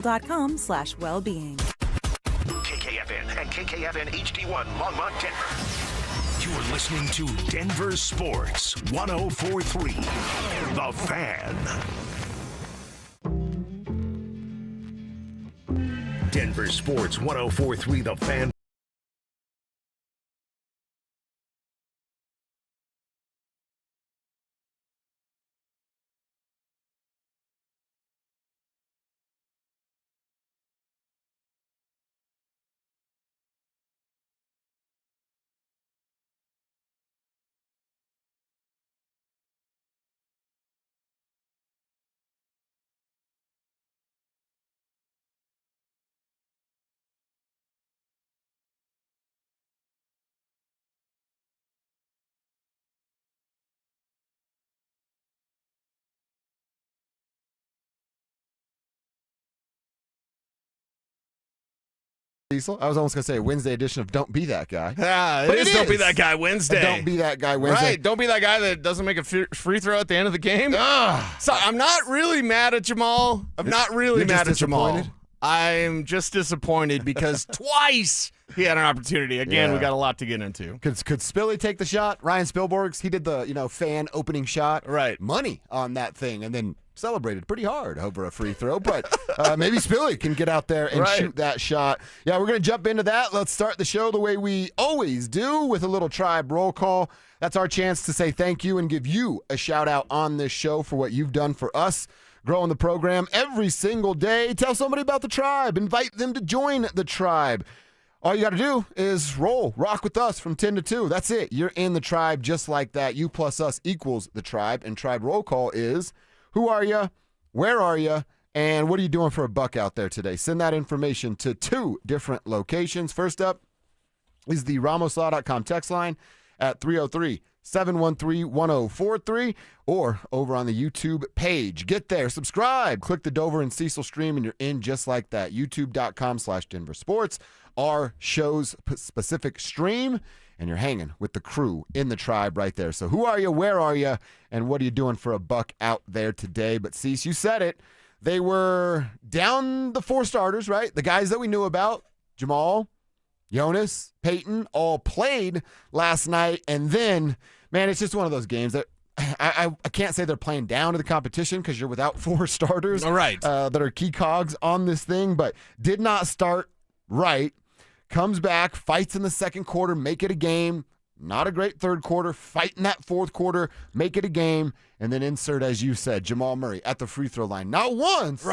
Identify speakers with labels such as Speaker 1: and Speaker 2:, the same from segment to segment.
Speaker 1: KKFN.com/wellbeing.
Speaker 2: KKFN and KKFN HD1 Longmont, Denver. You're listening to Denver Sports 104.3 The Fan. Denver Sports 104.3 The Fan.
Speaker 3: Cecil. I was almost going to say a Wednesday edition of Don't Be That Guy.
Speaker 4: Yeah, it is Don't Be That Guy Wednesday.
Speaker 3: Don't Be That Guy Wednesday.
Speaker 4: Right, don't be that guy that doesn't make a free throw at the end of the game. So I'm not really mad at Jamal. I'm not really mad at Jamal. I'm just disappointed because twice he had an opportunity. Again, we got a lot to get into.
Speaker 3: Could Spilly take the shot? Ryan Spielberg's, he did the fan opening shot.
Speaker 4: Right.
Speaker 3: Money on that thing, and then celebrated pretty hard over a free throw. But maybe Spilly can get out there and shoot that shot. Yeah, we're going to jump into that. Let's start the show the way we always do with a little Tribe roll call. That's our chance to say thank you and give you a shout out on this show for what you've done for us. Growing the program every single day. Tell somebody about the Tribe. Invite them to join the Tribe. All you got to do is rock with us from 10 to 2. That's it. You're in the Tribe just like that. You plus us equals the Tribe. And Tribe roll call is, who are you, where are you, and what are you doing for a buck out there today? Send that information to 2 different locations. First up is the RamosLaw.com text line at 303-713-1043 or over on the YouTube page. Get there, subscribe, click the Dover and Cecil stream, and you're in just like that. YouTube.com/DenverSports, our show's specific stream, and you're hanging with the crew in the Tribe right there. So who are you, where are you, and what are you doing for a buck out there today? But Cece, you said it. They were down the 4 starters, right? The guys that we knew about, Jamal, Jonas, Payton, all played last night. And then, man, it's just one of those games that I can't say they're playing down to the competition because you're without 4 starters that are key cogs on this thing, but did not start right. Comes back, fights in the second quarter, make it a game. Not a great third quarter, fight in that fourth quarter, make it a game, and then insert, as you said, Jamal Murray at the free throw line. Not once,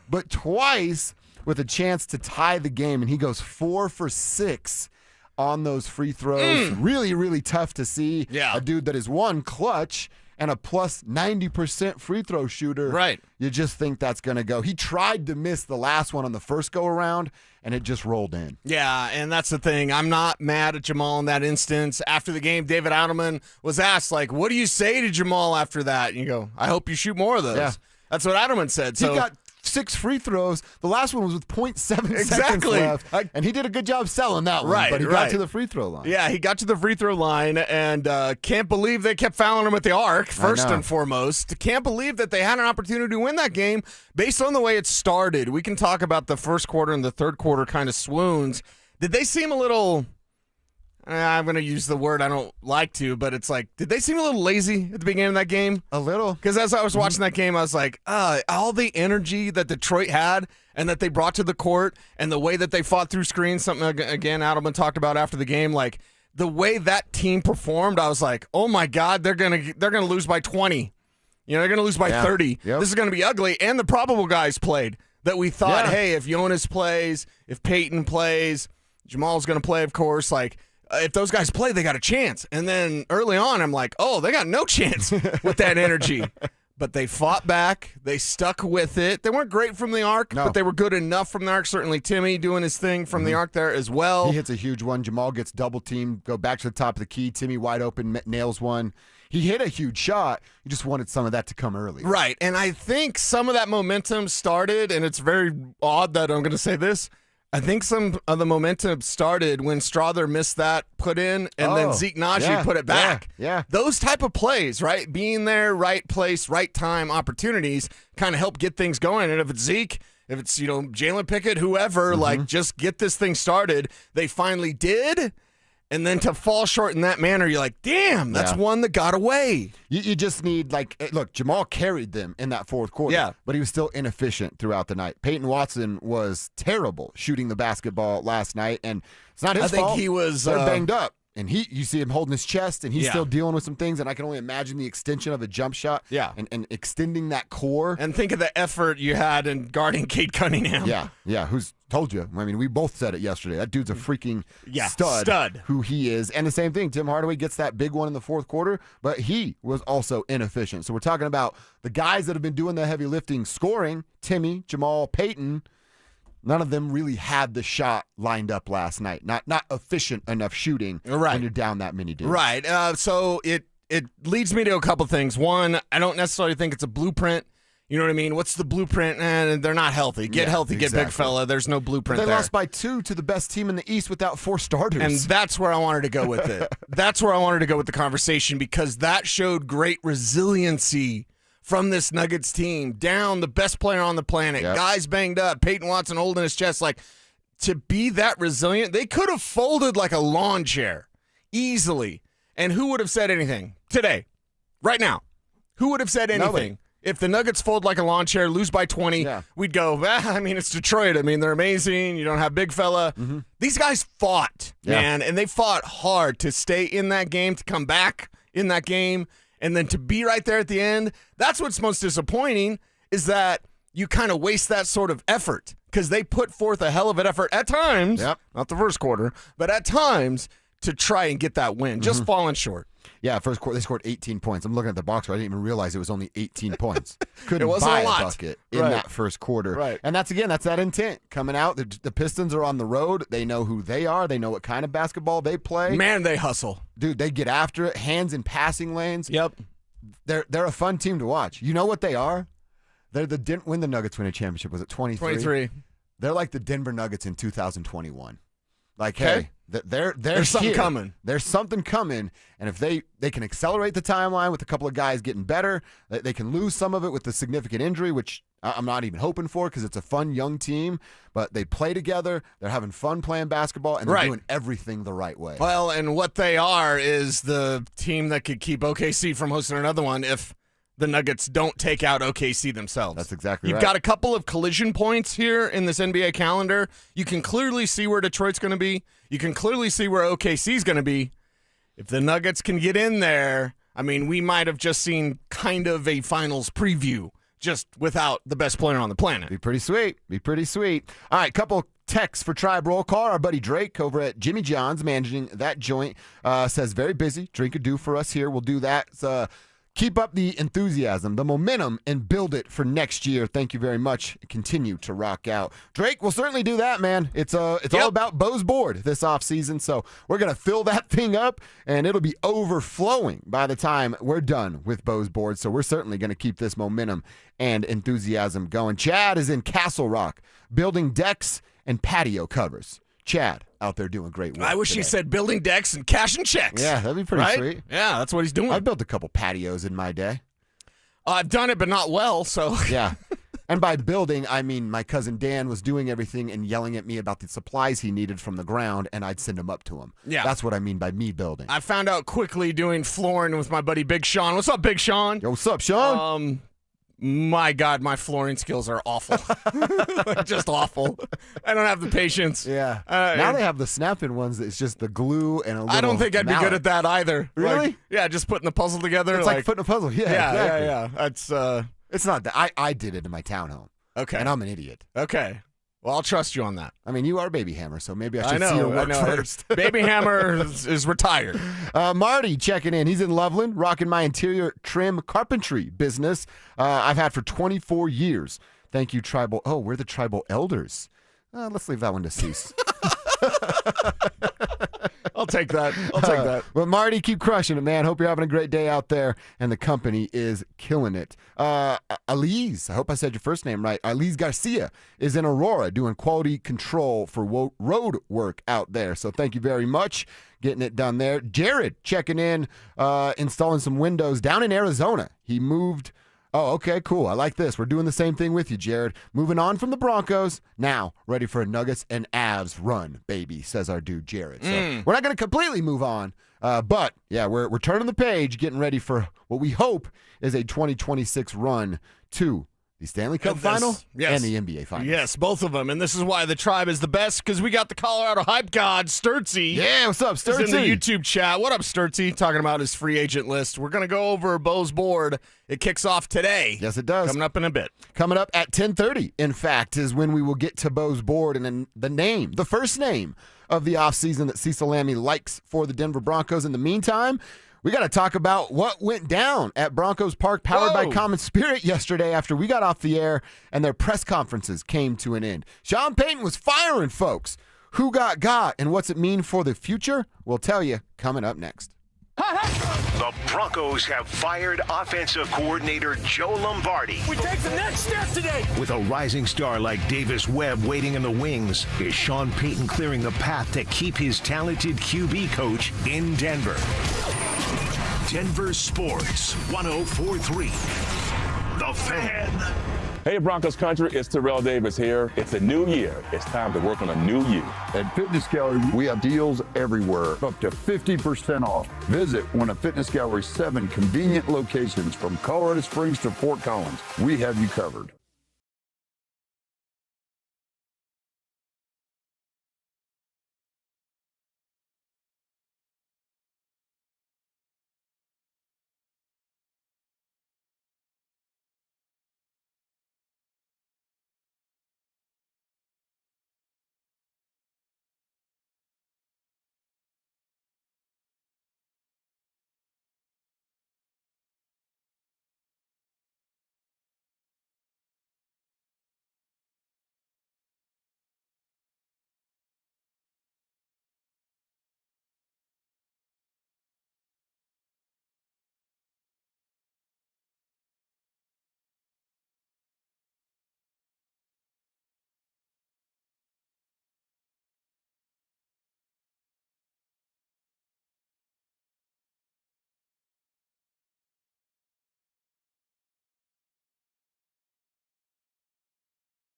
Speaker 3: but twice, with a chance to tie the game, and he goes 4 for 6 on those free throws. Really, really tough to see a dude that is one clutch and a plus 90% free throw shooter.
Speaker 4: Right.
Speaker 3: You just think that's going to go. He tried to miss the last one on the first go-around, and it just rolled in.
Speaker 4: Yeah, and that's the thing. I'm not mad at Jamal in that instance. After the game, David Adelman was asked, like, what do you say to Jamal after that? And you go, I hope you shoot more of those. Yeah. That's what Adelman said.
Speaker 3: So he got 6 free throws. The last one was with 0.7 seconds left. And he did a good job selling that one, but he got to the free throw line.
Speaker 4: Yeah, he got to the free throw line, and can't believe they kept fouling him at the arc, first and foremost. Can't believe that they had an opportunity to win that game based on the way it started. We can talk about the first quarter and the third quarter kind of swoons. Did they seem a little... I'm going to use the word I don't like to, but it's like, did they seem a little lazy at the beginning of that game?
Speaker 3: A little.
Speaker 4: Because as I was watching that game, I was like, all the energy that Detroit had and that they brought to the court and the way that they fought through screens, something, again, Adelman talked about after the game, like the way that team performed, I was like, oh, my God, they're gonna lose by 20. They're going to lose by 30. Yep. This is going to be ugly. And the probable guys played that we thought, hey, if Jonas plays, if Payton plays, Jamal's going to play, of course, like, if those guys play, they got a chance. And then early on, I'm like, oh, they got no chance with that energy. But they fought back. They stuck with it. They weren't great from the arc, but they were good enough from the arc. Certainly Timmy doing his thing from the arc there as well.
Speaker 3: He hits a huge one. Jamal gets double-teamed, go back to the top of the key. Timmy wide open, nails one. He hit a huge shot. You just wanted some of that to come early.
Speaker 4: Right, and I think some of that momentum started, and it's very odd that I'm going to say this, I think some of the momentum started when Strother missed that put in, and then Zeke Najee put it back.
Speaker 3: Yeah.
Speaker 4: Those type of plays, right? Being there, right place, right time, opportunities kind of help get things going. And if it's Zeke if it's, Jalen Pickett, whoever, like, just get this thing started. They finally did. And then to fall short in that manner, you're like, damn, that's one that got away.
Speaker 3: You just need, look, Jamal carried them in that fourth quarter, but he was still inefficient throughout the night. Peyton Watson was terrible shooting the basketball last night, and it's not his fault.
Speaker 4: I think he was
Speaker 3: banged up. And you see him holding his chest, and he's still dealing with some things, and I can only imagine the extension of a jump shot and extending that core.
Speaker 4: And think of the effort you had in guarding Cade Cunningham.
Speaker 3: Yeah, who's told you. I mean, we both said it yesterday. That dude's a freaking stud who he is. And the same thing, Tim Hardaway gets that big one in the fourth quarter, but he was also inefficient. So we're talking about the guys that have been doing the heavy lifting, scoring, Timmy, Jamal, Payton. None of them really had the shot lined up last night. Not efficient enough shooting when you're down that many dudes.
Speaker 4: Right. So it leads me to a couple things. One, I don't necessarily think it's a blueprint. You know what I mean? What's the blueprint? They're not healthy. Get healthy, get big fella. There's no blueprint there.
Speaker 3: They lost by 2 to the best team in the East without 4 starters.
Speaker 4: And that's where I wanted to go with it. That's where I wanted to go with the conversation, because that showed great resiliency from this Nuggets team. Down the best player on the planet. Guys banged up. Peyton Watson holding his chest. Like, to be that resilient, they could have folded like a lawn chair easily. And who would have said anything today, right now? Who would have said anything?
Speaker 3: Nobody.
Speaker 4: If the Nuggets fold like a lawn chair, lose by 20, we'd go, it's Detroit. I mean, they're amazing. You don't have big fella. These guys fought, man, and they fought hard to stay in that game, to come back in that game. And then to be right there at the end, that's what's most disappointing, is that you kind of waste that sort of effort, because they put forth a hell of an effort at times, not the first quarter, but at times to try and get that win, just falling short.
Speaker 3: Yeah, first quarter, they scored 18 points. I'm looking at the box score. I didn't even realize it was only 18 points. Couldn't buy a bucket in that first quarter.
Speaker 4: Right.
Speaker 3: And that's that intent coming out. The Pistons are on the road. They know who they are. They know what kind of basketball they play.
Speaker 4: Man, they hustle.
Speaker 3: Dude, they get after it, hands in passing lanes.
Speaker 4: Yep.
Speaker 3: They're a fun team to watch. You know what they are? They're when the Nuggets win a championship, was it 23?
Speaker 4: 23.
Speaker 3: They're like the Denver Nuggets in 2021. Like, hey, there's
Speaker 4: something coming.
Speaker 3: There's something coming, and if they can accelerate the timeline with a couple of guys getting better, they can lose some of it with the significant injury, which I'm not even hoping for, because it's a fun young team, but they play together, they're having fun playing basketball, and they're doing everything the right way.
Speaker 4: Well, and what they are is the team that could keep OKC from hosting another one if the Nuggets don't take out OKC themselves.
Speaker 3: That's exactly right.
Speaker 4: You've got a couple of collision points here in this NBA calendar. You can clearly see where Detroit's going to be. You can clearly see where OKC's going to be. If the Nuggets can get in there, I mean, we might have just seen kind of a finals preview, just without the best player on the planet.
Speaker 3: Be pretty sweet. All right, couple texts for Tribe Roll Call. Our buddy Drake over at Jimmy John's, managing that joint, says, very busy. Drink a do for us here. We'll do that. Keep up the enthusiasm, the momentum, and build it for next year. Thank you very much. Continue to rock out. Drake, we'll certainly do that, man. It's all about Bose board this offseason, so we're going to fill that thing up, and it'll be overflowing by the time we're done with Bose board, so we're certainly going to keep this momentum and enthusiasm going. Chad is in Castle Rock, building decks and patio covers. Chad out there doing great work.
Speaker 4: I wish he said building decks and cashing checks.
Speaker 3: Yeah, that'd be pretty sweet.
Speaker 4: Yeah, that's what he's doing.
Speaker 3: I've built a couple patios in my day.
Speaker 4: I've done it, but not well, so.
Speaker 3: Yeah. And by building, I mean my cousin Dan was doing everything and yelling at me about the supplies he needed from the ground, and I'd send them up to him.
Speaker 4: Yeah.
Speaker 3: That's what I mean by me building.
Speaker 4: I found out quickly doing flooring with my buddy Big Sean. What's up, Big Sean?
Speaker 3: Yo, what's up, Sean?
Speaker 4: My God, my flooring skills are awful. Just awful. I don't have the patience.
Speaker 3: Yeah. Now they have the snap-in ones that it's just the glue and a little
Speaker 4: I don't think I'd be good at that either.
Speaker 3: Really?
Speaker 4: Like, yeah, just putting the puzzle together.
Speaker 3: It's like putting a puzzle. Yeah, exactly.
Speaker 4: Yeah. That's
Speaker 3: It's not that. I did it in my townhome.
Speaker 4: Okay.
Speaker 3: And I'm an idiot.
Speaker 4: Okay. Well, I'll trust you on that.
Speaker 3: I mean, you are Baby Hammer, so maybe I should see your work first.
Speaker 4: Baby Hammer is retired.
Speaker 3: Marty checking in. He's in Loveland, rocking my interior trim carpentry business I've had for 24 years. Thank you, Tribal. Oh, we're the Tribal Elders. Let's leave that one to cease.
Speaker 4: I'll take that.
Speaker 3: Well, Marty, keep crushing it, man. Hope you're having a great day out there, and the company is killing it. Elise, I hope I said your first name right. Elise Garcia is in Aurora doing quality control for road work out there. So thank you very much. Getting it done there. Jared checking in, installing some windows down in Arizona. He moved Oh, okay, cool. I like this. We're doing the same thing with you, Jared. Moving on from the Broncos. Now, ready for a Nuggets and Avs run, baby, says our dude, Jared. So we're not going to completely move on. But, yeah, we're turning the page, getting ready for what we hope is a 2026 run to the Stanley Cup Final and the NBA Final.
Speaker 4: Yes, both of them. And this is why the Tribe is the best, because we got the Colorado hype god, Sturtsy.
Speaker 3: Yeah, what's up, Sturtsy?
Speaker 4: He's in the YouTube chat. What up, Sturtsy? Talking about his free agent list. We're going to go over Bose board. It kicks off today.
Speaker 3: Yes, it does.
Speaker 4: Coming up in a bit.
Speaker 3: Coming up at 10:30, in fact, is when we will get to Bose board and then the first name of the offseason that Cecil Lammy likes for the Denver Broncos. In the meantime, we got to talk about what went down at Broncos Park, powered by Common Spirit, yesterday after we got off the air and their press conferences came to an end. Sean Payton was firing folks. Who got, and what's it mean for the future? We'll tell you coming up next.
Speaker 2: The Broncos have fired offensive coordinator Joe Lombardi.
Speaker 1: We take the next step today.
Speaker 2: With a rising star like Davis Webb waiting in the wings, is Sean Payton clearing the path to keep his talented QB coach in Denver? Denver Sports 104.3. The Fan.
Speaker 5: Hey, Broncos country, it's Terrell Davis here. It's a new year. It's time to work on a new you.
Speaker 6: At Fitness Gallery, we have deals everywhere, up to 50% off. Visit one of Fitness Gallery's 7 convenient locations from Colorado Springs to Fort Collins. We have you covered.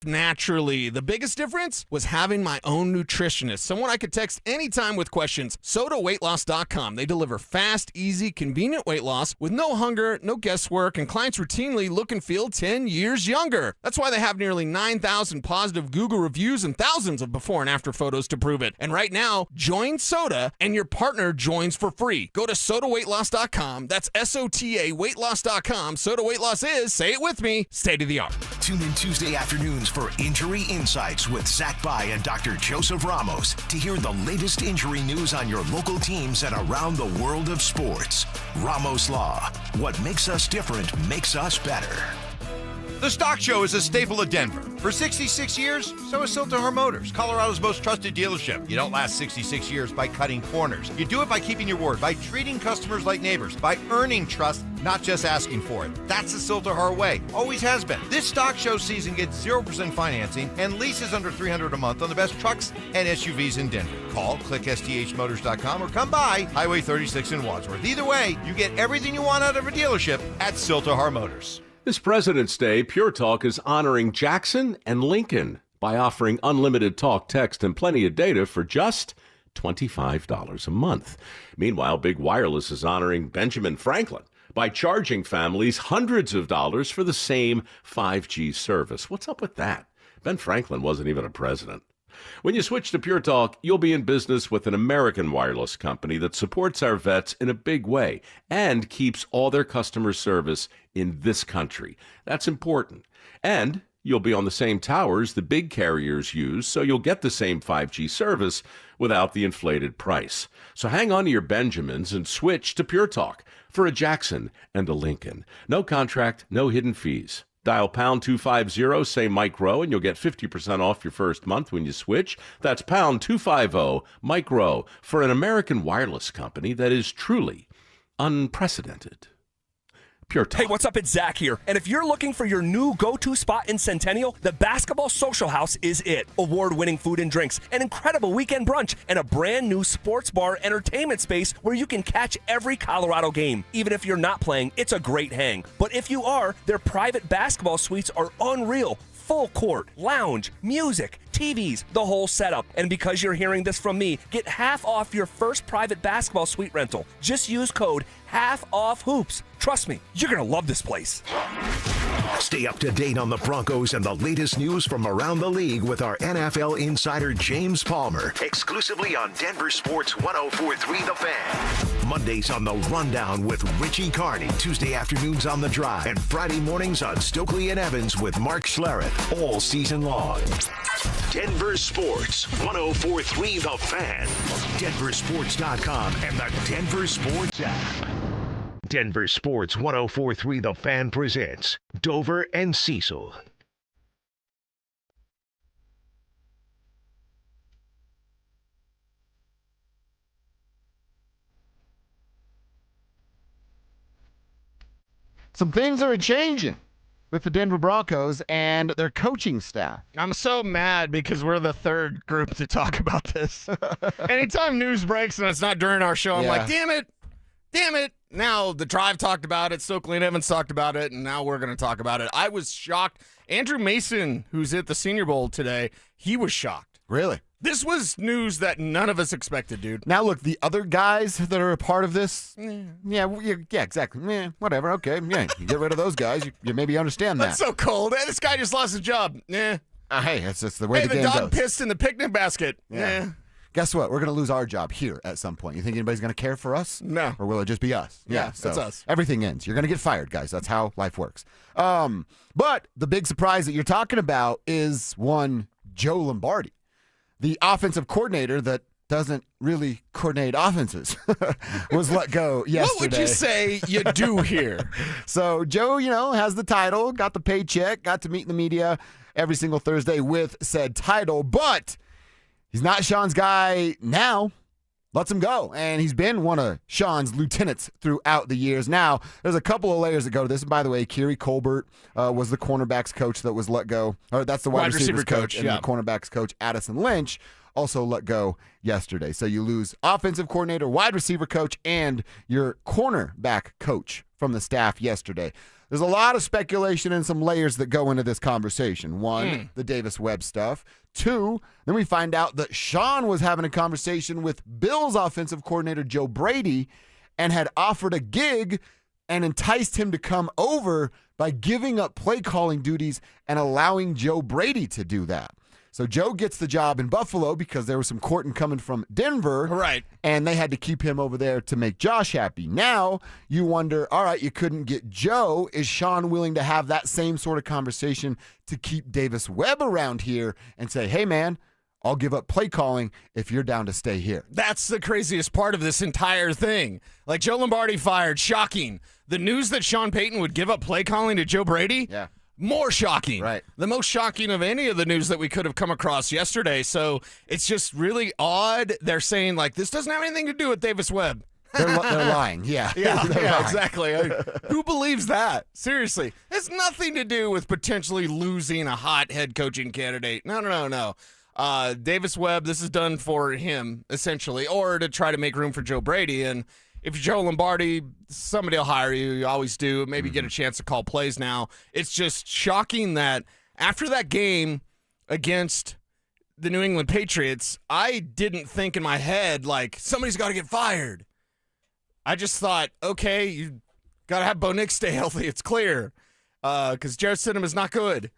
Speaker 4: Naturally. The biggest difference was having my own nutritionist, someone I could text anytime with questions. SodaWeightLoss.com. They deliver fast, easy, convenient weight loss with no hunger, no guesswork, and clients routinely look and feel 10 years younger. That's why they have nearly 9,000 positive Google reviews and thousands of before and after photos to prove it. And right now, join Soda and your partner joins for free. Go to SodaWeightLoss.com. That's SOTA weightloss.com. Soda Weight Loss is, say it with me, state of the art.
Speaker 2: Tune in Tuesday afternoons for Injury Insights with Zach Bai and Dr. Joseph Ramos to hear the latest injury news on your local teams and around the world of sports. Ramos Law. What makes us different makes us better.
Speaker 7: The Stock Show is a staple of Denver. For 66 years, so is Siltahar Motors, Colorado's most trusted dealership. You don't last 66 years by cutting corners. You do it by keeping your word, by treating customers like neighbors, by earning trust, not just asking for it. That's the Siltahar way. Always has been. This Stock Show season gets 0% financing and leases under $300 a month on the best trucks and SUVs in Denver. Call, click STHmotors.com, or come by Highway 36 in Wadsworth. Either way, you get everything you want out of a dealership at Siltahar Motors.
Speaker 8: This President's Day, Pure Talk is honoring Jackson and Lincoln by offering unlimited talk, text, and plenty of data for just $25 a month. Meanwhile, Big Wireless is honoring Benjamin Franklin by charging families hundreds of dollars for the same 5G service. What's up with that? Ben Franklin wasn't even a president. When you switch to Pure Talk, you'll be in business with an American wireless company that supports our vets in a big way and keeps all their customer service in this country. That's important. And you'll be on the same towers the big carriers use, so you'll get the same 5G service without the inflated price. So hang on to your Benjamins and switch to Pure Talk for a Jackson and a Lincoln. No contract, no hidden fees. Dial pound 250, say Mike Rowe, and you'll get 50% off your first month when you switch. That's pound 250, Mike Rowe, for an American wireless company that is truly unprecedented. Pure Talk.
Speaker 1: Hey, what's up? It's Zach here. And if you're looking for your new go-to spot in Centennial, the Basketball Social House is it. Award-winning food and drinks, an incredible weekend brunch, and a brand new sports bar entertainment space where you can catch every Colorado game. Even if you're not playing, it's a great hang. But if you are, their private basketball suites are unreal. Full court, lounge, music, TVs, the whole setup. And because you're hearing this from me, get half off your first private basketball suite rental. Just use code HALFOFFHOOPS. Trust me, you're going to love this place.
Speaker 2: Stay up to date on the Broncos and the latest news from around the league with our NFL insider James Palmer, exclusively on Denver Sports 104.3 The Fan. Mondays on The Rundown with Richie Carney, Tuesday afternoons on The Drive, and Friday mornings on Stokely and Evans with Mark Schlereth, all season long. Denver Sports 104.3 The Fan, DenverSports.com, and the Denver Sports app. Denver Sports 104.3 The Fan presents Dover and Cecil.
Speaker 3: Some things are changing with the Denver Broncos and their coaching staff.
Speaker 4: I'm so mad because we're the third group to talk about this. Anytime news breaks and it's not during our show, I'm like, damn it. Now the Drive talked about it, Stokely and Evans talked about it, and now we're going to talk about it. I was shocked. Andrew Mason, who's at the Senior Bowl today, he was shocked.
Speaker 3: Really?
Speaker 4: This was news that none of us expected, dude.
Speaker 3: Now, look, the other guys that are a part of this, yeah, exactly. Whatever, okay. Yeah, you get rid of those guys, you maybe understand that.
Speaker 4: That's so cold. Hey, this guy just lost his job. Hey,
Speaker 3: it's just the way the game
Speaker 4: dog
Speaker 3: goes.
Speaker 4: pissed in the picnic basket.
Speaker 3: Yeah. Guess what? We're going to lose our job here at some point. You think anybody's going to care for us?
Speaker 4: No.
Speaker 3: Or will it just be us?
Speaker 4: Yeah,
Speaker 3: so
Speaker 4: that's us.
Speaker 3: Everything ends. You're going to get fired, guys. That's how life works. But the big surprise that you're talking about is one Joe Lombardi, the offensive coordinator that doesn't really coordinate offenses, was let go yesterday.
Speaker 4: What would you say you do here?
Speaker 3: So Joe, has the title, got the paycheck, got to meet the media every single Thursday with said title, but he's not Sean's guy now. Lets him go. And he's been one of Sean's lieutenants throughout the years. Now, there's a couple of layers that go to this. And by the way, Kerry Colbert was the cornerbacks coach that was let go. Or that's the wide receivers coach. And the cornerbacks coach, Addison Lynch, also let go yesterday. So you lose offensive coordinator, wide receiver coach, and your cornerback coach from the staff yesterday. There's a lot of speculation and some layers that go into this conversation. One, the Davis Webb stuff. Two, then we find out that Sean was having a conversation with Bills offensive coordinator Joe Brady and had offered a gig and enticed him to come over by giving up play calling duties and allowing Joe Brady to do that. So Joe gets the job in Buffalo because there was some courting coming from Denver.
Speaker 4: Right.
Speaker 3: And they had to keep him over there to make Josh happy. Now you wonder, all right, you couldn't get Joe. Is Sean willing to have that same sort of conversation to keep Davis Webb around here and say, hey, man, I'll give up play calling if you're down to stay here?
Speaker 4: That's the craziest part of this entire thing. Like Joe Lombardi fired, shocking. The news that Sean Payton would give up play calling to Joe Brady?
Speaker 3: Yeah.
Speaker 4: More shocking.
Speaker 3: Right.
Speaker 4: The most shocking of any of the news that we could have come across yesterday. So it's just really odd. They're saying, like, this doesn't have anything to do with Davis Webb.
Speaker 3: They're lying. Yeah.
Speaker 4: Yeah,
Speaker 3: They're lying.
Speaker 4: exactly. Who believes that? Seriously. It's nothing to do with potentially losing a hot head coaching candidate. No. Davis Webb, this is done for him, essentially, or to try to make room for Joe Brady. And if you're Joe Lombardi, somebody will hire you. You always do. Maybe get a chance to call plays now. It's just shocking that after that game against the New England Patriots, I didn't think in my head, like, somebody's got to get fired. I just thought, okay, you got to have Bo Nix stay healthy. It's clear because Jarrett Stidham is not good.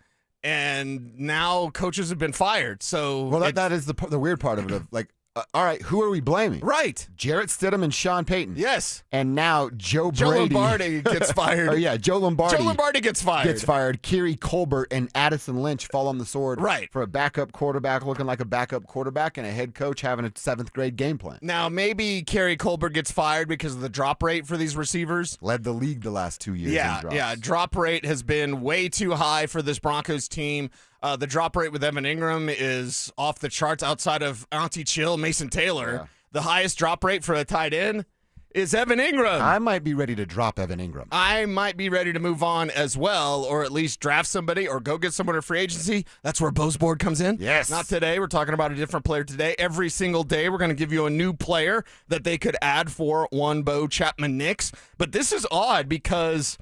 Speaker 4: And now coaches have been fired. So
Speaker 3: well, that is the weird part of it. Like, all right, who are we blaming?
Speaker 4: Right.
Speaker 3: Jarrett Stidham and Sean Payton.
Speaker 4: Yes.
Speaker 3: And now Joe Brady.
Speaker 4: Joe Lombardi gets fired.
Speaker 3: Oh, yeah, Joe Lombardi.
Speaker 4: Joe Lombardi gets fired.
Speaker 3: Kerry Colbert and Addison Lynch fall on the sword.
Speaker 4: Right.
Speaker 3: For a backup quarterback looking like a backup quarterback and a head coach having a 7th grade game plan.
Speaker 4: Now, maybe Kerry Colbert gets fired because of the drop rate for these receivers.
Speaker 3: Led the league the last 2 years.
Speaker 4: Yeah. Drop rate has been way too high for this Broncos team. The drop rate with Evan Ingram is off the charts outside of Auntie Chill, Mason Taylor.
Speaker 3: Yeah.
Speaker 4: The highest drop rate for a tight end is Evan Ingram.
Speaker 3: I might be ready to drop Evan Ingram.
Speaker 4: I might be ready to move on as well, or at least draft somebody or go get someone in free agency. That's where Bose board comes in.
Speaker 3: Yes.
Speaker 4: Not today. We're talking about a different player today. Every single day, we're going to give you a new player that they could add for one Bo Chapman Knicks. But this is odd because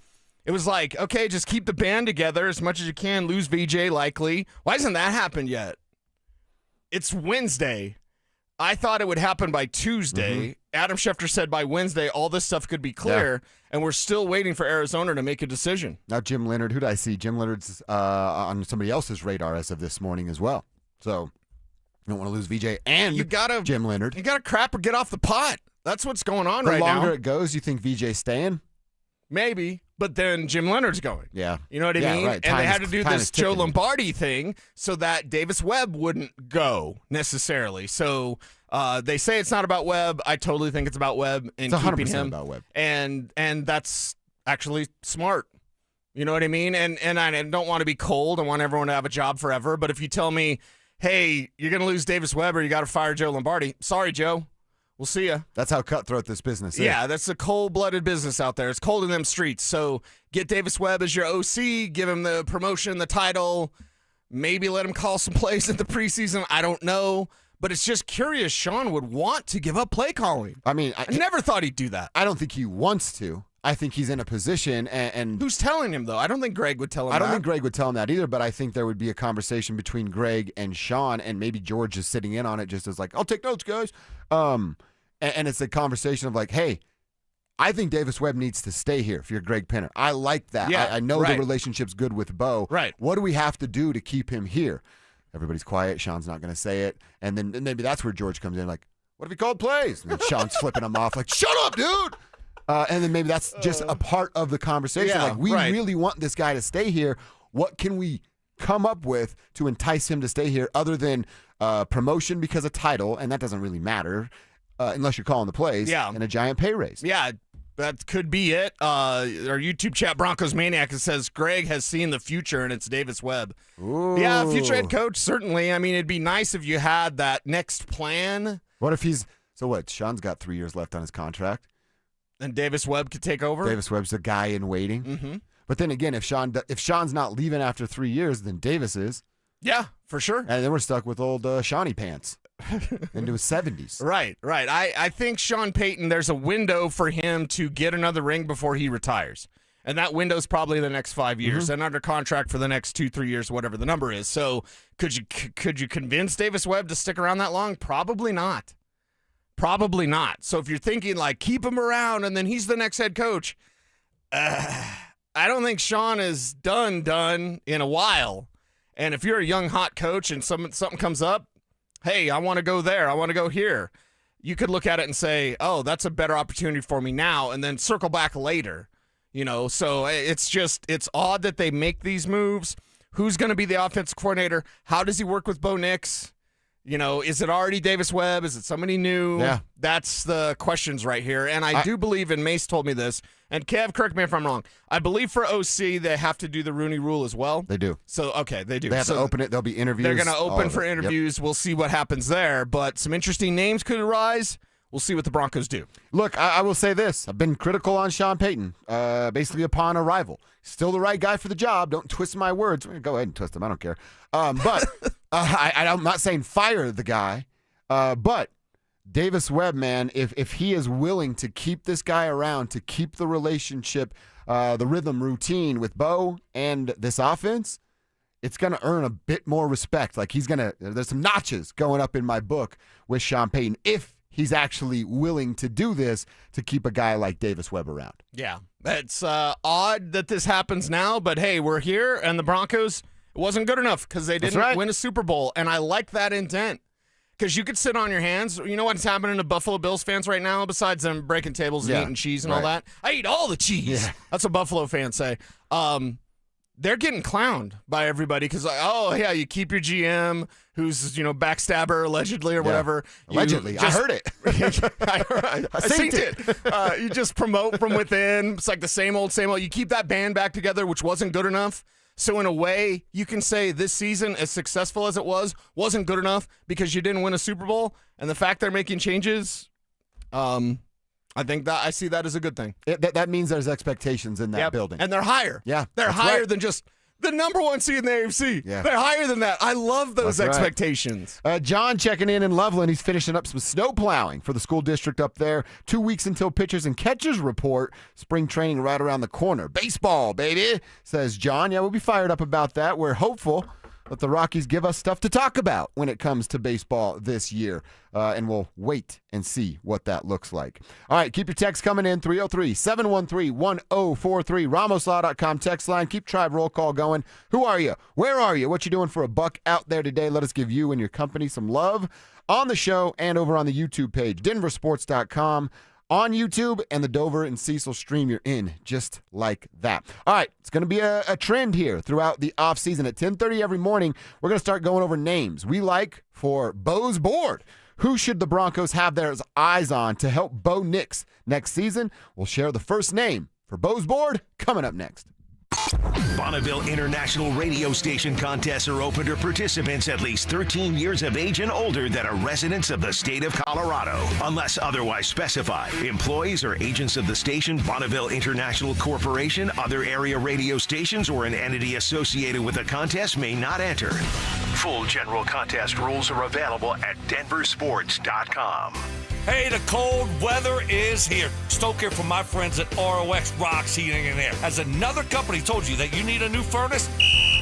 Speaker 4: it was like, okay, just keep the band together as much as you can. Lose VJ likely. Why hasn't that happened yet? It's Wednesday. I thought it would happen by Tuesday.
Speaker 3: Mm-hmm.
Speaker 4: Adam Schefter said by Wednesday all this stuff could be clear, and we're still waiting for Arizona to make a decision.
Speaker 3: Now, Jim Leonard, who did I see? Jim Leonard's on somebody else's radar as of this morning as well. So you don't want to lose VJ and Jim Leonard.
Speaker 4: You got to crap or get off the pot. That's what's going on
Speaker 3: The
Speaker 4: right now.
Speaker 3: longer it goes, you think VJ's staying?
Speaker 4: Maybe, but then Jim Leonard's going.
Speaker 3: Yeah.
Speaker 4: You know what I mean?
Speaker 3: Right.
Speaker 4: And they had to do
Speaker 3: Time
Speaker 4: this
Speaker 3: is
Speaker 4: Joe
Speaker 3: ticking.
Speaker 4: Lombardi thing so that Davis Webb wouldn't go necessarily. So they say it's not about Webb. I totally think it's about Webb and
Speaker 3: It's 100%
Speaker 4: keeping him.
Speaker 3: about Webb.
Speaker 4: And that's actually smart. You know what I mean? And I don't want to be cold. I want everyone to have a job forever. But if you tell me, hey, you're going to lose Davis Webb or you got to fire Joe Lombardi, sorry, Joe. We'll see ya.
Speaker 3: That's how cutthroat this business is.
Speaker 4: Yeah, that's a cold-blooded business out there. It's cold in them streets. So get Davis Webb as your OC, give him the promotion, the title, maybe let him call some plays in the preseason. I don't know. But it's just curious Sean would want to give up play calling.
Speaker 3: I mean,
Speaker 4: I never thought he'd do that.
Speaker 3: I don't think he wants to. I think he's in a position and
Speaker 4: Who's telling him, though? I don't think Greg would tell him that.
Speaker 3: I don't think Greg would tell him that either, but I think there would be a conversation between Greg and Sean, and maybe George is sitting in on it just as like, I'll take notes, guys. And it's a conversation of like, hey, I think Davis Webb needs to stay here if you're Greg Penner. I like that.
Speaker 4: Yeah,
Speaker 3: I know
Speaker 4: right.
Speaker 3: the relationship's good with Bo.
Speaker 4: Right.
Speaker 3: What do we have to do to keep him here? Everybody's quiet. Sean's not going to say it. And then maybe that's where George comes in like, what if he called plays? And then Sean's flipping him off like, shut up, dude. And then maybe that's just a part of the conversation.
Speaker 4: Yeah,
Speaker 3: like, we
Speaker 4: right.
Speaker 3: really want this guy to stay here. What can we come up with to entice him to stay here other than promotion because of title? And that doesn't really matter. Unless you're calling the plays, and a giant pay raise.
Speaker 4: Yeah, that could be it. Our YouTube chat, Broncos Maniac, says Greg has seen the future, and it's Davis Webb.
Speaker 3: Ooh.
Speaker 4: Yeah, future head coach, certainly. I mean, it'd be nice if you had that next plan.
Speaker 3: What if he's – so what? Sean's got 3 years left on his contract.
Speaker 4: And Davis Webb could take over?
Speaker 3: Davis Webb's the guy in waiting.
Speaker 4: Mm-hmm.
Speaker 3: But then again, if Sean's not leaving after 3 years, then Davis is.
Speaker 4: Yeah, for sure.
Speaker 3: And then we're stuck with old Shawnee Pants into his 70s.
Speaker 4: Right. I think Sean Payton, there's a window for him to get another ring before he retires. And that window's probably the next 5 years, and under contract for the next 2-3 years, whatever the number is. So could you convince Davis Webb to stick around that long? Probably not. Probably not. So if you're thinking, like, keep him around and then he's the next head coach, I don't think Sean is done in a while. And if you're a young, hot coach and something comes up, hey, I want to go there, I want to go here, you could look at it and say, oh, that's a better opportunity for me now, and then circle back later. You know, so it's odd that they make these moves. Who's going to be the offensive coordinator? How does he work with Bo Nix? You know, is it already Davis Webb? Is it somebody new?
Speaker 3: Yeah.
Speaker 4: That's the questions right here. And I do believe, and Mace told me this, and Kev, correct me if I'm wrong, I believe for OC they have to do the Rooney Rule as well.
Speaker 3: They do.
Speaker 4: So, okay, they do.
Speaker 3: They have to open it. There'll be interviews.
Speaker 4: They're going to open for
Speaker 3: Yep.
Speaker 4: interviews. We'll see what happens there. But some interesting names could arise. We'll see what the Broncos do.
Speaker 3: Look, I will say this. I've been critical on Sean Payton, basically upon arrival. Still the right guy for the job. Don't twist my words. Go ahead and twist them. I don't care. But I'm not saying fire the guy. But Davis Webb, man, if he is willing to keep this guy around, to keep the relationship, the rhythm, routine with Bo and this offense, it's going to earn a bit more respect. Like there's some notches going up in my book with Sean Payton if he's actually willing to do this to keep a guy like Davis Webb around.
Speaker 4: Yeah, it's odd that this happens now, but hey, we're here, and the Broncos, it wasn't good enough because they didn't win a Super Bowl, and I like that intent because you could sit on your hands. You know what's happening to Buffalo Bills fans right now besides them breaking tables and eating cheese and all that? I eat all the cheese. Yeah. That's what Buffalo fans say. They're getting clowned by everybody because, oh, yeah, you keep your GM who's, backstabber allegedly or whatever.
Speaker 3: Allegedly. I heard it.
Speaker 4: I synced it. You just promote from within. It's like the same old. You keep that band back together, which wasn't good enough. So in a way, you can say this season, as successful as it wasn't good enough because you didn't win a Super Bowl. And the fact they're making changes, I think that I see that as a good thing.
Speaker 3: That means there's expectations in that building.
Speaker 4: And they're higher.
Speaker 3: Yeah,
Speaker 4: They're
Speaker 3: that's
Speaker 4: higher
Speaker 3: right.
Speaker 4: than just the number one seed in the AFC.
Speaker 3: Yeah.
Speaker 4: They're higher than that. I love those
Speaker 3: That's right.
Speaker 4: expectations.
Speaker 3: John checking in Loveland. He's finishing up some snow plowing for the school district up there. 2 weeks until pitchers and catchers report. Spring training right around the corner. Baseball, baby, says John. Yeah, we'll be fired up about that. We're hopeful that the Rockies give us stuff to talk about when it comes to baseball this year. And we'll wait and see what that looks like. All right, keep your texts coming in, 303-713-1043, RamosLaw.com text line. Keep Tribe Roll Call going. Who are you? Where are you? What you doing for a buck out there today? Let us give you and your company some love on the show and over on the YouTube page, DenverSports.com. On YouTube and the Dover and Cecil stream, you're in just like that. All right, it's going to be a trend here throughout the offseason. At 10:30 every morning, we're going to start going over names we like for Bose board. Who should the Broncos have their eyes on to help Bo Nix next season? We'll share the first name for Bose board coming up next.
Speaker 2: Bonneville International Radio Station contests are open to participants at least 13 years of age and older that are residents of the state of Colorado. Unless otherwise specified, employees or agents of the station, Bonneville International Corporation, other area radio stations, or an entity associated with the contest may not enter. Full general contest rules are available at DenverSports.com.
Speaker 9: Hey, the cold weather is here. Stoke here from my friends at ROX Rocks Heating and Air. Has another company told you that you need a new furnace?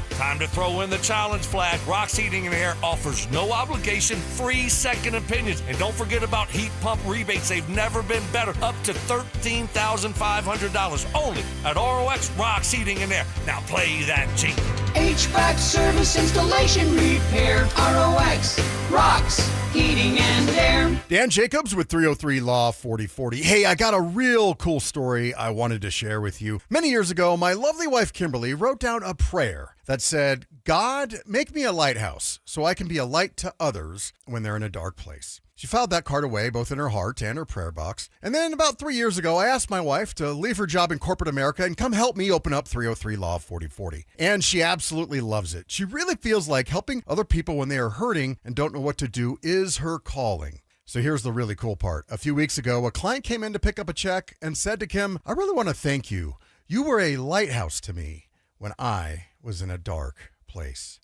Speaker 9: Time to throw in the challenge flag. Rocks Heating and Air offers no obligation, free second opinions. And don't forget about heat pump rebates. They've never been better. Up to $13,500 only at ROX Rocks Heating and Air. Now play that jingle.
Speaker 10: HVAC service, installation, repair, ROX, Rocks, Heating and Air.
Speaker 11: Dan Jacobs with 303 Law 4040. Hey, I got a real cool story I wanted to share with you. Many years ago, my lovely wife Kimberly wrote down a prayer that said, God, make me a lighthouse so I can be a light to others when they're in a dark place. She filed that card away both in her heart and her prayer box. And then about 3 years ago, I asked my wife to leave her job in corporate America and come help me open up 303 Law 4040. And she absolutely loves it. She really feels like helping other people when they are hurting and don't know what to do is her calling. So here's the really cool part. A few weeks ago, a client came in to pick up a check and said to Kim, I really want to thank you. You were a lighthouse to me when I was in a dark place.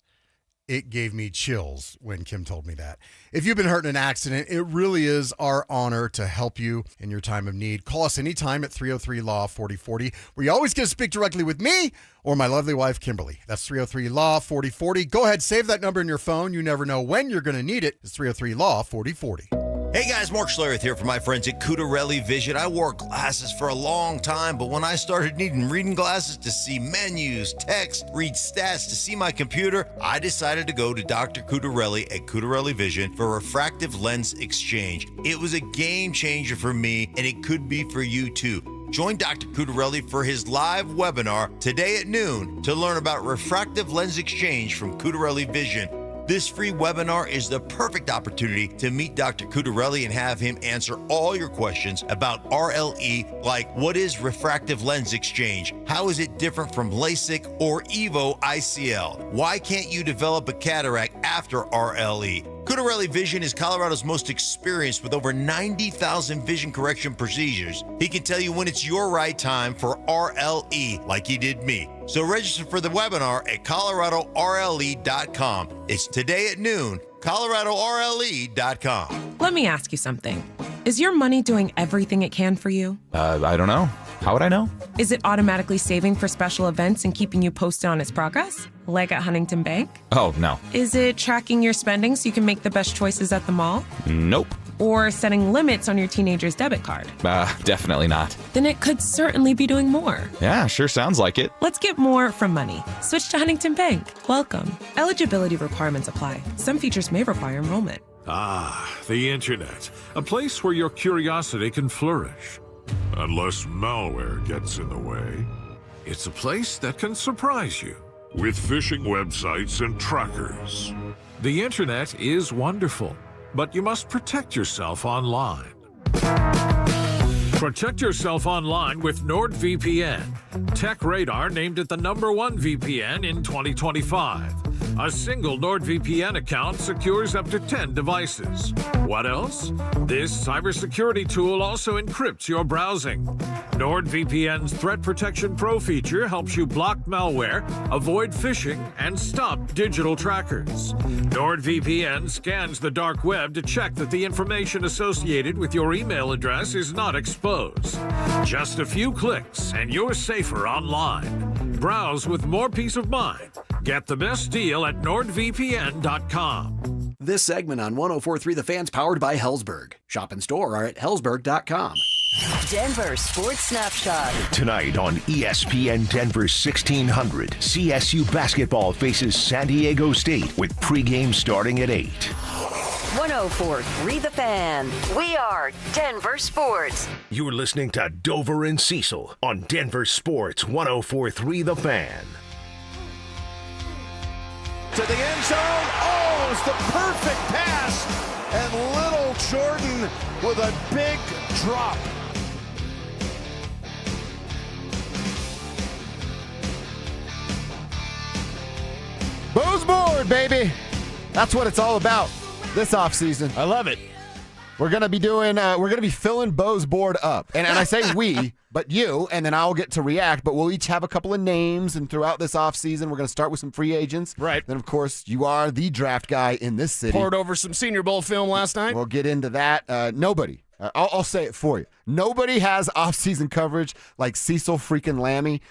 Speaker 11: It gave me chills when Kim told me that. If you've been hurt in an accident, it really is our honor to help you in your time of need. Call us anytime at 303 Law 4040, where you always get to speak directly with me or my lovely wife, Kimberly. That's 303 Law 4040. Go ahead, save that number in your phone. You never know when you're going to need it. It's 303 Law 4040.
Speaker 7: Hey guys, Mark Schlereth here from my friends at Cutarelli Vision. I wore glasses for a long time, but when I started needing reading glasses to see menus, text, read stats, to see my computer, I decided to go to Dr. Cutarelli at Cutarelli Vision for refractive lens exchange. It was a game changer for me, and it could be for you too. Join Dr. Cutarelli for his live webinar today at noon to learn about refractive lens exchange from Cutarelli Vision. This free webinar is the perfect opportunity to meet Dr. Cutarelli and have him answer all your questions about RLE, like what is refractive lens exchange? How is it different from LASIK or EVO ICL? Why can't you develop a cataract after RLE? Cutarelli Vision is Colorado's most experienced with over 90,000 vision correction procedures. He can tell you when it's your right time for RLE, like he did me. So register for the webinar at ColoradoRLE.com. It's today at noon, ColoradoRLE.com.
Speaker 12: Let me ask you something. Is your money doing everything it can for you?
Speaker 13: I don't know. How would I know?
Speaker 12: Is it automatically saving for special events and keeping you posted on its progress? Like at Huntington Bank?
Speaker 13: Oh, no.
Speaker 12: Is it tracking your spending so you can make the best choices at the mall?
Speaker 13: Nope.
Speaker 12: Or setting limits on your teenager's debit card?
Speaker 13: Definitely not.
Speaker 12: Then it could certainly be doing more.
Speaker 13: Yeah, sure sounds like it.
Speaker 12: Let's get more from money. Switch to Huntington Bank. Welcome. Eligibility requirements apply. Some features may require enrollment.
Speaker 14: Ah, the internet. A place where your curiosity can flourish. Unless malware gets in the way. It's a place that can surprise you with phishing websites and trackers. The internet is wonderful, but you must protect yourself online. Protect yourself online with NordVPN. Tech Radar named it the #1 VPN in 2025. A single NordVPN account secures up to 10 devices. What else? This cybersecurity tool also encrypts your browsing. NordVPN's Threat Protection Pro feature helps you block malware, avoid phishing, and stop digital trackers. NordVPN scans the dark web to check that the information associated with your email address is not exposed. Just a few clicks and you're safer online. Browse with more peace of mind. Get the best deal at NordVPN.com.
Speaker 15: This segment on 104.3 The Fan's powered by Hellsberg. Shop in store or at Hellsberg.com.
Speaker 16: Denver Sports Snapshot.
Speaker 2: Tonight on ESPN Denver 1600, CSU basketball faces San Diego State with pregame starting at 8.
Speaker 16: 104.3 The Fan. We are Denver Sports.
Speaker 2: You're listening to Dover and Cecil on Denver Sports 104.3 The Fan.
Speaker 17: To the end zone. Oh, it's the perfect pass. And little Jordan with a big drop.
Speaker 3: Bose board, baby. That's what it's all about this offseason.
Speaker 4: I love it.
Speaker 3: We're gonna be filling Bose board up, and I say we, but you, and then I'll get to react. But we'll each have a couple of names, and throughout this offseason, we're gonna start with some free agents.
Speaker 4: Right.
Speaker 3: Then, of course, you are the draft guy in this city.
Speaker 4: Poured over some Senior Bowl film last night.
Speaker 3: We'll get into that. Nobody. I'll say it for you. Nobody has off-season coverage like Cecil freaking Lammy.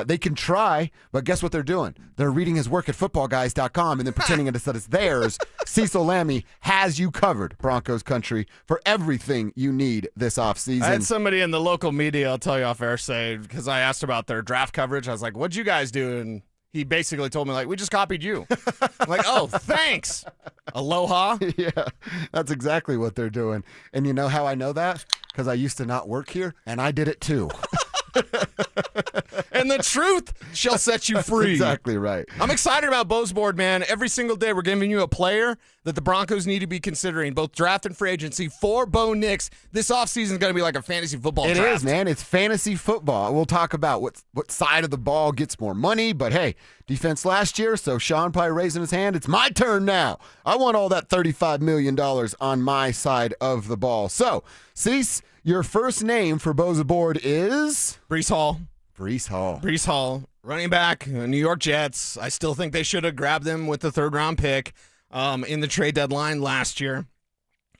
Speaker 3: They can try, but guess what they're doing? They're reading his work at footballguys.com and then pretending that it's theirs. Cecil Lammy has you covered, Broncos country, for everything you need this offseason.
Speaker 4: I had somebody in the local media, I'll tell you off air, say, because I asked about their draft coverage, I was like, what'd you guys do? And he basically told me, like, we just copied you. I'm like, oh, thanks. Aloha.
Speaker 3: Yeah, that's exactly what they're doing. And you know how I know that? Because I used to not work here, and I did it too.
Speaker 4: And the truth shall set you free.
Speaker 3: That's exactly right.
Speaker 4: I'm excited about Bose board, man. Every single day we're giving you a player that the Broncos need to be considering, both draft and free agency, for Bo Nix. This offseason is going to be like a fantasy football draft.
Speaker 3: It is, man. It's fantasy football. We'll talk about what side of the ball gets more money, but hey, defense last year, so Sean probably raising his hand. It's my turn now. I want all that $35 million on my side of the ball. So, Cease, your first name for Bose board is?
Speaker 4: Breece Hall.
Speaker 3: Breece Hall.
Speaker 4: Breece Hall, running back, New York Jets. I still think they should have grabbed him with the third-round pick in the trade deadline last year.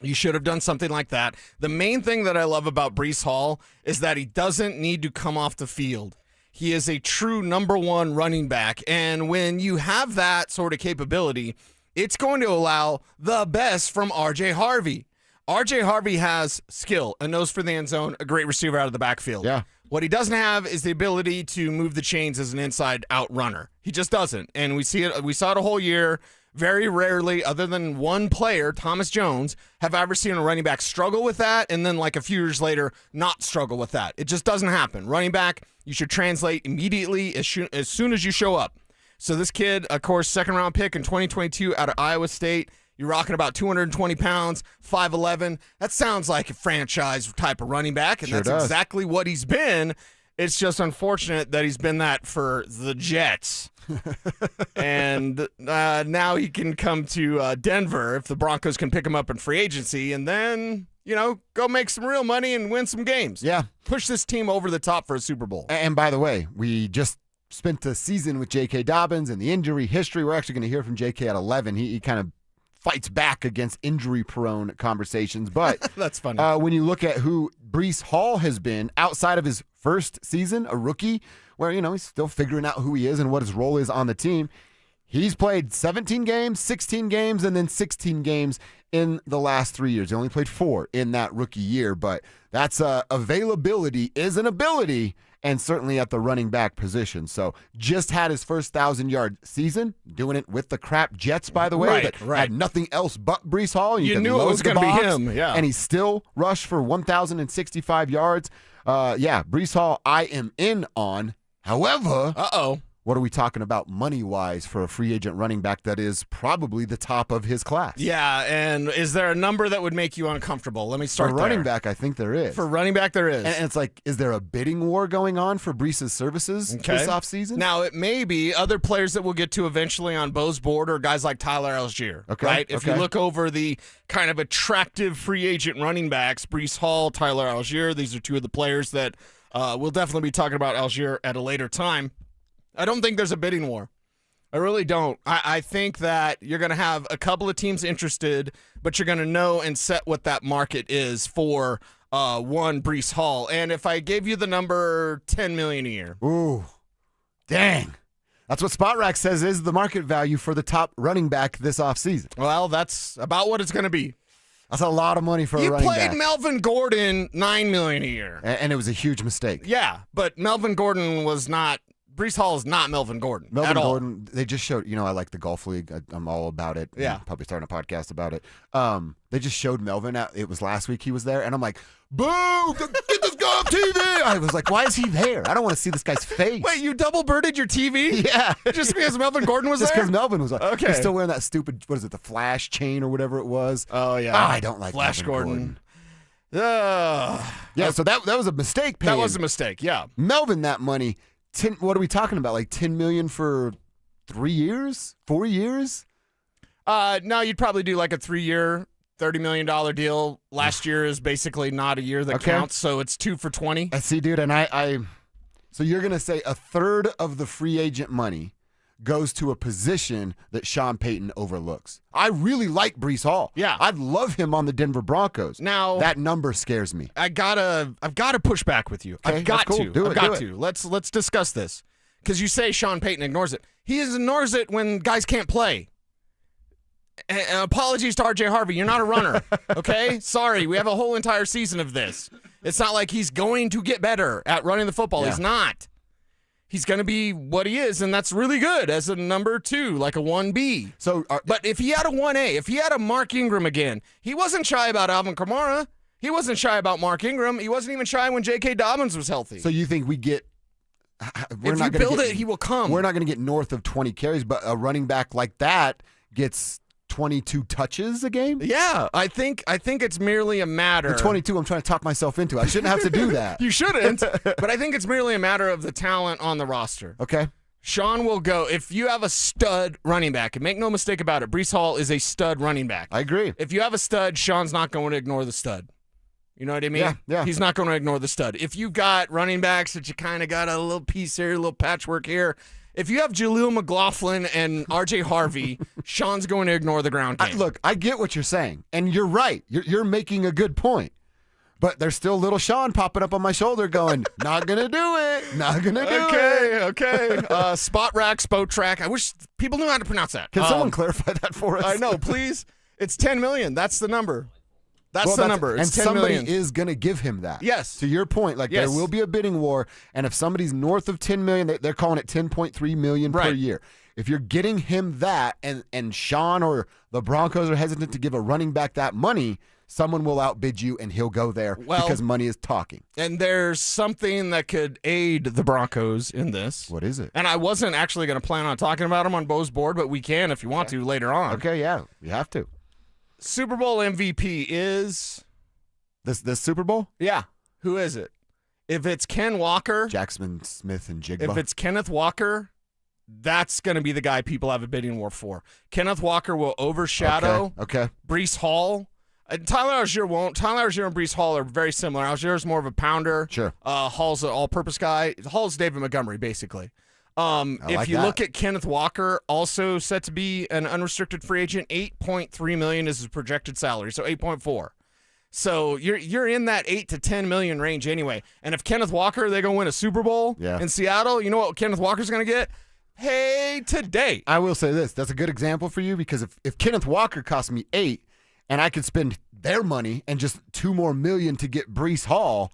Speaker 4: You should have done something like that. The main thing that I love about Breece Hall is that he doesn't need to come off the field. He is a true number one running back, and when you have that sort of capability, it's going to allow the best from R.J. Harvey. R.J. Harvey has skill, a nose for the end zone, a great receiver out of the backfield.
Speaker 3: Yeah.
Speaker 4: What he doesn't have is the ability to move the chains as an inside-out runner. He just doesn't, and we see it. We saw it a whole year. Very rarely, other than one player, Thomas Jones, have I ever seen a running back struggle with that and then like a few years later not struggle with that. It just doesn't happen. Running back, you should translate immediately as soon as you show up. So this kid, of course, second-round pick in 2022 out of Iowa State. You're rocking about 220 pounds, 5'11". That sounds like a franchise type of running back, and
Speaker 3: Sure
Speaker 4: that's
Speaker 3: does.
Speaker 4: exactly what he's been. It's just unfortunate that he's been that for the Jets. And now he can come to Denver if the Broncos can pick him up in free agency and then, go make some real money and win some games.
Speaker 3: Yeah.
Speaker 4: Push this team over the top for a Super Bowl.
Speaker 3: And by the way, we just spent the season with J.K. Dobbins and the injury history. We're actually going to hear from J.K. at 11. He kind of fights back against injury-prone conversations. But
Speaker 4: that's funny.
Speaker 3: When you look at who Breece Hall has been outside of his first season, a rookie, where, he's still figuring out who he is and what his role is on the team. He's played 17 games, 16 games, and then 16 games in the last 3 years. He only played 4 in that rookie year, but that's availability is an ability, and certainly at the running back position. So just had his first 1,000-yard season, doing it with the crap Jets, by the way, that had nothing else but Breece Hall. And
Speaker 4: You knew it was
Speaker 3: going to
Speaker 4: be him, yeah.
Speaker 3: And he still rushed for 1,065 yards. Breece Hall I am in on. However, What are we talking about money-wise for a free agent running back that is probably the top of his class?
Speaker 4: Yeah, and is there a number that would make you uncomfortable? Let me start
Speaker 3: For
Speaker 4: there.
Speaker 3: running back, I think there is.
Speaker 4: For running back, there is.
Speaker 3: And it's like, is there a bidding war going on for Breece's services this offseason?
Speaker 4: Now, it may be other players that we'll get to eventually on Bo's board or guys like Tyler Algier, right? If you look over the kind of attractive free agent running backs, Breece Hall, Tyler Algier, these are two of the players that we'll definitely be talking about Algier at a later time. I don't think there's a bidding war. I really don't. I think that you're going to have a couple of teams interested, but you're going to know and set what that market is for one Breece Hall. And if I gave you the number $10 million a year.
Speaker 3: Ooh, dang. That's what SpotRack says is the market value for the top running back this offseason.
Speaker 4: Well, that's about what it's going to be.
Speaker 3: That's a lot of money for a running back.
Speaker 4: You played Melvin Gordon $9 million a year.
Speaker 3: And it was a huge mistake.
Speaker 4: Yeah, but Melvin Gordon was not. Breece Hall is not Melvin Gordon
Speaker 3: Melvin
Speaker 4: at all.
Speaker 3: Gordon, they just showed, I like the golf league. I'm all about it.
Speaker 4: Yeah.
Speaker 3: I'm probably starting a podcast about it. They just showed Melvin. It was last week he was there, and I'm like, boo, get this guy off TV. I was like, why is he there? I don't want to see this guy's face.
Speaker 4: Wait, you double-birded your TV?
Speaker 3: Yeah.
Speaker 4: Just because Melvin Gordon was
Speaker 3: just
Speaker 4: there?
Speaker 3: because Melvin was there.
Speaker 4: Okay.
Speaker 3: He's still wearing that stupid, what is it, the Flash chain or whatever it was.
Speaker 4: Oh, yeah.
Speaker 3: I don't like
Speaker 4: Flash
Speaker 3: Melvin
Speaker 4: Gordon.
Speaker 3: Yeah, so that was a mistake.
Speaker 4: That was a mistake, yeah.
Speaker 3: Melvin, that money. What are we talking about? Like $10 million for 3 years? 4 years?
Speaker 4: No, you'd probably do like a 3-year, $30 million deal. Last year is basically not a year that counts, so it's 2 for $20.
Speaker 3: I see, dude, and so you're going to say a third of the free agent money goes to a position that Sean Payton overlooks. I really like Breece Hall.
Speaker 4: Yeah.
Speaker 3: I'd love him on the Denver Broncos.
Speaker 4: Now
Speaker 3: that number scares me.
Speaker 4: I've got to push back with you.
Speaker 3: Okay,
Speaker 4: I've got
Speaker 3: cool.
Speaker 4: to.
Speaker 3: I've
Speaker 4: got to. Let's discuss this. Because you say Sean Payton ignores it. He ignores it when guys can't play. And apologies to RJ Harvey. You're not a runner. Okay? Sorry. We have a whole entire season of this. It's not like he's going to get better at running the football.
Speaker 3: Yeah.
Speaker 4: He's not. He's going to be what he is, and that's really good as a number 2, like a 1B. But if he had a 1A, if he had a Mark Ingram again, he wasn't shy about Alvin Kamara. He wasn't shy about Mark Ingram. He wasn't even shy when J.K. Dobbins was healthy.
Speaker 3: So you think we get...
Speaker 4: If you build it, he will come.
Speaker 3: We're not going to get north of 20 carries, but a running back like that gets 22 touches a game?
Speaker 4: Yeah, I think it's merely a matter.
Speaker 3: The 22, I'm trying to talk myself into. I shouldn't have to do that.
Speaker 4: You shouldn't, but I think it's merely a matter of the talent on the roster.
Speaker 3: Okay.
Speaker 4: Sean will go. If you have a stud running back, and make no mistake about it, Breece Hall is a stud running back.
Speaker 3: I agree.
Speaker 4: If you have a stud, Sean's not going to ignore the stud. You know what I mean?
Speaker 3: Yeah.
Speaker 4: He's not going to ignore the stud. If you've got running backs that you kind of got a little piece here, a little patchwork here, if you have Jaleel McLaughlin and RJ Harvey, Sean's going to ignore the ground game.
Speaker 3: Look, I get what you're saying, and you're right. You're making a good point. But there's still little Sean popping up on my shoulder going, not going to do it. Not going to do it.
Speaker 4: Okay. Spot rack, spot track. I wish people knew how to pronounce that.
Speaker 3: Can someone clarify that for us?
Speaker 4: I know, please. It's $10 million. That's the number. That's the number. It's
Speaker 3: and
Speaker 4: $10
Speaker 3: somebody
Speaker 4: million.
Speaker 3: is going to give him that.
Speaker 4: Yes.
Speaker 3: To your point, like
Speaker 4: Yes.
Speaker 3: there will be a bidding war, and if somebody's north of $10 million, they're calling it $10.3 million per
Speaker 4: Right.
Speaker 3: year. If you're getting him that, and Sean or the Broncos are hesitant to give a running back that money, someone will outbid you, and he'll go there because money is talking.
Speaker 4: And there's something that could aid the Broncos in this.
Speaker 3: What is it?
Speaker 4: And I wasn't actually going to plan on talking about them on Bo's board, but we can if you want to later on.
Speaker 3: Okay, yeah, you have to.
Speaker 4: Super Bowl MVP is...
Speaker 3: This Super Bowl?
Speaker 4: Yeah. Who is it? If it's Ken Walker...
Speaker 3: Jackson Smith and Jigba.
Speaker 4: If it's Kenneth Walker, that's going to be the guy people have a bidding war for. Kenneth Walker will overshadow
Speaker 3: Okay.
Speaker 4: Breece Hall. Tyler Algier won't. Tyler Algier and Breece Hall are very similar. Algier is more of a pounder.
Speaker 3: Sure.
Speaker 4: Hall's an all-purpose guy. Hall's David Montgomery, basically. If you look at Kenneth Walker, also set to be an unrestricted free agent, $8.3 million is his projected salary, so 8.4. So you're in that 8 to 10 million range anyway. And if Kenneth Walker, they're going to win a Super Bowl in Seattle, you know what Kenneth Walker's going to get? Hey, today.
Speaker 3: I will say this. That's a good example for you because if Kenneth Walker cost me 8 and I could spend their money and just $2 more million to get Breece Hall's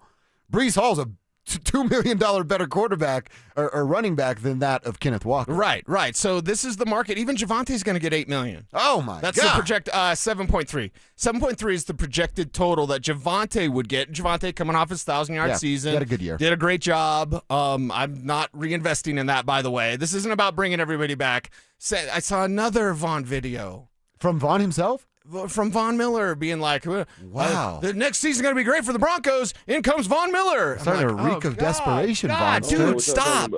Speaker 3: a $2 million better quarterback or running back than that of Kenneth Walker.
Speaker 4: Right. So this is the market. Even Javante's going to get $8 million.
Speaker 3: Oh my
Speaker 4: That's
Speaker 3: God.
Speaker 4: the project 7.3. 7.3 is the projected total that Javante would get. Javante coming off his 1,000-yard season.
Speaker 3: He had a good year.
Speaker 4: Did a great job. I'm not reinvesting in that, by the way. This isn't about bringing everybody back. I saw another Vaughn video.
Speaker 3: From Vaughn himself?
Speaker 4: From Von Miller being like,
Speaker 3: wow,
Speaker 4: the next season's going to be great for the Broncos. In comes Von Miller.
Speaker 3: Starting to reek of desperation,
Speaker 4: God,
Speaker 3: Von.
Speaker 4: dude, stop.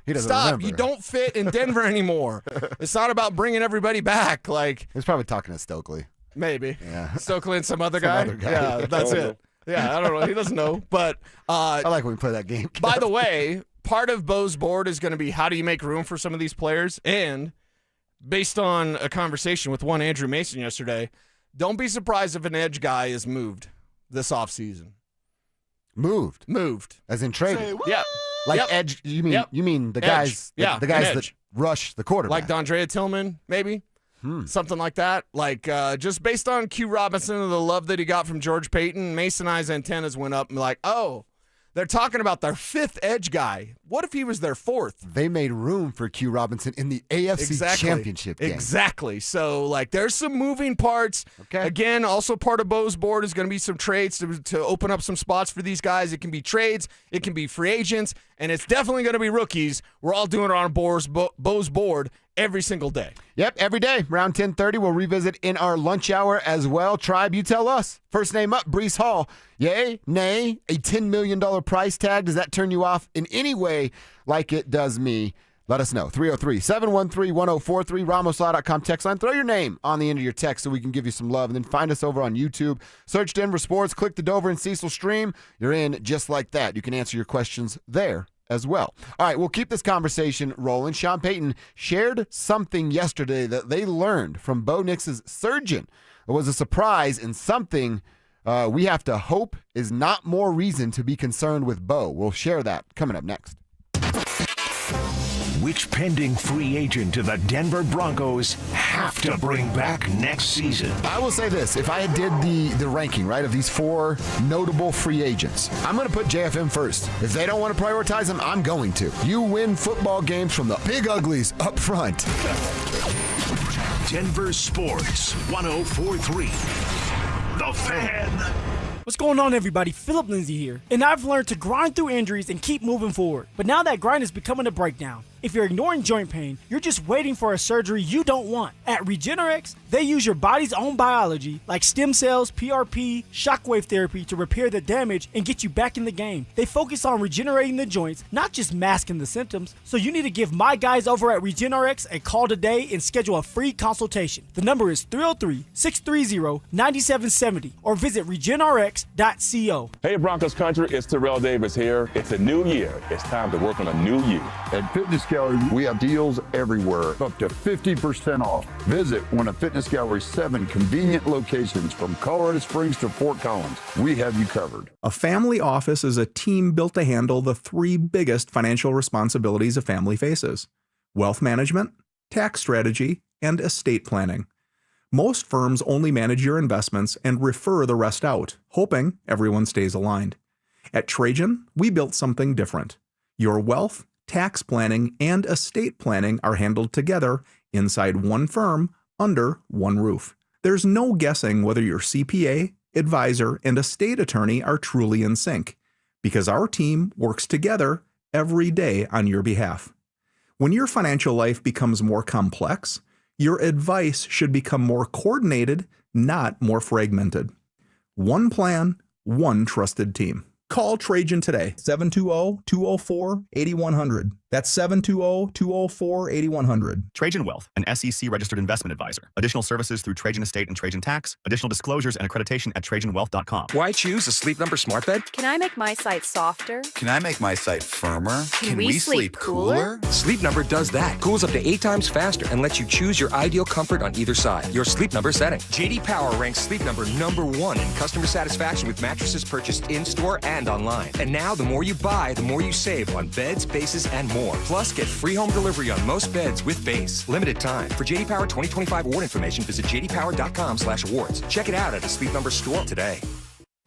Speaker 3: He doesn't
Speaker 4: Stop.
Speaker 3: remember.
Speaker 4: You don't fit in Denver anymore. It's not about bringing everybody back. Like,
Speaker 3: he's probably talking to Stokely.
Speaker 4: Maybe.
Speaker 3: Yeah.
Speaker 4: Stokely and some other guy. Yeah, that's it. Yeah, I don't know. He doesn't know. But
Speaker 3: I like when we play that game.
Speaker 4: By the way, part of Bo's board is going to be how do you make room for some of these players? And based on a conversation with one Andrew Mason yesterday, don't be surprised if an edge guy is moved this offseason.
Speaker 3: Moved? As in traded?
Speaker 4: Yeah.
Speaker 3: Like edge, you mean the guys the guys that rush the quarterback.
Speaker 4: Like Dondrea Tillman, maybe? Something like that. Like, just based on Q Robinson and the love that he got from George Payton, Mason Eye's antennas went up and like, oh, they're talking about their fifth edge guy. What if he was their fourth?
Speaker 3: They made room for Q Robinson in the AFC Championship game.
Speaker 4: Exactly. So, like, there's some moving parts. Okay. Again, also part of Bo's board is going to be some trades to open up some spots for these guys. It can be trades. It can be free agents. And it's definitely going to be rookies. We're all doing it on Bo's board every single day.
Speaker 3: Yep, every day. Around 10:30, we'll revisit in our lunch hour as well. Tribe, you tell us. First name up, Breece Hall. Yay, nay, a $10 million price tag. Does that turn you off in any way like it does me? Let us know. 303-713-1043, RamosLaw.com text line. Throw your name on the end of your text so we can give you some love. And then find us over on YouTube. Search Denver Sports. Click the Dover and Cecil stream. You're in just like that. You can answer your questions there as well. All right, we'll keep this conversation rolling. Sean Payton shared something yesterday that they learned from Bo Nix's surgeon. It was a surprise and something we have to hope is not more reason to be concerned with Bo. We'll share that coming up next.
Speaker 2: Which pending free agent do the Denver Broncos have to bring back next season?
Speaker 3: I will say this. If I did the ranking, right, of these four notable free agents, I'm going to put JFM first. If they don't want to prioritize them, I'm going to. You win football games from the big uglies up front.
Speaker 2: Denver Sports 104.3. The Fan.
Speaker 18: What's going on, everybody? Philip Lindsay here. And I've learned to grind through injuries and keep moving forward. But now that grind is becoming a breakdown. If you're ignoring joint pain, you're just waiting for a surgery you don't want. At Regenerex, they use your body's own biology, like stem cells, PRP, shockwave therapy, to repair the damage and get you back in the game. They focus on regenerating the joints, not just masking the symptoms. So you need to give my guys over at Regenerex a call today and schedule a free consultation. The number is 303-630-9770 or visit regenerex.co.
Speaker 5: Hey, Broncos country, it's Terrell Davis here. It's a new year. It's time to work on a new you.
Speaker 6: At Fitness Gallery, we have deals everywhere, up to 50% off. Visit one of Fitness Gallery's 7 convenient locations from Colorado Springs to Fort Collins. We have you covered.
Speaker 19: A family office is a team built to handle the 3 biggest financial responsibilities a family faces: wealth management, tax strategy, and estate planning. Most firms only manage your investments and refer the rest out, hoping everyone stays aligned. At Trajan, we built something different. Your wealth, tax planning, and estate planning are handled together inside one firm under one roof. There's no guessing whether your CPA, advisor, and estate attorney are truly in sync, because our team works together every day on your behalf. When your financial life becomes more complex, your advice should become more coordinated, not more fragmented. One plan, one trusted team. Call Trajan today, 720-204-8100. That's 720-204-8100.
Speaker 20: Trajan Wealth, an SEC-registered investment advisor. Additional services through Trajan Estate and Trajan Tax. Additional disclosures and accreditation at TrajanWealth.com.
Speaker 21: Why choose a Sleep Number smart bed?
Speaker 22: Can I make my site softer?
Speaker 21: Can I make my site firmer?
Speaker 22: Can we sleep cooler?
Speaker 21: Sleep Number does that. Cools up to 8 times faster and lets you choose your ideal comfort on either side. Your Sleep Number setting. JD Power ranks Sleep Number #1 in customer satisfaction with mattresses purchased in-store and online. And now, the more you buy, the more you save on beds, bases, and more. Plus, get free home delivery on most beds with base. Limited time. For JD Power 2025 award information, visit jdpower.com/awards. Check it out at a Sleep Number store today.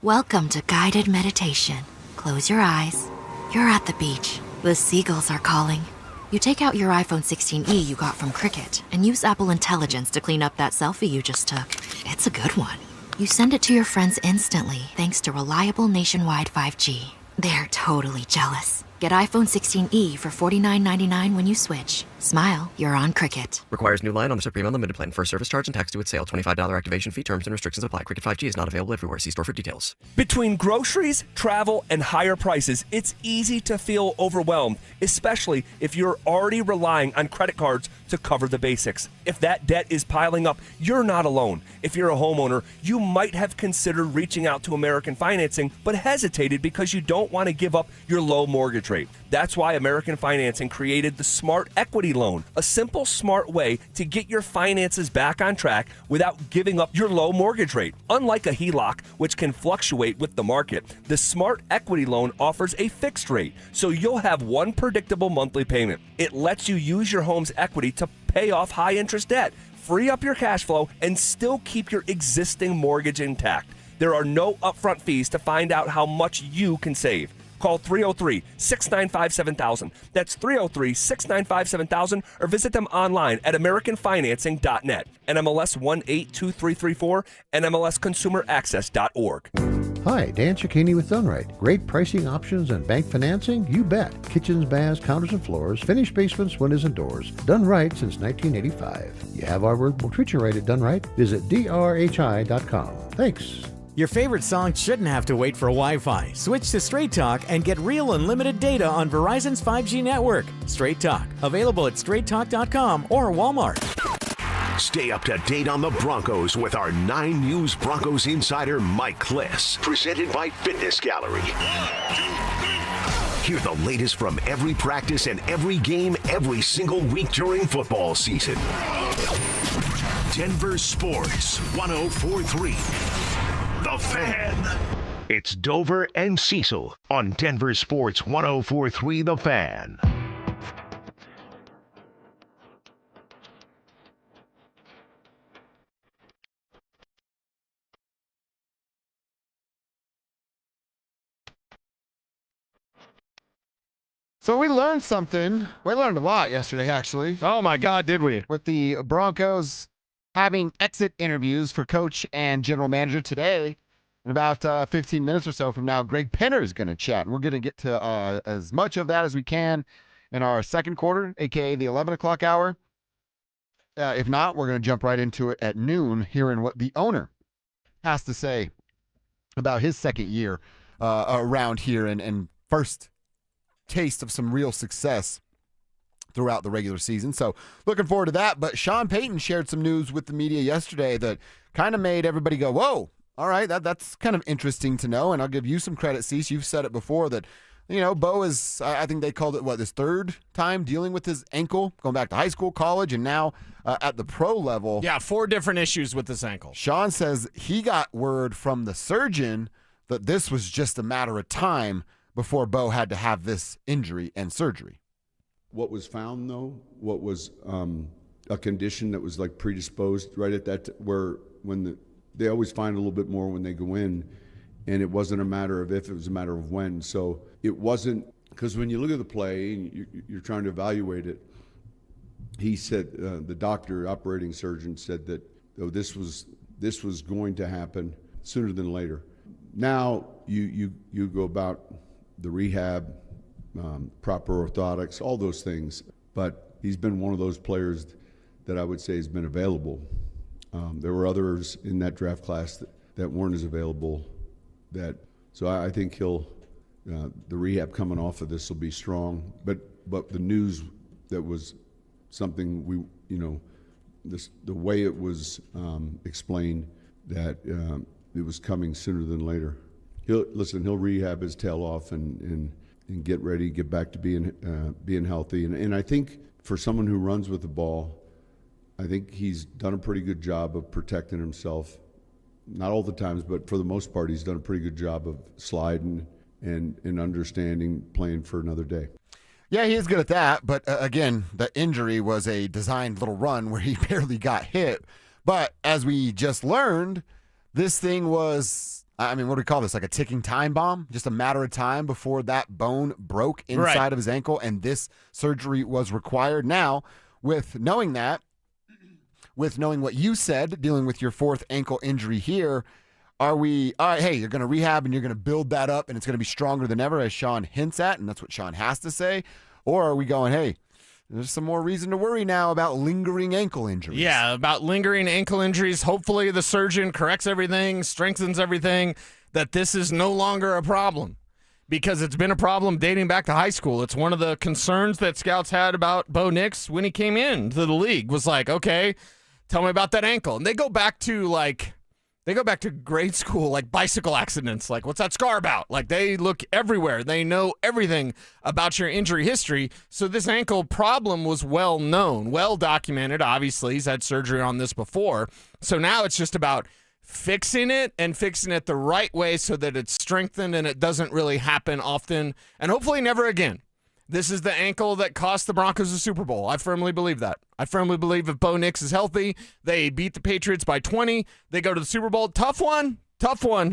Speaker 23: Welcome to guided meditation.
Speaker 1: Close your eyes. You're at the beach. The seagulls are calling. You take out your iPhone 16e you got from Cricket and use Apple Intelligence to clean up that selfie you just took. It's a good one. You send it to your friends instantly thanks to reliable nationwide 5G. They're totally jealous. Get iPhone 16e for $49.99 when you switch. Smile, you're on Cricket.
Speaker 8: Requires new line on the Supreme Unlimited plan. First service charge and tax due at sale. $25 activation fee. Terms and restrictions apply. Cricket 5G is not available everywhere. See store for details.
Speaker 23: Between groceries, travel, and higher prices, it's easy to feel overwhelmed, especially if you're already relying on credit cards to cover the basics. If that debt is piling up, you're not alone. If you're a homeowner, you might have considered reaching out to American Financing, but hesitated because you don't want to give up your low mortgage rate. That's why American Financing created the Smart Equity Loan, a simple, smart way to get your finances back on track without giving up your low mortgage rate. Unlike a HELOC, which can fluctuate with the market, the Smart Equity Loan offers a fixed rate, so you'll have one predictable monthly payment. It lets you use your home's equity to pay off high-interest debt, free up your cash flow, and still keep your existing mortgage intact. There are no upfront fees to find out how much you can save. Call 303-695-7000. That's 303-695-7000, or visit them online at AmericanFinancing.net. NMLS 182334, NMLSConsumerAccess.org.
Speaker 24: Hi, Dan Cicchini with Dunright. Great pricing options and bank financing? You bet. Kitchens, baths, counters and floors, finished basements, windows and doors. Done right since 1985. You have our word, we'll treat you right at Done Right. Visit drhi.com. Thanks.
Speaker 25: Your favorite song shouldn't have to wait for Wi-Fi. Switch to Straight Talk and get real unlimited data on Verizon's 5G network. Straight Talk, available at straighttalk.com or Walmart.
Speaker 2: Stay up to date on the Broncos with our 9 News Broncos insider Mike Kliss, presented by Fitness Gallery. Hear the latest from every practice and every game every single week during football season. Denver Sports 104.3. The Fan. It's Dover and Cecil on Denver Sports 104.3 The Fan.
Speaker 3: So we learned something. We learned a lot yesterday, actually.
Speaker 4: Oh, my God, did we?
Speaker 3: With the Broncos having exit interviews for coach and general manager today. In about 15 minutes or so from now, Greg Penner is going to chat. And we're going to get to as much of that as we can in our second quarter, a.k.a. the 11 o'clock hour. If not, we're going to jump right into it at noon, hearing what the owner has to say about his second year around here and first taste of some real success throughout the regular season. So looking forward to that. But Sean Payton shared some news with the media yesterday that kind of made everybody go, whoa, all right, that's kind of interesting to know. And I'll give you some credit, Cease. You've said it before that, Bo is, I think they called it, this third time dealing with his ankle, going back to high school, college, and now at the pro level.
Speaker 4: Yeah, 4 different issues with this ankle.
Speaker 3: Sean says he got word from the surgeon that this was just a matter of time before Bo had to have this injury and surgery.
Speaker 26: What was found, though, what was a condition that was like predisposed right at that, they always find a little bit more when they go in, and it wasn't a matter of if, it was a matter of when. So it wasn't, because when you look at the play and you're trying to evaluate it, he said, the doctor, operating surgeon said that this was going to happen sooner than later. Now you go about the rehab, proper orthotics, all those things. But he's been one of those players that I would say has been available. There were others in that draft class that weren't as available. So I think the rehab coming off of this will be strong. But the news that was something the way it was explained that it was coming sooner than later. He'll rehab his tail off and get ready, get back to being healthy. And I think for someone who runs with the ball, I think he's done a pretty good job of protecting himself. Not all the times, but for the most part, he's done a pretty good job of sliding and understanding playing for another day.
Speaker 3: Yeah, he is good at that. But again, the injury was a designed little run where he barely got hit. But as we just learned, this thing was I mean, what do we call this? Like a ticking time bomb? Just a matter of time before that bone broke inside of his ankle, and this surgery was required. Now, with knowing that, with knowing what you said, dealing with your fourth ankle injury here, are we, all right, hey, you're going to rehab and you're going to build that up and it's going to be stronger than ever, as Sean hints at, and that's what Sean has to say? Or are we going, hey, there's some more reason to worry now about lingering ankle injuries?
Speaker 4: Yeah, about lingering ankle injuries. Hopefully the surgeon corrects everything, strengthens everything, that this is no longer a problem. Because it's been a problem dating back to high school. It's one of the concerns that scouts had about Bo Nix when he came into the league, was like, okay, tell me about that ankle. And they go back to grade school, like bicycle accidents. Like, what's that scar about? Like, they look everywhere. They know everything about your injury history. So this ankle problem was well known, well documented. Obviously, he's had surgery on this before. So now it's just about fixing it and fixing it the right way so that it's strengthened and it doesn't really happen often and hopefully never again. This is the ankle that cost the Broncos the Super Bowl. I firmly believe that. I firmly believe if Bo Nix is healthy, they beat the Patriots by 20, they go to the Super Bowl. Tough one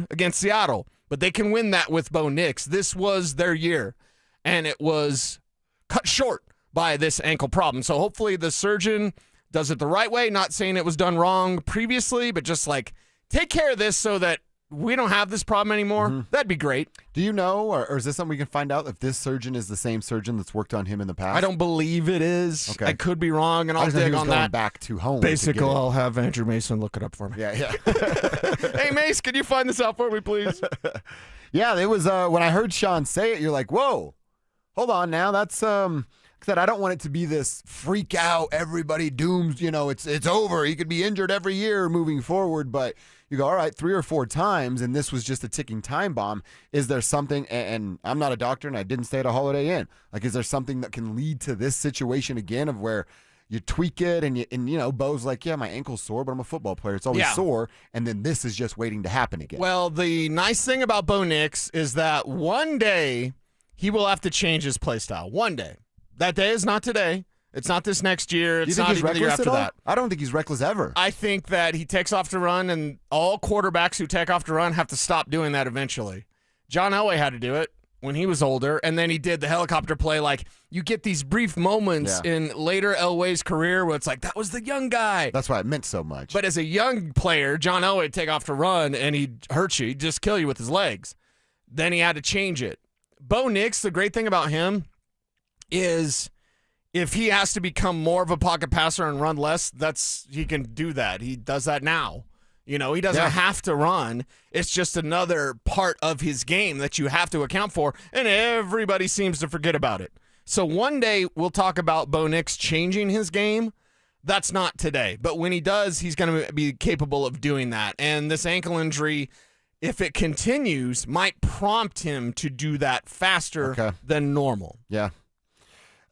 Speaker 4: against Seattle, but they can win that with Bo Nix. This was their year, and it was cut short by this ankle problem. So hopefully the surgeon does it the right way, not saying it was done wrong previously, but just like take care of this so that we don't have this problem anymore. Mm-hmm. That'd be great.
Speaker 3: Do you know, or is this something we can find out if this surgeon is the same surgeon that's worked on him in the past?
Speaker 4: I don't believe it is.
Speaker 3: Okay.
Speaker 4: I could be wrong, and I'll dig on that.
Speaker 3: Back to home.
Speaker 4: Basically, I'll have Andrew Mason look it up for me.
Speaker 3: Yeah.
Speaker 4: Hey, Mace, can you find this out for me, please?
Speaker 3: Yeah, it was when I heard Sean say it, you're like, whoa, hold on now. That's I don't want it to be this freak out, everybody dooms, it's over. He could be injured every year moving forward, but you go, all right, 3 or 4 times, and this was just a ticking time bomb. Is there something, and I'm not a doctor, and I didn't stay at a Holiday Inn. Like, is there something that can lead to this situation again of where you tweak it, and Bo's like, yeah, my ankle's sore, but I'm a football player. It's always sore, and then this is just waiting to happen again.
Speaker 4: Well, the nice thing about Bo Nix is that one day he will have to change his play style. One day. That day is not today. It's not this next year. It's not even the year after that.
Speaker 3: I don't think he's reckless ever.
Speaker 4: I think that he takes off to run, and all quarterbacks who take off to run have to stop doing that eventually. John Elway had to do it when he was older, and then he did the helicopter play. Like, you get these brief moments in later Elway's career where it's like, that was the young guy.
Speaker 3: That's why it meant so much.
Speaker 4: But as a young player, John Elway would take off to run, and he'd hurt you. He'd just kill you with his legs. Then he had to change it. Bo Nix, the great thing about him is if he has to become more of a pocket passer and run less, he can do that. He does that now. He doesn't have to run. It's just another part of his game that you have to account for, and everybody seems to forget about it. So one day we'll talk about Bo Nix changing his game. That's not today. But when he does, he's going to be capable of doing that. And this ankle injury, if it continues, might prompt him to do that faster than normal.
Speaker 3: Yeah.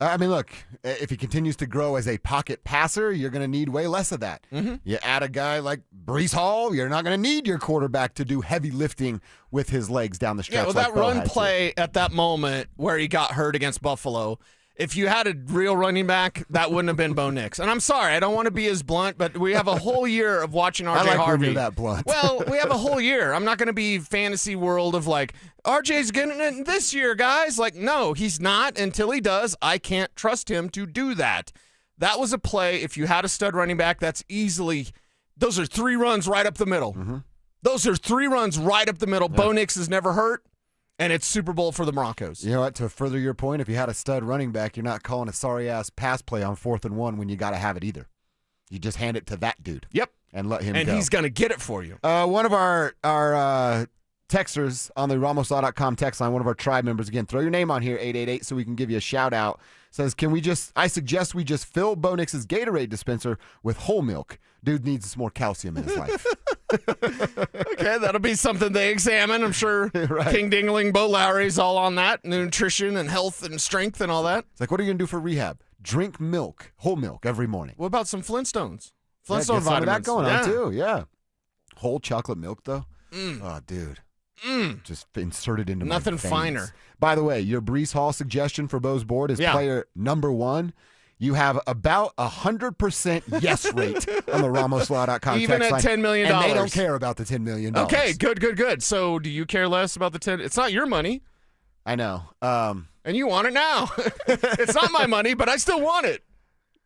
Speaker 3: I mean, look, if he continues to grow as a pocket passer, you're going to need way less of that. Mm-hmm. You add a guy like Breece Hall, you're not going to need your quarterback to do heavy lifting with his legs down the stretch.
Speaker 4: Yeah, well, that run play at that moment where he got hurt against Buffalo, if you had a real running back, that wouldn't have been Bo Nix. And I'm sorry, I don't want to be as blunt, but we have a whole year of watching RJ
Speaker 3: Harvey.
Speaker 4: Harvey.
Speaker 3: When you're that blunt.
Speaker 4: Well, we have a whole year. I'm not going to be fantasy world of like, RJ's getting it this year, guys. Like, no, he's not. Until he does, I can't trust him to do that. That was a play. If you had a stud running back, those are 3 runs right up the middle. Mm-hmm. Those are 3 runs right up the middle. Yeah. Bo Nix is never hurt. And it's Super Bowl for the Broncos.
Speaker 3: You know what? To further your point, if you had a stud running back, you're not calling a sorry-ass pass play on 4th and 1 when you got to have it either. You just hand it to that dude.
Speaker 4: Yep.
Speaker 3: And let him go.
Speaker 4: And he's going to get it for you.
Speaker 3: One of our texters on the RamosLaw.com text line, one of our tribe members, again, throw your name on here, 888, so we can give you a shout-out, says, I suggest we just fill Bo Nix's Gatorade dispenser with whole milk. Dude needs some more calcium in his life.
Speaker 4: Okay, that'll be something they examine. I'm sure right. King Dingling, Bo Lowry's all on that. Nutrition and health and strength and all that.
Speaker 3: It's like, what are you going to do for rehab? Drink milk, whole milk, every morning.
Speaker 4: What about some Flintstones?
Speaker 3: Flintstone
Speaker 4: vitamins.
Speaker 3: Some of that going on, too, yeah. Whole chocolate milk, though? Oh, dude. Just inserted into
Speaker 4: nothing
Speaker 3: my veins.
Speaker 4: Finer.
Speaker 3: By the way, your Breece Hall suggestion for Bo's board is player number 1. you have about 100% yes rate on the RamosLaw.com
Speaker 4: Even
Speaker 3: text
Speaker 4: at
Speaker 3: line,
Speaker 4: $10 million.
Speaker 3: And they don't care about the $10 million.
Speaker 4: Okay, good. So do you care less about the 10? It's not your money.
Speaker 3: I know.
Speaker 4: And you want it now. It's not my money, but I still want it.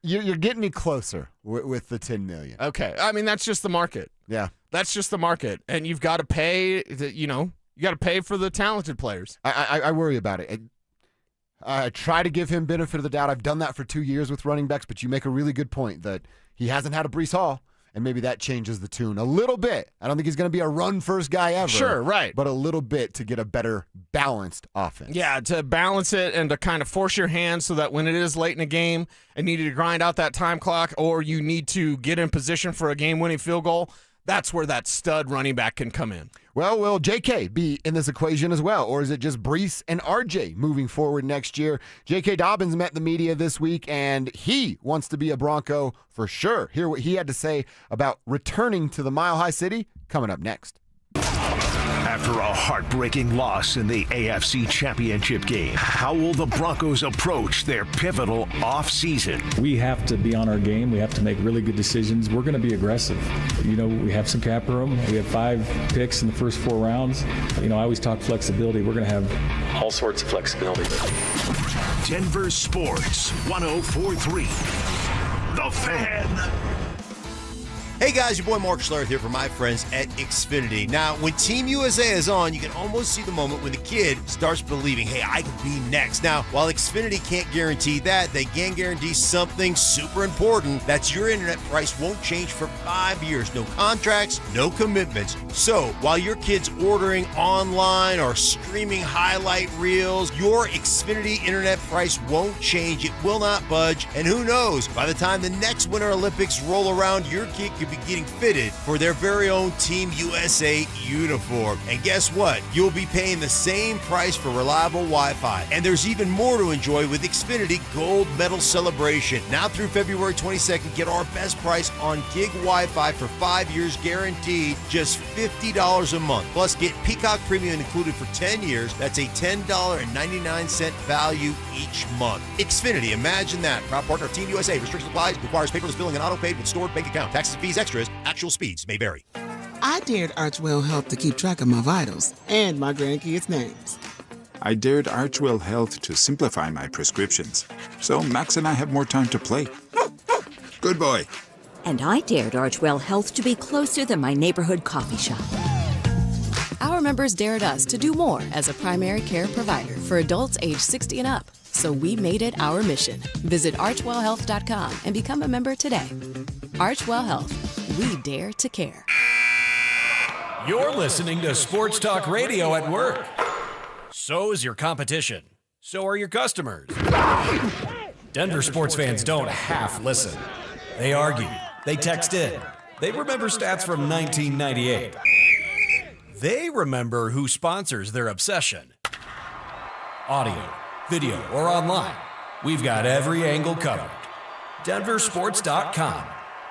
Speaker 3: You're getting me closer with the $10 million.
Speaker 4: Okay. I mean, that's just the market.
Speaker 3: Yeah.
Speaker 4: That's just the market. And you've got to pay, you got to pay for the talented players.
Speaker 3: I worry about it. I try to give him benefit of the doubt. I've done that for 2 years with running backs, but you make a really good point that he hasn't had a Breece Hall, and maybe that changes the tune a little bit. I don't think he's going to be a run-first guy ever.
Speaker 4: Sure, right.
Speaker 3: But a little bit to get a better balanced offense.
Speaker 4: Yeah, to balance it and to kind of force your hand so that when it is late in a game and you need to grind out that time clock or you need to get in position for a game-winning field goal, that's where that stud running back can come in.
Speaker 3: Well, will J.K. be in this equation as well, or is it just Breece and R.J. moving forward next year? J.K. Dobbins met the media this week, and he wants to be a Bronco for sure. Hear what he had to say about returning to the Mile High City coming up next.
Speaker 2: After a heartbreaking loss in the AFC Championship game, how will the Broncos approach their pivotal offseason?
Speaker 7: We have to be on our game. We have to make really good decisions. We're going to be aggressive. We have some cap room. We have 5 picks in the first 4 rounds. I always talk flexibility. We're going to have all sorts of flexibility.
Speaker 2: Denver Sports 104.3. The Fan.
Speaker 9: Hey guys, your boy Mark Schlereth here from my friends at Xfinity. Now, when Team USA is on, you can almost see the moment when the kid starts believing, hey, I could be next. Now, while Xfinity can't guarantee that, they can guarantee something super important. That's your internet price won't change for 5 years. No contracts, no commitments. So, while your kid's ordering online or streaming highlight reels, your Xfinity internet price won't change. It will not budge. And who knows, by the time the next Winter Olympics roll around, your kid could be getting fitted for their very own Team USA uniform. And guess what? You'll be paying the same price for reliable Wi-Fi. And there's even more to enjoy with Xfinity Gold Medal Celebration. Now through February 22nd, get our best price on gig Wi-Fi for 5 years guaranteed, just $50 a month. Plus, get Peacock Premium included for 10 years. That's a $10.99 value each month. Xfinity, imagine that. Proud partner of Team USA. Restrictions apply. Requires paperless billing and auto-paid with stored bank account. Taxes, fees, extras. Actual speeds may vary.
Speaker 10: I dared Archwell Health to keep track of my vitals and my grandkids' names.
Speaker 11: I dared Archwell Health to simplify my prescriptions, so Max and I have more time to play. Good boy.
Speaker 12: And I dared Archwell Health to be closer than my neighborhood coffee shop.
Speaker 13: Our members dared us to do more as a primary care provider for adults age 60 and up. So we made it our mission. Visit archwellhealth.com and become a member today. Archwell Health. We dare to care.
Speaker 27: You're listening to Sports Talk Radio at work. So is your competition. So are your customers. Denver sports fans don't half listen. They argue. They text in. They remember stats from 1998. They remember who sponsors their obsession. Audio, video, or online. We've got every angle covered. DenverSports.com.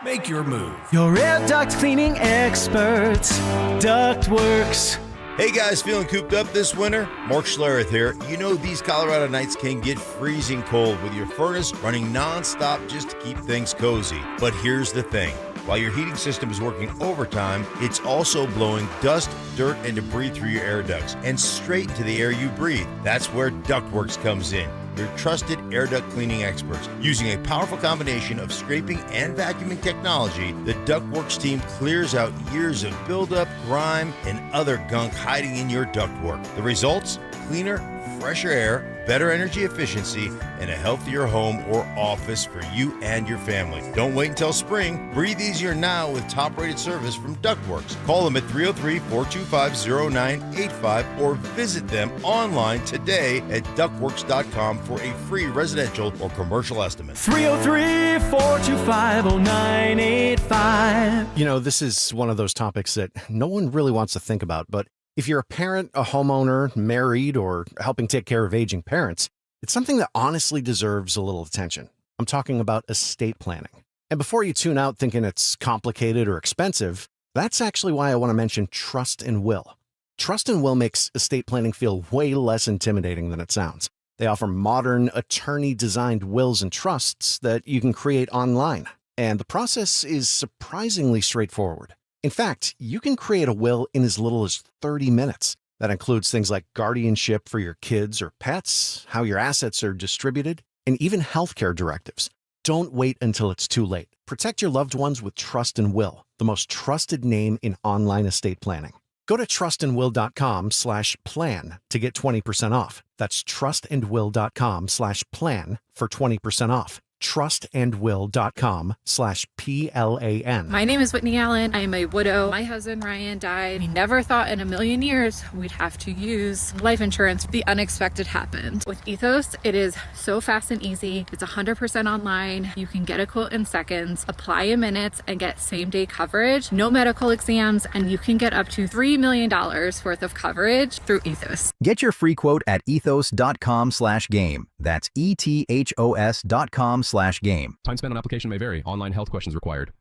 Speaker 27: Make your move.
Speaker 28: Your air duct cleaning experts, Ductworks.
Speaker 9: Hey guys, feeling cooped up this winter? Mark Schlereth here. You know these Colorado nights can get freezing cold with your furnace running nonstop just to keep things cozy. But here's the thing. While your heating system is working overtime, it's also blowing dust, dirt, and debris through your air ducts and straight into the air you breathe. That's where Ductworks comes in. Your trusted air duct cleaning experts. Using a powerful combination of scraping and vacuuming technology, the Ductworks team clears out years of buildup, grime, and other gunk hiding in your ductwork. The results? Cleaner, fresher air, better energy efficiency, and a healthier home or office for you and your family. Don't wait until spring. Breathe easier now with top-rated service from Ductworks. Call them at 303-425-0985 or visit them online today at ductworks.com for a free residential or commercial estimate.
Speaker 29: 303-425-0985. This is one of those topics that no one really wants to think about, but if you're a parent, a homeowner, married, or helping take care of aging parents, it's something that honestly deserves a little attention. I'm talking about estate planning. And before you tune out thinking it's complicated or expensive, that's actually why I want to mention Trust and Will. Trust and Will makes estate planning feel way less intimidating than it sounds. They offer modern, attorney-designed wills and trusts that you can create online. And the process is surprisingly straightforward. In fact, you can create a will in as little as 30 minutes. That includes things like guardianship for your kids or pets, how your assets are distributed, and even healthcare directives. Don't wait until it's too late. Protect your loved ones with Trust and Will, the most trusted name in online estate planning. Go to trustandwill.com/plan to get 20% off. That's trustandwill.com/plan for 20% off. trustandwill.com/PLAN.
Speaker 5: My name is Whitney Allen. I am a widow. My husband Ryan died. We never thought in a million years we'd have to use life insurance. The unexpected happened. With Ethos, it is so fast and easy. It's 100% online. You can get a quote in seconds, apply in minutes, and get same-day coverage. No medical exams, and you can get up to $3 million worth of coverage through Ethos.
Speaker 6: Get your free quote at ethos.com/game. That's ethos.com/game.
Speaker 14: Time spent on application may vary. Online health questions required.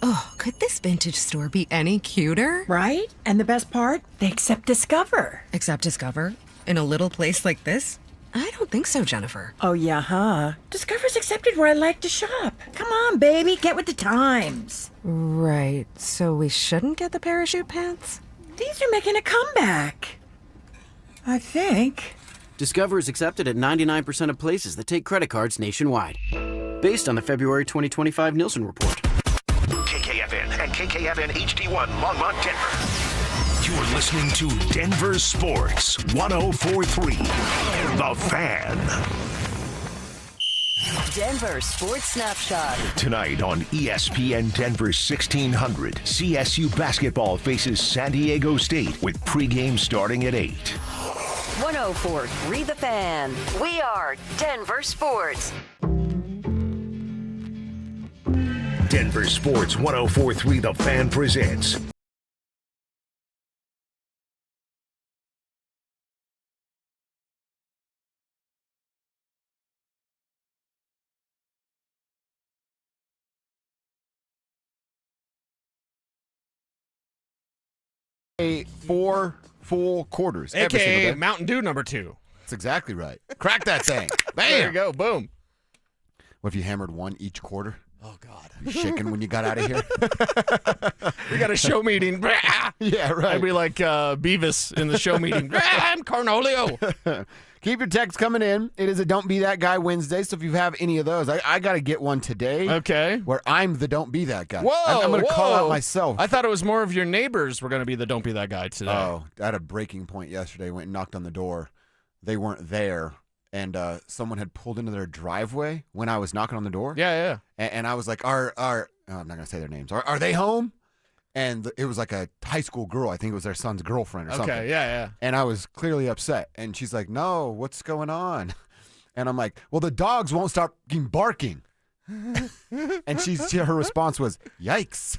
Speaker 15: Oh, could this vintage store be any cuter?
Speaker 16: Right? And the best part? They accept Discover.
Speaker 15: Accept Discover? In a little place like this? I don't think so, Jennifer.
Speaker 16: Oh, yeah, huh? Discover's accepted where I like to shop. Come on, baby, get with the times.
Speaker 15: Right, so we shouldn't get the parachute pants?
Speaker 16: These are making a comeback. I think.
Speaker 17: Discover is accepted at 99% of places that take credit cards nationwide. Based on the February 2025 Nielsen report.
Speaker 2: KKFN and KKFN HD1 Longmont, Denver. You're listening to Denver Sports 104.3. The Fan.
Speaker 18: Denver Sports Snapshot.
Speaker 2: Tonight on ESPN Denver 1600, CSU basketball faces San Diego State with pregame starting at 8.
Speaker 18: 104.3 The Fan. We are Denver Sports.
Speaker 2: Denver Sports 104.3 The Fan presents
Speaker 3: four full quarters. every single
Speaker 4: AKA
Speaker 3: day.
Speaker 4: Mountain Dew number 2.
Speaker 3: That's exactly right. Crack that thing. Bam.
Speaker 4: There you go. Boom.
Speaker 3: What if you hammered one each quarter?
Speaker 4: Oh, God.
Speaker 3: You shaking when you got out of here?
Speaker 4: We got a show meeting.
Speaker 3: Yeah, right.
Speaker 4: I'd be like Beavis in the show meeting. I'm Carnolio.
Speaker 3: Keep your texts coming in. It is a Don't Be That Guy Wednesday, so if you have any of those, I got to get one today.
Speaker 4: Okay.
Speaker 3: Where I'm the Don't Be That Guy.
Speaker 4: Whoa,
Speaker 3: I'm going to call out myself.
Speaker 4: I thought it was more of your neighbors were going to be the Don't Be That Guy today.
Speaker 3: Oh, I had a breaking point yesterday. Went and knocked on the door. They weren't there, and someone had pulled into their driveway when I was knocking on the door.
Speaker 4: Yeah.
Speaker 3: And I was like, I'm not going to say their names. Are they home? And it was like a high school girl. I think it was their son's girlfriend or something.
Speaker 4: Okay, yeah.
Speaker 3: And I was clearly upset. And she's like, no, what's going on? And I'm like, well, the dogs won't stop barking. And her response was, yikes.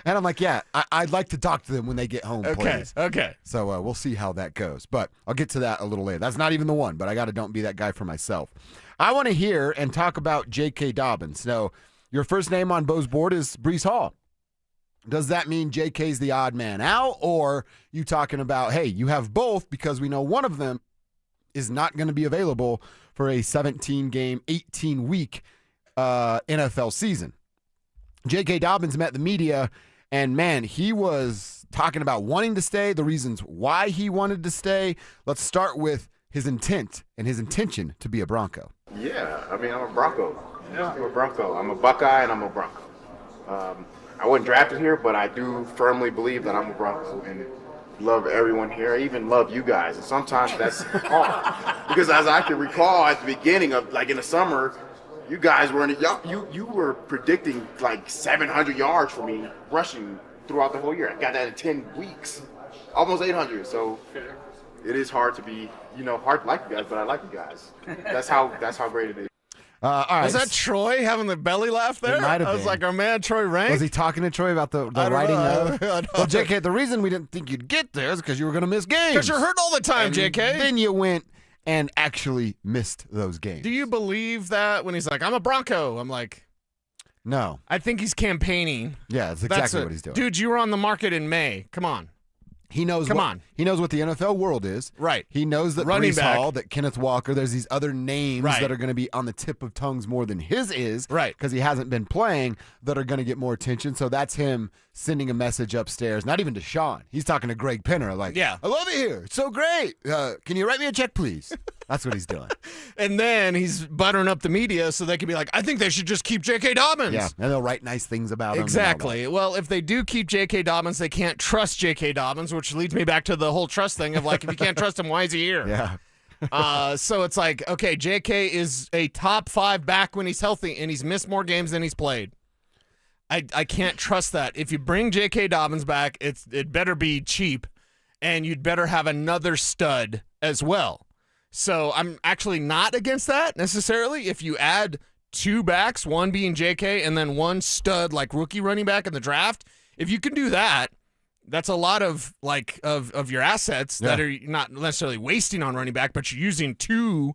Speaker 3: And I'm like, yeah, I'd like to talk to them when they get home, please.
Speaker 4: Okay.
Speaker 3: So we'll see how that goes. But I'll get to that a little later. That's not even the one, but I got to Don't Be That Guy for myself. I want to hear and talk about J.K. Dobbins. Now, your first name on Bose board is Breece Hall. Does that mean J.K.'s the odd man out, or you talking about, hey, you have both because we know one of them is not going to be available for a 17-game, 18-week NFL season? J.K. Dobbins met the media, and, man, he was talking about wanting to stay, the reasons why he wanted to stay. Let's start with his intent and his intention to be a Bronco.
Speaker 19: Yeah, I mean, I'm a Bronco. I'm a Bronco. I'm a Buckeye, and I'm a Bronco. I wasn't drafted here, but I do firmly believe that I'm a Bronco and love everyone here. I even love you guys, and sometimes that's hard. Because as I can recall at the beginning of, like in the summer, you guys were you were predicting like 700 yards for me rushing throughout the whole year. I got that in 10 weeks, almost 800. So it is hard to be, hard to like you guys, but I like you guys. That's how great it is.
Speaker 3: All right.
Speaker 4: Was that Troy having the belly laugh there?
Speaker 3: It might have
Speaker 4: I was
Speaker 3: been.
Speaker 4: like, our man Troy Rank?
Speaker 3: Was he talking to Troy about the writing of? Well, JK, the reason we didn't think you'd get there is because you were going to miss games.
Speaker 4: Because you're hurt all the time,
Speaker 3: and
Speaker 4: JK.
Speaker 3: Then you went and actually missed those games.
Speaker 4: Do you believe that when he's like, I'm a Bronco? I'm like,
Speaker 3: no.
Speaker 4: I think he's campaigning.
Speaker 3: Yeah, that's exactly what he's doing.
Speaker 4: Dude, you were on the market in May. Come on.
Speaker 3: He knows
Speaker 4: Come
Speaker 3: what,
Speaker 4: on.
Speaker 3: He knows what the NFL world is.
Speaker 4: Right.
Speaker 3: He knows that
Speaker 4: Running
Speaker 3: Breece
Speaker 4: back.
Speaker 3: Hall, that Kenneth Walker, there's these other names
Speaker 4: Right.
Speaker 3: that are going to be on the tip of tongues more than his is.
Speaker 4: Right.
Speaker 3: Because he hasn't been playing, that are going to get more attention. So that's him sending a message upstairs, not even to Sean. He's talking to Greg Penner like,
Speaker 4: Yeah.
Speaker 3: I love it here. It's so great. Can you write me a check, please? That's what he's doing.
Speaker 4: And then he's buttering up the media so they can be like, I think they should just keep J.K. Dobbins.
Speaker 3: Yeah, and they'll write nice things about him.
Speaker 4: Exactly. Well, if they do keep J.K. Dobbins, they can't trust J.K. Dobbins, which leads me back to the whole trust thing of like, if you can't trust him, why is he here?
Speaker 3: Yeah.
Speaker 4: So it's like, okay, J.K. is a top 5 back when he's healthy, and he's missed more games than he's played. I can't trust that. If you bring J.K. Dobbins back, it better be cheap, and you'd better have another stud as well. So I'm actually not against that necessarily. If you add 2 backs, one being J.K. and then one stud like rookie running back in the draft, if you can do that, that's a lot of like of your assets that are not necessarily wasting on running back, but you're using 2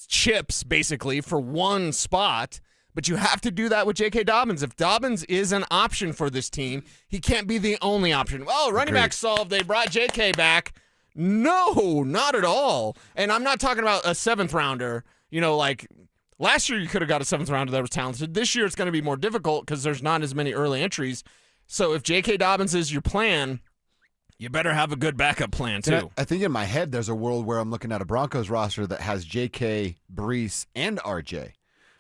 Speaker 4: chips basically for one spot. But you have to do that with J.K. Dobbins. If Dobbins is an option for this team, he can't be the only option. Oh, running back solved. They brought J.K. back. No, not at all. And I'm not talking about a 7th rounder. You know, like last year you could have got a 7th rounder that was talented. This year it's going to be more difficult because there's not as many early entries. So if J.K. Dobbins is your plan, you better have a good backup plan too.
Speaker 3: I think in my head there's a world where I'm looking at a Broncos roster that has J.K., Breece, and R.J.,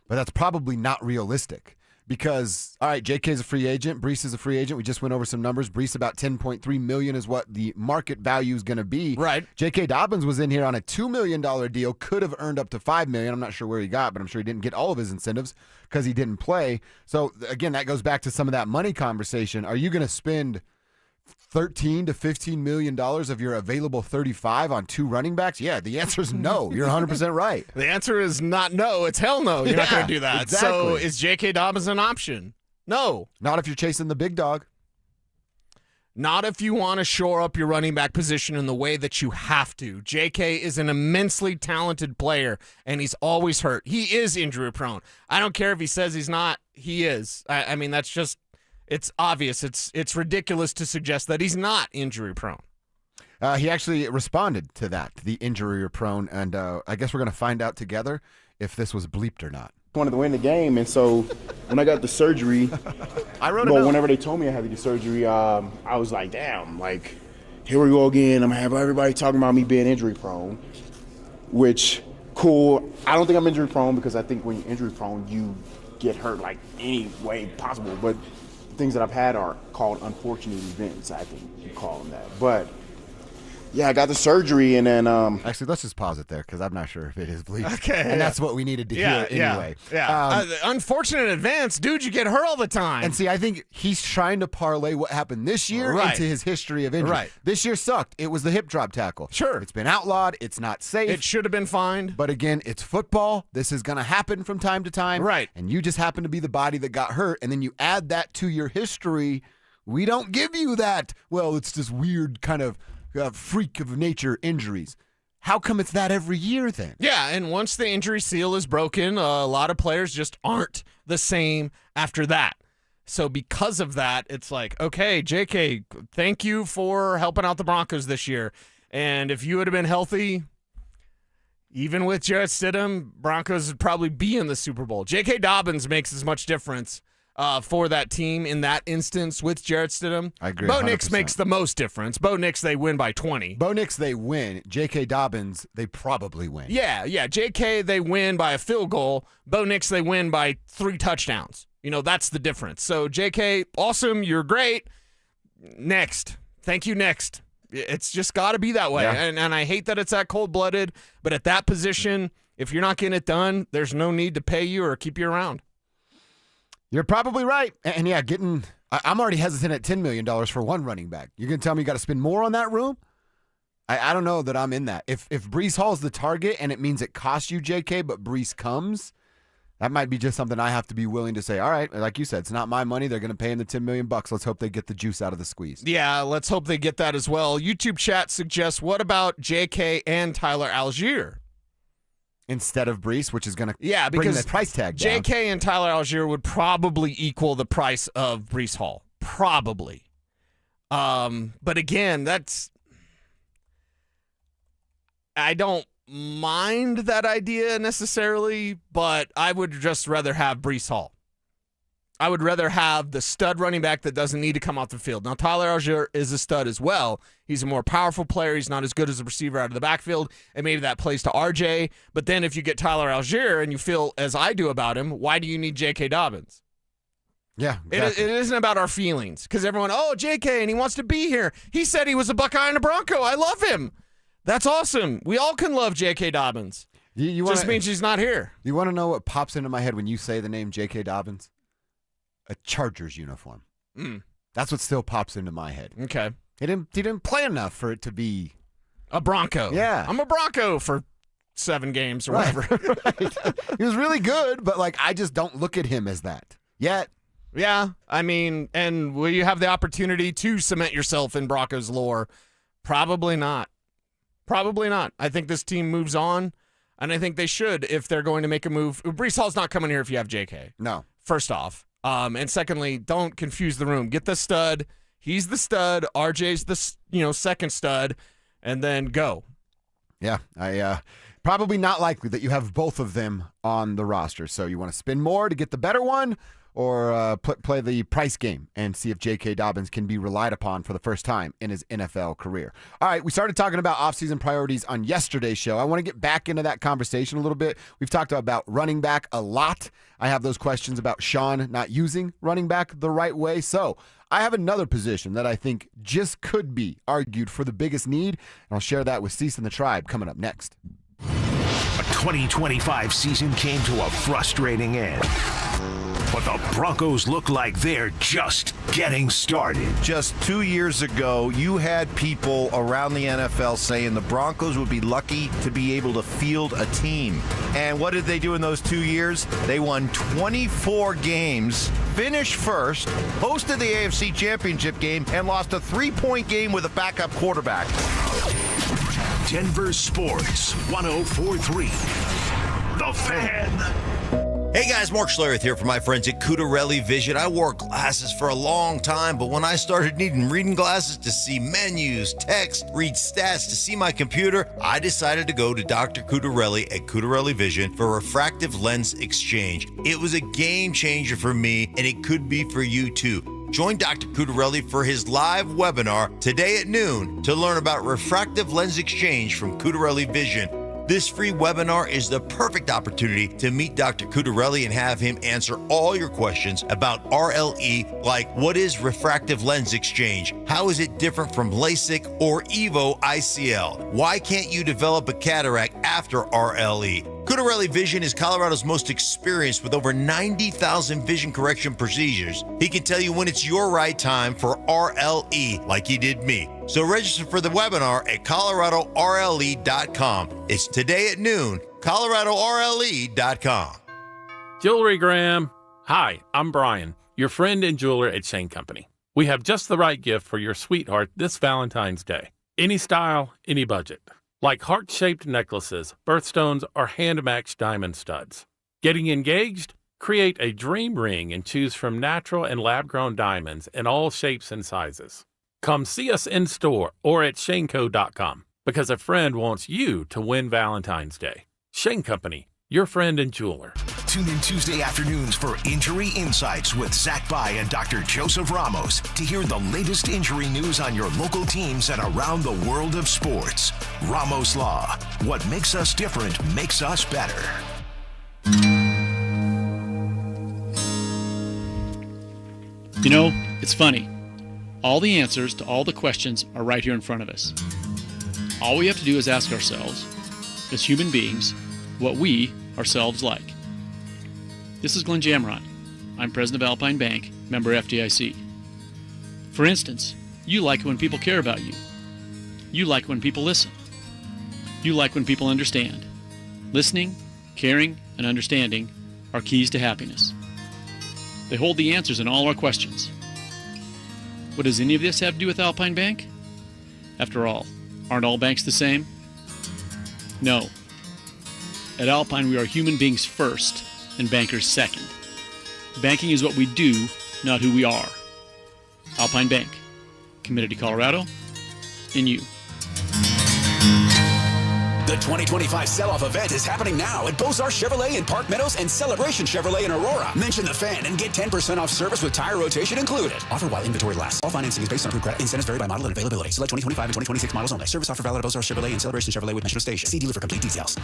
Speaker 3: but that's probably not realistic. Because, all right, J.K. is a free agent. Breece is a free agent. We just went over some numbers. Breece about $10.3 million is what the market value is going to be.
Speaker 4: Right.
Speaker 3: J.K. Dobbins was in here on a $2 million deal. Could have earned up to $5 million. I'm not sure where he got, but I'm sure he didn't get all of his incentives because he didn't play. So, again, that goes back to some of that money conversation. Are you going to spend $13 to $15 million of your available 35 on 2 running backs? Yeah, the answer is no. You're 100% right.
Speaker 4: The answer is not no. It's hell no. You're not going to do that.
Speaker 3: Exactly.
Speaker 4: So is J.K. Dobbins an option? No.
Speaker 3: Not if you're chasing the big dog.
Speaker 4: Not if you want to shore up your running back position in the way that you have to. J.K. is an immensely talented player, and he's always hurt. He is injury prone. I don't care if he says he's not. He is. I mean, that's just... It's obvious. It's ridiculous to suggest that he's not injury prone.
Speaker 3: He actually responded to that, the injury prone, and I guess we're going to find out together if this was bleeped or not.
Speaker 1: Wanted to win the game, and so when I got the surgery,
Speaker 3: I wrote it down.
Speaker 1: Whenever they told me I had to get surgery, I was like, damn, like, here we go again. I'm going to have everybody talking about me being injury prone, which, cool. I don't think I'm injury prone because I think when you're injury prone, you get hurt like any way possible, but things that I've had are called unfortunate events. I think you call them that. But yeah, I got the surgery, and then
Speaker 3: actually, let's just pause it there because I'm not sure if it is bleeped.
Speaker 4: Okay,
Speaker 3: and that's what we needed to hear anyway.
Speaker 4: Yeah. Unfortunate events, dude. You get hurt all the time.
Speaker 3: And see, I think he's trying to parlay what happened this year into his history of injury.
Speaker 4: Right.
Speaker 3: This year sucked. It was the hip drop tackle.
Speaker 4: Sure,
Speaker 3: it's been outlawed. It's not safe.
Speaker 4: It should have been fined.
Speaker 3: But again, it's football. This is going to happen from time to time.
Speaker 4: Right.
Speaker 3: And you just happen to be the body that got hurt, and then you add that to your history. We don't give you that. Well, it's this weird kind of freak of nature injuries. How come it's that every year then?
Speaker 4: Yeah, and once the injury seal is broken, a lot of players just aren't the same after that. So because of that, it's like, okay, JK, thank you for helping out the Broncos this year. And if you would have been healthy, even with Jarrett Stidham, Broncos would probably be in the Super Bowl. J.K. Dobbins makes as much difference for that team in that instance with Jarrett Stidham.
Speaker 3: I agree.
Speaker 4: Bo
Speaker 3: 100%.
Speaker 4: Nix makes the most difference. Bo Nix, they win by 20.
Speaker 3: Bo Nix, they win. J.K. Dobbins, they probably win.
Speaker 4: Yeah. J.K., they win by a field goal. Bo Nix, they win by 3 touchdowns. You know, that's the difference. So, J.K., awesome. You're great. Next. Thank you, next. It's just got to be that way.
Speaker 3: Yeah.
Speaker 4: And I hate that it's that cold-blooded, but at that position, if you're not getting it done, there's no need to pay you or keep you around.
Speaker 3: You're probably right. And yeah, I'm already hesitant at $10 million for one running back. You're going to tell me you got to spend more on that room? I don't know that I'm in that. If Breece Hall's the target and it means it costs you, JK, but Breece comes, that might be just something I have to be willing to say, all right, like you said, it's not my money. They're going to pay him the $10 million. Let's hope they get the juice out of the squeeze.
Speaker 4: Yeah, let's hope they get that as well. YouTube chat suggests, what about JK and Tyler Algier?
Speaker 3: Instead of Breece, which is going to
Speaker 4: bring
Speaker 3: the price tag down.
Speaker 4: JK and Tyler Algier would probably equal the price of Breece Hall. Probably. But again, that's I don't mind that idea necessarily, but I would just rather have Breece Hall. I would rather have the stud running back that doesn't need to come off the field. Now, Tyler Algier is a stud as well. He's a more powerful player. He's not as good as a receiver out of the backfield, and maybe that plays to RJ. But then if you get Tyler Algier and you feel as I do about him, why do you need J.K. Dobbins?
Speaker 3: Yeah, exactly.
Speaker 4: It isn't about our feelings because everyone, J.K., and he wants to be here. He said he was a Buckeye and a Bronco. I love him. That's awesome. We all can love J.K. Dobbins. Just means he's not here.
Speaker 3: You want to know what pops into my head when you say the name J.K. Dobbins? A Chargers uniform. That's what still pops into my head.
Speaker 4: Okay.
Speaker 3: He didn't play enough for it to be
Speaker 4: a Bronco.
Speaker 3: Yeah.
Speaker 4: I'm a Bronco for 7 games or whatever.
Speaker 3: Right. He was really good, but I just don't look at him as that yet.
Speaker 4: Yeah. I mean, and will you have the opportunity to cement yourself in Broncos lore? Probably not. Probably not. I think this team moves on, and I think they should if they're going to make a move. Breece Hall's not coming here if you have JK.
Speaker 3: No.
Speaker 4: First off. And secondly, don't confuse the room. Get the stud. He's the stud. RJ's the second stud, and then go.
Speaker 3: Yeah, I probably not likely that you have both of them on the roster. So you want to spend more to get the better one, or play the price game and see if J.K. Dobbins can be relied upon for the first time in his NFL career. All right, we started talking about offseason priorities on yesterday's show. I want to get back into that conversation a little bit. We've talked about running back a lot. I have those questions about Sean not using running back the right way. So I have another position that I think just could be argued for the biggest need, and I'll share that with Cecil and the Tribe coming up next.
Speaker 2: A 2025 season came to a frustrating end. But the Broncos look like they're just getting started.
Speaker 9: Just 2 years ago, you had people around the NFL saying the Broncos would be lucky to be able to field a team. And what did they do in those 2 years? They won 24 games, finished first, hosted the AFC Championship game, and lost a 3-point game with a backup quarterback.
Speaker 2: Denver Sports 104.3. The Fan.
Speaker 9: Hey guys, Mark Schlereth here from my friends at Cudarelli Vision. I wore glasses for a long time, but when I started needing reading glasses to see menus, text, read stats, to see my computer, I decided to go to Dr. Cudarelli at Cudarelli Vision for refractive lens exchange. It was a game changer for me, and it could be for you too. Join Dr. Cudarelli for his live webinar today at noon to learn about refractive lens exchange from Cudarelli Vision. This free webinar is the perfect opportunity to meet Dr. Cudarelli and have him answer all your questions about RLE, like what is refractive lens exchange? How is it different from LASIK or EVO ICL? Why can't you develop a cataract after RLE? Cudarelli Vision is Colorado's most experienced with over 90,000 vision correction procedures. He can tell you when it's your right time for RLE, like he did me. So register for the webinar at coloradorle.com. It's today at noon, coloradorle.com.
Speaker 7: Jewelry Graham. Hi, I'm Brian, your friend and jeweler at Shane Company. We have just the right gift for your sweetheart this Valentine's Day. Any style, any budget. Like heart-shaped necklaces, birthstones, or hand-matched diamond studs. Getting engaged? Create a dream ring and choose from natural and lab-grown diamonds in all shapes and sizes. Come see us in store or at shaneco.com because a friend wants you to win Valentine's Day. Shane Company, your friend and jeweler.
Speaker 2: Tune in Tuesday afternoons for Injury Insights with Zach Bai and Dr. Joseph Ramos to hear the latest injury news on your local teams and around the world of sports. Ramos Law. What makes us different makes us better.
Speaker 8: You know, it's funny. All the answers to all the questions are right here in front of us. All we have to do is ask ourselves, as human beings, what we ourselves like. This is Glenn Jamrot. I'm president of Alpine Bank, member FDIC. For instance, you like when people care about you. You like when people listen. You like when people understand. Listening, caring, and understanding are keys to happiness. They hold the answers in all our questions. What does any of this have to do with Alpine Bank? After all, aren't all banks the same? No. At Alpine, we are human beings first and bankers second. Banking is what we do, not who we are. Alpine Bank, committed to Colorado and you.
Speaker 10: The 2025 sell-off event is happening now at Bose Chevrolet in Park Meadows and Celebration Chevrolet in Aurora. Mention the fan and get 10% off service with tire rotation included. Offer while inventory lasts. All financing is based on approved credit. Incentives vary by model and availability. Select 2025 and 2026 models only. Service offer valid at Bose Chevrolet and Celebration Chevrolet with Metro Station. See dealer for complete details.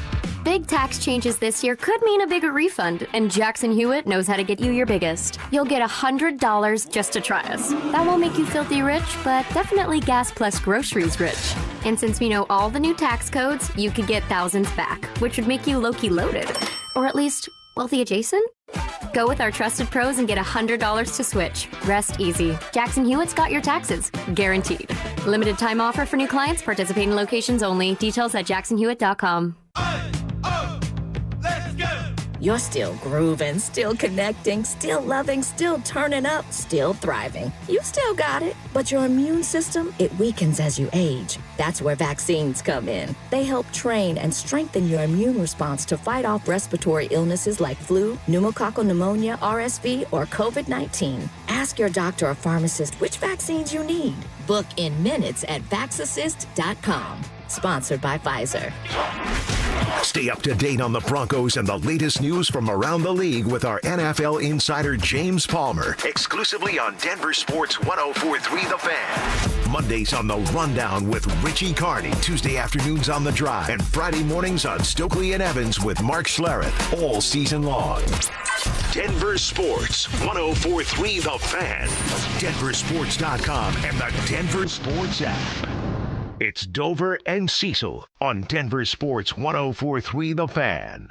Speaker 11: Big tax changes this year could mean a bigger refund, and Jackson Hewitt knows how to get you your biggest. You'll get $100 just to try us. That won't make you filthy rich, but definitely gas plus groceries rich. And since we know all the new tax codes, you could get thousands back, which would make you low-key loaded. Or at least wealthy adjacent? Go with our trusted pros and get $100 to switch. Rest easy. Jackson Hewitt's got your taxes. Guaranteed. Limited time offer for new clients. Participating locations only. Details at jacksonhewitt.com.
Speaker 20: You're still grooving, still connecting, still loving, still turning up, still thriving. You still got it, but your immune system, it weakens as you age. That's where vaccines come in. They help train and strengthen your immune response to fight off respiratory illnesses like flu, pneumococcal pneumonia, RSV, or COVID-19. Ask your doctor or pharmacist which vaccines you need. Book in minutes at vaxassist.com. Sponsored by Pfizer.
Speaker 2: Stay up to date on the Broncos and the latest news from around the league with our NFL insider James Palmer, exclusively on Denver Sports 104.3 The Fan. Mondays on The Rundown with Richie Carney, Tuesday afternoons on The Drive, and Friday mornings on Stokely and Evans with Mark Schlereth, all season long. Denver Sports 104.3 The Fan, DenverSports.com, and the Denver Sports app. It's Dover and Cecil on Denver Sports 104.3 The Fan.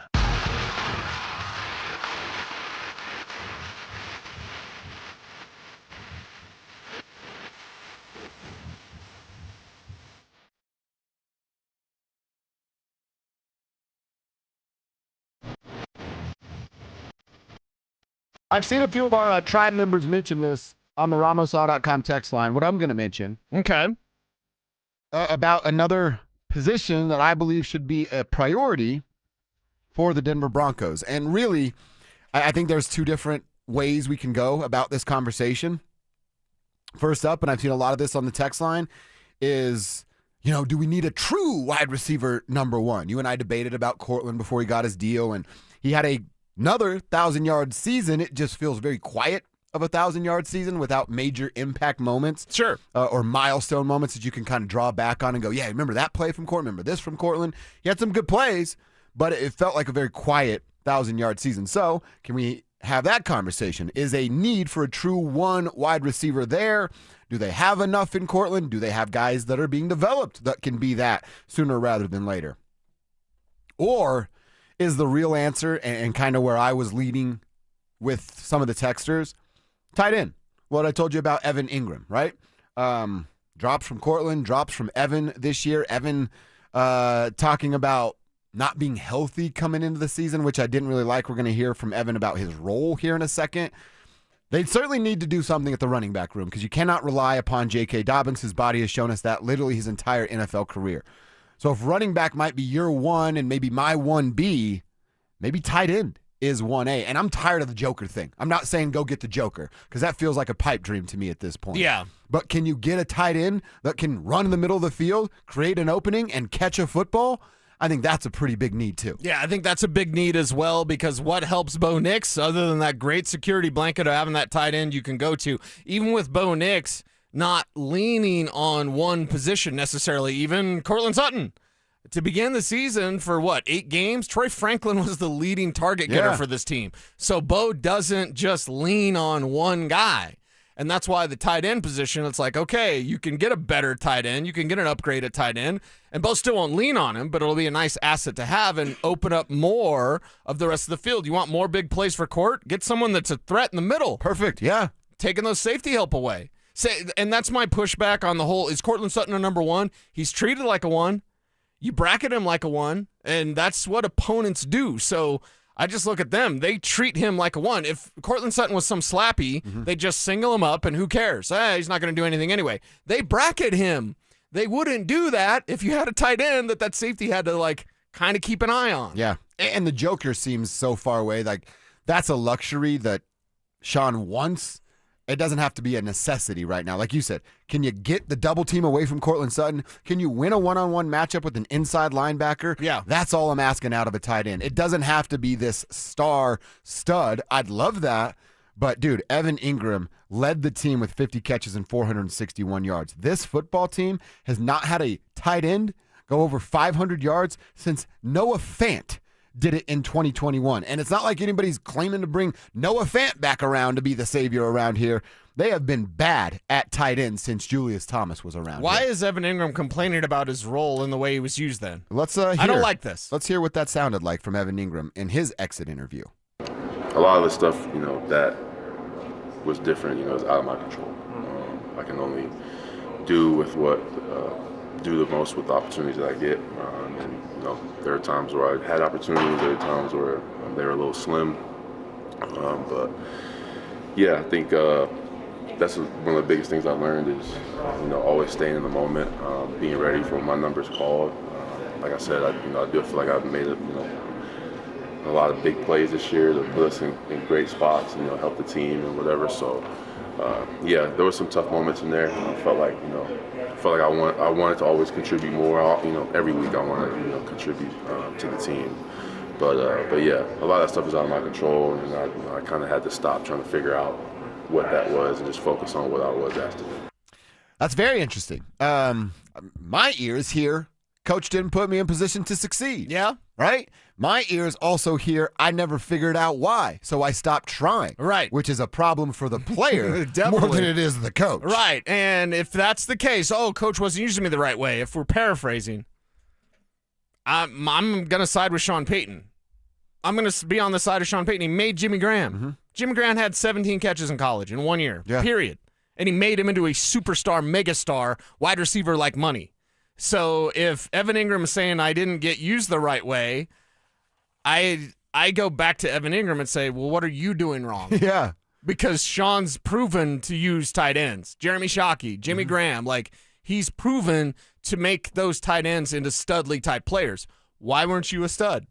Speaker 21: I've seen a few of our tribe members mention this on the RamosAll.com text line. What I'm going to mention.
Speaker 4: Okay.
Speaker 3: About another position that I believe should be a priority for the Denver Broncos. And really, I think there's two different ways we can go about this conversation. First up, and I've seen a lot of this on the text line, is, do we need a true wide receiver number one? You and I debated about Cortland before he got his deal, and he had another 1,000-yard season. It just feels very quiet of a 1,000-yard season without major impact moments.
Speaker 4: Sure.
Speaker 3: Or milestone moments that you can kind of draw back on and go, yeah, remember that play from Cortland? Remember this from Cortland? He had some good plays, but it felt like a very quiet 1,000-yard season. So can we have that conversation? Is a need for a true one wide receiver there? Do they have enough in Cortland? Do they have guys that are being developed that can be that sooner rather than later? Or is the real answer, and kind of where I was leading with some of the texters, tight end? What I told you about Evan Ingram, right? Drops from Cortland, drops from Evan this year. Evan talking about not being healthy coming into the season, which I didn't really like. We're going to hear from Evan about his role here in a second. They certainly need to do something at the running back room because you cannot rely upon J.K. Dobbins. His body has shown us that literally his entire NFL career. So if running back might be your one and maybe my 1B, maybe tight end is 1A. And I'm tired of the Joker thing. I'm not saying go get the Joker because that feels like a pipe dream to me at this point.
Speaker 4: Yeah.
Speaker 3: But can you get a tight end that can run in the middle of the field, create an opening, and catch a football? I think that's a pretty big need too.
Speaker 4: Yeah, I think that's a big need as well because what helps Bo Nix, other than that great security blanket of having that tight end you can go to, even with Bo Nix not leaning on one position necessarily, even Cortland Sutton. To begin the season for 8 games, Troy Franklin was the leading target getter for this team. So Bo doesn't just lean on one guy. And that's why the tight end position, it's like, okay, you can get a better tight end. You can get an upgrade at tight end. And Bo still won't lean on him, but it'll be a nice asset to have and open up more of the rest of the field. You want more big plays for Court? Get someone that's a threat in the middle.
Speaker 3: Perfect, yeah.
Speaker 4: Taking those safety help away. And that's my pushback on the whole, is Cortland Sutton a number one? He's treated like a one. You bracket him like a one, and that's what opponents do. So I just look at them. They treat him like a one. If Cortland Sutton was some slappy, they just single him up, and who cares? He's not going to do anything anyway. They bracket him. They wouldn't do that if you had a tight end that safety had to, kind of keep an eye on.
Speaker 3: Yeah, and the Joker seems so far away. That's a luxury that Sean wants It doesn't have to be a necessity right now. Like you said, can you get the double team away from Cortland Sutton? Can you win a one-on-one matchup with an inside linebacker?
Speaker 4: Yeah.
Speaker 3: That's all I'm asking out of a tight end. It doesn't have to be this star stud. I'd love that. But, dude, Evan Ingram led the team with 50 catches and 461 yards. This football team has not had a tight end go over 500 yards since Noah Fant did it in 2021. And it's not like anybody's claiming to bring Noah Fant back around to be the savior around here. They have been bad at tight end since Julius Thomas was around.
Speaker 4: Why
Speaker 3: here.
Speaker 4: is Evan Ingram complaining about his role and the way he was used then?
Speaker 3: Let's
Speaker 4: I don't like this.
Speaker 3: Let's hear what that sounded like from Evan Ingram in his exit interview.
Speaker 12: A lot of the stuff, that was different, is out of my control. I can only do with do the most with the opportunities that I get. There are times where I had opportunities, there are times where they were a little slim. But yeah, I think that's one of the biggest things I learned is, always staying in the moment, being ready for when my number's called. Like I said, I do feel like I've made a lot of big plays this year to put us in great spots and help the team and whatever. So yeah, there were some tough moments in there. I felt like I wanted to always contribute more. Every week I want to contribute to the team. But yeah, a lot of that stuff is out of my control, and I kind of had to stop trying to figure out what that was and just focus on what I was asked to do.
Speaker 3: That's very interesting. My ears here, coach didn't put me in position to succeed.
Speaker 4: Yeah.
Speaker 3: Right? My ears also hear I never figured out why, so I stopped trying.
Speaker 4: Right.
Speaker 3: Which is a problem for the player more than it is the coach.
Speaker 4: Right. And if that's the case, coach wasn't using me the right way, if we're paraphrasing, I'm going to side with Sean Payton. I'm going to be on the side of Sean Payton. He made Jimmy Graham.
Speaker 3: Mm-hmm.
Speaker 4: Jimmy Graham had 17 catches in college in 1 year,
Speaker 3: Yeah.
Speaker 4: period. And he made him into a superstar, megastar, wide receiver like money. So if Evan Ingram is saying I didn't get used the right way, I go back to Evan Ingram and say, well, what are you doing wrong?
Speaker 3: Yeah.
Speaker 4: Because Sean's proven to use tight ends. Jeremy Shockey, Jimmy Graham, he's proven to make those tight ends into studly type players. Why weren't you a stud?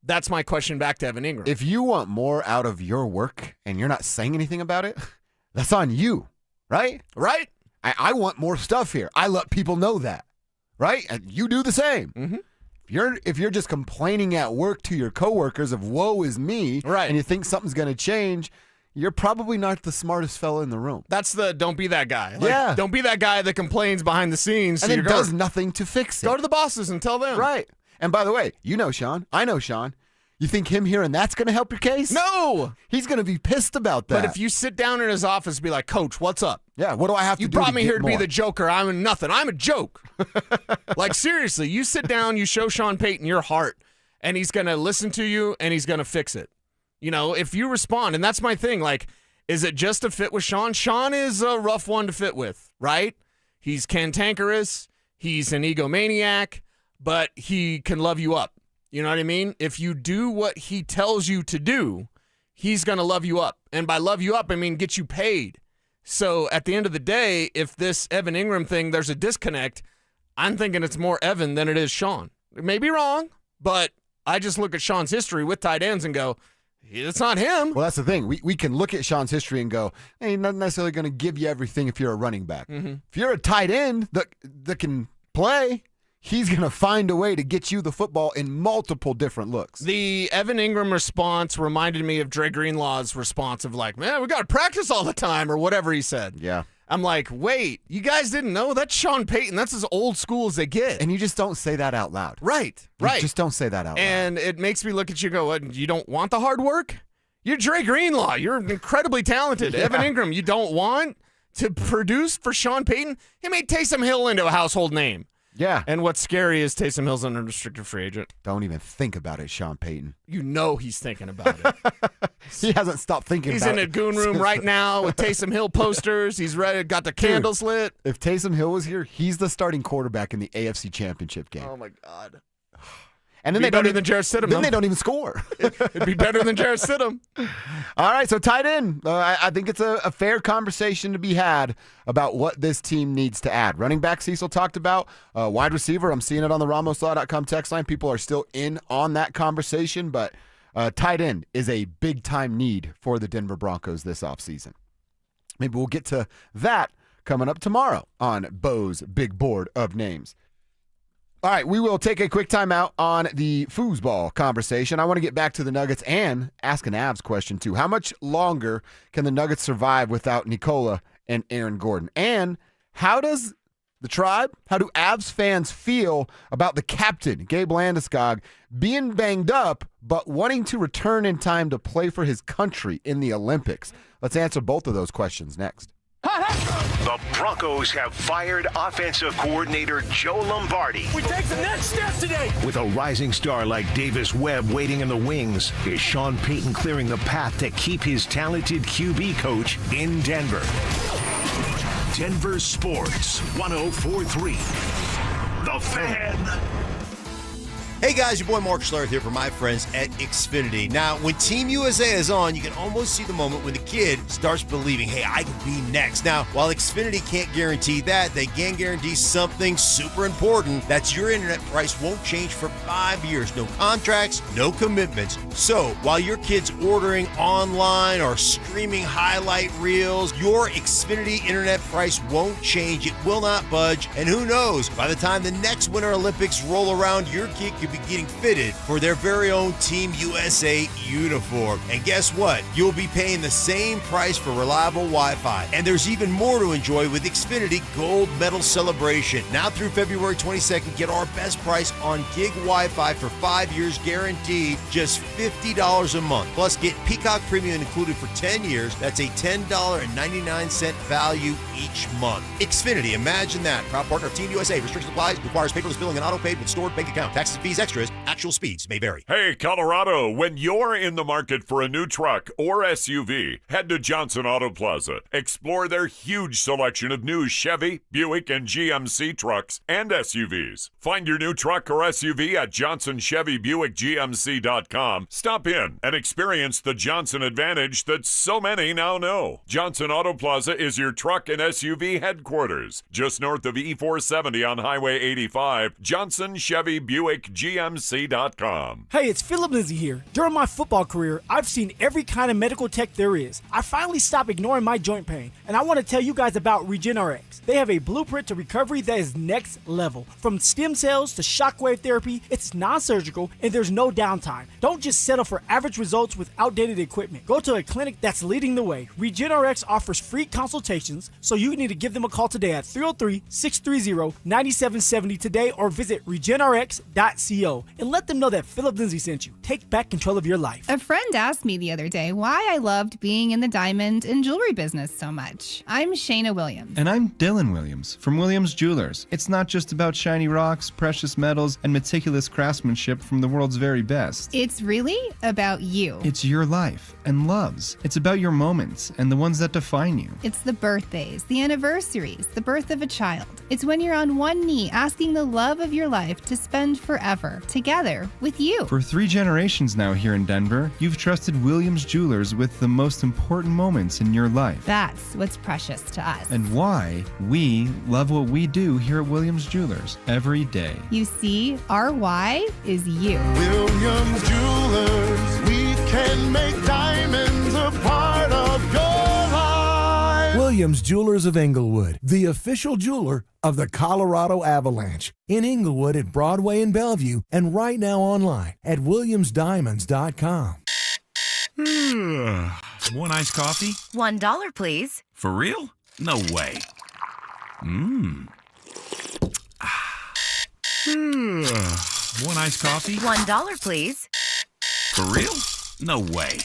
Speaker 4: That's my question back to Evan Ingram.
Speaker 3: If you want more out of your work and you're not saying anything about it, that's on you, right?
Speaker 4: Right.
Speaker 3: I want more stuff here. I let people know that, right? And you do the same.
Speaker 4: Mm-hmm.
Speaker 3: If you're just complaining at work to your coworkers of woe is me,
Speaker 4: right,
Speaker 3: and you think something's going to change, you're probably not the smartest fella in the room.
Speaker 4: That's the don't be that guy.
Speaker 3: Yeah.
Speaker 4: Don't be that guy that complains behind the scenes.
Speaker 3: And then does nothing to fix it.
Speaker 4: Go to the bosses and tell them.
Speaker 3: Right. And by the way, Sean. I know Sean. You think him hearing that's going to help your case?
Speaker 4: No.
Speaker 3: He's going to be pissed about that.
Speaker 4: But if you sit down in his office and be like, Coach, what's up?
Speaker 3: Yeah, what do I have to do?
Speaker 4: You brought me here to be
Speaker 3: more?
Speaker 4: the joker. I'm nothing. I'm a joke. Seriously, you sit down, you show Sean Payton your heart, and he's going to listen to you, and he's going to fix it. If you respond, and that's my thing, is it just a fit with Sean? Sean is a rough one to fit with, right? He's cantankerous. He's an egomaniac, but he can love you up. You know what I mean? If you do what he tells you to do, he's going to love you up. And by love you up, I mean get you paid. So at the end of the day, if this Evan Ingram thing, there's a disconnect, I'm thinking it's more Evan than it is Sean. It may be wrong, but I just look at Sean's history with tight ends and go, it's not him.
Speaker 3: Well, that's the thing. We can look at Sean's history and go, hey, he's not necessarily going to give you everything if you're a running back.
Speaker 4: Mm-hmm.
Speaker 3: If you're a tight end that can play, he's going to find a way to get you the football in multiple different looks.
Speaker 4: The Evan Ingram response reminded me of Dre Greenlaw's response of man, we got to practice all the time or whatever he said.
Speaker 3: Yeah.
Speaker 4: I'm like, wait, you guys didn't know? That's Sean Payton. That's as old school as they get.
Speaker 3: And you just don't say that out loud.
Speaker 4: Right.
Speaker 3: You just don't say that out loud.
Speaker 4: And it makes me look at you and go, what, you don't want the hard work? You're Dre Greenlaw. You're incredibly talented.
Speaker 3: Yeah.
Speaker 4: Evan Ingram, you don't want to produce for Sean Payton? He made Taysom Hill into a household name.
Speaker 3: Yeah.
Speaker 4: And what's scary is Taysom Hill's an unrestricted free agent.
Speaker 3: Don't even think about it, Sean Payton.
Speaker 4: You know he's thinking about it.
Speaker 3: He hasn't stopped thinking
Speaker 4: He's
Speaker 3: about it.
Speaker 4: in a goon room right now with Taysom Hill posters. He's ready, got the candles lit.
Speaker 3: If Taysom Hill was here, he's the starting quarterback in the AFC Championship game.
Speaker 4: Oh, my God.
Speaker 3: And then
Speaker 4: It'd be better than Jarrett Stidham.
Speaker 3: Then they don't even score.
Speaker 4: It'd be better than Jarrett Stidham.
Speaker 3: All right, so tight end. I think it's a fair conversation to be had about what this team needs to add. Running back, Cecil talked about. Wide receiver, I'm seeing it on the RamosLaw.com text line. People are still in on that conversation, but tight end is a big-time need for the Denver Broncos this offseason. Maybe we'll get to that coming up tomorrow on Bose Big Board of Names. All right, we will take a quick timeout on the foosball conversation. I want to get back to the Nuggets and ask an Avs question, too. How much longer can the Nuggets survive without Nikola and Aaron Gordon? And how does the Tribe, how do Avs fans feel about the captain, Gabe Landeskog, being banged up but wanting to return in time to play for his country in the Olympics? Let's answer both of those questions next.
Speaker 2: The Broncos have fired offensive coordinator Joe Lombardi.
Speaker 13: We take the next step today.
Speaker 2: With a rising star like Davis Webb waiting in the wings, is Sean Payton clearing the path to keep his talented QB coach in Denver? Denver Sports 104.3. The Fan.
Speaker 9: Hey guys, your boy Mark Schlereth here for my friends at Xfinity. Now, when Team USA is on, you can almost see the moment when the kid starts believing, hey, I could be next. Now, while Xfinity can't guarantee that, they can guarantee something super important. That's your internet price won't change for 5 years. No contracts, no commitments. So, while your kid's ordering online or streaming highlight reels, your Xfinity internet price won't change. It will not budge. And who knows, by the time the next Winter Olympics roll around, your kid could be getting fitted for their very own Team USA uniform. And guess what? You'll be paying the same price for reliable Wi-Fi. And there's even more to enjoy with Xfinity Gold Medal Celebration. Now through February 22nd, get our best price on gig Wi-Fi for 5 years guaranteed, just $50 a month. Plus, get Peacock Premium included for 10 years. That's a $10.99 value each month. Xfinity, imagine that. Proud partner of Team USA. Restrictions applies. Requires paperless billing and auto-paid with stored bank account. Taxes, fees, extras. Actual speeds may vary.
Speaker 22: Hey, Colorado, when you're in the market for a new truck or SUV, head to Johnson Auto Plaza. Explore their huge selection of new Chevy, Buick, and GMC trucks and SUVs. Find your new truck or SUV at JohnsonChevyBuickGMC.com. Stop in and experience the Johnson advantage that so many now know. Johnson Auto Plaza is your truck and SUV headquarters. Just north of E470 on Highway 85, Johnson Chevy Buick GMC.com.
Speaker 13: Hey, it's Philip Lindsay here. During my football career, I've seen every kind of medical tech there is. I finally stopped ignoring my joint pain, and I want to tell you guys about RegenRx. They have a blueprint to recovery that is next level. From stem cells to shockwave therapy, it's non-surgical and there's no downtime. Don't just settle for average results with outdated equipment. Go to a clinic that's leading the way. RegenRx offers free consultations, so you need to give them a call today at 303-630-9770 today or visit regenrx.co and let them know that Philip Lindsay sent you. Take back control of your life.
Speaker 23: A friend asked me the other day why I loved being in the diamond and jewelry business so much. I'm Shayna Williams.
Speaker 24: And I'm Dylan Williams from Williams Jewelers. It's not just about shiny rocks, precious metals, and meticulous craftsmanship from the world's very best.
Speaker 23: It's really about you.
Speaker 24: It's your life and loves. It's about your moments and the ones that define you.
Speaker 23: It's the birthdays, the anniversaries, the birth of a child. It's when you're on one knee asking the love of your life to spend forever together with you.
Speaker 24: For 3 generations now here in Denver, you've trusted Williams Jewelers with the most important moments in your life.
Speaker 23: That's what's precious to us.
Speaker 24: And why we love what we do here at Williams Jewelers every day.
Speaker 23: You see, our why is you.
Speaker 25: Williams Jewelers, we can make diamonds a part of your life.
Speaker 26: Williams Jewelers of Inglewood, the official jeweler of the Colorado Avalanche. In Inglewood at Broadway and Bellevue, and right now online at WilliamsDiamonds.com.
Speaker 27: One iced coffee?
Speaker 18: $1, please.
Speaker 27: For real? No way. One iced coffee?
Speaker 18: $1, please.
Speaker 27: For real? No way.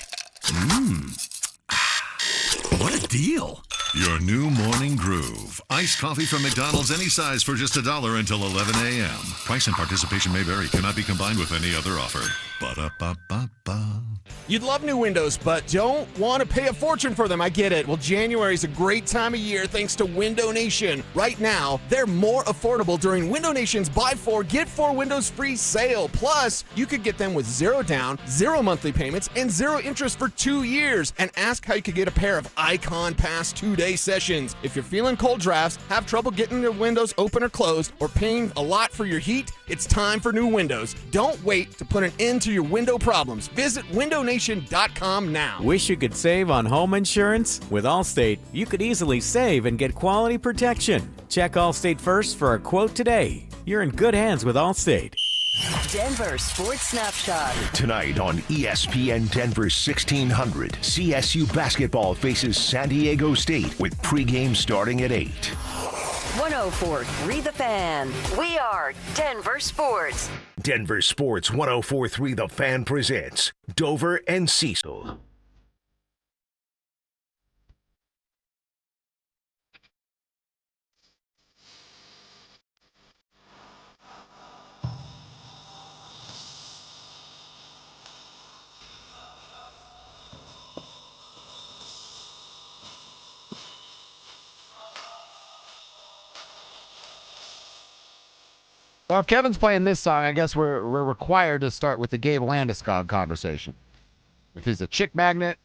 Speaker 27: What a deal.
Speaker 28: Your new morning groove. Iced coffee from McDonald's, any size for just $1 until 11 a.m. Price and participation may vary. Cannot be combined with any other offer. Ba-da-ba-ba-ba.
Speaker 4: You'd love new windows, but don't want to pay a fortune for them. I get it. Well, January is a great time of year thanks to Window Nation. Right now, they're more affordable during Window Nation's Buy 4, Get 4 Windows Free sale. Plus, you could get them with 0 down, 0 monthly payments, and 0 interest for 2 years. And ask how you could get a pair of Icon Pass 2-day sessions. If you're feeling cold drafts, have trouble getting your windows open or closed, or paying a lot for your heat, It's time for new windows. Don't wait to put an end to your window problems. Visit windownation.com now.
Speaker 1: Wish you could save on home insurance? With Allstate, you could easily save and get quality protection. Check Allstate first for a quote today. You're in good hands with Allstate.
Speaker 5: Denver Sports Snapshot.
Speaker 2: Tonight on ESPN Denver 1600, CSU basketball faces San Diego State with pregame starting at 8.
Speaker 5: 104.3 The Fan. We are Denver Sports.
Speaker 2: Denver Sports 104.3 The Fan presents Dover and Cecil.
Speaker 21: Well, if Kevin's playing this song, I guess we're required to start with the Gabe Landeskog conversation. If he's a chick magnet,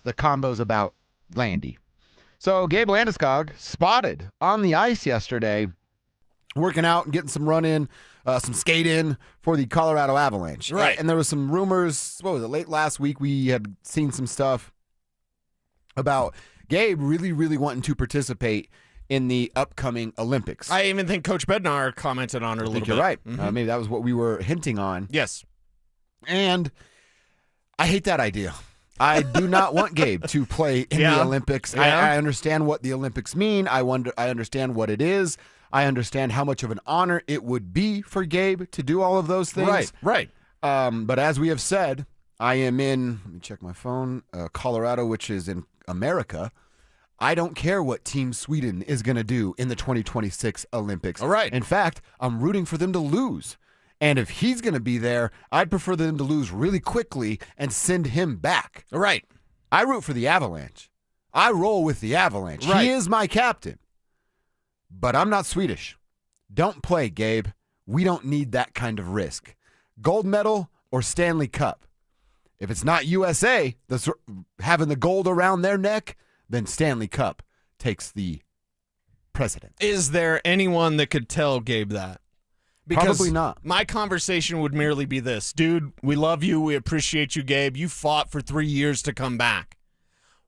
Speaker 21: the combo's about Landy. So Gabe Landeskog spotted on the ice yesterday,
Speaker 3: working out and getting some run in, some skate in for the Colorado Avalanche.
Speaker 4: Right.
Speaker 3: And there was some rumors, what was it, late last week we had seen some stuff about Gabe really, really wanting to participate in the upcoming Olympics.
Speaker 4: I even think Coach Bednar commented on it a little bit.
Speaker 3: You're right.
Speaker 4: Mm-hmm.
Speaker 3: Maybe that was what we were hinting on.
Speaker 4: Yes.
Speaker 3: And I hate that idea. I do not want Gabe to play in the Olympics.
Speaker 4: Yeah.
Speaker 3: I understand what the Olympics mean. I understand what it is. I understand how much of an honor it would be for Gabe to do all of those things.
Speaker 4: Right.
Speaker 3: But as we have said, I am in, let me check my phone, Colorado, which is in America. I don't care what Team Sweden is going to do in the 2026 Olympics.
Speaker 4: All right.
Speaker 3: In fact, I'm rooting for them to lose. And if he's going to be there, I'd prefer them to lose really quickly and send him back.
Speaker 4: All right.
Speaker 3: I root for the Avalanche. I roll with the Avalanche.
Speaker 4: Right.
Speaker 3: He is my captain. But I'm not Swedish. Don't play, Gabe. We don't need that kind of risk. Gold medal or Stanley Cup. If it's not USA that's having the gold around their neck, then Stanley Cup takes the precedent.
Speaker 4: Is there anyone that could tell Gabe that? Because
Speaker 3: probably not.
Speaker 4: My conversation would merely be this. Dude, we love you. We appreciate you, Gabe. You fought for 3 years to come back.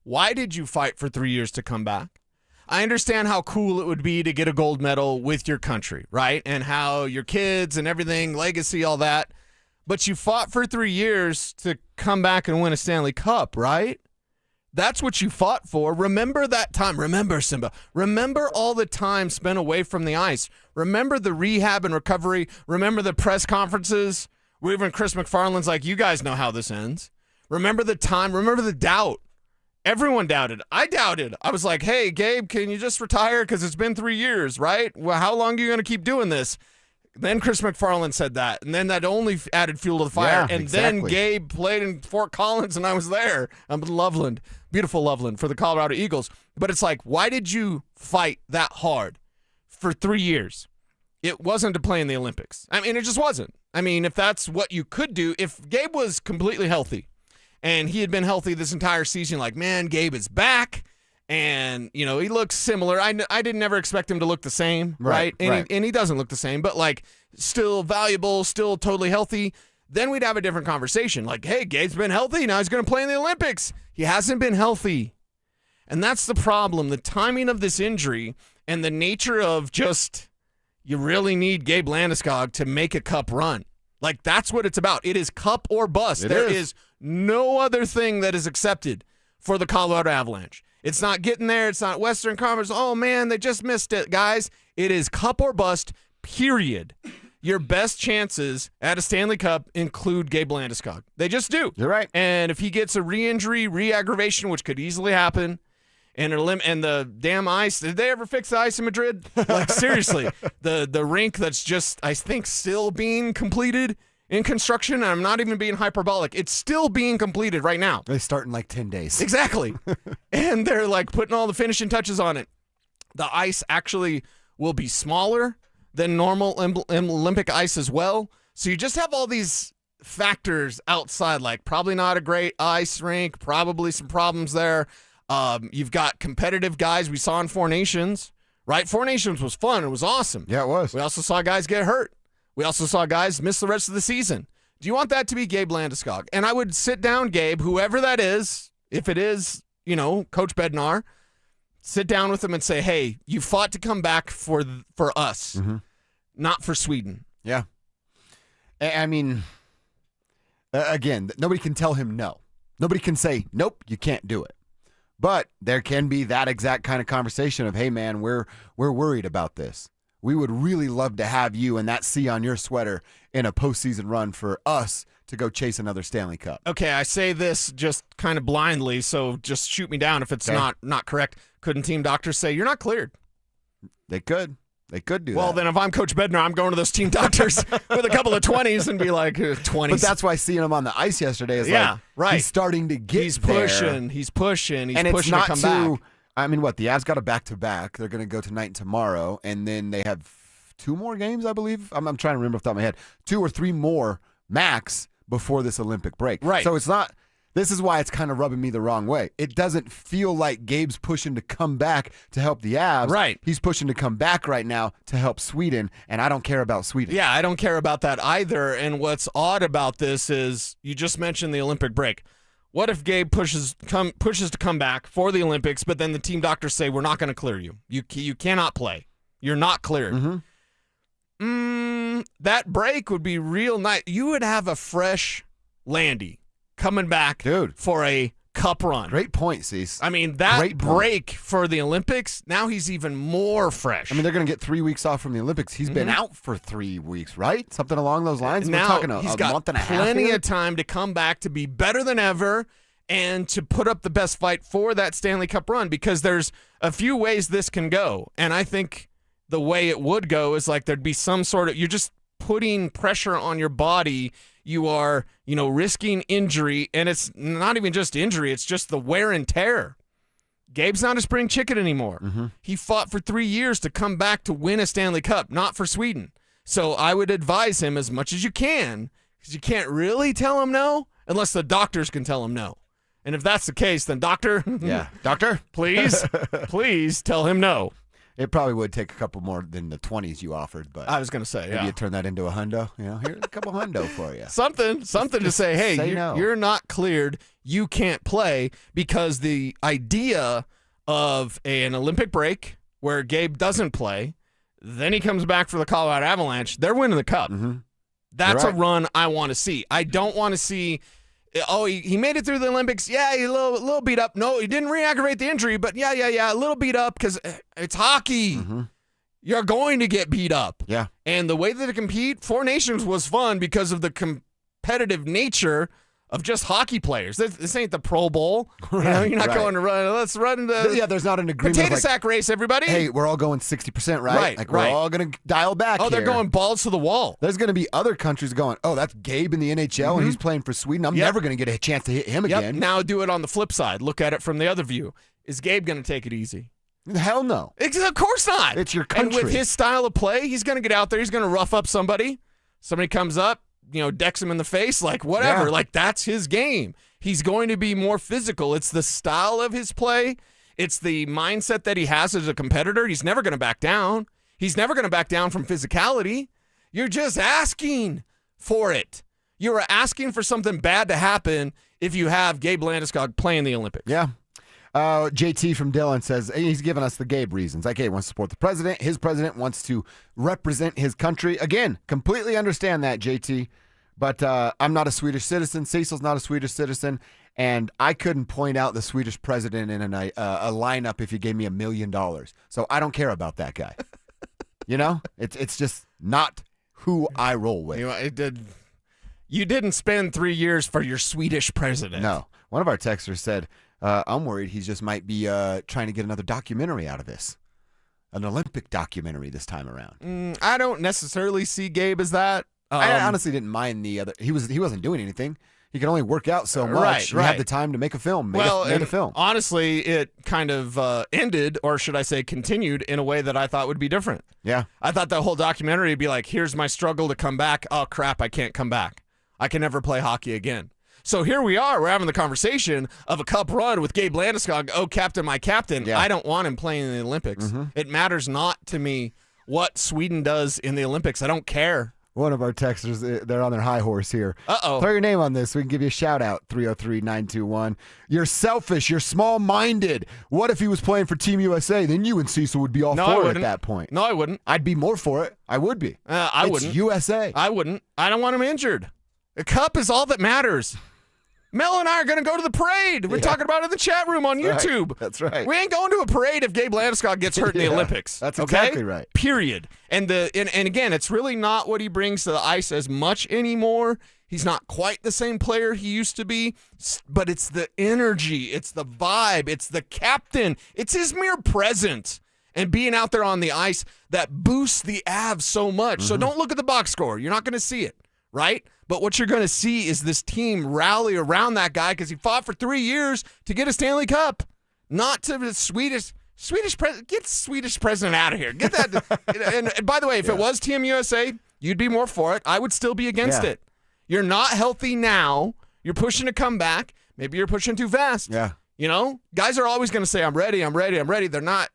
Speaker 4: Why did you fight for 3 years to come back? I understand how cool it would be to get a gold medal with your country, right? And how your kids and everything, legacy, all that. But you fought for 3 years to come back and win a Stanley Cup, right? That's what you fought for. Remember that time. Remember, Simba. Remember all the time spent away from the ice. Remember the rehab and recovery. Remember the press conferences where even Chris McFarland's like, you guys know how this ends. Remember the time. Remember the doubt. Everyone doubted. I doubted. I was like, hey, Gabe, can you just retire? Because it's been 3 years, right? Well, how long are you going to keep doing this? Then Chris McFarland said that, and then that only added fuel to the fire.
Speaker 3: Yeah,
Speaker 4: and
Speaker 3: exactly.
Speaker 4: then Gabe played in Fort Collins, and I was there. I'm in Loveland, beautiful Loveland, for the Colorado Eagles. But it's like, why did you fight that hard for 3 years? It wasn't to play in the Olympics. I mean, it just wasn't. I mean, if that's what you could do, if Gabe was completely healthy, and he had been healthy this entire season, like, man, Gabe is back. And, you know, he looks similar. I didn't ever expect him to look the same, right? And he doesn't look the same, but, like, still valuable, still totally healthy. Then we'd have a different conversation. Like, hey, Gabe's been healthy. Now he's going to play in the Olympics. He hasn't been healthy. And that's the problem. The timing of this injury and the nature of just you really need Gabe Landeskog to make a cup run. Like, that's what it's about. It is cup or bust. There is no other thing that is accepted for the Colorado Avalanche. It's not getting there. It's not Western Conference. Oh, man, they just missed it, guys. It is cup or bust, period. Your best chances at a Stanley Cup include Gabe Landeskog. They just do.
Speaker 3: You're right.
Speaker 4: And if he gets a re-injury, re-aggravation, which could easily happen, and the damn ice, did they ever fix the ice in Madrid? Like, seriously, the rink that's just, I think, still being completed in construction, and I'm not even being hyperbolic. It's still being completed right now.
Speaker 3: They start in like 10 days.
Speaker 4: Exactly. And they're like putting all the finishing touches on it. The ice actually will be smaller than normal Olympic ice as well. So you just have all these factors outside, like probably not a great ice rink, probably some problems there. You've got competitive guys we saw in Four Nations, right? Four Nations was fun. It was awesome.
Speaker 3: Yeah, it was.
Speaker 4: We also saw guys get hurt. We also saw guys miss the rest of the season. Do you want that to be Gabe Landeskog? And I would sit down, Gabe, whoever that is, if it is, Coach Bednar, sit down with him and say, hey, you fought to come back for us, not for Sweden.
Speaker 3: Yeah. I mean, again, nobody can tell him no. Nobody can say, nope, you can't do it. But there can be that exact kind of conversation of, hey, man, we're worried about this. We would really love to have you and that C on your sweater in a postseason run for us to go chase another Stanley Cup.
Speaker 4: Okay, I say this just kind of blindly, so just shoot me down if it's not correct. Couldn't team doctors say, you're not cleared?
Speaker 3: They could. They could do that.
Speaker 4: Well, then if I'm Coach Bednar, I'm going to those team doctors with a couple of 20s and be like, 20s.
Speaker 3: But that's why seeing him on the ice yesterday is he's starting to get
Speaker 4: He's pushing,
Speaker 3: and
Speaker 4: pushing
Speaker 3: it's not
Speaker 4: to come back.
Speaker 3: I mean, what? The Avs got a back-to-back. They're going to go tonight and tomorrow, and then they have 2 more games, I believe. I'm trying to remember off the top of my head. 2 or 3 more max before this Olympic break.
Speaker 4: Right.
Speaker 3: So it's not – this is why it's kind of rubbing me the wrong way. It doesn't feel like Gabe's pushing to come back to help the Avs.
Speaker 4: Right.
Speaker 3: He's pushing to come back right now to help Sweden, and I don't care about Sweden.
Speaker 4: Yeah, I don't care about that either. And what's odd about this is you just mentioned the Olympic break. What if Gabe pushes to come back for the Olympics, but then the team doctors say, we're not going to clear you. You cannot play. You're not cleared. That break would be real nice. You would have a fresh Landy coming back for a cup run.
Speaker 3: Great point, Cease.
Speaker 4: I mean, that break for the Olympics, now he's even more fresh.
Speaker 3: I mean, they're going to get 3 weeks off from the Olympics. He's been out for 3 weeks, right? Something along those lines.
Speaker 4: Now,
Speaker 3: we're talking a
Speaker 4: he's got
Speaker 3: month and a half
Speaker 4: plenty
Speaker 3: here.
Speaker 4: of time to come back to be better than ever and to put up the best fight for that Stanley Cup run, because there's a few ways this can go. And I think the way it would go is like there'd be some sort of, you're just putting pressure on your body. You are, risking injury, and it's not even just injury, it's just the wear and tear. Gabe's not a spring chicken anymore. He fought for 3 years to come back to win a Stanley Cup, not for Sweden. So I would advise him as much as you can, because you can't really tell him no unless the doctors can tell him no. And if that's the case, then doctor, please tell him no.
Speaker 3: It probably would take a couple more than the 20s you offered, but
Speaker 4: I was going to say,
Speaker 3: maybe you turn that into a hundo. Here's a couple hundo for you.
Speaker 4: Something to say, hey, you're not cleared. You can't play, because the idea of an Olympic break where Gabe doesn't play, then he comes back for the Colorado Avalanche, they're winning the Cup. That's a run I want to see. I don't want to see, he made it through the Olympics. Yeah, he's a little beat up. No, he didn't re-aggravate the injury, but yeah, a little beat up because it's hockey. You're going to get beat up.
Speaker 3: Yeah.
Speaker 4: And the way that they compete, 4 Nations was fun because of the competitive nature of just hockey players. This ain't the Pro Bowl. You're not going to run. Let's run the
Speaker 3: there's not an agreement.
Speaker 4: Potato sack race, everybody.
Speaker 3: Hey, we're all going 60%, right?
Speaker 4: Right,
Speaker 3: we're all going to dial back.
Speaker 4: They're going balls to the wall.
Speaker 3: There's going to be other countries going, that's Gabe in the NHL and he's playing for Sweden. I'm never going to get a chance to hit him again.
Speaker 4: Now do it on the flip side. Look at it from the other view. Is Gabe going to take it easy?
Speaker 3: Hell no.
Speaker 4: Of course not.
Speaker 3: It's your country.
Speaker 4: And with his style of play, he's going to get out there. He's going to rough up somebody. Somebody comes up, decks him in the face, like whatever.
Speaker 3: Yeah.
Speaker 4: Like that's his game. He's going to be more physical. It's the style of his play. It's the mindset that he has as a competitor. He's never going to back down. He's never going to back down from physicality. You're just asking for it. You are asking for something bad to happen if you have Gabe Landeskog playing the Olympics.
Speaker 3: Yeah. JT from Dillon says he's giving us the Gabe reasons. Like, hey, he wants to support the president. His president wants to represent his country. Again, completely understand that, JT. But I'm not a Swedish citizen. Cecil's not a Swedish citizen. And I couldn't point out the Swedish president in a lineup if you gave me $1 million. So I don't care about that guy. It's just not who I roll with.
Speaker 4: You didn't spend 3 years for your Swedish president.
Speaker 3: No. One of our texters said, I'm worried he just might be trying to get another documentary out of this. An Olympic documentary this time around.
Speaker 4: I don't necessarily see Gabe as that.
Speaker 3: I honestly didn't mind the other. He wasn't doing anything. He could only work out so much.
Speaker 4: Right.
Speaker 3: He had the time to make a film. Made a film.
Speaker 4: Honestly, it kind of ended, or should I say continued, in a way that I thought would be different.
Speaker 3: Yeah.
Speaker 4: I thought the whole documentary would be like, here's my struggle to come back. Oh, crap, I can't come back. I can never play hockey again. So here we are. We're having the conversation of a cup run with Gabe Landeskog. Oh, captain, my captain. Yeah. I don't want him playing in the Olympics. It matters not to me what Sweden does in the Olympics. I don't care.
Speaker 3: One of our texters, they're on their high horse here.
Speaker 4: Uh-oh.
Speaker 3: Throw your name on this. We can give you a shout out. 303-921. You're selfish. You're small-minded. What if he was playing for Team USA? Then you and Cecil would be all for it at that point.
Speaker 4: No, I wouldn't.
Speaker 3: I'd be more for it. I would be.
Speaker 4: I wouldn't.
Speaker 3: It's USA.
Speaker 4: I wouldn't. I don't want him injured. The cup is all that matters. Mel and I are going to go to the parade. We're talking about it in the chat room on YouTube.
Speaker 3: Right. That's right.
Speaker 4: We ain't going to a parade if Gabe Landeskog gets hurt in the Olympics.
Speaker 3: That's
Speaker 4: okay?
Speaker 3: exactly right.
Speaker 4: Period. And again, it's really not what he brings to the ice as much anymore. He's not quite the same player he used to be, but it's the energy, it's the vibe, it's the captain, it's his mere presence and being out there on the ice that boosts the Avs so much. So don't look at the box score. You're not going to see it, right? But what you're going to see is this team rally around that guy because he fought for 3 years to get a Stanley Cup. Not to the Swedish president. Get the Swedish president out of here. Get that. and by the way, if it was Team USA, you'd be more for it. I would still be against it. You're not healthy now. You're pushing to come back. Maybe you're pushing too fast.
Speaker 3: Yeah.
Speaker 4: You know, guys are always going to say, I'm ready. They're not.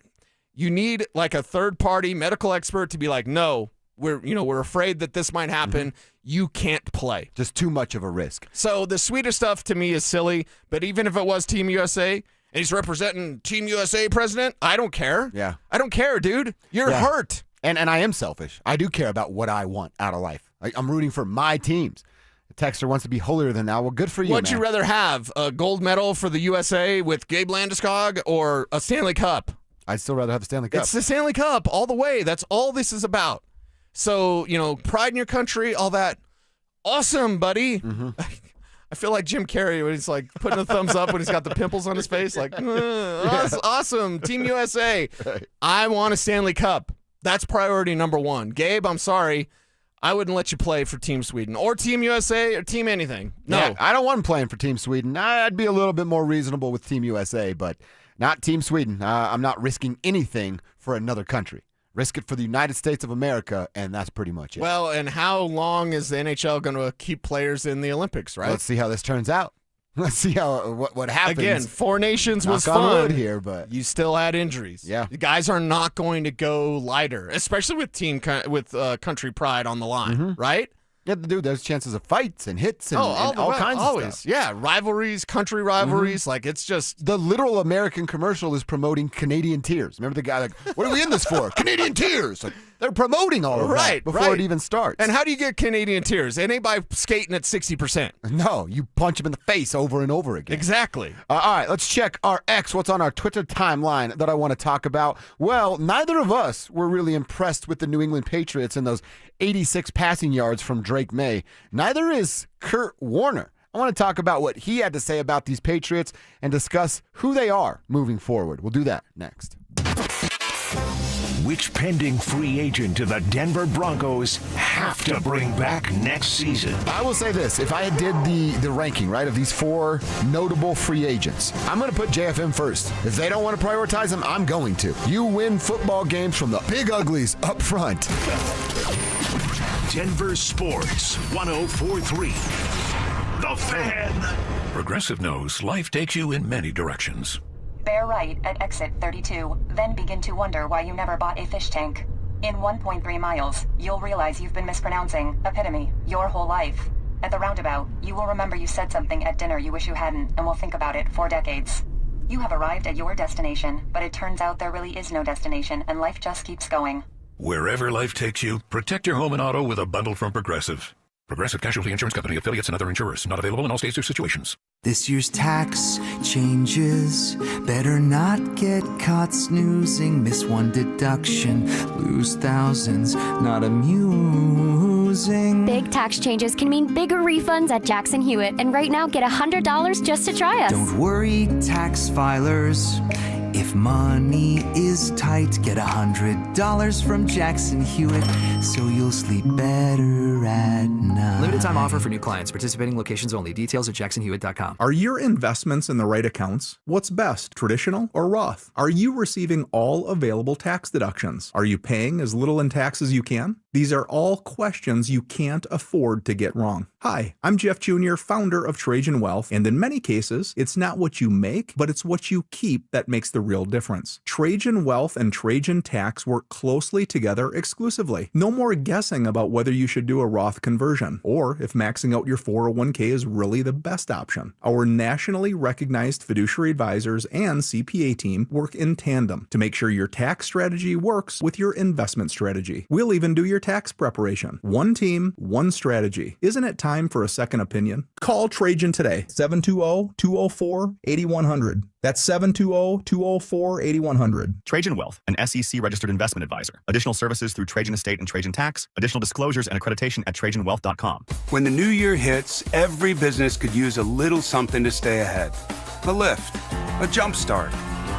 Speaker 4: You need like a third-party medical expert to be like, no, we're afraid that this might happen. You can't play.
Speaker 3: Just too much of a risk.
Speaker 4: So the Swedish stuff to me is silly, but even if it was Team USA and he's representing Team USA president, I don't care.
Speaker 3: Yeah.
Speaker 4: I don't care, dude. You're hurt.
Speaker 3: And I am selfish. I do care about what I want out of life. I'm rooting for my teams. The texter wants to be holier than thou. Well, good for you,
Speaker 4: What'd you rather have, a gold medal for the USA with Gabe Landeskog or a Stanley Cup?
Speaker 3: I'd still rather have the Stanley Cup.
Speaker 4: It's the Stanley Cup all the way. That's all this is about. So, pride in your country, all that. Awesome, buddy. I feel like Jim Carrey when he's like putting a thumbs up when he's got the pimples on his face. Like, awesome, Team USA.
Speaker 3: Right.
Speaker 4: I want a Stanley Cup. That's priority number one. Gabe, I'm sorry. I wouldn't let you play for Team Sweden or Team USA or Team anything. No.
Speaker 3: Yeah, I don't want him playing for Team Sweden. I'd be a little bit more reasonable with Team USA, but not Team Sweden. I'm not risking anything for another country. Risk it for the United States of America, and that's pretty much it.
Speaker 4: Well, and how long is the NHL going to keep players in the Olympics, right?
Speaker 3: Let's see how this turns out. Let's see how what happens.
Speaker 4: Again, 4 Nations was
Speaker 3: Knock on
Speaker 4: fun
Speaker 3: wood here, but
Speaker 4: you still had injuries.
Speaker 3: Yeah,
Speaker 4: the guys are not going to go lighter, especially with country pride on the line, right?
Speaker 3: Yeah, dude, there's chances of fights and hits and, and all kinds of stuff.
Speaker 4: Yeah, rivalries, country rivalries. Like, it's just...
Speaker 3: The literal American commercial is promoting Canadian Tears. Remember the guy like, what are we in this for? Canadian Tears. Like, they're promoting all of that before it even starts.
Speaker 4: And how do you get Canadian Tears? It ain't by skating at 60%.
Speaker 3: No, you punch him in the face over and over again.
Speaker 4: Exactly.
Speaker 3: All right, let's check our X. What's on our Twitter timeline that I want to talk about? Well, neither of us were really impressed with the New England Patriots and those 86 passing yards from Drake May. Neither is Kurt Warner. I want to talk about what he had to say about these Patriots and discuss who they are moving forward. We'll do that next.
Speaker 2: Which pending free agent do the Denver Broncos have to bring back next season?
Speaker 3: I will say this. If I did the ranking, right, of these 4 notable free agents, I'm going to put JFM first. If they don't want to prioritize him, I'm going to. You win football games from the big uglies up front.
Speaker 2: Denver Sports 104.3. The Fan.
Speaker 28: Progressive knows life takes you in many directions.
Speaker 6: Bear right at exit 32, then begin to wonder why you never bought a fish tank. In 1.3 miles, you'll realize you've been mispronouncing epitome your whole life. At the roundabout, you will remember you said something at dinner you wish you hadn't, and will think about it for decades. You have arrived at your destination, but it turns out there really is no destination, and life just keeps going.
Speaker 28: Wherever life takes you, protect your home and auto with a bundle from Progressive. Progressive Casualty Insurance Company, affiliates, and other insurers. Not available in all states or situations.
Speaker 7: This year's tax changes. Better not get caught snoozing. Miss one deduction, lose thousands. Not amusing.
Speaker 11: Big tax changes can mean bigger refunds at Jackson Hewitt. And right now, get $100 just to try us.
Speaker 7: Don't worry, tax filers. If money is tight, get $100 from Jackson Hewitt, so you'll sleep better at night.
Speaker 8: Limited time offer for new clients. Participating locations only. Details at jacksonhewitt.com.
Speaker 14: Are your investments in the right accounts? What's best, traditional or Roth? Are you receiving all available tax deductions? Are you paying as little in tax as you can? These are all questions you can't afford to get wrong. Hi, I'm Jeff Jr., founder of Trajan Wealth, and in many cases, it's not what you make, but it's what you keep that makes the the real difference. Trajan Wealth and Trajan Tax work closely together exclusively. No more guessing about whether you should do a Roth conversion, or if maxing out your 401k is really the best option. Our nationally recognized fiduciary advisors and CPA team work in tandem to make sure your tax strategy works with your investment strategy. We'll even do your tax preparation. One team, one strategy. Isn't it time for a second opinion? Call Trajan today, 720-204-8100. That's 720-204-8100.
Speaker 9: Trajan Wealth, an SEC-registered investment advisor. Additional services through Trajan Estate and Trajan Tax. Additional disclosures and accreditation at TrajanWealth.com.
Speaker 10: When the new year hits, every business could use a little something to stay ahead. A lift, a jump start,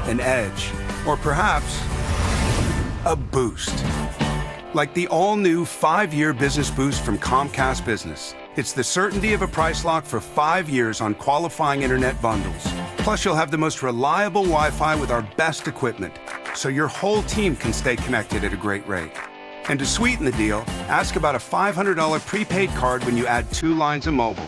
Speaker 10: an edge, or perhaps a boost. Like the all-new 5-year business boost from Comcast Business. It's the certainty of a price lock for 5 years on qualifying internet bundles. Plus, you'll have the most reliable Wi-Fi with our best equipment, so your whole team can stay connected at a great rate. And to sweeten the deal, ask about a $500 prepaid card when you add 2 lines of mobile.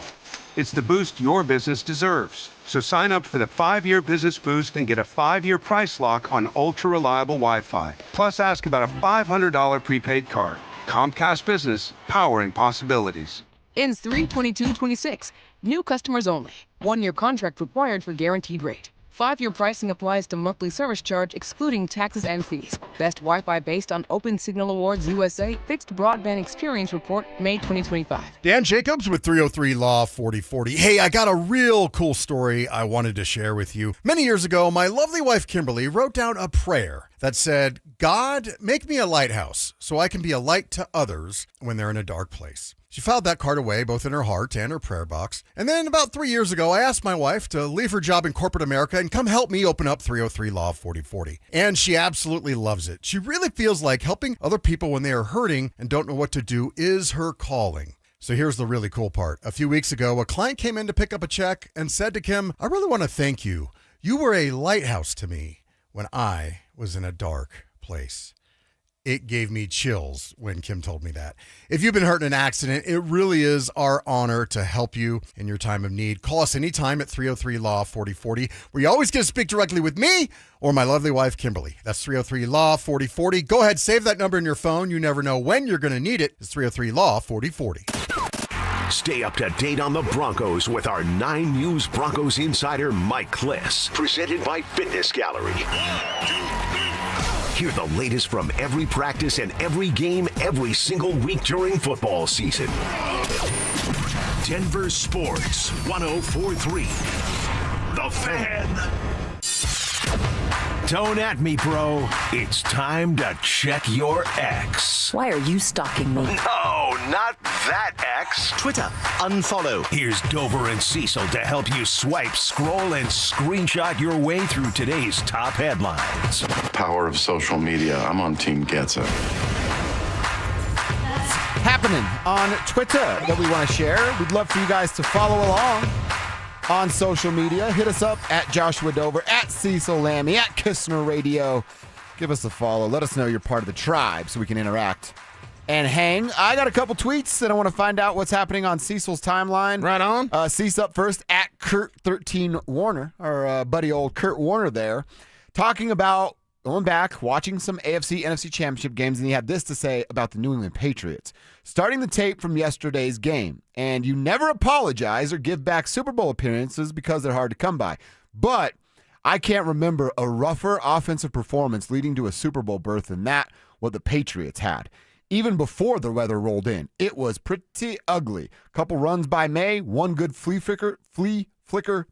Speaker 10: It's the boost your business deserves. So sign up for the 5-year business boost and get a 5-year price lock on ultra-reliable Wi-Fi. Plus, ask about a $500 prepaid card. Comcast Business, powering possibilities.
Speaker 12: Ends 3/22/26. New customers only. 1-year contract required for guaranteed rate. 5-year pricing applies to monthly service charge excluding taxes and fees. Best Wi-Fi based on Open Signal Awards USA Fixed Broadband Experience Report, May 2025.
Speaker 15: Dan Jacobs with 303 Law 4040. Hey, I got a real cool story I wanted to share with you. Many years ago, my lovely wife Kimberly wrote down a prayer that said, God, make me a lighthouse so I can be a light to others when they're in a dark place. She filed that card away both in her heart and her prayer box. And then about 3 years ago, I asked my wife to leave her job in corporate America and come help me open up 303 Law 4040. And she absolutely loves it. She really feels like helping other people when they are hurting and don't know what to do is her calling. So here's the really cool part. A few weeks ago, a client came in to pick up a check and said to Kim, I really want to thank you. You were a lighthouse to me when I was in a dark place. It gave me chills when Kim told me that. If you've been hurt in an accident, it really is our honor to help you in your time of need. Call us anytime at 303 Law 4040, where you always get to speak directly with me or my lovely wife, Kimberly. That's 303 Law 4040. Go ahead, save that number in your phone. You never know when you're going to need it. It's 303 Law 4040.
Speaker 2: Stay up to date on the Broncos with our 9 News Broncos insider, Mike Kliss. Presented by Fitness Gallery. Hear the latest from every practice and every game every single week during football season. Denver Sports 104.3. The Fan. Don't at me, bro. It's time to check your ex.
Speaker 5: Why are you stalking me?
Speaker 2: No, not that ex.
Speaker 28: Twitter, unfollow.
Speaker 2: Here's Dover and Cecil to help you swipe, scroll, and screenshot your way through today's top headlines.
Speaker 16: Power of social media. I'm on Team Gets It.
Speaker 3: Happening on Twitter that we want to share. We'd love for you guys to follow along on social media. Hit us up at Joshua Dover, at Cecil Lammy, at Kistner Radio. Give us a follow. Let us know you're part of the tribe so we can interact and hang. I got a couple tweets and I want to find out what's happening on Cecil's timeline.
Speaker 4: Right on.
Speaker 3: Cecil up first at Kurt13 Warner, our buddy old Kurt Warner there, talking about going back, watching some AFC, NFC championship games, and he had this to say about the New England Patriots. Starting the tape from yesterday's game, and you never apologize or give back Super Bowl appearances because they're hard to come by. But I can't remember a rougher offensive performance leading to a Super Bowl berth than that what the Patriots had. Even before the weather rolled in, it was pretty ugly. Couple runs by May, one good flea flicker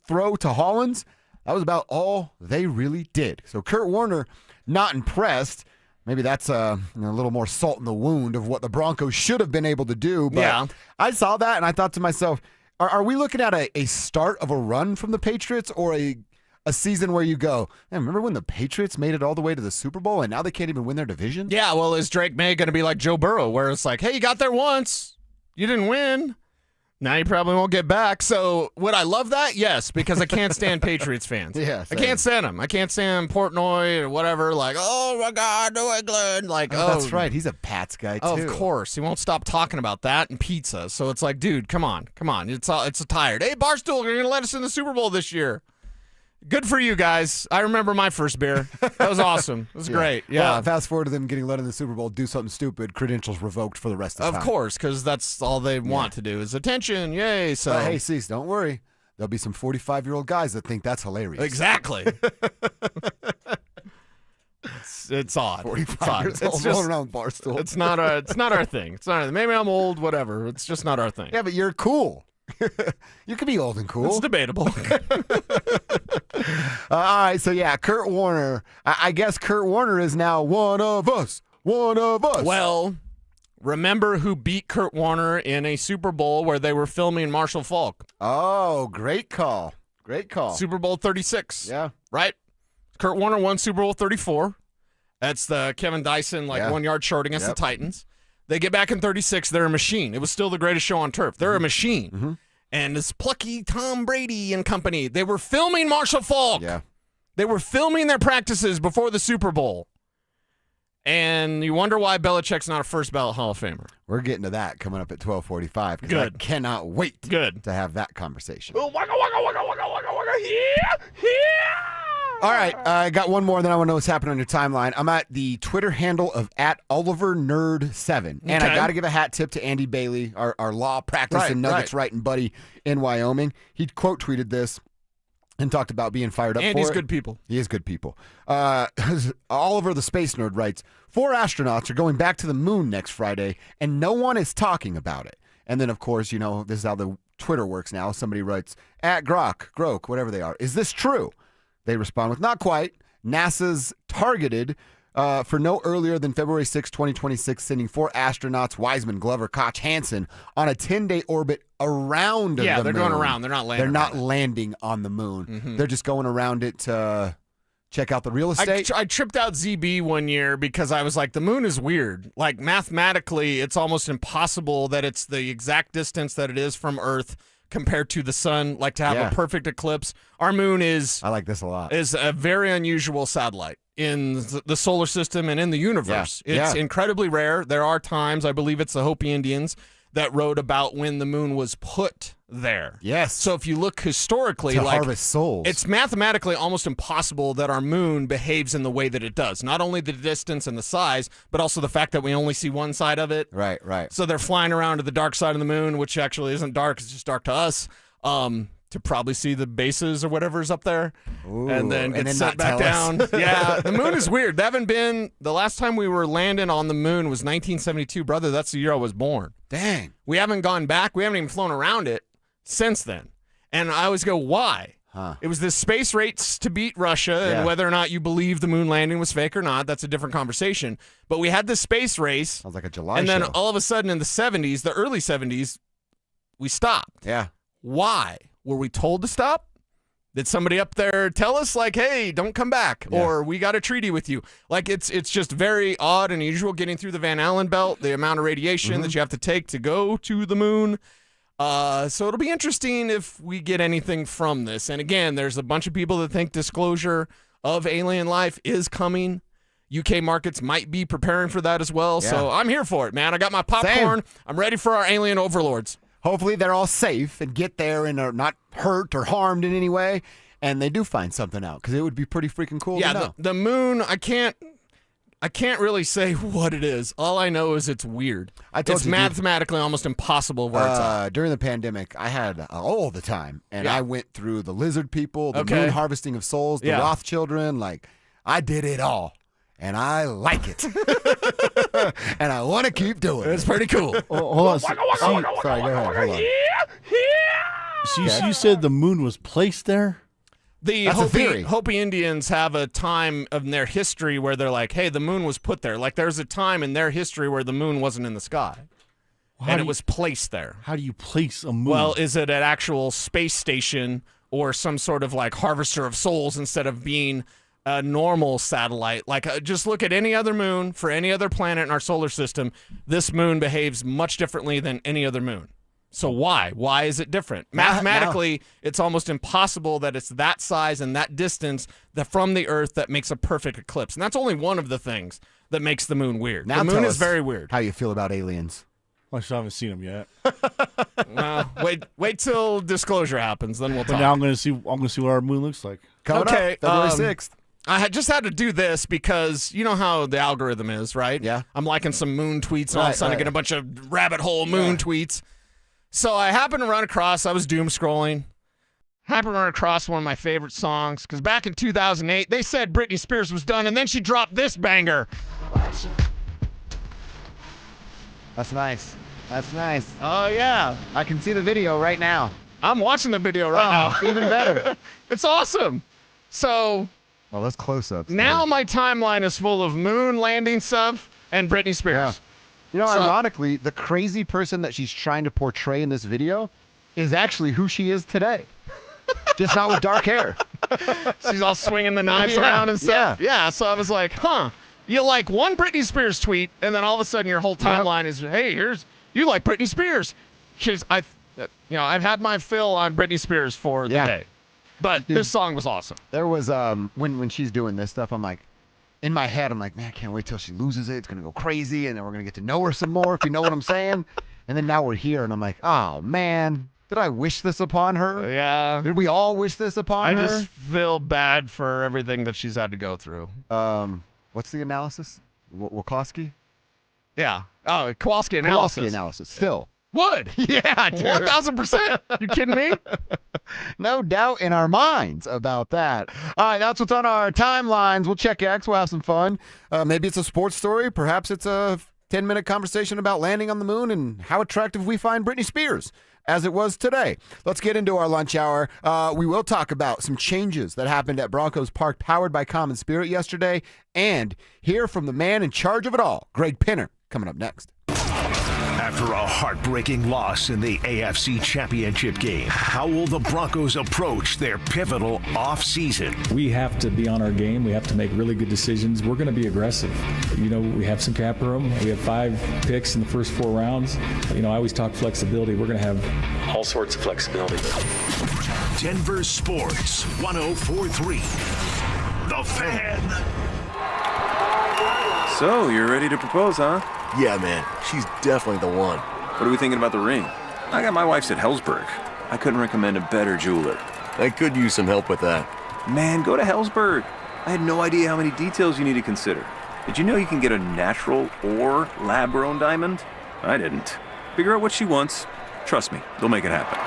Speaker 3: throw to Hollins. That was about all they really did. So Kurt Warner, not impressed. Maybe that's a little more salt in the wound of what the Broncos should have been able to do. But yeah. I saw that and I thought to myself, are we looking at a start of a run from the Patriots or a season where you go, man, remember when the Patriots made it all the way to the Super Bowl and now they can't even win their division?
Speaker 4: Yeah, well, is Drake May going to be like Joe Burrow where it's like, hey, you got there once. You didn't win. Now you probably won't get back. So would I love that? Yes, because I can't stand Patriots fans.
Speaker 3: Yeah,
Speaker 4: I can't stand them. I can't stand Portnoy or whatever. Like, oh, my God, New England. Like,
Speaker 3: that's right. He's a Pats guy, too.
Speaker 4: Of course. He won't stop talking about that and pizza. So it's like, dude, come on. It's tired. Hey, Barstool, you're going to let us in the Super Bowl this year. Good for you guys. I remember my first beer. That was awesome. It was great. Yeah.
Speaker 3: Well, fast forward to them getting let in the Super Bowl, do something stupid, credentials revoked for the rest of the time.
Speaker 4: Of course, because that's all they want to do is attention. Yay. So
Speaker 3: But hey, Cease, don't worry. There'll be some 45-year-old guys that think that's hilarious.
Speaker 4: Exactly. It's odd.
Speaker 3: 45 years old rolling around Barstool.
Speaker 4: It's not our thing. It's not. Maybe I'm old. Whatever. It's just not our thing.
Speaker 3: Yeah, but you're cool. You could be old and cool.
Speaker 4: It's debatable.
Speaker 3: All right, so yeah, Kurt Warner. I guess Kurt Warner is now one of us. One of us.
Speaker 4: Well, remember who beat Kurt Warner in a Super Bowl where they were filming Marshall Faulk?
Speaker 3: Oh, great call. Great call.
Speaker 4: Super Bowl 36.
Speaker 3: Yeah.
Speaker 4: Right? Kurt Warner won Super Bowl 34. That's the Kevin Dyson 1 yard short against the Titans. They get back in 36. They're a machine. It was still the greatest show on turf. They're a machine.
Speaker 3: Mm-hmm.
Speaker 4: And this plucky Tom Brady and company, they were filming Marshall Faulk.
Speaker 3: Yeah.
Speaker 4: They were filming their practices before the Super Bowl. And you wonder why Belichick's not a first ballot Hall of Famer.
Speaker 3: We're getting to that coming up at 12:45.
Speaker 4: Good.
Speaker 3: I cannot wait
Speaker 4: to
Speaker 3: have that conversation.
Speaker 4: Oh, waka, waka, waka, waka, waka, waka, yeah.
Speaker 3: All right, I got one more, and then I want to know what's happening on your timeline. I'm at the Twitter handle of @OliverNerd7, and I got to give a hat tip to Andy Bailey, our law practice and Nuggets writing buddy in Wyoming. He quote tweeted this and talked about being fired up.
Speaker 4: Andy's
Speaker 3: for it.
Speaker 4: good people.
Speaker 3: He is good people. Oliver the Space Nerd writes, 4 astronauts are going back to the moon next Friday, and no one is talking about it. And then, of course, this is how the Twitter works now. Somebody writes, @Grok, whatever they are. Is this true? They respond with, not quite. NASA's targeted for no earlier than February 6, 2026, sending 4 astronauts, Wiseman, Glover, Koch, Hansen, on a 10-day orbit around the moon.
Speaker 4: Yeah, they're going around. They're not landing.
Speaker 3: They're not landing on the moon.
Speaker 4: Mm-hmm.
Speaker 3: They're just going around it to check out the real estate.
Speaker 4: I tripped out ZB one year because I was like, the moon is weird. Like, mathematically, it's almost impossible that it's the exact distance that it is from Earth compared to the sun, like to have a perfect eclipse. Our moon is...
Speaker 3: I like this a lot.
Speaker 4: ...is a very unusual satellite in the solar system and in the universe.
Speaker 3: Yeah.
Speaker 4: It's incredibly rare. There are times, I believe it's the Hopi Indians, that wrote about when the moon was put there.
Speaker 3: Yes.
Speaker 4: So if you look historically,
Speaker 3: to harvest souls.
Speaker 4: It's mathematically almost impossible that our moon behaves in the way that it does. Not only the distance and the size, but also the fact that we only see one side of it.
Speaker 3: Right.
Speaker 4: So they're flying around to the dark side of the moon, which actually isn't dark, it's just dark to us, to probably see the bases or whatever's up there.
Speaker 3: Ooh,
Speaker 4: and then get set back
Speaker 3: down.
Speaker 4: Yeah, the moon is weird. They haven't been, the last time we were landing on the moon was 1972. Brother, that's the year I was born.
Speaker 3: Dang.
Speaker 4: We haven't gone back. We haven't even flown around it since then. And I always go, why? It was this space race to beat Russia, and whether or not you believe the moon landing was fake or not, that's a different conversation. But we had this space race.
Speaker 3: Sounds like a July
Speaker 4: And
Speaker 3: show.
Speaker 4: then all of a sudden in the 70s, the early 70s, we stopped.
Speaker 3: Yeah.
Speaker 4: Why? Were we told to stop? Did somebody up there tell us, like, hey, don't come back, or we got a treaty with you? Like, it's just very odd and unusual getting through the Van Allen belt, the amount of radiation that you have to take to go to the moon. So it'll be interesting if we get anything from this. And again, there's a bunch of people that think disclosure of alien life is coming. UK markets might be preparing for that as well.
Speaker 3: Yeah.
Speaker 4: So I'm here for it, man. I got my popcorn. I'm ready for our alien overlords.
Speaker 3: Hopefully they're all safe and get there and are not hurt or harmed in any way, and they do find something out, because it would be pretty freaking cool to know.
Speaker 4: The moon, I can't really say what it is. All I know is it's weird. It's mathematically almost impossible where it's at.
Speaker 3: During the pandemic, I had all the time, and I went through the lizard people, the moon harvesting of souls, the Roth children. Like, I did it all. And I like it. And I want to keep doing it.
Speaker 4: It's pretty cool.
Speaker 13: Hold on.
Speaker 3: Sorry, go ahead. Hold on.
Speaker 13: You said the moon was placed there?
Speaker 4: The Hopi Indians have a time in their history where they're like, hey, the moon was put there. Like, there's a time in their history where the moon wasn't in the sky. And it was placed there.
Speaker 13: How do you place a moon?
Speaker 4: Well, is it an actual space station or some sort of, like, harvester of souls instead of being a normal satellite? Like, just look at any other moon for any other planet in our solar system. This moon behaves much differently than any other moon. So why? Why is it different? Mathematically, it's almost impossible that it's that size and that distance from the Earth that makes a perfect eclipse. And that's only one of the things that makes the moon weird.
Speaker 3: Now
Speaker 4: the moon is very weird.
Speaker 3: How you feel about aliens?
Speaker 13: I still haven't seen them yet.
Speaker 4: Wait till disclosure happens, then we'll talk.
Speaker 13: But now I'm going to see what our moon looks like.
Speaker 3: Coming up, February 6th.
Speaker 4: I just had to do this because you know how the algorithm is, right?
Speaker 3: Yeah.
Speaker 4: I'm liking some moon tweets, and all of a sudden I get a bunch of rabbit hole moon tweets. So I happened to run across, I was doom scrolling, happened to run across one of my favorite songs, because back in 2008, they said Britney Spears was done, and then she dropped this banger.
Speaker 21: That's nice. That's nice.
Speaker 4: Oh, yeah.
Speaker 21: I can see the video right now.
Speaker 4: I'm watching the video right now.
Speaker 21: Even better.
Speaker 4: It's awesome. So
Speaker 21: Well, that's close-ups.
Speaker 4: now my timeline is full of moon landing stuff and Britney Spears.
Speaker 21: Yeah. You know, ironically, the crazy person that she's trying to portray in this video is actually who she is today. Just not with dark hair.
Speaker 4: She's all swinging the knives around and stuff. Yeah, so I was like, you like one Britney Spears tweet, and then all of a sudden your whole timeline is, hey, you like Britney Spears. I've had my fill on Britney Spears for the day. But this song was awesome.
Speaker 21: There was, when she's doing this stuff, I'm like, in my head, I'm like, man, I can't wait till she loses it. It's going to go crazy, and then we're going to get to know her some more, if you know what I'm saying. And then now we're here, and I'm like, oh, man, did I wish this upon her?
Speaker 4: Yeah.
Speaker 21: Did we all wish this upon her?
Speaker 4: I just feel bad for everything that she's had to go through.
Speaker 21: What's the analysis? Wachowski?
Speaker 4: Yeah. Oh, Kowalski analysis.
Speaker 21: Kowalski analysis. Still.
Speaker 4: Would.
Speaker 21: Yeah, dude.
Speaker 4: 1,000%. You kidding me?
Speaker 21: No doubt in our minds about that. All right, that's what's on our timelines. We'll check X. We'll have some fun.
Speaker 3: Maybe it's a sports story. Perhaps it's a 10-minute conversation about landing on the moon and how attractive we find Britney Spears, as it was today. Let's get into our lunch hour. We will talk about some changes that happened at Broncos Park, powered by Common Spirit yesterday, and hear from the man in charge of it all, Greg Pinner, coming up next.
Speaker 2: After a heartbreaking loss in the AFC Championship game, how will the Broncos approach their pivotal offseason?
Speaker 17: We have to be on our game. We have to make really good decisions. We're going to be aggressive. You know, we have some cap room. We have 5 picks in the first 4 rounds. You know, I always talk flexibility. We're going to have all sorts of flexibility.
Speaker 2: Denver Sports 104.3. The Fan.
Speaker 19: So, you're ready to propose, huh?
Speaker 20: Yeah, man. She's definitely the one.
Speaker 19: What are we thinking about the ring? I got my wife's at Hellsberg. I couldn't recommend a better jeweler.
Speaker 20: I could use some help with that.
Speaker 19: Man, go to Hellsberg. I had no idea how many details you need to consider. Did you know you can get a natural or lab-grown diamond? I didn't. Figure out what she wants. Trust me, they'll make it happen.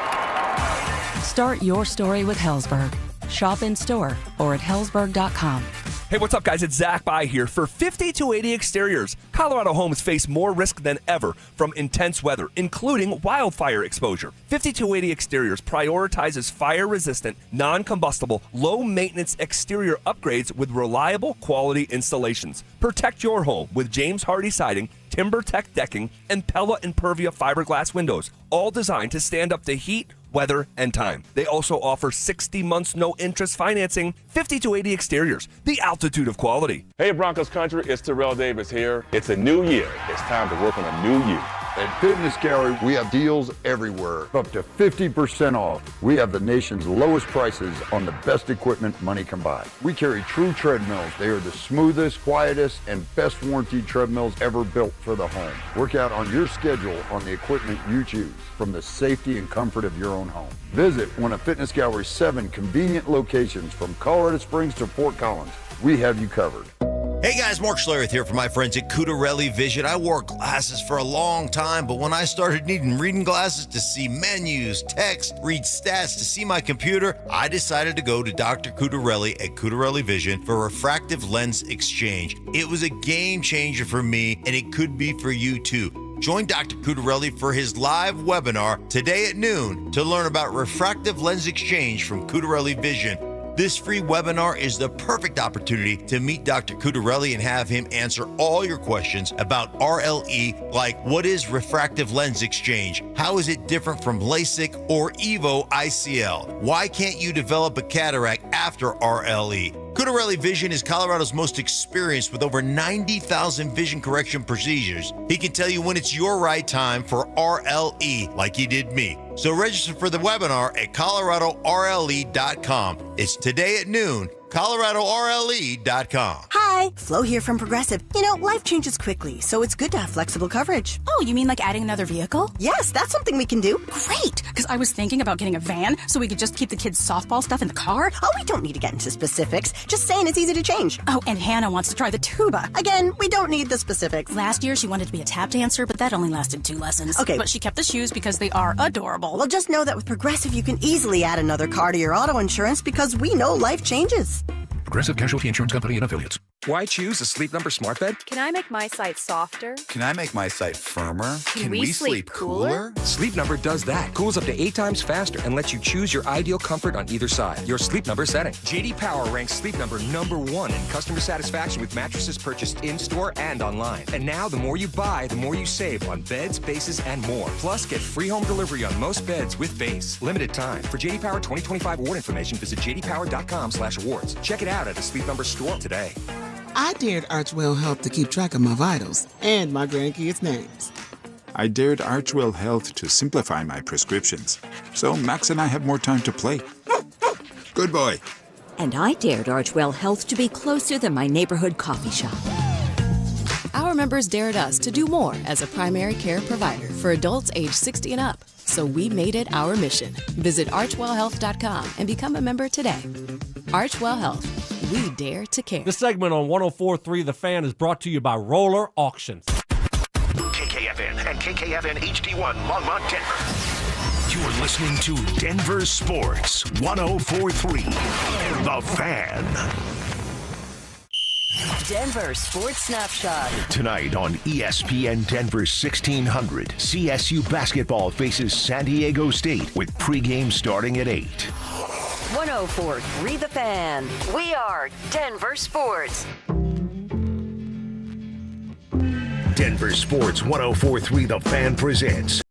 Speaker 22: Start your story with Hellsberg. Shop in store or at hellsberg.com.
Speaker 23: Hey, what's up, guys? It's Zach By here. For 50-80 Exteriors, Colorado homes face more risk than ever from intense weather, including wildfire exposure. 50-80 Exteriors prioritizes fire-resistant, non-combustible, low-maintenance exterior upgrades with reliable quality installations. Protect your home with James Hardy siding, TimberTech decking, and Pella Impervia fiberglass windows, all designed to stand up to heat, weather, and time. They also offer 60 months no-interest financing. 50-80 Exteriors, the altitude of quality.
Speaker 24: Hey, Broncos country, it's Terrell Davis here. It's a new year. It's time to work on a new you.
Speaker 25: At Fitness Gallery, we have deals everywhere, up to 50% off. We have the nation's lowest prices on the best equipment money can buy. We carry true treadmills. They are the smoothest, quietest, and best warranted treadmills ever built for the home. Work out on your schedule on the equipment you choose from the safety and comfort of your own home. Visit one of Fitness Gallery's 7 convenient locations from Colorado Springs to Fort Collins. We have you covered.
Speaker 26: Hey guys, Mark Schlereth here for my friends at Cudarelli Vision. I wore glasses for a long time, but when I started needing reading glasses to see menus, text, read stats, to see my computer, I decided to go to Dr. Cudarelli at Cudarelli Vision for refractive lens exchange. It was a game changer for me, and it could be for you too. Join Dr. Cudarelli for his live webinar today at noon to learn about refractive lens exchange from Cudarelli Vision. This free webinar is the perfect opportunity to meet Dr. Cudarelli and have him answer all your questions about RLE, like what is refractive lens exchange? How is it different from LASIK or EVO ICL? Why can't you develop a cataract after RLE? Cudarelli Vision is Colorado's most experienced with over 90,000 vision correction procedures. He can tell you when it's your right time for RLE, like he did me. So register for the webinar at coloradorle.com. It's today at noon, coloradorle.com.
Speaker 1: Hi, Flo here from Progressive. You know, life changes quickly, so it's good to have flexible coverage.
Speaker 6: Oh, you mean like adding another vehicle?
Speaker 1: Yes, that's something we can do.
Speaker 6: Great, because I was thinking about getting a van so we could just keep the kids' softball stuff in the car.
Speaker 1: Oh, we don't need to get into specifics. Just saying it's easy to change.
Speaker 6: Oh, and Hannah wants to try the tuba.
Speaker 1: Again, we don't need the specifics.
Speaker 6: Last year, she wanted to be a tap dancer, but that only lasted 2 lessons.
Speaker 1: Okay.
Speaker 6: But she kept the shoes because they are adorable.
Speaker 1: Well, just know that with Progressive, you can easily add another car to your auto insurance because we know life changes.
Speaker 7: Progressive Casualty Insurance Company and Affiliates.
Speaker 8: Why choose a Sleep Number smart bed?
Speaker 11: Can I make my site softer?
Speaker 8: Can I make my site firmer?
Speaker 11: Can we sleep cooler?
Speaker 8: Sleep Number does that. Cools up to 8 times faster and lets you choose your ideal comfort on either side. Your Sleep Number setting. JD Power ranks Sleep Number #1 in customer satisfaction with mattresses purchased in-store and online. And now, the more you buy, the more you save on beds, bases, and more. Plus, get free home delivery on most beds with base. Limited time. For JD Power 2025 award information, visit jdpower.com/awards. Check it out at a Sleep Number store today.
Speaker 14: I dared Archwell Health to keep track of my vitals and my grandkids' names.
Speaker 18: I dared Archwell Health to simplify my prescriptions, so Max and I have more time to play. Good boy.
Speaker 27: And I dared Archwell Health to be closer than my neighborhood coffee shop.
Speaker 29: Our members dared us to do more as a primary care provider for adults age 60 and up. So we made it our mission. Visit archwellhealth.com and become a member today. Archwell Health. We dare to care.
Speaker 30: This segment on 104.3 The Fan is brought to you by Roller Auctions.
Speaker 2: KKFN and KKFN HD1 Longmont, Denver. You're listening to Denver Sports 104.3 The Fan.
Speaker 5: Denver Sports Snapshot.
Speaker 2: Tonight on ESPN Denver 1600, CSU basketball faces San Diego State with pregame starting at 8.
Speaker 5: 104.3 The Fan. We are Denver Sports.
Speaker 2: Denver Sports 104.3 The Fan presents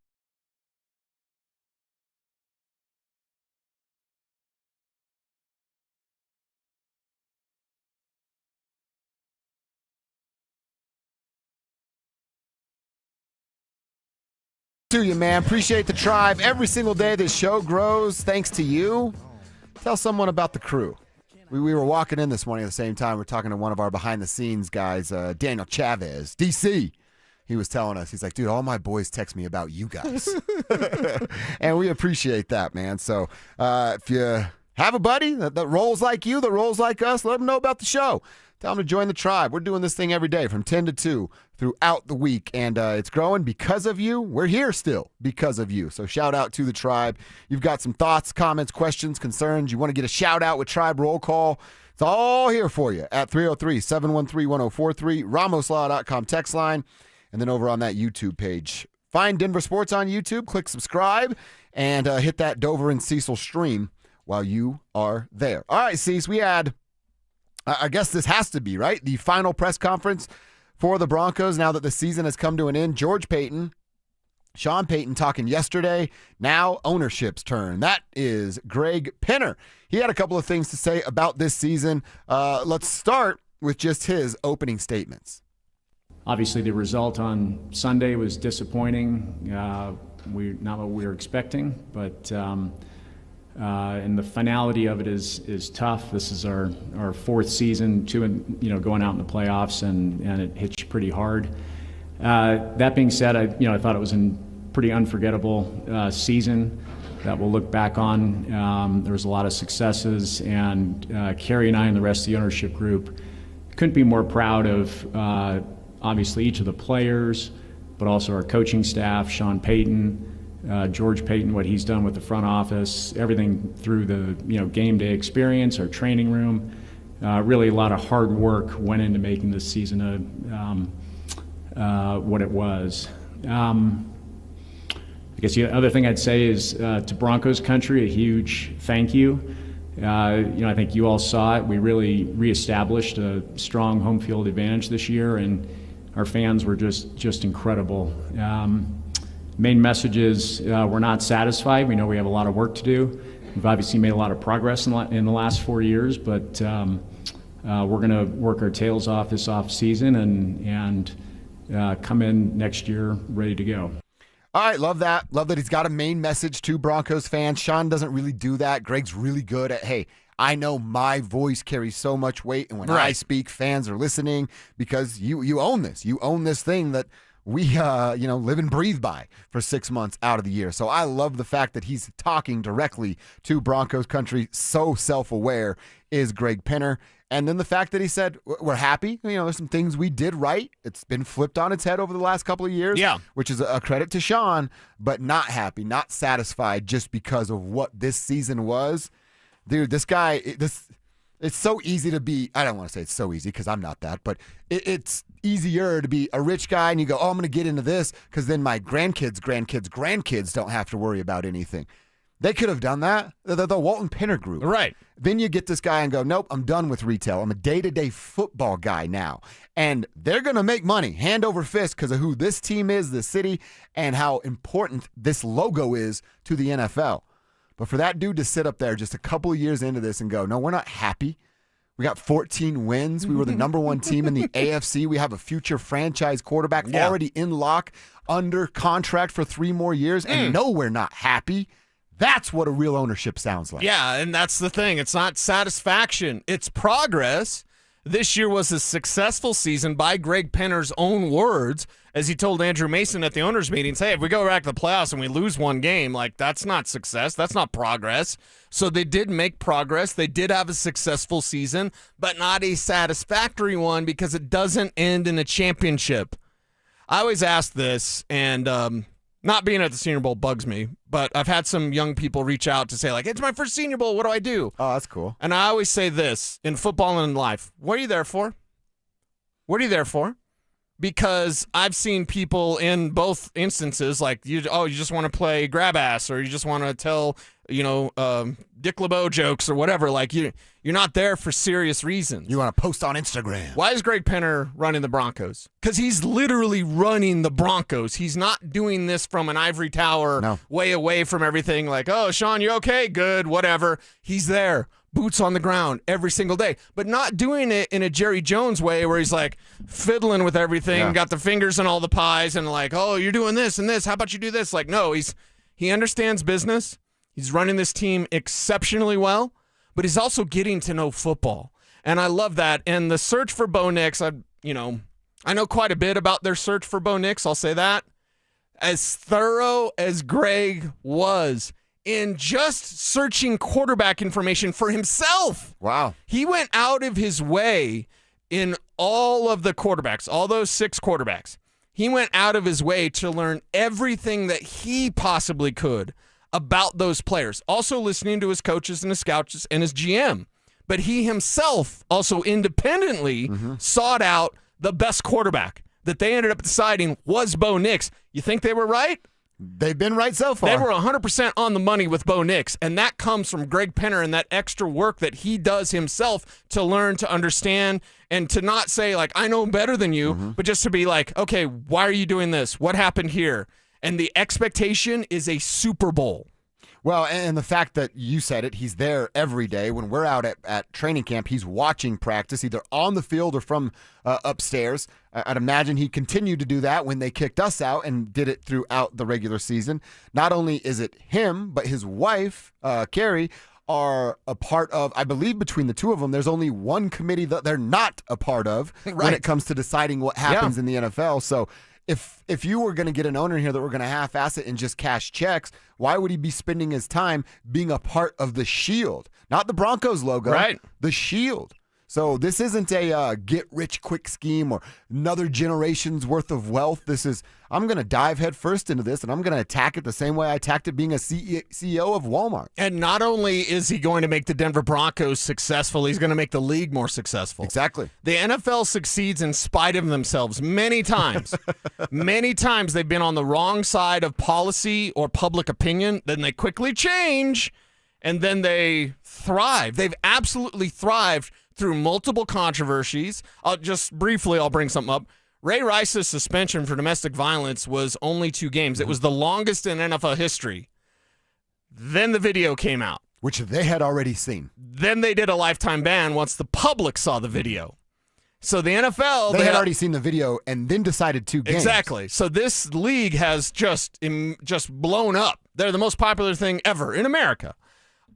Speaker 3: To you, man. Appreciate the tribe. Every single day this show grows thanks to you. Tell someone about the crew. We were walking in this morning at the same time. We're talking to one of our behind-the-scenes guys, Daniel Chavez, DC. He was telling us, he's like, dude, all my boys text me about you guys. And we appreciate that, man. So if you have a buddy that rolls like you, that rolls like us, let them know about the show. Tell them to join the tribe. We're doing this thing every day from 10 to 2 throughout the week, and it's growing because of you. We're here still because of you. So shout out to the tribe. You've got some thoughts, comments, questions, concerns. You want to get a shout out with Tribe Roll Call. It's all here for you at 303-713-1043, ramoslaw.com text line, and then over on that YouTube page. Find Denver Sports on YouTube, click subscribe, and hit that Dover and Cecil stream while you are there. All right, Cecil, we had... I guess this has to be, right? The final press conference for the Broncos now that the season has come to an end. George Payton, Sean Payton talking yesterday. Now ownership's turn. That is Greg Penner. He had a couple of things to say about this season. Let's start with just his opening statements.
Speaker 31: Obviously, the result on Sunday was disappointing. Not what we were expecting, but and the finality of it is tough. This is our fourth season, going out in the playoffs, and it hits you pretty hard. That being said, I thought it was a pretty unforgettable season that we'll look back on. There was a lot of successes, and Kerry and I and the rest of the ownership group couldn't be more proud of obviously each of the players, but also our coaching staff, Sean Payton, George Payton, what he's done with the front office, everything through the game day experience, our training room. Really a lot of hard work went into making this season what it was. I guess the other thing I'd say is to Broncos country, a huge thank you. I think you all saw it. We really reestablished a strong home field advantage this year, and our fans were just incredible. Main message is we're not satisfied. We know we have a lot of work to do. We've obviously made a lot of progress in the last 4 years, but we're going to work our tails off this off season and come in next year ready to go.
Speaker 3: All right, love that. Love that he's got a main message to Broncos fans. Sean doesn't really do that. Greg's really good at, hey, I know my voice carries so much weight, and when I speak, fans are listening because you own this. You own this thing that we live and breathe by for 6 months out of the year. So I love the fact that he's talking directly to Broncos country. So self-aware is Greg Penner. And then the fact that he said, we're happy. There's some things we did right. It's been flipped on its head over the last couple of years, which is a credit to Sean, but not happy, not satisfied just because of what this season was. Dude, this guy, it's so easy to be, I don't want to say it's so easy because I'm not that, but it's easier to be a rich guy and you go, I'm going to get into this because then my grandkids don't have to worry about anything. They could have done that. The Walton Penner Group.
Speaker 4: Right.
Speaker 3: Then you get this guy and go, nope, I'm done with retail. I'm a day-to-day football guy now. And they're going to make money hand over fist because of who this team is, the city, and how important this logo is to the NFL. But for that dude to sit up there just a couple of years into this and go, no, we're not happy. We got 14 wins. We were the number one team in the AFC. We have a future franchise quarterback already in lock, under contract for 3 more years. And no, we're not happy. That's what a real ownership sounds like.
Speaker 4: Yeah, and that's the thing. It's not satisfaction. It's progress. This year was a successful season by Greg Penner's own words, as he told Andrew Mason at the owners' meetings, hey, if we go back to the playoffs and we lose one game, that's not success. That's not progress. So they did make progress. They did have a successful season, but not a satisfactory one because it doesn't end in a championship. I always ask this, and not being at the Senior Bowl bugs me, but I've had some young people reach out to say, it's my first Senior Bowl. What do I do?
Speaker 3: Oh, that's cool.
Speaker 4: And I always say this, in football and in life, what are you there for? What are you there for? Because I've seen people in both instances, you just want to play grab ass, or you just want to tell, Dick LeBeau jokes or whatever. You're not there for serious reasons.
Speaker 3: You want to post on Instagram.
Speaker 4: Why is Greg Penner running the Broncos? Because he's literally running the Broncos. He's not doing this from an ivory tower, way away from everything. Oh, Sean, you okay? Good, whatever. He's there. Boots on the ground every single day, but not doing it in a Jerry Jones way where he's fiddling with everything, got the fingers in all the pies and oh, you're doing this and this. How about you do this? No, he understands business. He's running this team exceptionally well, but he's also getting to know football. And I love that. And the search for Bo Nix, I know quite a bit about their search for Bo Nix. I'll say that. As thorough as Greg was in just searching quarterback information for himself.
Speaker 3: Wow.
Speaker 4: He went out of his way in all of the quarterbacks, all those 6 quarterbacks. He went out of his way to learn everything that he possibly could about those players. Also listening to his coaches and his scouts and his GM. But he himself also independently sought out the best quarterback that they ended up deciding was Bo Nix. You think they were right?
Speaker 3: They've been right so far.
Speaker 4: They were 100% on the money with Bo Nix, and that comes from Greg Penner and that extra work that he does himself to learn, to understand, and to not say, I know better than you, but just to be okay, why are you doing this? What happened here? And the expectation is a Super Bowl.
Speaker 3: Well, and the fact that you said it, he's there every day. When we're out at training camp, he's watching practice, either on the field or from upstairs. I'd imagine he continued to do that when they kicked us out and did it throughout the regular season. Not only is it him, but his wife, Carrie, are a part of, I believe between the two of them, there's only one committee that they're not a part of when it comes to deciding what happens in the NFL. So if you were going to get an owner here that were going to half-ass it and just cash checks, why would he be spending his time being a part of the Shield? Not the Broncos logo, the Shield. So this isn't a get-rich-quick scheme or another generation's worth of wealth. This is, I'm going to dive headfirst into this, and I'm going to attack it the same way I attacked it being a CEO of Walmart.
Speaker 4: And not only is he going to make the Denver Broncos successful, he's going to make the league more successful.
Speaker 3: Exactly.
Speaker 4: The NFL succeeds in spite of themselves many times. Many times they've been on the wrong side of policy or public opinion. Then they quickly change, and then they thrive. They've absolutely thrived through multiple controversies. I'll bring something up. Ray Rice's suspension for domestic violence was only 2 games. It was the longest in NFL history. Then the video came out,
Speaker 3: which they had already seen.
Speaker 4: Then they did a lifetime ban once the public saw the video. So the NFL,
Speaker 3: they had already seen the video and then decided 2 games.
Speaker 4: Exactly. So this league has just blown up. They're the most popular thing ever in America.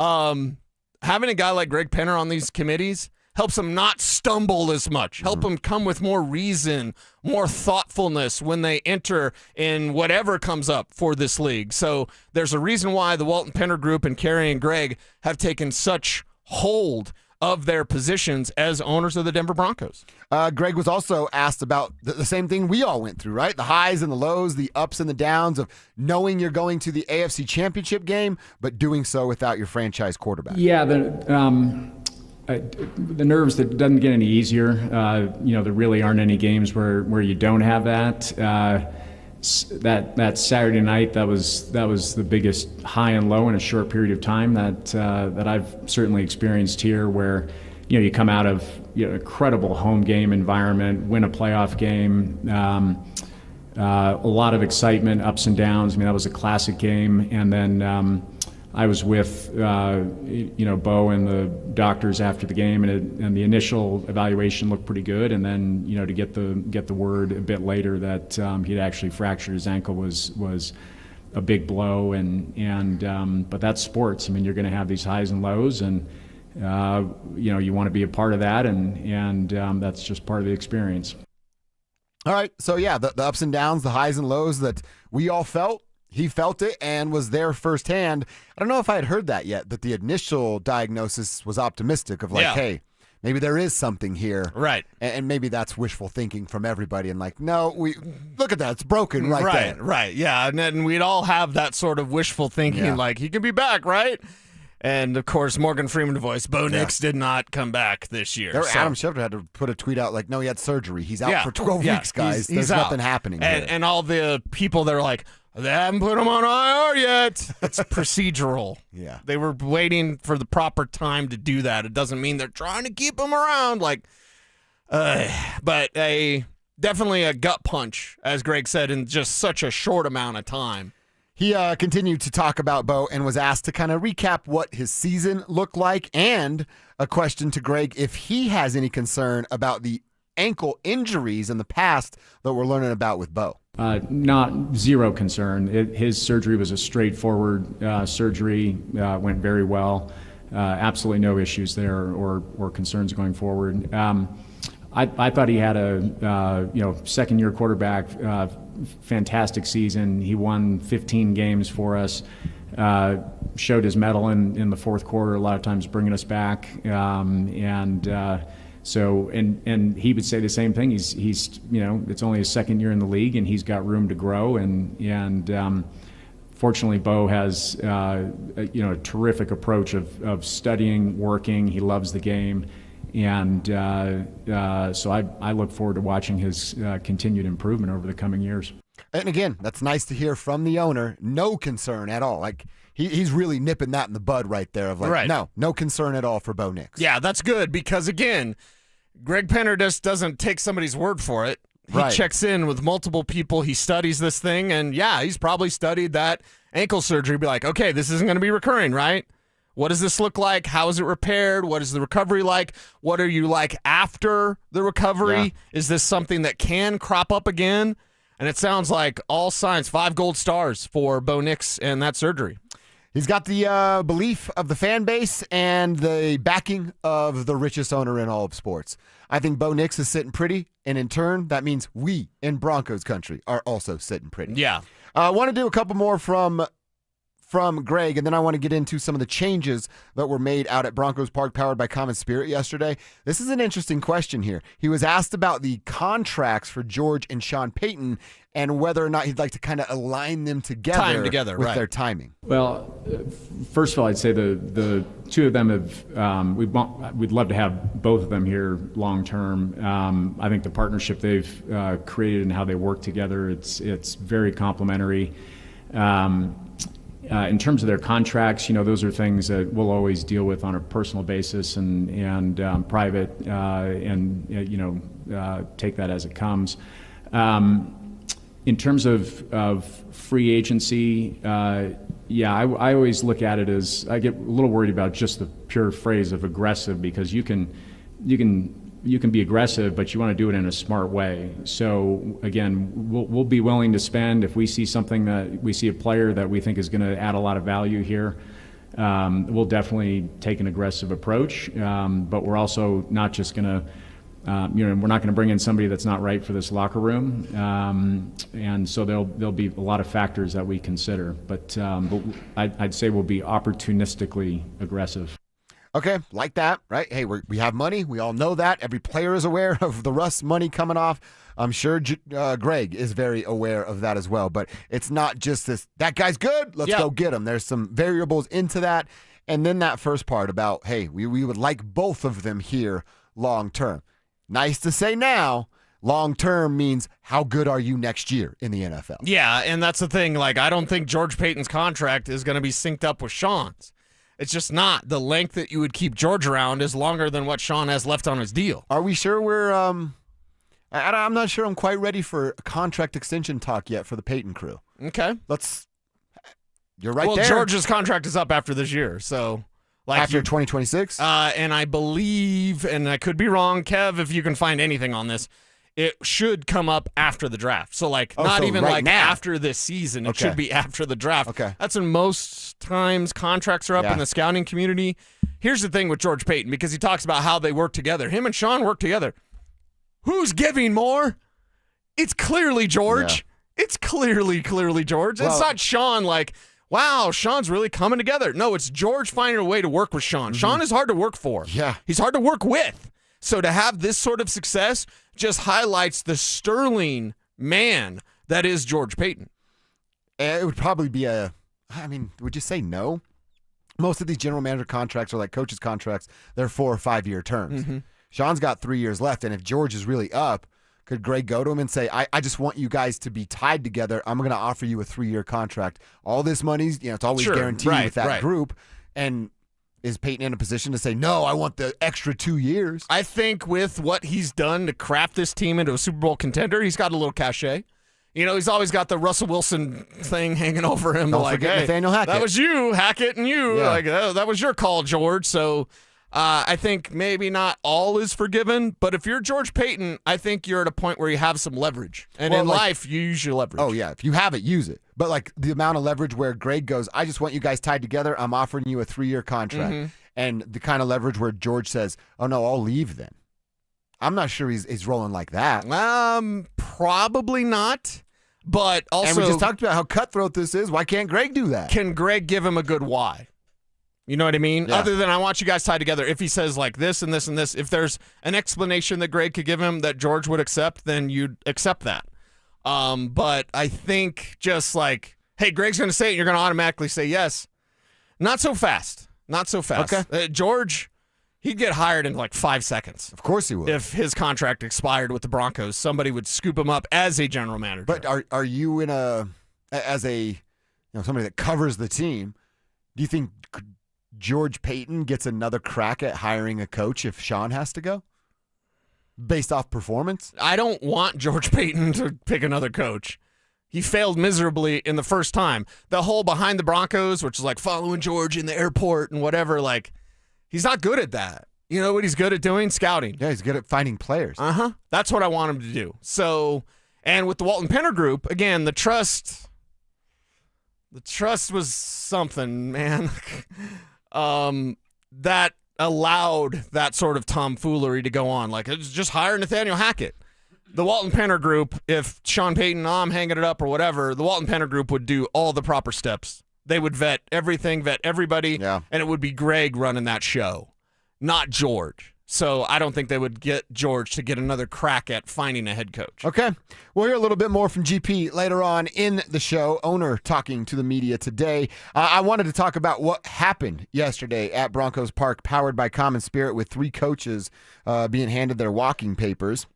Speaker 4: Having a guy like Greg Penner on these committees helps them not stumble as much, help them come with more reason, more thoughtfulness when they enter in whatever comes up for this league. So there's a reason why the Walton Penner Group and Kerry and Greg have taken such hold of their positions as owners of the Denver Broncos.
Speaker 3: Greg was also asked about the same thing we all went through, right? The highs and the lows, the ups and the downs of knowing you're going to the AFC Championship game, but doing so without your franchise quarterback.
Speaker 31: Yeah, the nerves, that doesn't get any easier. There really aren't any games where you don't have that. That Saturday night, that was the biggest high and low in a short period of time that I've certainly experienced here, where you come out of incredible home game environment, win a playoff game, a lot of excitement, ups and downs. I mean, that was a classic game, and then I was with Bo and the doctors after the game, and the initial evaluation looked pretty good, and then to get the word a bit later that he'd actually fractured his ankle was a big blow, but that's sports. I mean, you're going to have these highs and lows, and you want to be a part of that, and that's just part of the experience.
Speaker 3: All right, so yeah, the ups and downs, the highs and lows that we all felt. He felt it and was there firsthand. I don't know if I had heard that yet, that the initial diagnosis was optimistic of hey, maybe there is something here.
Speaker 4: Right.
Speaker 3: And maybe that's wishful thinking from everybody. And no, look at that. It's broken right there.
Speaker 4: Right, yeah. And then we'd all have that sort of wishful thinking, he can be back, right? And, of course, Morgan Freeman voice, Bo Nix did not come back this year.
Speaker 3: Adam Schefter had to put a tweet out no, he had surgery. He's out for 12 weeks, guys. There's nothing happening here.
Speaker 4: And all the people that are like, they haven't put him on IR yet. It's procedural.
Speaker 3: Yeah.
Speaker 4: They were waiting for the proper time to do that. It doesn't mean they're trying to keep him around. But definitely a gut punch, as Greg said, in just such a short amount of time.
Speaker 3: He continued to talk about Bo and was asked to kind of recap what his season looked like, and a question to Greg if he has any concern about the ankle injuries in the past that we're learning about with Bo.
Speaker 31: Zero concern. His surgery was a straightforward surgery, went very well. Absolutely no issues there or concerns going forward. I thought he had a second-year quarterback, fantastic season. He won 15 games for us, showed his mettle in the fourth quarter, a lot of times bringing us back, So he would say the same thing. He's it's only his second year in the league, and he's got room to grow. And fortunately, Bo has a terrific approach of studying, working. He loves the game, and so I look forward to watching his continued improvement over the coming years.
Speaker 3: And again, that's nice to hear from the owner. No concern at all. He's really nipping that in the bud right there of no concern at all for Bo Nix.
Speaker 4: Yeah, that's good because, again, Greg Penner just doesn't take somebody's word for it. He checks in with multiple people. He studies this thing, and, he's probably studied that ankle surgery. Be like, okay, this isn't going to be recurring, right? What does this look like? How is it repaired? What is the recovery like? What are you like after the recovery? Yeah. Is this something that can crop up again? And it sounds like all signs, 5 gold stars for Bo Nix and that surgery.
Speaker 3: He's got the belief of the fan base and the backing of the richest owner in all of sports. I think Bo Nix is sitting pretty, and in turn, that means we in Broncos country are also sitting pretty.
Speaker 4: Yeah.
Speaker 3: I want to do a couple more from Greg, and then I want to get into some of the changes that were made out at Broncos Park powered by Common Spirit yesterday. This is an interesting question here. He was asked about the contracts for George and Sean Payton and whether or not he'd like to kind of align them together with their timing.
Speaker 31: Well, first of all, I'd say the two of them have we'd love to have both of them here long term. I think the partnership they've created and how they work together, it's very complementary. In terms of their contracts, those are things that we'll always deal with on a personal basis and private, and take that as it comes. In terms of free agency, I always look at it as I get a little worried about just the pure phrase of aggressive, because you can you can be aggressive, but you want to do it in a smart way. So again, we'll be willing to spend if we see something that we see a player that we think is going to add a lot of value here. We'll definitely take an aggressive approach, but we're also not just going to, we're not going to bring in somebody that's not right for this locker room. And so there'll be a lot of factors that we consider, but I'd say we'll be opportunistically aggressive.
Speaker 3: Okay, like that, right? Hey, we have money. We all know that. Every player is aware of the Russ money coming off. I'm sure Greg is very aware of that as well. But it's not just this, that guy's good, let's go get him. There's some variables into that. And then that first part about, hey, we would like both of them here long term. Nice to say now. Long term means how good are you next year in the NFL?
Speaker 4: Yeah, and that's the thing. Like, I don't think George Payton's contract is going to be synced up with Sean's. It's just not. The length that you would keep George around is longer than what Sean has left on his deal.
Speaker 3: Are we sure we're I'm not sure I'm quite ready for contract extension talk yet for the Payton crew.
Speaker 4: Okay.
Speaker 3: You're right there.
Speaker 4: Well, George's contract is up after this year, so
Speaker 3: after 2026?
Speaker 4: And I believe, and I could be wrong, Kev, if you can find anything on this, it should come up after the draft. So, not even right now. After this season. It should be after the draft.
Speaker 3: Okay.
Speaker 4: That's when most times contracts are up in the scouting community. Here's the thing with George Payton, because he talks about how they work together. Him and Sean work together. Who's giving more? It's clearly George. Yeah. It's clearly George. Well, it's not Sean wow, Sean's really coming together. No, it's George finding a way to work with Sean. Mm-hmm. Sean is hard to work for.
Speaker 3: Yeah.
Speaker 4: He's hard to work with. So to have this sort of success just highlights the sterling man that is George Payton.
Speaker 3: It would probably be would you say no? Most of these general manager contracts are like coaches' contracts. They're 4 or 5 year terms.
Speaker 4: Mm-hmm.
Speaker 3: Sean's got 3 years left, and if George is really up, could Greg go to him and say, I just want you guys to be tied together. I'm going to offer you a 3-year contract. All this money's, it's always guaranteed with that group. And is Payton in a position to say, no, I want the extra 2 years?
Speaker 4: I think with what he's done to craft this team into a Super Bowl contender, he's got a little cachet. He's always got the Russell Wilson thing hanging over him.
Speaker 3: Don't forget Nathaniel Hackett.
Speaker 4: That was you, Hackett, and you. Yeah. That was your call, George. So I think maybe not all is forgiven, but if you're George Payton, I think you're at a point where you have some leverage. And in life, you use your leverage.
Speaker 3: Oh, yeah. If you have it, use it. But the amount of leverage where Greg goes, I just want you guys tied together. I'm offering you a 3-year contract. Mm-hmm. And the kind of leverage where George says, oh, no, I'll leave then. I'm not sure he's rolling like that.
Speaker 4: Probably not. But also,
Speaker 3: and we just talked about how cutthroat this is. Why can't Greg do that?
Speaker 4: Can Greg give him a good why? You know what I mean?
Speaker 3: Yeah.
Speaker 4: Other than I want you guys tied together. If he says this and this and this, if there's an explanation that Greg could give him that George would accept, then you'd accept that. But I think just hey, Greg's going to say it, you're going to automatically say yes. Not so fast. Not so fast.
Speaker 3: Okay.
Speaker 4: George, he'd get hired in 5 seconons.
Speaker 3: Of course he would.
Speaker 4: If his contract expired with the Broncos, somebody would scoop him up as a general manager.
Speaker 3: But are you as somebody that covers the team, do you think George Payton gets another crack at hiring a coach if Sean has to go? Based off performance?
Speaker 4: I don't want George Payton to pick another coach. He failed miserably in the first time. The whole behind the Broncos, which is following George in the airport and whatever, he's not good at that. You know what he's good at doing? Scouting.
Speaker 3: Yeah, he's good at finding players.
Speaker 4: Uh-huh. That's what I want him to do. So, and with the Walton Penner Group, again, the trust was something, man. That allowed that sort of tomfoolery to go on. It's just hire Nathaniel Hackett. The Walton Penner Group, if Sean Payton, I'm hanging it up or whatever, the Walton Penner Group would do all the proper steps. They would vet everything, vet everybody, and it would be Greg running that show, not George. So I don't think they would get George to get another crack at finding a head coach.
Speaker 3: Okay. We'll hear a little bit more from GP later on in the show. Owner talking to the media today. I wanted to talk about what happened yesterday at Broncos Park, powered by Common Spirit, with 3 coaches being handed their walking papers.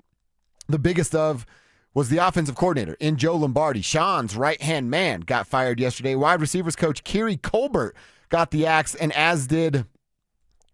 Speaker 3: The biggest of was the offensive coordinator in Joe Lombardi. Sean's right-hand man got fired yesterday. Wide receivers coach Kiri Colbert got the axe, and as did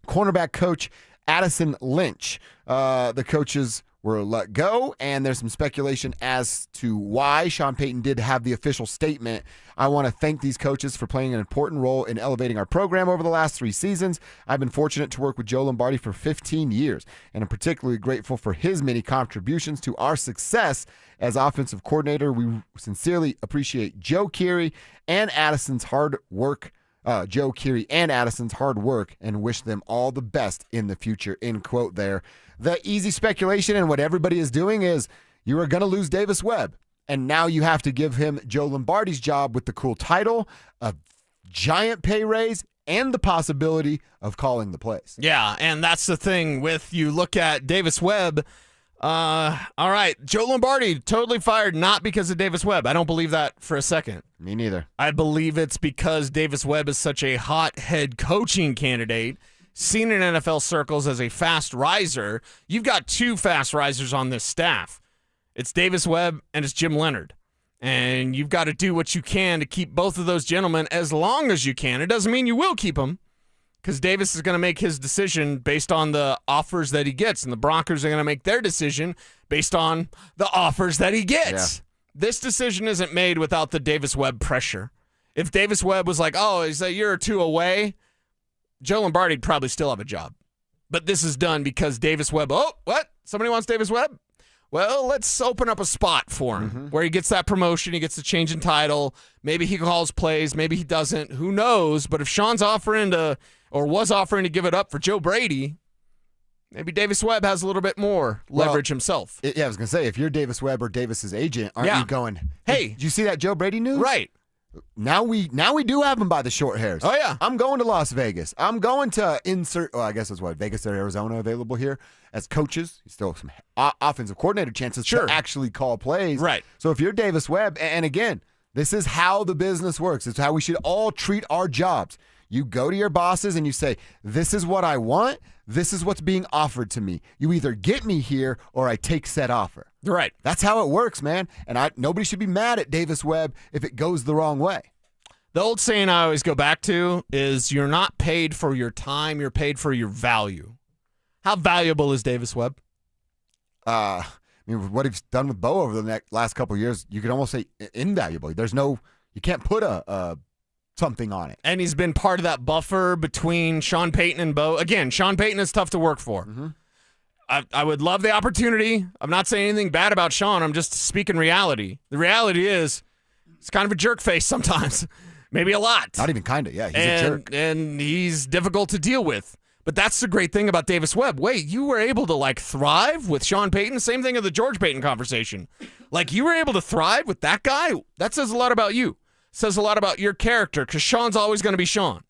Speaker 3: cornerback coach Addison Lynch. The coaches were let go, and there's some speculation as to why. Sean Payton did have the official statement. I want to thank these coaches for playing an important role in elevating our program over the last 3 seasons. I've been fortunate to work with Joe Lombardi for 15 years, and I'm particularly grateful for his many contributions to our success as offensive coordinator. We sincerely appreciate Joe Keery and Addison's hard work. And wish them all the best in the future, end quote there. The easy speculation and what everybody is doing is you are going to lose Davis Webb, and now you have to give him Joe Lombardi's job with the cool title, a giant pay raise, and the possibility of calling the plays.
Speaker 4: Yeah, and that's the thing with you look at Davis Webb. All right, Joe Lombardi totally fired not because of Davis Webb. I don't believe that for a second.
Speaker 3: Me neither.
Speaker 4: I believe it's because Davis Webb is such a hot head coaching candidate, seen in NFL circles as a fast riser. You've got 2 fast risers on this staff. It's Davis Webb and it's Jim Leonard. And you've got to do what you can to keep both of those gentlemen as long as you can. It doesn't mean you will keep them, because Davis is going to make his decision based on the offers that he gets, and the Broncos are going to make their decision based on the offers that he gets. Yeah. This decision isn't made without the Davis Webb pressure. If Davis Webb was like, oh, he's a year or 2 away, Joe Lombardi'd probably still have a job. But this is done because Davis Webb, oh, what? Somebody wants Davis Webb? Well, let's open up a spot for him where he gets that promotion, he gets the change in title. Maybe he calls plays, maybe he doesn't. Who knows? But if Sean's offering to, or was offering to give it up for Joe Brady, maybe Davis Webb has a little bit more leverage himself.
Speaker 3: Yeah, I was going to say, if you're Davis Webb or Davis's agent, aren't you going, hey, did you see that Joe Brady news?
Speaker 4: Right.
Speaker 3: Now we do have him by the short hairs.
Speaker 4: Oh, yeah.
Speaker 3: I'm going to Las Vegas. I'm going to insert, I guess it's what, Vegas or Arizona available here as coaches. Still some offensive coordinator chances to actually call plays.
Speaker 4: Right.
Speaker 3: So if you're Davis Webb, and again, this is how the business works. It's how we should all treat our jobs. You go to your bosses and you say, this is what I want. This is what's being offered to me. You either get me here or I take said offer.
Speaker 4: Right.
Speaker 3: That's how it works, man. And nobody should be mad at Davis Webb if it goes the wrong way.
Speaker 4: The old saying I always go back to is you're not paid for your time, you're paid for your value. How valuable is Davis Webb?
Speaker 3: I mean, what he's done with Bo over the last couple of years, you could almost say invaluable. You can't put something on it.
Speaker 4: And he's been part of that buffer between Sean Payton and Bo. Again, Sean Payton is tough to work for. I would love the opportunity. I'm not saying anything bad about Sean. I'm just speaking reality. The reality is he's kind of a jerk face sometimes. Maybe a lot.
Speaker 3: Not even kind of, yeah. He's a jerk.
Speaker 4: And he's difficult to deal with. But that's the great thing about Davis Webb. Wait, you were able to, thrive with Sean Payton? Same thing of the George Payton conversation. You were able to thrive with that guy? That says a lot about you. Says a lot about your character, because Sean's always going to be Sean.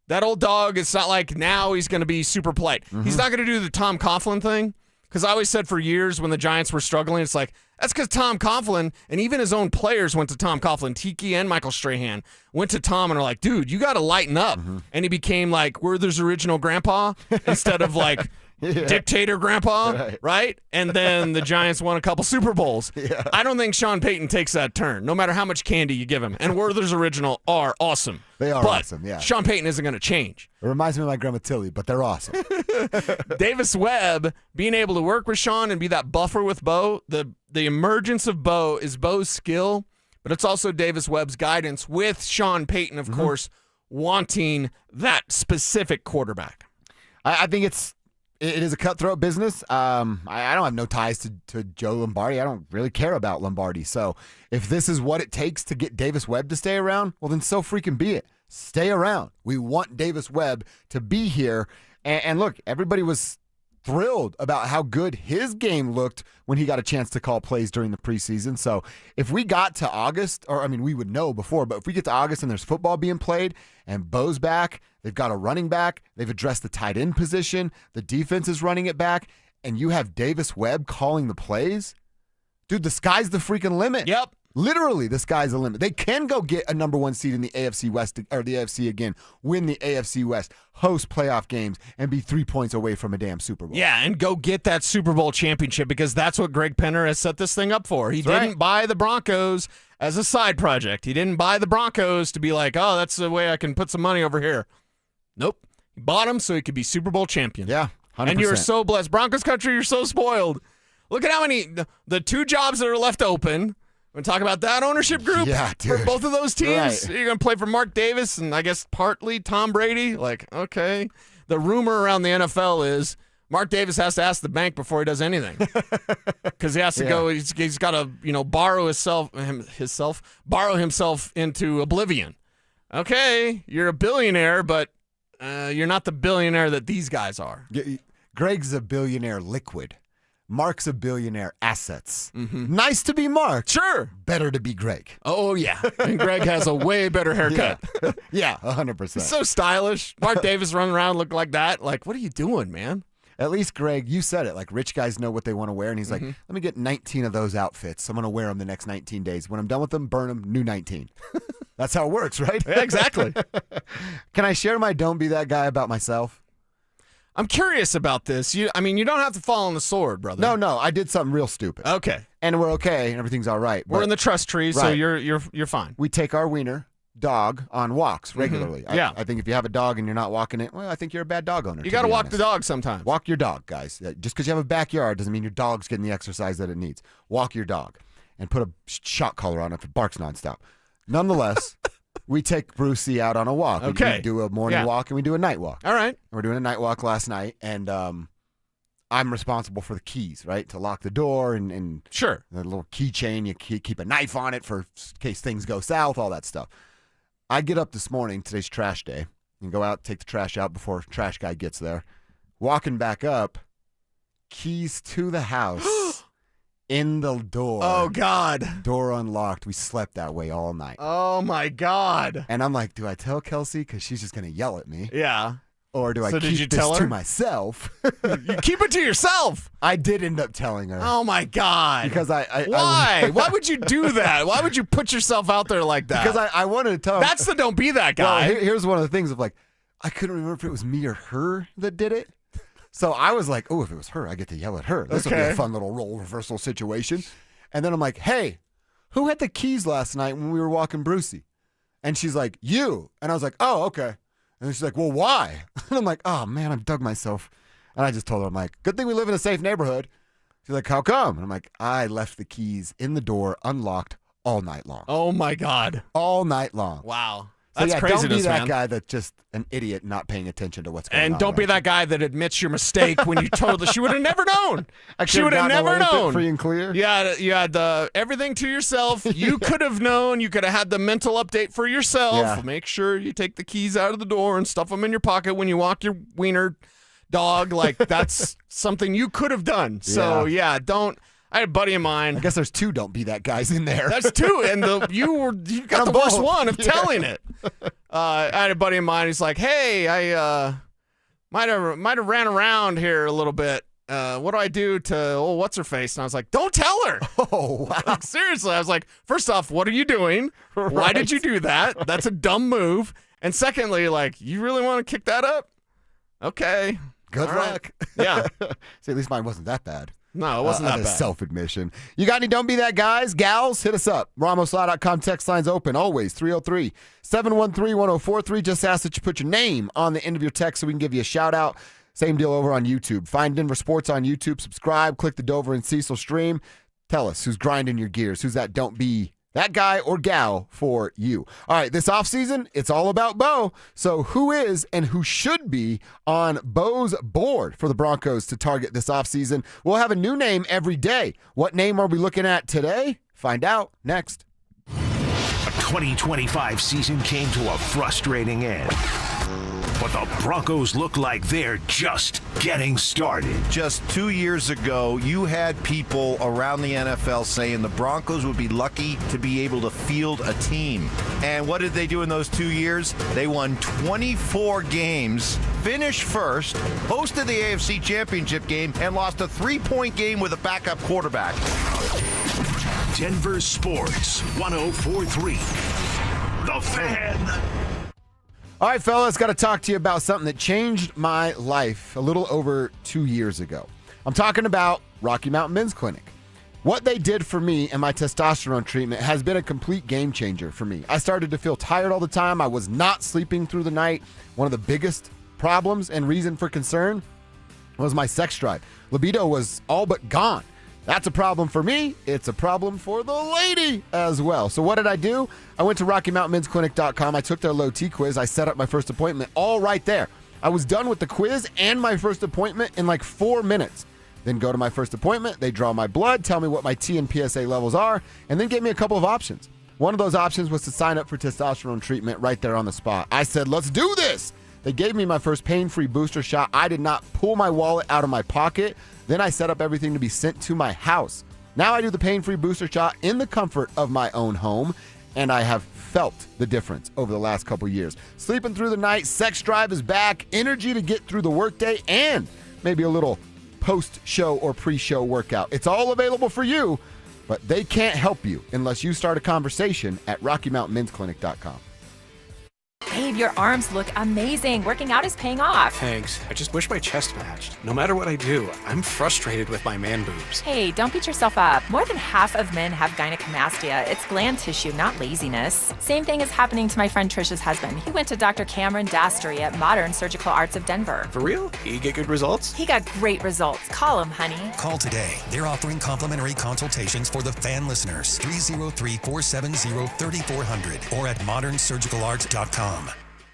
Speaker 4: That old dog, it's not like now he's going to be super polite. He's not going to do the Tom Coughlin thing, because I always said for years when the Giants were struggling, it's like, that's because Tom Coughlin, and even his own players went to Tom Coughlin. Tiki and Michael Strahan went to Tom and are like, dude, you got to lighten up. And he became like Werther's original grandpa instead of dictator grandpa, right? And then the Giants won a couple Super Bowls. I don't think Sean Payton takes that turn, no matter how much candy you give him. And Werther's original are awesome.
Speaker 3: They are awesome, yeah.
Speaker 4: Sean Payton isn't going to change.
Speaker 3: It reminds me of my grandma Tilly, but they're awesome.
Speaker 4: Davis Webb, being able to work with Sean and be that buffer with Bo, the emergence of Bo is Bo's skill, but it's also Davis Webb's guidance with Sean Payton, of course, wanting that specific quarterback.
Speaker 3: I think it is a cutthroat business. I don't have no ties to Joe Lombardi. I don't really care about Lombardi. So if this is what it takes to get Davis Webb to stay around, well, then so freaking be it. Stay around. We want Davis Webb to be here. And look, everybody was thrilled about how good his game looked when he got a chance to call plays during the preseason. So if we got to August, we would know before, but if we get to August and there's football being played and Bo's back, they've got a running back, they've addressed the tight end position, the defense is running it back, and you have Davis Webb calling the plays, dude, the sky's the freaking limit.
Speaker 4: Yep.
Speaker 3: Literally, the sky's the limit. They can go get a number 1 seed in the AFC West, or the AFC again, win the AFC West, host playoff games, and be 3 points away from a damn Super Bowl.
Speaker 4: Yeah, and go get that Super Bowl championship, because that's what Greg Penner has set this thing up for. He didn't buy the Broncos as a side project. He didn't buy the Broncos to be like, oh, that's the way I can put some money over here. Nope. He bought them so he could be Super Bowl champion.
Speaker 3: Yeah, 100%.
Speaker 4: And you're so blessed. Broncos country, you're so spoiled. Look at how many, the 2 jobs that are left open. We're going to talk about that ownership group for both of those teams.
Speaker 3: Right.
Speaker 4: You're going to play for Mark Davis and I guess partly Tom Brady. Like, okay. The rumor around the NFL is Mark Davis has to ask the bank before he does anything. Because he has to go, he's got to, borrow himself into oblivion. Okay, you're a billionaire, but you're not the billionaire that these guys are.
Speaker 3: Greg's a billionaire liquid. Mark's a billionaire assets. Mm-hmm. Nice to be Mark.
Speaker 4: Sure.
Speaker 3: Better to be Greg.
Speaker 4: Oh, yeah. And Greg has a way better haircut.
Speaker 3: Yeah, 100%.
Speaker 4: He's so stylish. Mark Davis running around looking like that. Like, what are you doing, man?
Speaker 3: At least, Greg, you said it. Like, rich guys know what they want to wear. And he's like, let me get 19 of those outfits. I'm going to wear them the next 19 days. When I'm done with them, burn them, new 19. That's how it works, right?
Speaker 4: Yeah, exactly.
Speaker 3: Can I share my don't be that guy about myself?
Speaker 4: I'm curious about this. You don't have to fall on the sword, brother.
Speaker 3: No. I did something real stupid.
Speaker 4: Okay.
Speaker 3: And we're okay, and everything's all right.
Speaker 4: We're in the trust tree, so you're fine.
Speaker 3: We take our wiener dog on walks regularly.
Speaker 4: Yeah.
Speaker 3: I think if you have a dog and you're not walking it, well, I think you're a bad dog owner.
Speaker 4: You got to walk the dog sometimes.
Speaker 3: Walk your dog, guys. Just because you have a backyard doesn't mean your dog's getting the exercise that it needs. Walk your dog and put a shock collar on it if it barks nonstop. Nonetheless, we take Brucey out on a walk.
Speaker 4: Okay.
Speaker 3: We do a morning walk and we do a night walk.
Speaker 4: All right.
Speaker 3: We're doing a night walk last night, and I'm responsible for the keys, right, to lock the door and
Speaker 4: sure,
Speaker 3: the little keychain. You keep a knife on it for in case things go south, all that stuff. I get up this morning, today's trash day, and go out, take the trash out before trash guy gets there. Walking back up, keys to the house in the door.
Speaker 4: Oh, God.
Speaker 3: Door unlocked. We slept that way all night.
Speaker 4: Oh, my God.
Speaker 3: And I'm like, do I tell Kelsey? Because she's just going to yell at me.
Speaker 4: Yeah.
Speaker 3: Or do I keep this to myself?
Speaker 4: You keep it to yourself.
Speaker 3: I did end up telling her.
Speaker 4: Oh, my God.
Speaker 3: Because
Speaker 4: Why? Why would you do that? Why would you put yourself out there like that?
Speaker 3: Because I wanted to tell her.
Speaker 4: That's the don't be that guy.
Speaker 3: Well, here's one of the things of like, I couldn't remember if it was me or her that did it. So I was like, oh, if it was her, I get to yell at her. This will be a fun little role reversal situation. And then I'm like, hey, who had the keys last night when we were walking Brucey? And she's like, you. And I was like, oh, okay. And she's like, well, why? And I'm like, oh, man, I've dug myself. And I just told her, I'm like, good thing we live in a safe neighborhood. She's like, how come? And I'm like, I left the keys in the door unlocked all night long.
Speaker 4: Oh, my God.
Speaker 3: All night long.
Speaker 4: Wow.
Speaker 3: So
Speaker 4: That's
Speaker 3: craziness,
Speaker 4: craziness,
Speaker 3: don't be that
Speaker 4: man.
Speaker 3: guy that's just an idiot not paying attention to what's going on.
Speaker 4: And don't be that guy that admits your mistake when you told her. She would have never known. She would have never known.
Speaker 3: Free and clear.
Speaker 4: You had everything to yourself. You could have known. You could have had the mental update for yourself.
Speaker 3: Yeah.
Speaker 4: Make sure you take the keys out of the door and stuff them in your pocket when you walk your wiener dog. Like, that's something you could have done. So, don't. I had a buddy of mine.
Speaker 3: I guess there's 2 don't be that guys in there.
Speaker 4: That's 2, and you got the worst one of telling it. I had a buddy of mine. He's like, "Hey, I might have ran around here a little bit. What do I do to what's her face?" And I was like, "Don't tell her."
Speaker 3: Oh, wow.
Speaker 4: Like, seriously, I was like, first off, what are you doing? Right. Why did you do that? That's a dumb move. And secondly, like, you really want to kick that up? Okay.
Speaker 3: Good
Speaker 4: All
Speaker 3: luck.
Speaker 4: Right. Yeah.
Speaker 3: See, at least mine wasn't that bad.
Speaker 4: No, it wasn't that bad.
Speaker 3: Self-admission. You got any don't be that guys? Gals, hit us up. RamosLaw.com text line's open always. 303-713-1043. Just ask that you put your name on the end of your text so we can give you a shout out. Same deal over on YouTube. Find Denver Sports on YouTube. Subscribe. Click the Dover and Cecil stream. Tell us who's grinding your gears. Who's that don't be that guy or gal for you. All right, this offseason, it's all about Bo. So who is and who should be on Bo's board for the Broncos to target this offseason? We'll have a new name every day. What name are we looking at today? Find out next.
Speaker 2: The 2025 season came to a frustrating end. But the Broncos look like they're just getting started.
Speaker 26: Just 2 years ago, you had people around the NFL saying the Broncos would be lucky to be able to field a team. And what did they do in those 2 years? They won 24 games, finished first, hosted the AFC Championship game, and lost a 3-point game with a backup quarterback.
Speaker 2: Denver Sports 104.3. The Fan.
Speaker 3: All right, fellas, got to talk to you about something that changed my life a little over 2 years ago. I'm talking about Rocky Mountain Men's Clinic. What they did for me and my testosterone treatment has been a complete game changer for me. I started to feel tired all the time. I was not sleeping through the night. One of the biggest problems and reason for concern was my sex drive. Libido was all but gone. That's a problem for me. It's a problem for the lady as well. So what did I do? I went to RockyMountainMen'sClinic.com. I took their low T quiz. I set up my first appointment all right there. I was done with the quiz and my first appointment in like 4 minutes. Then go to my first appointment. They draw my blood, tell me what my T and PSA levels are, and then give me a couple of options. One of those options was to sign up for testosterone treatment right there on the spot. I said, let's do this. They gave me my first pain-free booster shot. I did not pull my wallet out of my pocket. Then I set up everything to be sent to my house. Now I do the pain-free booster shot in the comfort of my own home, and I have felt the difference over the last couple years. Sleeping through the night, sex drive is back, energy to get through the workday, and maybe a little post-show or pre-show workout. It's all available for you, but they can't help you unless you start a conversation at RockyMountainMen'sClinic.com.
Speaker 9: Babe, your arms look amazing. Working out is paying off.
Speaker 10: Thanks. I just wish my chest matched. No matter what I do, I'm frustrated with my man boobs.
Speaker 9: Hey, don't beat yourself up. More than half of men have gynecomastia. It's gland tissue, not laziness. Same thing is happening to my friend Trisha's husband. He went to Dr. Cameron Dastory at Modern Surgical Arts of Denver.
Speaker 10: For real? You get good results?
Speaker 9: He got great results. Call him, honey.
Speaker 12: Call today. They're offering complimentary consultations for the fan listeners. 303-470-3400 or at modernsurgicalarts.com.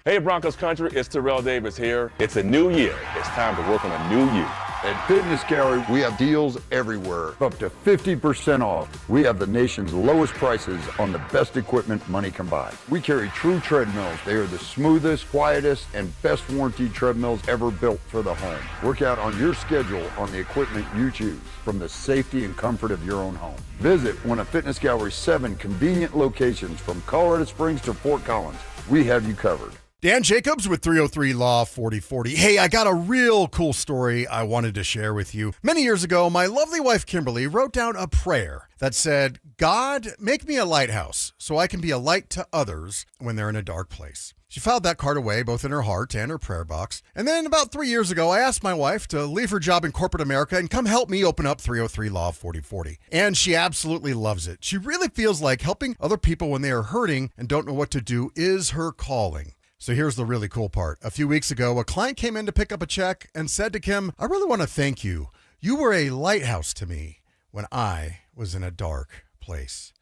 Speaker 24: Hey Broncos country, it's Terrell Davis here. It's a new year. It's time to work on a new you.
Speaker 25: At Fitness Gallery, we have deals everywhere, up to 50% off. We have the nation's lowest prices on the best equipment money can buy. We carry true treadmills. They are the smoothest, quietest, and best warranty treadmills ever built for the home. Work out on your schedule on the equipment you choose from the safety and comfort of your own home. Visit one of Fitness Gallery's 7 convenient locations from Colorado Springs to Fort Collins. We have you covered.
Speaker 13: Dan Jacobs with 303 Law 4040. Hey, I got a real cool story I wanted to share with you. Many years ago, my lovely wife Kimberly wrote down a prayer that said, God, make me a lighthouse so I can be a light to others when they're in a dark place. She filed that card away both in her heart and her prayer box. And then about 3 years ago, I asked my wife to leave her job in corporate America and come help me open up 303 Law 4040. And she absolutely loves it. She really feels like helping other people when they are hurting and don't know what to do is her calling. So here's the really cool part. A few weeks ago, a client came in to pick up a check and said to Kim, I really want to thank you. You were a lighthouse to me when I was in a dark place.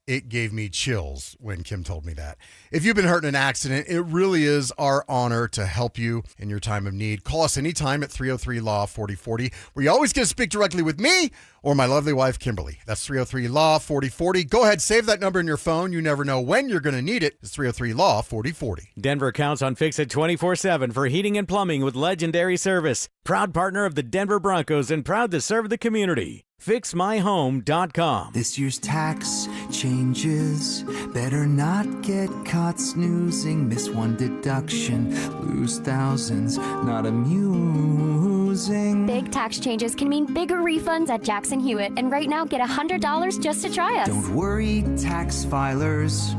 Speaker 13: It gave me chills when Kim told me that. If you've been hurt in an accident, it really is our honor to help you in your time of need. Call us anytime at 303-LAW-4040, where you always get to speak directly with me or my lovely wife, Kimberly. That's 303-LAW-4040. Go ahead, save that number in your phone. You never know when you're going to need it. It's 303-LAW-4040.
Speaker 15: Denver counts on Fix-It 24/7 for heating and plumbing with legendary service. Proud partner of the Denver Broncos and proud to serve the community. FixMyHome.com.
Speaker 16: This year's tax changes. Better not get caught snoozing. Miss one deduction, lose thousands. Not amusing.
Speaker 17: Big tax changes can mean bigger refunds at Jackson Hewitt. And right now, get $100 just to try us.
Speaker 16: Don't worry, tax filers.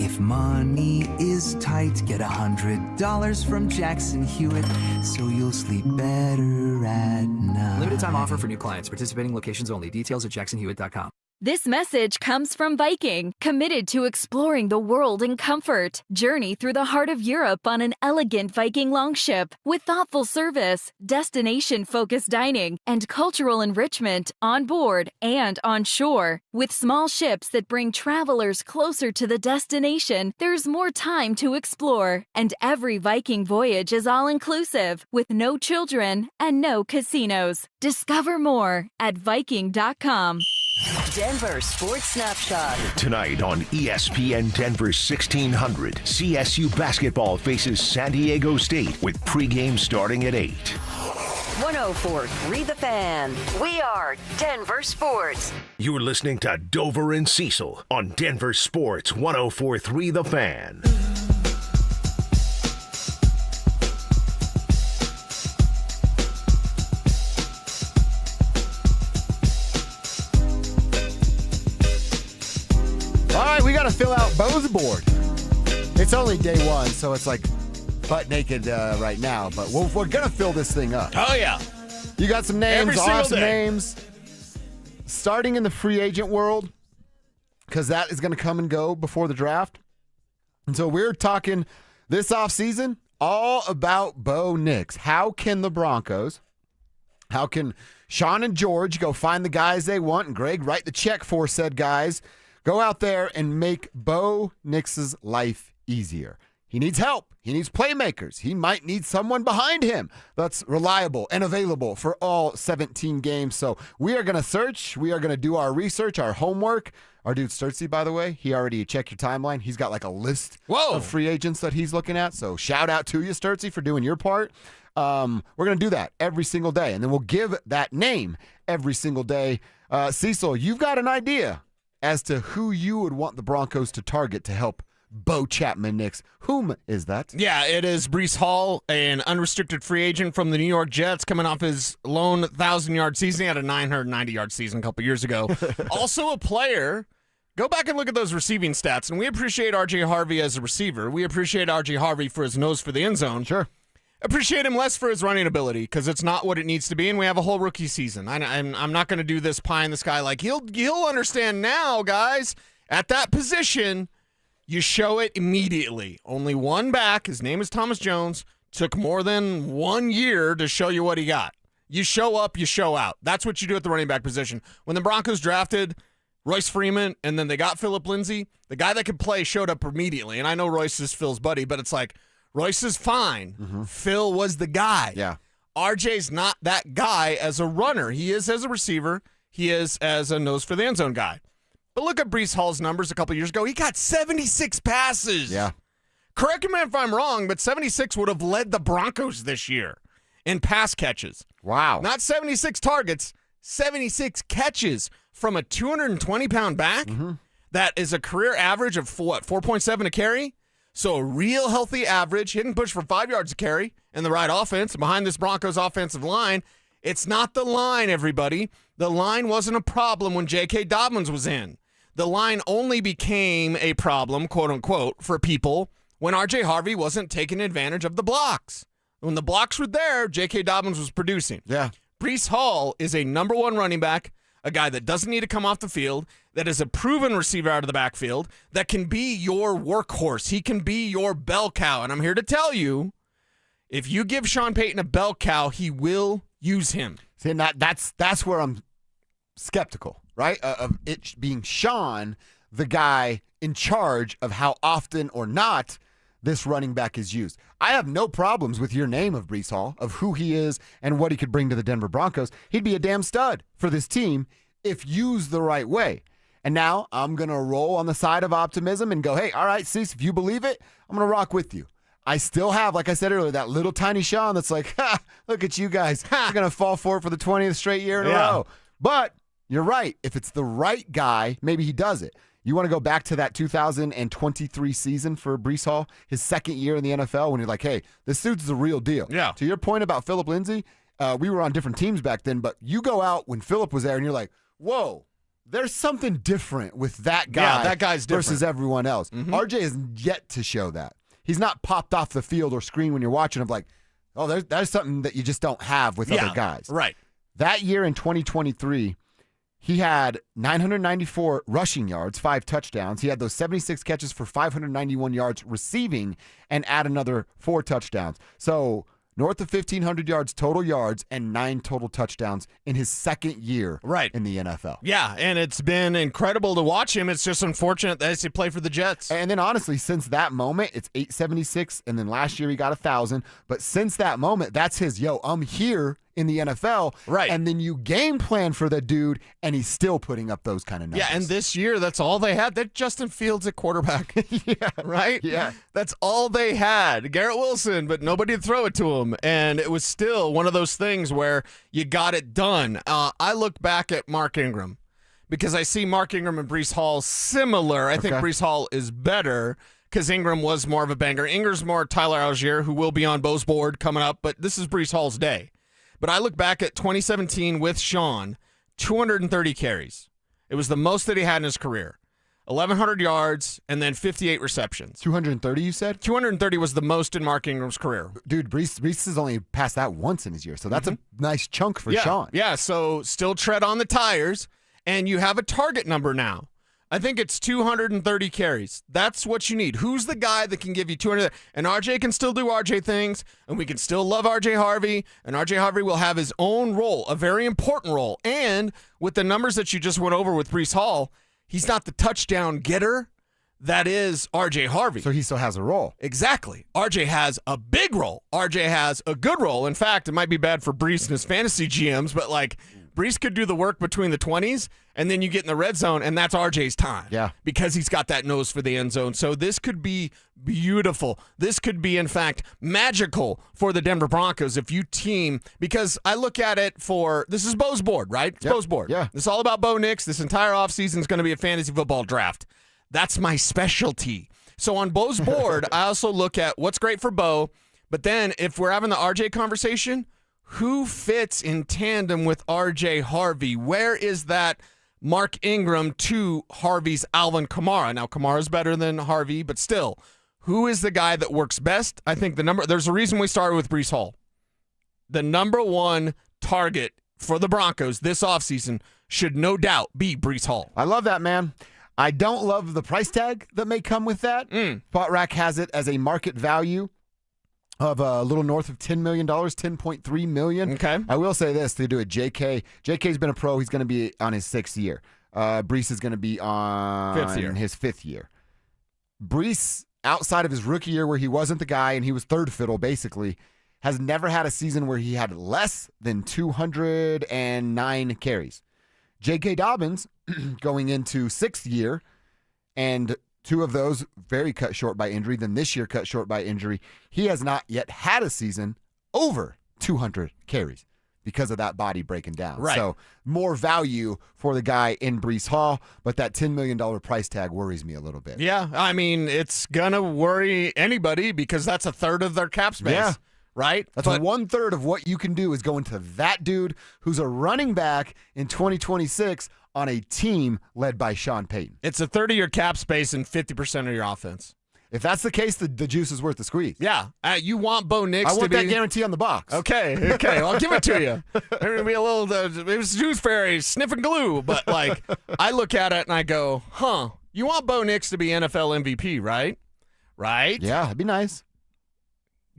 Speaker 16: If money is tight, get $100 from Jackson Hewitt, so you'll sleep better at night.
Speaker 19: Limited time offer for new clients. Participating locations only. Details at jacksonhewitt.com.
Speaker 20: This message comes from Viking, committed to exploring the world in comfort. Journey through the heart of Europe on an elegant Viking longship with thoughtful service, destination-focused dining, and cultural enrichment on board and on shore. With small ships that bring travelers closer to the destination, there's more time to explore. And every Viking voyage is all-inclusive, with no children and no casinos. Discover more at Viking.com.
Speaker 5: Denver Sports Snapshot.
Speaker 2: Tonight on ESPN Denver 1600, CSU basketball faces San Diego State with pregame starting at 8.
Speaker 5: 104.3 The Fan. We are Denver Sports.
Speaker 2: You're listening to Dover and Cecil on Denver Sports 104.3 The Fan.
Speaker 3: All right, we got to fill out Bose board. It's only day one, so it's like butt naked right now, but we're going to fill this thing up.
Speaker 4: Oh, yeah.
Speaker 3: You got some names, awesome
Speaker 4: day.
Speaker 3: names. Starting in the free agent world, because that is going to come and go before the draft. And so we're talking this offseason all about Bo Nix. How can the Broncos, how can Sean and George go find the guys they want, and Greg, write the check for said guys. Go out there and make Bo Nix's life easier. He needs help. He needs playmakers. He might need someone behind him that's reliable and available for all 17 games. So we are going to search. We are going to do our research, our homework. Our dude Sturtsy, by the way, he already checked your timeline. He's got like a list of free agents that he's looking at. So shout out to you, Sturtsy, for doing your part. We're going to do that every single day, and then we'll give that name every single day. Cecil, you've got an idea as to who you would want the Broncos to target to help Bo Chapman Nix. Whom is that?
Speaker 4: Yeah, it is Breece Hall, an unrestricted free agent from the New York Jets, coming off his lone 1,000-yard season. He had a 990-yard season a couple years ago. Also a player. Go back and look at those receiving stats, and we appreciate R.J. Harvey as a receiver. We appreciate R.J. Harvey for his nose for the end zone.
Speaker 3: Sure.
Speaker 4: Appreciate him less for his running ability because it's not what it needs to be, and we have a whole rookie season. I'm not going to do this pie in the sky like he'll understand now, guys. At that position, you show it immediately. Only one back, his name is Thomas Jones, took more than 1 year to show you what he got. You show up, you show out. That's what you do at the running back position. When the Broncos drafted Royce Freeman and then they got Phillip Lindsay, the guy that could play showed up immediately. And I know Royce is Phil's buddy, but it's like, Royce is fine. Mm-hmm. Phil was the guy.
Speaker 3: Yeah.
Speaker 4: RJ's not that guy as a runner. He is as a receiver. He is as a nose for the end zone guy. But look at Breece Hall's numbers a couple years ago. He got 76 passes.
Speaker 3: Yeah.
Speaker 4: Correct me if I'm wrong, but 76 would have led the Broncos this year in pass catches.
Speaker 3: Wow.
Speaker 4: Not 76 targets, 76 catches from a 220-pound back. Mm-hmm. That is a career average of, 4.7 a carry? So a real healthy average, hit and push for 5 yards a carry in the right offense behind this Broncos offensive line. It's not the line, everybody. The line wasn't a problem when J.K. Dobbins was in. The line only became a problem, quote unquote, for people when R.J. Harvey wasn't taking advantage of the blocks. When the blocks were there, J.K. Dobbins was producing.
Speaker 3: Yeah.
Speaker 4: Breece Hall is a number one running back, a guy that doesn't need to come off the field, that is a proven receiver out of the backfield, that can be your workhorse. He can be your bell cow. And I'm here to tell you, if you give Sean Payton a bell cow, he will use him.
Speaker 3: See, and that's where I'm skeptical, right? Of it being Sean, the guy in charge of how often or not this running back is used. I have no problems with your name of Breece Hall, of who he is and what he could bring to the Denver Broncos. He'd be a damn stud for this team if used the right way. And now I'm going to roll on the side of optimism and go, hey, all right, Cease, if you believe it, I'm going to rock with you. I still have, like I said earlier, that little tiny Sean that's like, look at you guys. You're going to fall for it for the 20th straight year in a row. But you're right. If it's the right guy, maybe he does it. You want to go back to that 2023 season for Breece Hall, his second year in the NFL, when you're like, hey, this dude's the real deal.
Speaker 4: Yeah.
Speaker 3: To your point about Phillip Lindsay, we were on different teams back then, but you go out when Phillip was there and you're like, whoa, there's something different with that guy.
Speaker 4: Yeah, that guy's different
Speaker 3: versus everyone else. Mm-hmm. RJ has yet to show that. He's not popped off the field or screen when you're watching him like, oh, there's something that you just don't have with other guys.
Speaker 4: Right.
Speaker 3: That year in 2023, he had 994 rushing yards, 5 touchdowns. He had those 76 catches for 591 yards receiving and add another 4 touchdowns. So north of 1,500 yards total yards and 9 total touchdowns in his second year in the NFL.
Speaker 4: Yeah, and it's been incredible to watch him. It's just unfortunate that he played for the Jets.
Speaker 3: And then honestly, since that moment, it's 876, and then last year he got 1,000. But since that moment, that's his, I'm here in the NFL.
Speaker 4: Right.
Speaker 3: And then you game plan for the dude, and he's still putting up those kind of numbers.
Speaker 4: Yeah, and this year, that's all they had. They're Justin Fields at quarterback.
Speaker 3: Yeah.
Speaker 4: Right?
Speaker 3: Yeah.
Speaker 4: That's all they had. Garrett Wilson, but nobody to throw it to him. And it was still one of those things where you got it done. I look back at Mark Ingram because I see Mark Ingram and Breece Hall similar. I think Breece Hall is better because Ingram was more of a banger. Ingram's more Tyler Algier, who will be on Bose board coming up, but this is Breece Hall's day. But I look back at 2017 with Sean, 230 carries. It was the most that he had in his career. 1,100 yards and then 58 receptions.
Speaker 3: 230, you said?
Speaker 4: 230 was the most in Mark Ingram's career.
Speaker 3: Dude, Breece has only passed that once in his year, so that's a nice chunk for Sean.
Speaker 4: Yeah, so still tread on the tires, and you have a target number now I think it's 230 carries. That's what you need. Who's the guy that can give you 200? And RJ can still do RJ things, and we can still love RJ Harvey, and RJ Harvey will have his own role, a very important role. And with the numbers that you just went over with Breece Hall, he's not the touchdown getter. That is RJ Harvey.
Speaker 3: So he still has a role.
Speaker 4: Exactly. RJ has a big role. RJ has a good role. In fact, it might be bad for Breece and his fantasy GMs, but like Breece could do the work between the 20s, and then you get in the red zone, and that's RJ's time.
Speaker 3: Yeah.
Speaker 4: Because he's got that nose for the end zone. So this could be beautiful. This could be, in fact, magical for the Denver Broncos if you team, because I look at it for, this is Bo's board, right? It's Bo's board.
Speaker 3: Yeah.
Speaker 4: This is all about Bo Nix. This entire offseason is going to be a fantasy football draft. That's my specialty. So on Bo's board, I also look at what's great for Bo, but then if we're having the RJ conversation, who fits in tandem with RJ Harvey? Where is that Mark Ingram to Harvey's Alvin Kamara? Now, Kamara's better than Harvey, but still, who is the guy that works best? I think there's a reason we started with Breece Hall. The number one target for the Broncos this offseason should no doubt be Breece Hall.
Speaker 3: I love that, man. I don't love the price tag that may come with that. Spot Rack has it as a market value of a little north of $10 million, $10.3 million.
Speaker 4: Okay.
Speaker 3: I will say this, to do it, JK. JK's been a pro. He's going to be on his 6th year. Breece is going to be on his 5th year. Breece, outside of his rookie year where he wasn't the guy and he was third fiddle basically, has never had a season where he had less than 209 carries. J.K. Dobbins going into 6th year, and 2 of those very cut short by injury. Then this year cut short by injury. He has not yet had a season over 200 carries because of that body breaking down.
Speaker 4: Right.
Speaker 3: So more value for the guy in Breece Hall, but that $10 million price tag worries me a little bit.
Speaker 4: Yeah, I mean, it's going to worry anybody because that's a third of their cap space.
Speaker 3: Yeah.
Speaker 4: Right?
Speaker 3: That's 1/3 of what you can do is go into that dude who's a running back in 2026 on a team led by Sean Payton.
Speaker 4: It's a third of your cap space and 50% of your offense.
Speaker 3: If that's the case, the juice is worth the squeeze.
Speaker 4: Yeah. You want Bo Nix
Speaker 3: I
Speaker 4: to
Speaker 3: want
Speaker 4: be...
Speaker 3: that guarantee on the box.
Speaker 4: Okay. I'll give it to you. There's be a little... it was juice fairy sniffing glue, but like I look at it and I go, you want Bo Nix to be NFL MVP, right? Right?
Speaker 3: Yeah, that'd be nice.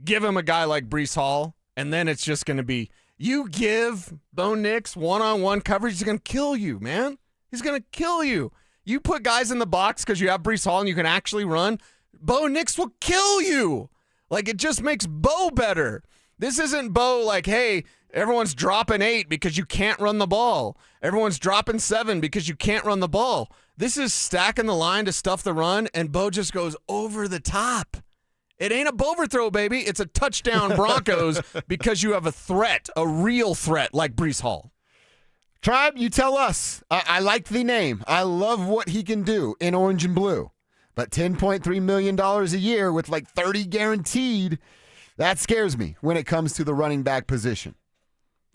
Speaker 4: Give him a guy like Breece Hall, and then it's just going to be, you give Bo Nix one-on-one coverage, he's going to kill you, man. He's going to kill you. You put guys in the box because you have Breece Hall and you can actually run, Bo Nix will kill you. Like, it just makes Bo better. This isn't Bo like, hey, everyone's dropping 8 because you can't run the ball. Everyone's dropping 7 because you can't run the ball. This is stacking the line to stuff the run, and Bo just goes over the top. It ain't a overthrow, baby. It's a touchdown Broncos because you have a threat, a real threat like Breece Hall.
Speaker 3: Tribe, you tell us. I like the name. I love what he can do in orange and blue. But $10.3 million a year with like 30 guaranteed, that scares me when it comes to the running back position.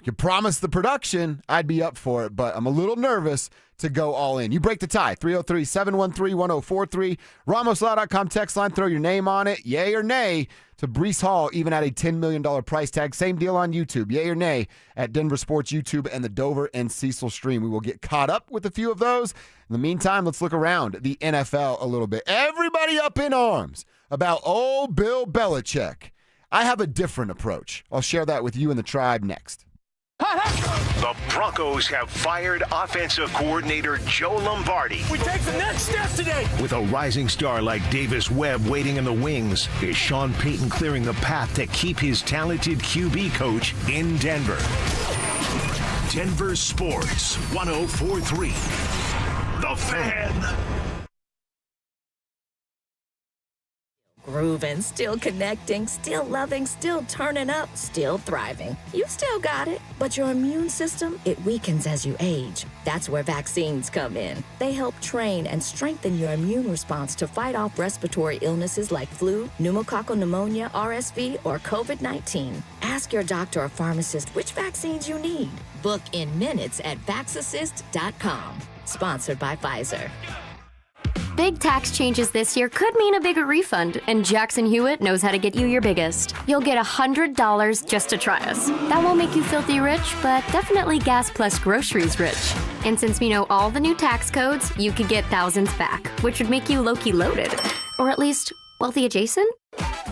Speaker 3: You promise the production, I'd be up for it, but I'm a little nervous to go all in. You break the tie, 303-713-1043. RamosLaw.com text line, throw your name on it, yay or nay, to Breece Hall, even at a $10 million price tag. Same deal on YouTube, yay or nay, at DenverSports YouTube and the Dover and Cecil stream. We will get caught up with a few of those. In the meantime, let's look around the NFL a little bit. Everybody up in arms about old Bill Belichick. I have a different approach. I'll share that with you and the tribe next.
Speaker 2: The Broncos have fired offensive coordinator Joe Lombardi.
Speaker 1: We take the next step today.
Speaker 2: With a rising star like Davis Webb waiting in the wings, is Sean Payton clearing the path to keep his talented QB coach in Denver? Denver Sports 104.3. The Fan.
Speaker 6: Grooving, still connecting, still loving, still turning up, still thriving. You still got it, but your immune system, it weakens as you age. That's where vaccines come in. They help train and strengthen your immune response to fight off respiratory illnesses like flu, pneumococcal pneumonia, RSV, or COVID-19. Ask your doctor or pharmacist which vaccines you need. Book in minutes at VaxAssist.com. Sponsored by Pfizer.
Speaker 17: Big tax changes this year could mean a bigger refund, and Jackson Hewitt knows how to get you your biggest. You'll get $100 just to try us. That won't make you filthy rich, but definitely gas plus groceries rich. And since we know all the new tax codes, you could get thousands back, which would make you low-key loaded. Or at least wealthy adjacent?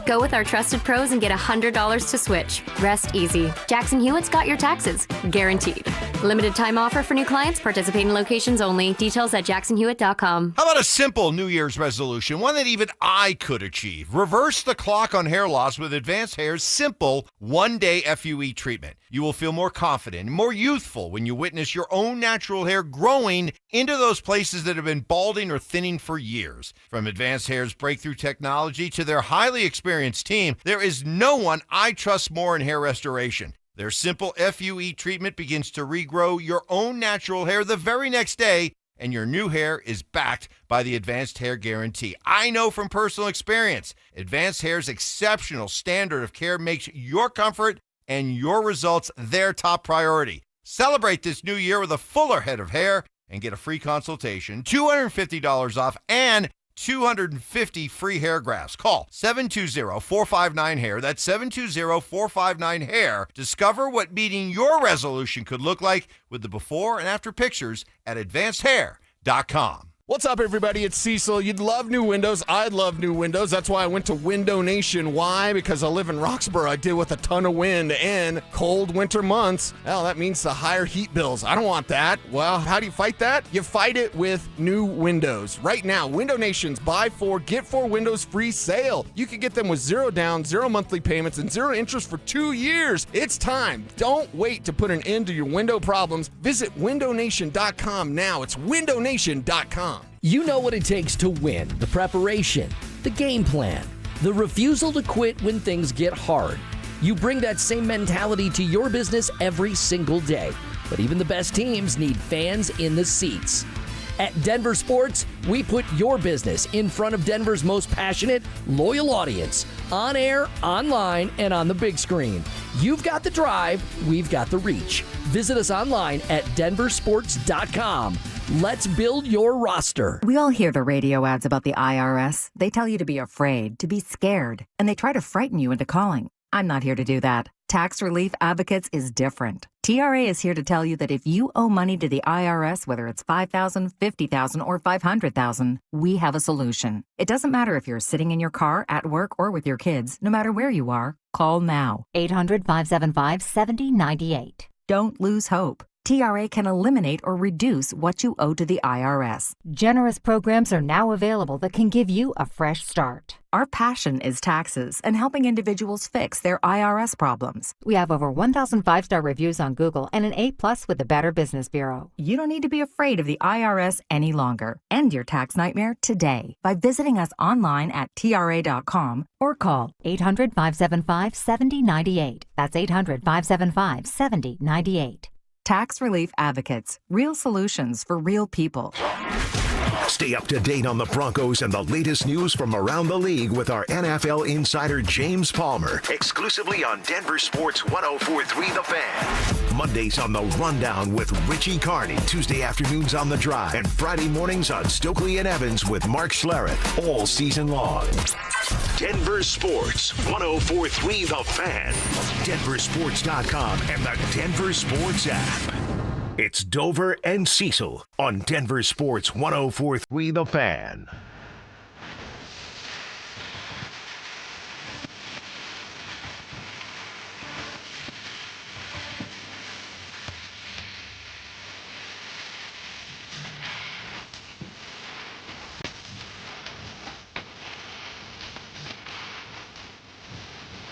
Speaker 17: Go with our trusted pros and get $100 to switch. Rest easy. Jackson Hewitt's got your taxes. Guaranteed. Limited time offer for new clients. Participating locations only. Details at jacksonhewitt.com.
Speaker 26: How about a simple New Year's resolution, one that even I could achieve? Reverse the clock on hair loss with Advanced Hair's simple one-day FUE treatment. You will feel more confident and more youthful when you witness your own natural hair growing into those places that have been balding or thinning for years. From Advanced Hair's breakthrough technology to their highly experienced team, there is no one I trust more in hair restoration. Their simple FUE treatment begins to regrow your own natural hair the very next day, and your new hair is backed by the Advanced Hair Guarantee. I know from personal experience, Advanced Hair's exceptional standard of care makes your comfort and your results their top priority. Celebrate this new year with a fuller head of hair and get a free consultation, $250 off, and 250 free hair grafts. Call 720-459-HAIR. That's 720-459-HAIR. Discover what meeting your resolution could look like with the before and after pictures at advancedhair.com.
Speaker 4: What's up, everybody? It's Cecil. You'd love new windows. I'd love new windows. That's why I went to Window Nation. Why? Because I live in Roxborough. I deal with a ton of wind and cold winter months. Well, that means the higher heat bills. I don't want that. Well, how do you fight that? You fight it with new windows. Right now, Window Nation's buy 4, get 4 windows free sale. You can get them with 0 down, 0 monthly payments, and 0 interest for 2 years. It's time. Don't wait to put an end to your window problems. Visit windownation.com now. It's windownation.com.
Speaker 7: You know what it takes to win: the preparation, the game plan, the refusal to quit when things get hard. You bring that same mentality to your business every single day. But even the best teams need fans in the seats. At Denver Sports, we put your business in front of Denver's most passionate, loyal audience, on air, online, and on the big screen. You've got the drive, we've got the reach. Visit us online at DenverSports.com. Let's build your roster.
Speaker 8: We all hear the radio ads about the IRS. They tell you to be afraid, to be scared, and they try to frighten you into calling. I'm not here to do that. Tax Relief Advocates is different. TRA is here to tell you that if you owe money to the IRS, whether it's $5,000, $50,000, or $500,000, we have a solution. It doesn't matter if you're sitting in your car, at work, or with your kids. No matter where you are, call now.
Speaker 11: 800-575-7098.
Speaker 8: Don't lose hope. TRA can eliminate or reduce what you owe to the IRS.
Speaker 11: Generous programs are now available that can give you a fresh start.
Speaker 8: Our passion is taxes and helping individuals fix their IRS problems.
Speaker 11: We have over 1,000 5-star reviews on Google and an A+ with the Better Business Bureau.
Speaker 8: You don't need to be afraid of the IRS any longer. End your tax nightmare today by visiting us online at TRA.com or call
Speaker 11: 800-575-7098. That's 800-575-7098.
Speaker 8: Tax Relief Advocates. Real solutions for real people.
Speaker 2: Stay up to date on the Broncos and the latest news from around the league with our NFL insider James Palmer, exclusively on Denver Sports 104.3 The Fan. Mondays on The Rundown with Richie Carney, Tuesday afternoons on The Drive, and Friday mornings on Stokely and Evans with Mark Schlereth, all season long. Denver Sports 104.3 The Fan, DenverSports.com, and the Denver Sports app. It's Dover and Cecil on Denver Sports 104.3 The Fan.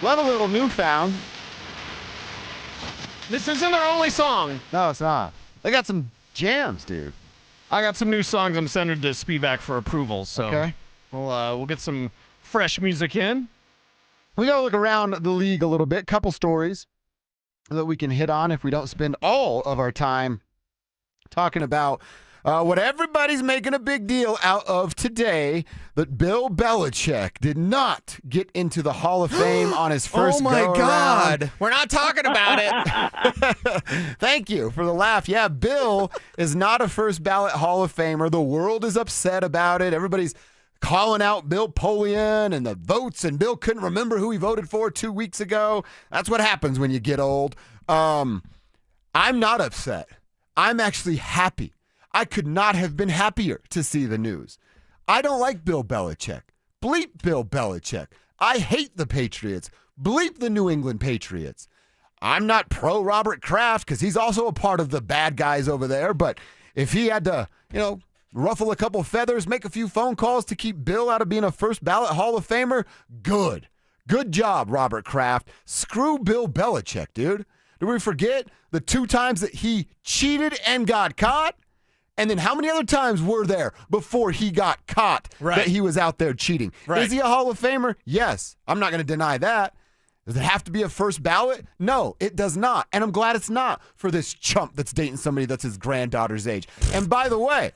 Speaker 4: Love a little Newfound. This isn't their only song.
Speaker 3: No, it's not. They got some jams, dude.
Speaker 4: I got some new songs I'm sending to Speedback for approval, so
Speaker 3: okay.
Speaker 4: We'll get some fresh music in.
Speaker 3: We gotta look around the league a little bit. Couple stories that we can hit on if we don't spend all of our time talking about What everybody's making a big deal out of today, that Bill Belichick did not get into the Hall of Fame on his first go-around.
Speaker 4: Oh, my God. We're not talking about it.
Speaker 3: Thank you for the laugh. Yeah, Bill is not a first ballot Hall of Famer. The world is upset about it. Everybody's calling out Bill Polian and the votes, and Bill couldn't remember who he voted for 2 weeks ago. That's what happens when you get old. I'm not upset. I'm actually happy. I could not have been happier to see the news. I don't like Bill Belichick. Bleep Bill Belichick. I hate the Patriots. Bleep the New England Patriots. I'm not pro Robert Kraft because he's also a part of the bad guys over there, but if he had to, ruffle a couple feathers, make a few phone calls to keep Bill out of being a first ballot Hall of Famer, good. Good job, Robert Kraft. Screw Bill Belichick, dude. Did we forget the 2 times that he cheated and got caught? And then how many other times were there before he got caught that he was out there cheating?
Speaker 4: Right.
Speaker 3: Is he a Hall of Famer? Yes. I'm not going to deny that. Does it have to be a first ballot? No, it does not. And I'm glad it's not for this chump that's dating somebody that's his granddaughter's age. And by the way,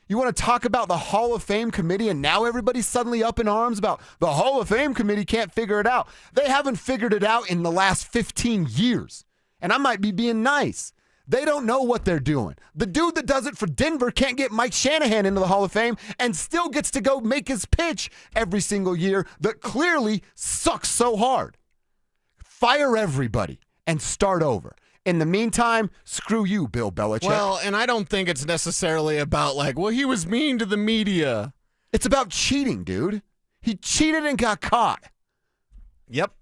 Speaker 3: you want to talk about the Hall of Fame committee, and now everybody's suddenly up in arms about the Hall of Fame committee can't figure it out. They haven't figured it out in the last 15 years. And I might be being nice. They don't know what they're doing. The dude that does it for Denver can't get Mike Shanahan into the Hall of Fame and still gets to go make his pitch every single year that clearly sucks so hard. Fire everybody and start over. In the meantime, screw you, Bill Belichick.
Speaker 4: Well, and I don't think it's necessarily about he was mean to the media.
Speaker 3: It's about cheating, dude. He cheated and got caught.
Speaker 4: Yep.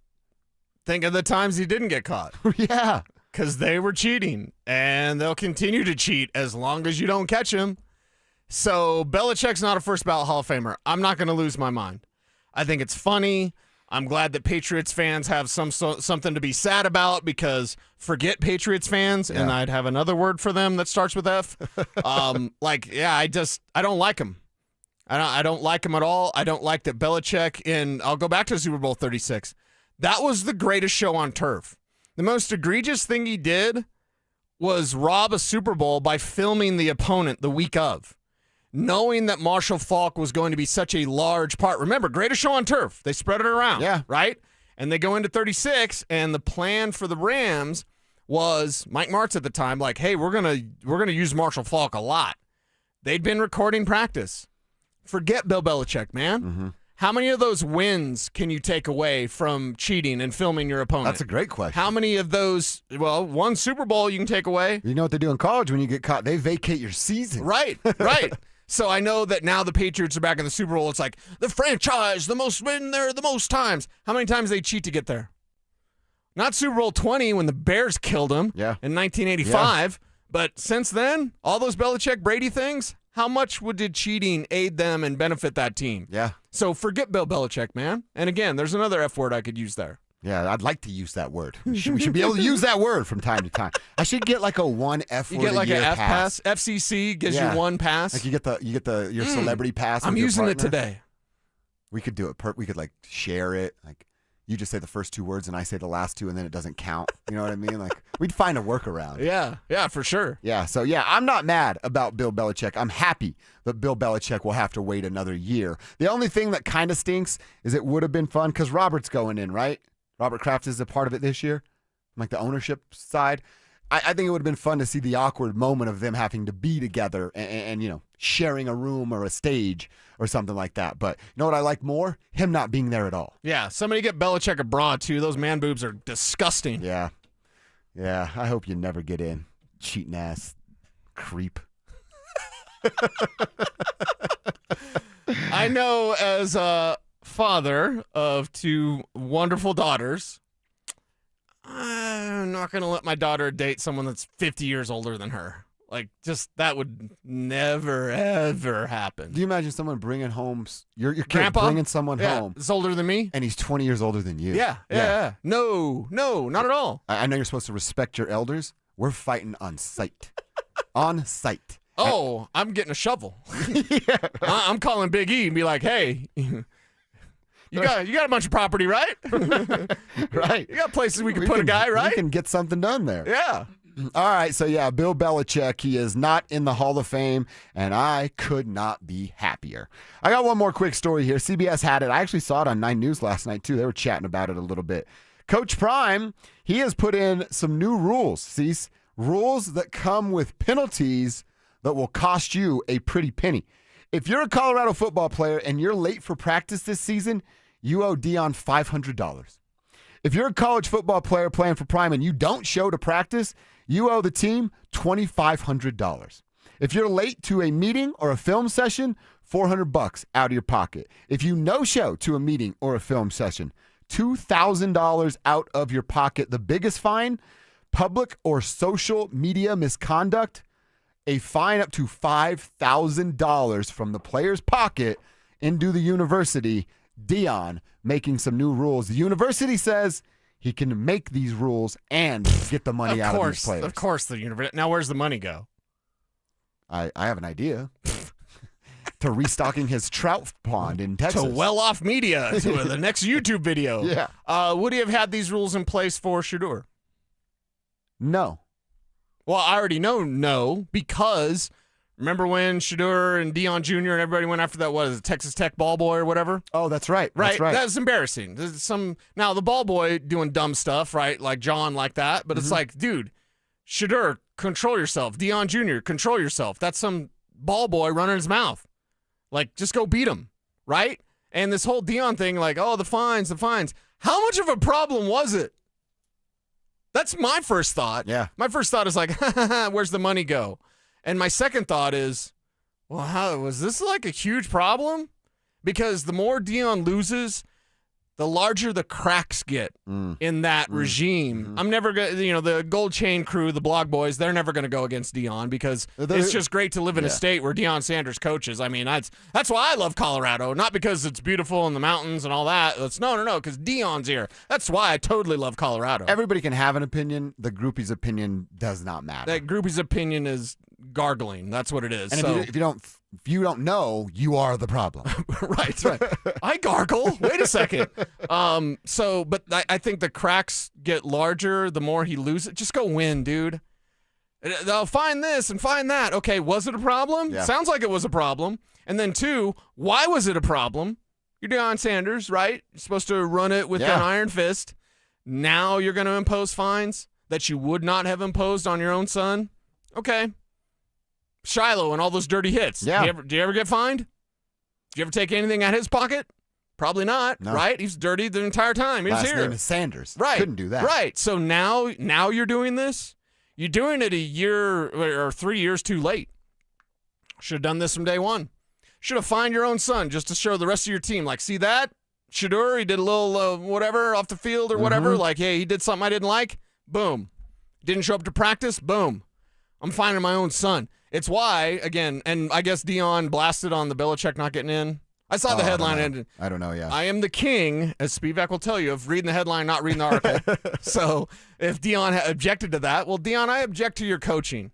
Speaker 4: Think of the times he didn't get caught.
Speaker 3: Yeah.
Speaker 4: Because they were cheating, and they'll continue to cheat as long as you don't catch him. So Belichick's not a first ballot Hall of Famer. I'm not going to lose my mind. I think it's funny. I'm glad that Patriots fans have something to be sad about, because forget Patriots fans, and I'd have another word for them that starts with F. I don't like him. I don't like him at all. I don't like that Belichick, and I'll go back to Super Bowl 36. That was the greatest show on turf. The most egregious thing he did was rob a Super Bowl by filming the opponent the week of, knowing that Marshall Faulk was going to be such a large part. Remember, greatest show on turf. They spread it around, right? And they go into 36, and the plan for the Rams was Mike Martz at the time, hey, we're gonna use Marshall Faulk a lot. They'd been recording practice. Forget Bill Belichick, man.
Speaker 3: Mm-hmm.
Speaker 4: How many of those wins can you take away from cheating and filming your opponent?
Speaker 3: That's a great question.
Speaker 4: How many of those, one Super Bowl you can take away?
Speaker 3: You know what they do in college when you get caught? They vacate your season.
Speaker 4: Right. So I know that now the Patriots are back in the Super Bowl. It's like the franchise, the most win there the most times. How many times they cheat to get there? Not Super Bowl 20 when the Bears killed them in 1985. But since then, all those Belichick Brady things, how much did cheating aid them and benefit that team?
Speaker 3: Yeah.
Speaker 4: So forget Bill Belichick, man. And again, there's another F word I could use there.
Speaker 3: Yeah, I'd like to use that word. We should be able to use that word from time to time. I should get a one F word.
Speaker 4: You get
Speaker 3: an
Speaker 4: F pass. FCC gives you one pass.
Speaker 3: You get your celebrity pass.
Speaker 4: I'm using it today.
Speaker 3: We could do it. We could share it. You just say the first 2 words and I say the last 2, and then it doesn't count. You know what I mean? We'd find a workaround.
Speaker 4: Yeah, for sure.
Speaker 3: Yeah, so I'm not mad about Bill Belichick. I'm happy that Bill Belichick will have to wait another year. The only thing that kind of stinks is it would have been fun because Robert's going in, right? Robert Kraft is a part of it this year, the ownership side. I think it would have been fun to see the awkward moment of them having to be together and sharing a room or a stage or something like that. But you know what I like more? Him not being there at all.
Speaker 4: Yeah, somebody get Belichick abroad, too. Those man boobs are disgusting.
Speaker 3: Yeah. Yeah, I hope you never get in. Cheating ass creep.
Speaker 4: I know as a father of 2 wonderful daughters, I'm not going to let my daughter date someone that's 50 years older than her. That would never, ever happen.
Speaker 3: Do you imagine someone bringing home, your kid
Speaker 4: Grandpa?
Speaker 3: bringing someone home?
Speaker 4: It's older than me.
Speaker 3: And he's 20 years older than you.
Speaker 4: Yeah. No, not at all.
Speaker 3: I know you're supposed to respect your elders. We're fighting on site. On site.
Speaker 4: Oh, I'm getting a shovel. I'm calling Big E and be like, hey, you got a bunch of property, right?
Speaker 3: Right.
Speaker 4: You got places we can put a guy, right?
Speaker 3: We can get something done there.
Speaker 4: Yeah.
Speaker 3: All right, so yeah, Bill Belichick, he is not in the Hall of Fame, and I could not be happier. I got one more quick story here. CBS had it. I actually saw it on 9 News last night, too. They were chatting about it a little bit. Coach Prime, he has put in some new rules, Cease. Rules that come with penalties that will cost you a pretty penny. If you're a Colorado football player and you're late for practice this season, you owe Dion $500. If you're a college football player playing for Prime and you don't show to practice, you owe the team $2,500. If you're late to a meeting or a film session, $400 out of your pocket. If you no-show to a meeting or a film session, $2,000 out of your pocket. The biggest fine, public or social media misconduct, a fine up to $5,000 from the player's pocket into the university. Dion making some new rules. The university says he can make these rules and get the money out of these players.
Speaker 4: Of course, the university. Now, where's the money go?
Speaker 3: I have an idea. To restocking his trout pond in Texas.
Speaker 4: To well-off media, to the next YouTube video.
Speaker 3: Yeah.
Speaker 4: Would he have had these rules in place for Shedeur?
Speaker 3: No.
Speaker 4: Well, I already know no, because remember when Shedeur and Dion Jr. and everybody went after that, what is it, Texas Tech ball boy or whatever?
Speaker 3: Oh, that's right.
Speaker 4: Right.
Speaker 3: That's right.
Speaker 4: That was embarrassing. There's now, the ball boy doing dumb stuff, right, like John like that, but it's like, dude, Shedeur, control yourself. Dion Jr., control yourself. That's some ball boy running his mouth. Like, just go beat him, right? And this whole Dion thing, like, oh, the fines. How much of a problem was it? That's my first thought.
Speaker 3: Yeah.
Speaker 4: My first thought is like, where's the money go? And my second thought is, well, how was this like a huge problem? Because the more Dion loses, the larger the cracks get in that regime. I'm never going to, the Gold Chain crew, the blog boys, they're never going to go against Dion because it's just great to live in a state where Deion Sanders coaches. I mean, that's why I love Colorado, not because it's beautiful and the mountains and all that. It's no, because Dion's here. That's why I totally love Colorado.
Speaker 3: Everybody can have an opinion. The groupie's opinion does not matter.
Speaker 4: That groupie's opinion is gargling. That's what it is.
Speaker 3: And
Speaker 4: so,
Speaker 3: if you don't know, you are the problem.
Speaker 4: Right. I gargle. Wait a second. But I think the cracks get larger the more he loses. Just go win, dude. They'll find this and find that. Okay, was it a problem?
Speaker 3: Yeah.
Speaker 4: Sounds like it was a problem. And then 2, why was it a problem? You're Deion Sanders, right? You're supposed to run it with an iron fist. Now you're going to impose fines that you would not have imposed on your own son? Okay. Shiloh and all those dirty hits.
Speaker 3: Yeah.
Speaker 4: Did you ever get fined? Did you ever take anything out of his pocket? Probably not, right? He's dirty the entire time. He was
Speaker 3: Last
Speaker 4: here.
Speaker 3: name is Sanders.
Speaker 4: Right.
Speaker 3: Couldn't do that.
Speaker 4: Right. So now you're doing this? You're doing it a year or 3 years too late. Should have done this from day one. Should have fined your own son just to show the rest of your team. Like, see that? Shedeur, he did a little whatever off the field or whatever. Like, hey, he did something I didn't like. Boom. Didn't show up to practice. Boom. I'm fining my own son. It's why, again, and I guess Dion blasted on the Belichick not getting in. I saw the headline.
Speaker 3: I don't know, yeah.
Speaker 4: I am the king, as Spivak will tell you, of reading the headline, not reading the article. So if Dion objected to that, well, Dion, I object to your coaching.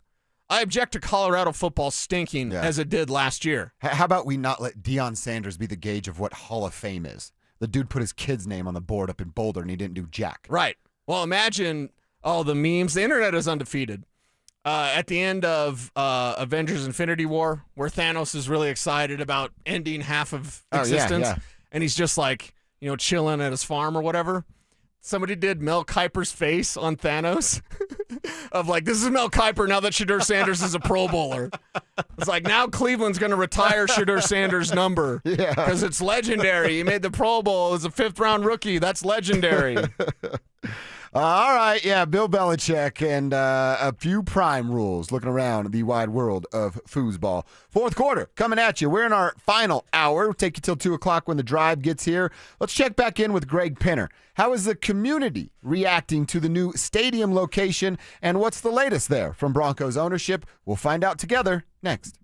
Speaker 4: I object to Colorado football stinking as it did last year.
Speaker 3: How about we not let Deion Sanders be the gauge of what Hall of Fame is? The dude put his kid's name on the board up in Boulder, and he didn't do jack.
Speaker 4: Right. Well, imagine all the memes. The internet is undefeated. At the end of Avengers Infinity War, where Thanos is really excited about ending half of existence, and he's just like, chilling at his farm or whatever. Somebody did Mel Kiper's face on Thanos of like, this is Mel Kiper now that Shedeur Sanders is a Pro Bowler. It's like, now Cleveland's going to retire Shedeur Sanders' number because it's legendary. He made the Pro Bowl as a 5th-round rookie. That's legendary.
Speaker 3: All right, Bill Belichick and a few prime rules looking around the wide world of foosball. Fourth quarter coming at you. We're in our final hour. We'll take you till 2 o'clock when the drive gets here. Let's check back in with Greg Pinner. How is the community reacting to the new stadium location, and what's the latest there from Broncos ownership? We'll find out together next.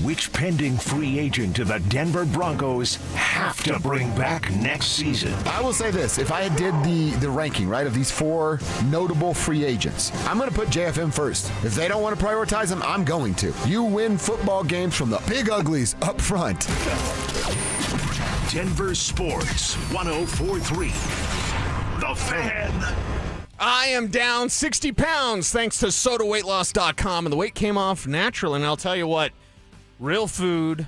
Speaker 2: Which pending free agent do the Denver Broncos have to bring back next season?
Speaker 3: I will say this. If I did the ranking, right, of these 4 notable free agents, I'm going to put JFM first. If they don't want to prioritize him, I'm going to. You win football games from the big uglies up front.
Speaker 2: Denver Sports 104.3. The Fan.
Speaker 4: I am down 60 pounds thanks to SodaWeightLoss.com, and the weight came off naturally. And I'll tell you what, real food,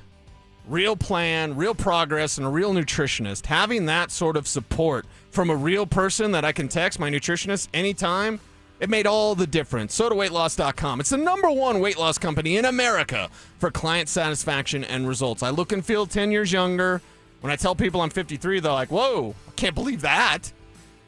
Speaker 4: real plan, real progress, and a real nutritionist, having that sort of support from a real person that I can text, my nutritionist, anytime, it made all the difference. SodaWeightLoss.com. It's the #1 weight loss company in America for client satisfaction and results. I look and feel 10 years younger. When I tell people I'm 53, they're like, whoa, I can't believe that.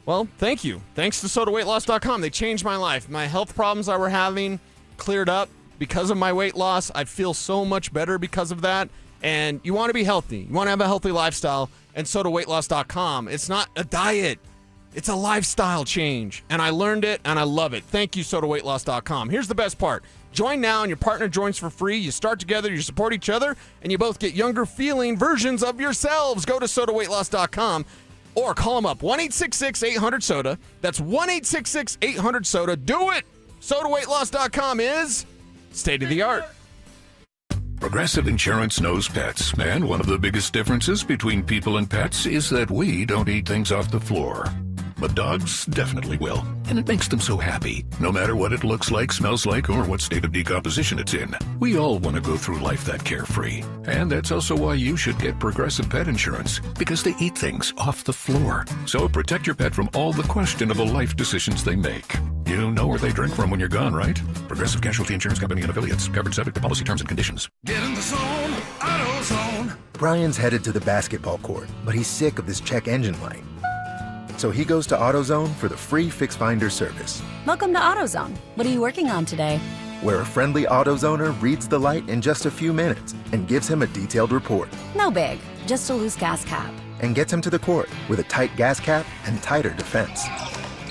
Speaker 4: Well, thank you. Thanks to SodaWeightLoss.com. They changed my life. My health problems I were having cleared up because of my weight loss. I feel so much better because of that. And you want to be healthy. You want to have a healthy lifestyle. And SodaWeightLoss.com. It's not a diet. It's a lifestyle change, and I learned it, and I love it. Thank you, SodaWeightLoss.com. Here's the best part. Join now, and your partner joins for free. You start together, you support each other, and you both get younger feeling versions of yourselves. Go to SodaWeightLoss.com or call them up, 1-866-800-SODA. That's 1-866-800-SODA. Do it! SodaWeightLoss.com is state-of-the-art.
Speaker 10: Progressive Insurance knows pets, and one of the biggest differences between people and pets is that we don't eat things off the floor. But dogs definitely will, and it makes them so happy, no matter what it looks like, smells like, or what state of decomposition it's in. We all want to go through life that carefree, and that's also why you should get Progressive Pet Insurance, because they eat things off the floor. So protect your pet from all the questionable life decisions they make. You know where they drink from when you're gone, right? Progressive Casualty Insurance Company and Affiliates. Covered subject to policy terms and conditions.
Speaker 14: Get in the zone, AutoZone.
Speaker 18: Brian's headed to the basketball court, but he's sick of this check engine light. So he goes to AutoZone for the free Fix Finder service,
Speaker 21: Welcome to AutoZone. What are you working on today?
Speaker 18: where a friendly AutoZoner reads the light in just a few minutes and gives him a detailed report.
Speaker 21: No big, just a loose gas cap.
Speaker 18: And gets him to the court with a tight gas cap and tighter defense.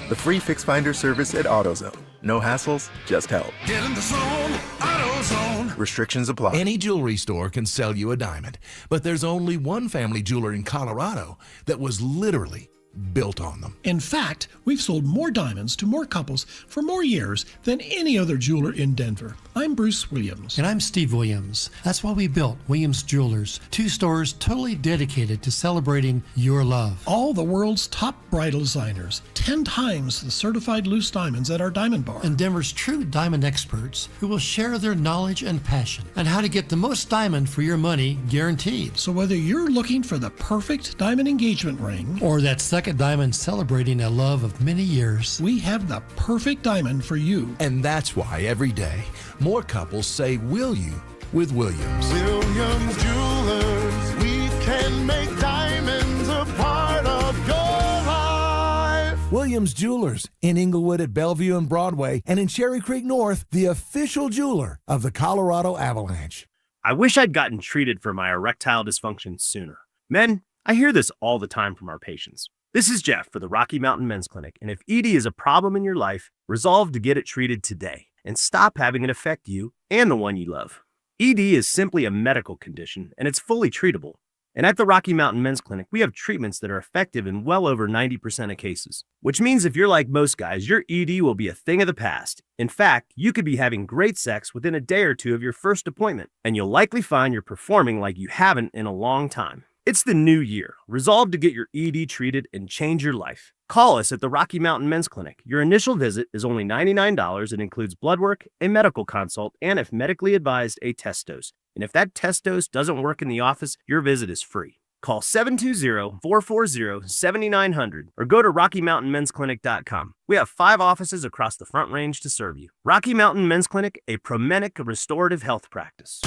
Speaker 18: The free Fix Finder service at AutoZone. No hassles, just help.
Speaker 14: Get in the zone, AutoZone.
Speaker 18: Restrictions apply.
Speaker 22: Any jewelry store can sell you a diamond, but there's only one family jeweler in Colorado that was literally built on them.
Speaker 23: In fact, we've sold more diamonds to more couples for more years than any other jeweler in Denver. I'm Bruce Williams.
Speaker 27: And I'm Steve Williams. That's why we built Williams Jewelers, 2 stores totally dedicated to celebrating your love.
Speaker 23: All the world's top bridal designers, 10 times the certified loose diamonds at our diamond bar.
Speaker 27: And Denver's true diamond experts who will share their knowledge and passion on how to get the most diamond for your money guaranteed.
Speaker 23: So whether you're looking for the perfect diamond engagement ring
Speaker 27: or that second diamond celebrating a love of many years,
Speaker 23: we have the perfect diamond for you.
Speaker 22: And that's why every day, more couples say will you with Williams.
Speaker 14: Williams Jewelers, we can make diamonds a part of your life.
Speaker 22: Williams Jewelers in Inglewood at Bellevue and Broadway, and in Cherry Creek North, the official jeweler of the Colorado Avalanche.
Speaker 28: I wish I'd gotten treated for my erectile dysfunction sooner. Men, I hear this all the time from our patients. This is Jeff for the Rocky Mountain Men's Clinic, and if ED is a problem in your life, resolve to get it treated today and stop having it affect you and the one you love. ED is simply a medical condition, and it's fully treatable. And at the Rocky Mountain Men's Clinic, we have treatments that are effective in well over 90% of cases, which means if you're like most guys, your ED will be a thing of the past. In fact, you could be having great sex within a day or two of your first appointment, and you'll likely find you're performing like you haven't in a long time. It's the new year. Resolve to get your ED treated and change your life. Call us at the Rocky Mountain Men's Clinic. Your initial visit is only $99 and includes blood work, a medical consult, and if medically advised, a test dose. And if that test dose doesn't work in the office, your visit is free. Call 720-440-7900 or go to RockyMountainMen'sClinic.com. We have 5 offices across the Front Range to serve you. Rocky Mountain Men's Clinic, a Promenic restorative health practice.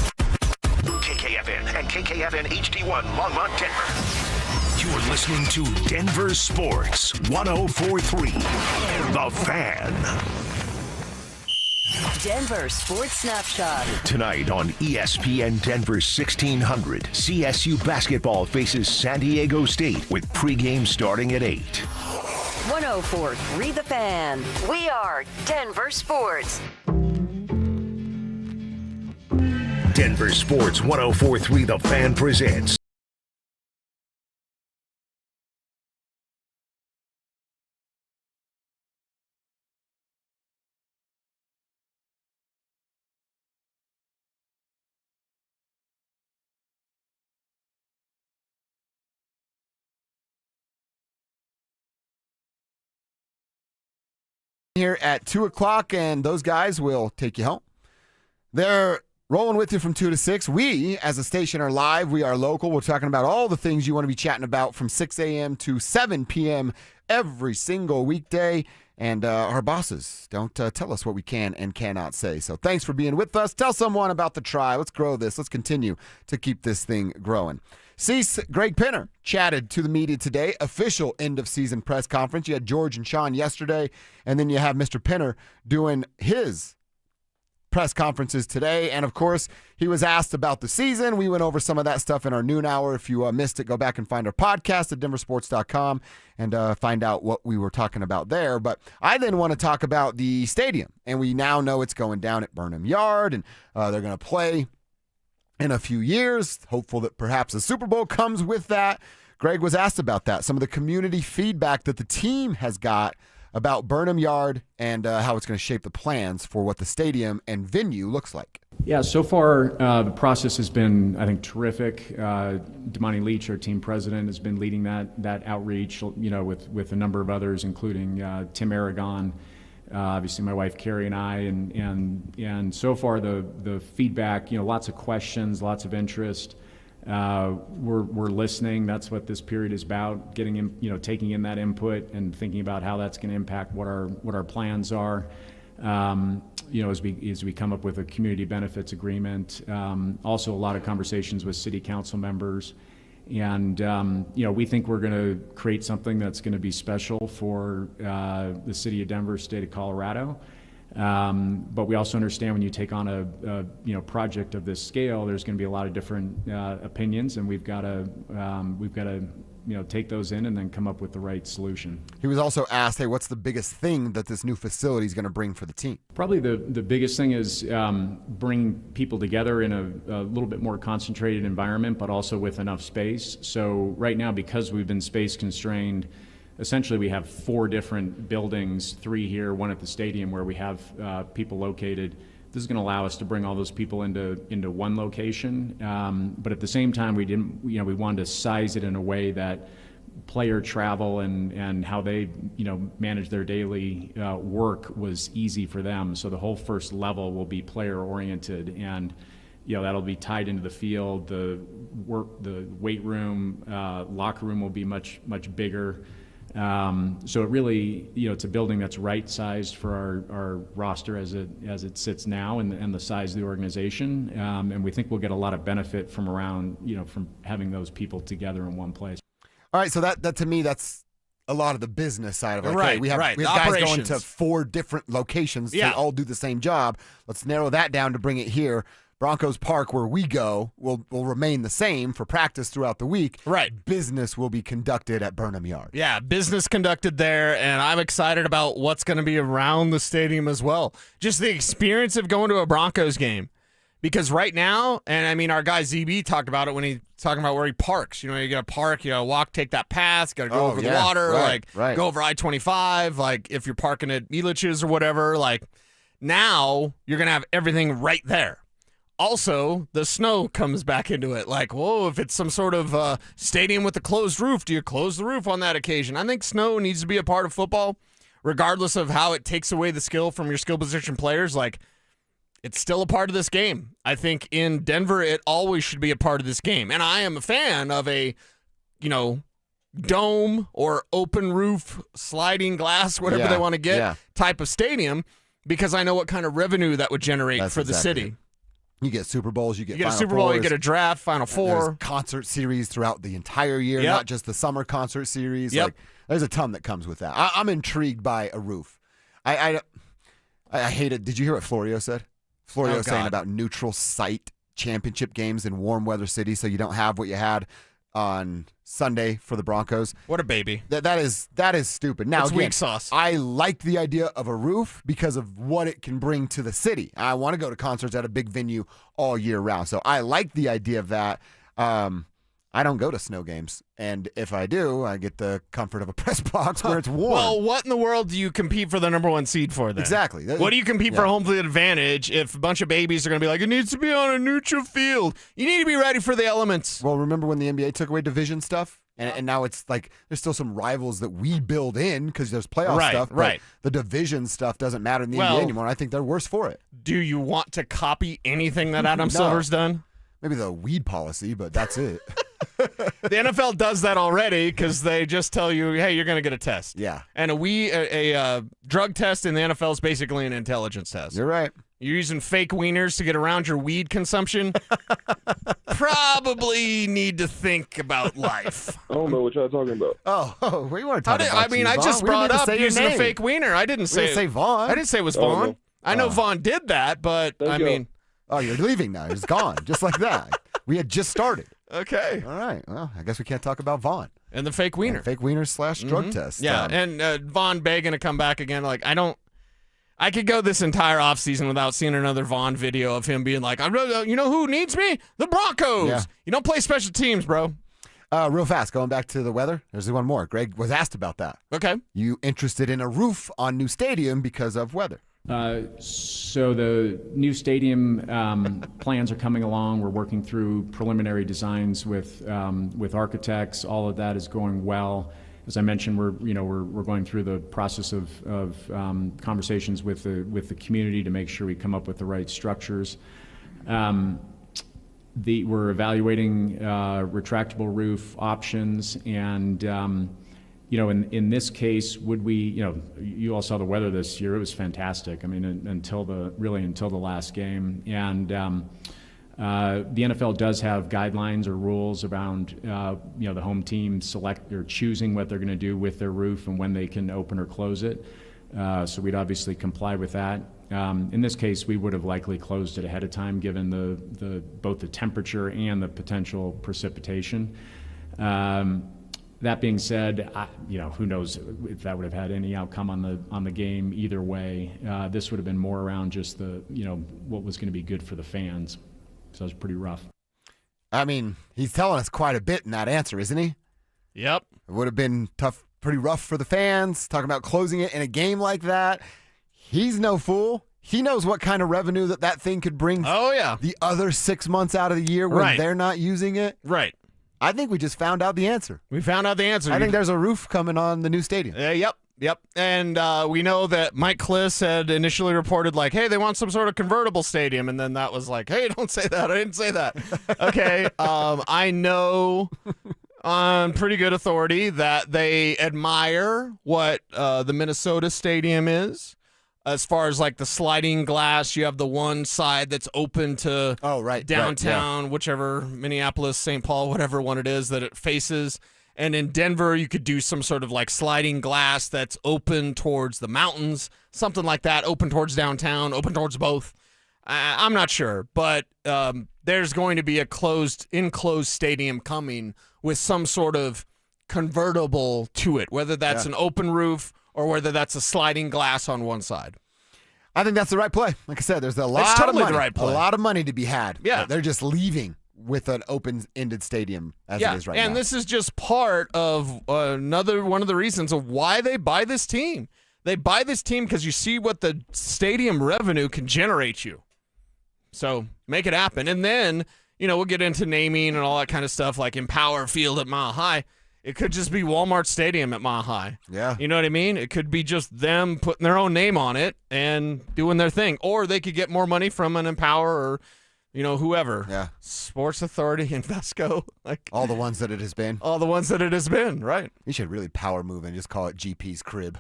Speaker 2: KKFN and KKFN HD1 Longmont, Denver. You're listening to Denver Sports 104.3. The Fan.
Speaker 5: Denver Sports Snapshot.
Speaker 2: Tonight on ESPN Denver 1600, CSU basketball faces San Diego State with pregame starting at 8.
Speaker 5: 104.3 The Fan. We are Denver Sports.
Speaker 2: Denver Sports 104.3 The Fan presents
Speaker 3: Here at 2 o'clock, and those guys will take you home. They're rolling with you from 2 to 6. We, as a station, are live. We are local. We're talking about all the things you want to be chatting about from 6 a.m. to 7 p.m. every single weekday. And our bosses don't tell us what we can and cannot say. So thanks for being with us. Tell someone about the Try. Let's grow this. Let's continue to keep this thing growing. Cecil, Greg Pinner chatted to the media today. Official end-of-season press conference. You had George and Sean yesterday, and then you have Mr. Pinner doing his press conferences today. And, of course, he was asked about the season. We went over some of that stuff in our noon hour. If you missed it, go back and find our podcast at DenverSports.com and find out what we were talking about there. But I then want to talk about the stadium. And we now know it's going down at Burnham Yard, and they're going to play in a few years, hopeful that perhaps a Super Bowl comes with that. Greg was asked about that, some of the community feedback that the team has got about Burnham Yard and how it's going to shape the plans for what the stadium and venue looks like.
Speaker 9: Yeah, so far the process has been, I think, terrific. Damani Leach, our team president, has been leading that outreach, with a number of others, including Tim Aragon. Obviously, my wife Carrie and I, and so far the feedback, lots of questions, lots of interest. We're listening. That's what this period is about: getting in, taking in that input and thinking about how that's going to impact what our plans are. As we come up with a community benefits agreement. Also, a lot of conversations with city council members. And, we think we're going to create something that's going to be special for the city of Denver, state of Colorado. But we also understand when you take on a project of this scale, there's going to be a lot of different opinions, and we've got to take those in and then come up with the right solution.
Speaker 3: He was also asked, hey, what's the biggest thing that this new facility is going to bring for the team?
Speaker 9: Probably the biggest thing is bringing people together in a little bit more concentrated environment, but also with enough space. So right now, because we've been space constrained, essentially we have 4 different buildings, 3 here, 1 at the stadium, where we have people located. This is going to allow us to bring all those people into one location, but at the same time, we wanted to size it in a way that player travel and how they manage their daily work was easy for them. So the whole first level will be player oriented, and that'll be tied into the field. The weight room, locker room will be much bigger. So it really, it's a building that's right-sized for our roster as it sits now and the size of the organization. And we think we'll get a lot of benefit from having those people together in one place.
Speaker 3: All right, so that to me, that's a lot of the business side of it.
Speaker 4: Right,
Speaker 3: okay, we have guys going to 4 different locations to all do the same job. Let's narrow that down to bring it here. Broncos Park, where we go, will remain the same for practice throughout the week.
Speaker 4: Right.
Speaker 3: Business will be conducted at Burnham Yard.
Speaker 4: Yeah, business conducted there, and I'm excited about what's going to be around the stadium as well. Just the experience of going to a Broncos game. Because right now, and I mean, our guy ZB talked about it when he's talking about where he parks. You got to park, walk, take that pass, got to go over the water, go over I-25, if you're parking at Elitch's or whatever. Now you're going to have everything right there. Also, the snow comes back into it. If it's some sort of stadium with a closed roof, do you close the roof on that occasion? I think snow needs to be a part of football, regardless of how it takes away the skill from your skill position players. It's still a part of this game. I think in Denver, it always should be a part of this game. And I am a fan of a, dome or open roof, sliding glass, whatever they want to get, type of stadium, because I know what kind of revenue that would generate for the city.
Speaker 3: You get Super Bowls, you get
Speaker 4: a Super Bowl, you get a draft, Final Four.
Speaker 3: There's concert series throughout the entire year, not just the summer concert series. There's a ton that comes with that. I'm intrigued by a roof. I hate it. Did you hear what Florio said? Florio saying about neutral site championship games in warm weather cities, so you don't have what you had on Sunday for the Broncos.
Speaker 4: What a baby.
Speaker 3: That is stupid. Now,
Speaker 4: it's
Speaker 3: again,
Speaker 4: weak sauce.
Speaker 3: I like the idea of a roof because of what it can bring to the city. I want to go to concerts at a big venue all year round. So I like the idea of that. I don't go to snow games, and if I do, I get the comfort of a press box where it's warm.
Speaker 4: Well, what in the world do you compete for the number 1 seed for then?
Speaker 3: Exactly.
Speaker 4: What do you compete for home field advantage if a bunch of babies are going to be like, it needs to be on a neutral field? You need to be ready for the elements.
Speaker 3: Well, remember when the NBA took away division stuff? And now it's like there's still some rivals that we build in because there's playoff stuff. But the division stuff doesn't matter in the NBA anymore. I think they're worse for it.
Speaker 4: Do you want to copy anything that Adam Silver's done?
Speaker 3: Maybe the weed policy, but that's it.
Speaker 4: The NFL does that already because they just tell you, hey, you're going to get a test.
Speaker 3: Yeah.
Speaker 4: And a drug test in the NFL is basically an intelligence test.
Speaker 3: You're right.
Speaker 4: You're using fake wieners to get around your weed consumption. Probably need to think about life.
Speaker 12: I don't know what y'all talking about.
Speaker 3: Oh, what do you want to talk about?
Speaker 4: I just brought up using a fake wiener. I didn't say
Speaker 3: Vaughn.
Speaker 4: I didn't say it was Vaughn. No. I know Vaughn did that, but
Speaker 3: Oh, you're leaving now. It's gone, just like that. We had just started.
Speaker 4: Okay.
Speaker 3: All right. Well, I guess we can't talk about Vaughn.
Speaker 4: And the fake wiener.
Speaker 3: Fake wiener / drug test.
Speaker 4: Yeah, and Vaughn begging to come back again. Like, I could go this entire offseason without seeing another Vaughn video of him being like, you know who needs me? The Broncos. Yeah. You don't play special teams, bro.
Speaker 3: Real fast, going back to the weather, there's one more. Greg was asked about that.
Speaker 4: Okay.
Speaker 3: You interested in a roof on new stadium because of weather?
Speaker 9: So the new stadium plans are coming along. We're working through preliminary designs with architects. All of that is going well. As I mentioned, we're going through the process of conversations with the community to make sure we come up with the right structures. We're evaluating retractable roof options, and in this case, would we? You all saw the weather this year; it was fantastic. I mean, until the last game, and the NFL does have guidelines or rules around the home team select or choosing what they're going to do with their roof and when they can open or close it. So we'd obviously comply with that. In this case, we would have likely closed it ahead of time, given both the temperature and the potential precipitation. That being said, who knows if that would have had any outcome on the game either way. This would have been more around just what was going to be good for the fans. So it was pretty rough.
Speaker 3: I mean, he's telling us quite a bit in that answer, isn't he?
Speaker 4: Yep.
Speaker 3: It would have been tough, pretty rough for the fans, talking about closing it in a game like that. He's no fool. He knows what kind of revenue that thing could bring the other 6 months out of the year when they're not using it.
Speaker 4: Right.
Speaker 3: I think we just found out the answer.
Speaker 4: We found out the answer.
Speaker 3: I think there's a roof coming on the new stadium.
Speaker 4: Yep. And we know that Mike Kliss had initially reported like, hey, they want some sort of convertible stadium. And then that was like, hey, don't say that. I didn't say that. Okay. I know on pretty good authority that they admire what the Minnesota stadium is. As far as like the sliding glass, you have the one side that's open to downtown, whichever, Minneapolis, St. Paul, whatever one it is that it faces. And in Denver, you could do some sort of like sliding glass that's open towards the mountains, something like that, open towards downtown, open towards both. I'm not sure, but there's going to be a enclosed stadium coming with some sort of convertible to it, whether that's an open roof or whether that's a sliding glass on one side.
Speaker 3: I think that's the right play. Like I said, there's a lot of money, a lot of money to be had.
Speaker 4: Yeah.
Speaker 3: They're just leaving with an open-ended stadium as it is right now.
Speaker 4: And this is just part of another one of the reasons of why they buy this team. They buy this team because you see what the stadium revenue can generate you. So make it happen. And then, we'll get into naming and all that kind of stuff like Empower Field at Mile High. It could just be Walmart Stadium at Mile High.
Speaker 3: Yeah.
Speaker 4: You know what I mean? It could be just them putting their own name on it and doing their thing. Or they could get more money from an Empower or, whoever.
Speaker 3: Yeah.
Speaker 4: Sports Authority, Invesco. Like
Speaker 3: all the ones that it has been.
Speaker 4: All the ones that it has been, right.
Speaker 3: You should really power move and just call it GP's crib.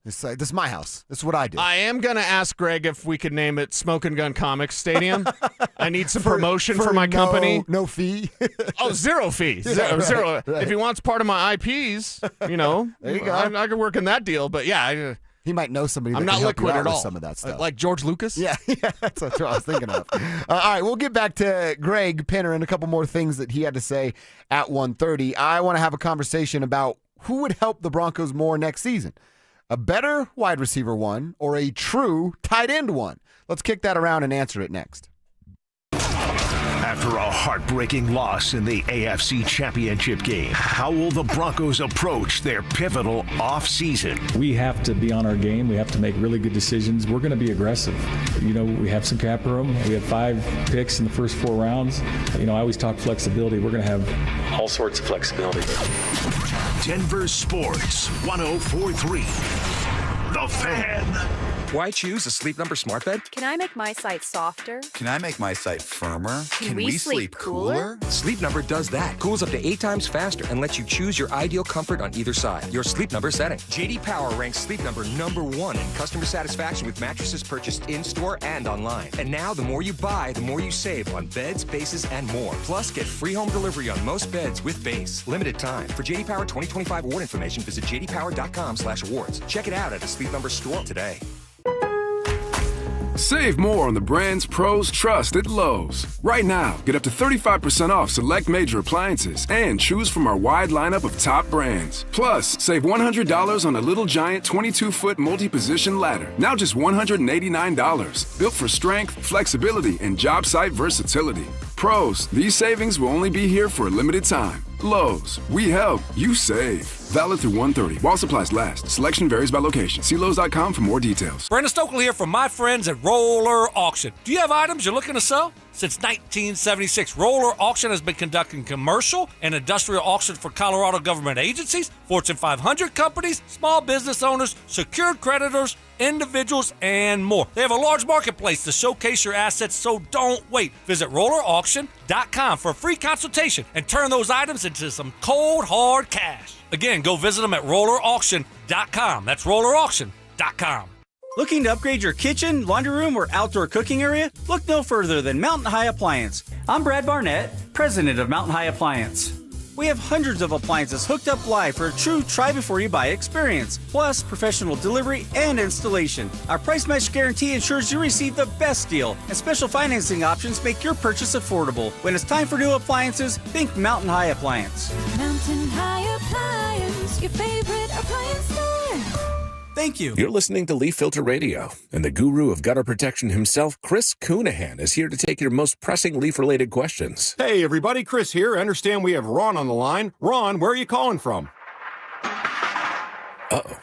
Speaker 3: It's like, this is my house. This is what I do.
Speaker 4: I am going to ask Greg if we could name it Smoke and Gun Comics Stadium. I need some promotion for my company.
Speaker 3: No fee.
Speaker 4: Zero fee. Zero. Right. If he wants part of my IPs, there you go. I can work in that deal. But yeah,
Speaker 3: he might know somebody.
Speaker 4: I'm
Speaker 3: that
Speaker 4: not
Speaker 3: can
Speaker 4: liquid
Speaker 3: help you out
Speaker 4: at all.
Speaker 3: With some of that stuff,
Speaker 4: like George Lucas.
Speaker 3: Yeah, that's what I was thinking of. All right, we'll get back to Greg Pinner and a couple more things that he had to say at 1:30. I want to have a conversation about who would help the Broncos more next season. A better wide receiver one or a true tight end one? Let's kick that around and answer it next.
Speaker 2: After a heartbreaking loss in the AFC Championship game, how will the Broncos approach their pivotal offseason?
Speaker 9: We have to be on our game. We have to make really good decisions. We're going to be aggressive. We have some cap room. We have 5 picks in the first 4 rounds. I always talk flexibility. We're going to have all sorts of flexibility.
Speaker 2: Denver Sports 104.3. The Fan.
Speaker 12: Why choose a Sleep Number smart bed?
Speaker 13: Can I make my site softer?
Speaker 12: Can I make my site firmer?
Speaker 13: Can we sleep cooler?
Speaker 12: Sleep Number does that. Cools up to 8 times faster and lets you choose your ideal comfort on either side. Your Sleep Number setting. JD Power ranks Sleep Number #1 in customer satisfaction with mattresses purchased in-store and online. And now, the more you buy, the more you save on beds, bases, and more. Plus, get free home delivery on most beds with base. Limited time. For JD Power 2025 award information, visit jdpower.com/awards. Check it out at a Sleep Number store today.
Speaker 15: Save more on the brands pros trust at Lowe's. Right now, get up to 35% off select major appliances and choose from our wide lineup of top brands. Plus, save $100 on a Little Giant 22-foot multi-position ladder, now just $189. Built for strength, flexibility, and job site versatility. Pros, these savings will only be here for a limited time. Lowe's, we help, you save. Valid through 1/30. While supplies last. Selection varies by location. See Lowe's.com for more details.
Speaker 16: Brandon Stokely here from my friends at Roller Auction. Do you have items you're looking to sell? Since 1976, Roller Auction has been conducting commercial and industrial auctions for Colorado government agencies, Fortune 500 companies, small business owners, secured creditors, individuals, and more. They have a large marketplace to showcase your assets, so don't wait. Visit rollerauction.com for a free consultation and turn those items into some cold, hard cash. Again, go visit them at rollerauction.com. That's rollerauction.com.
Speaker 19: Looking to upgrade your kitchen, laundry room, or outdoor cooking area? Look no further than Mountain High Appliance. I'm Brad Barnett, president of Mountain High Appliance. We have hundreds of appliances hooked up live for a true try-before-you-buy experience, plus professional delivery and installation. Our price match guarantee ensures you receive the best deal, and special financing options make your purchase affordable. When it's time for new appliances, think Mountain High Appliance.
Speaker 20: Mountain High Appliance, your favorite appliance store.
Speaker 19: Thank you.
Speaker 24: You're listening to Leaf Filter Radio, and the guru of gutter protection himself, Chris Coonahan, is here to take your most pressing leaf-related questions.
Speaker 25: Hey, everybody, Chris here. I understand we have Ron on the line. Ron, where are you calling from?
Speaker 24: Uh-oh.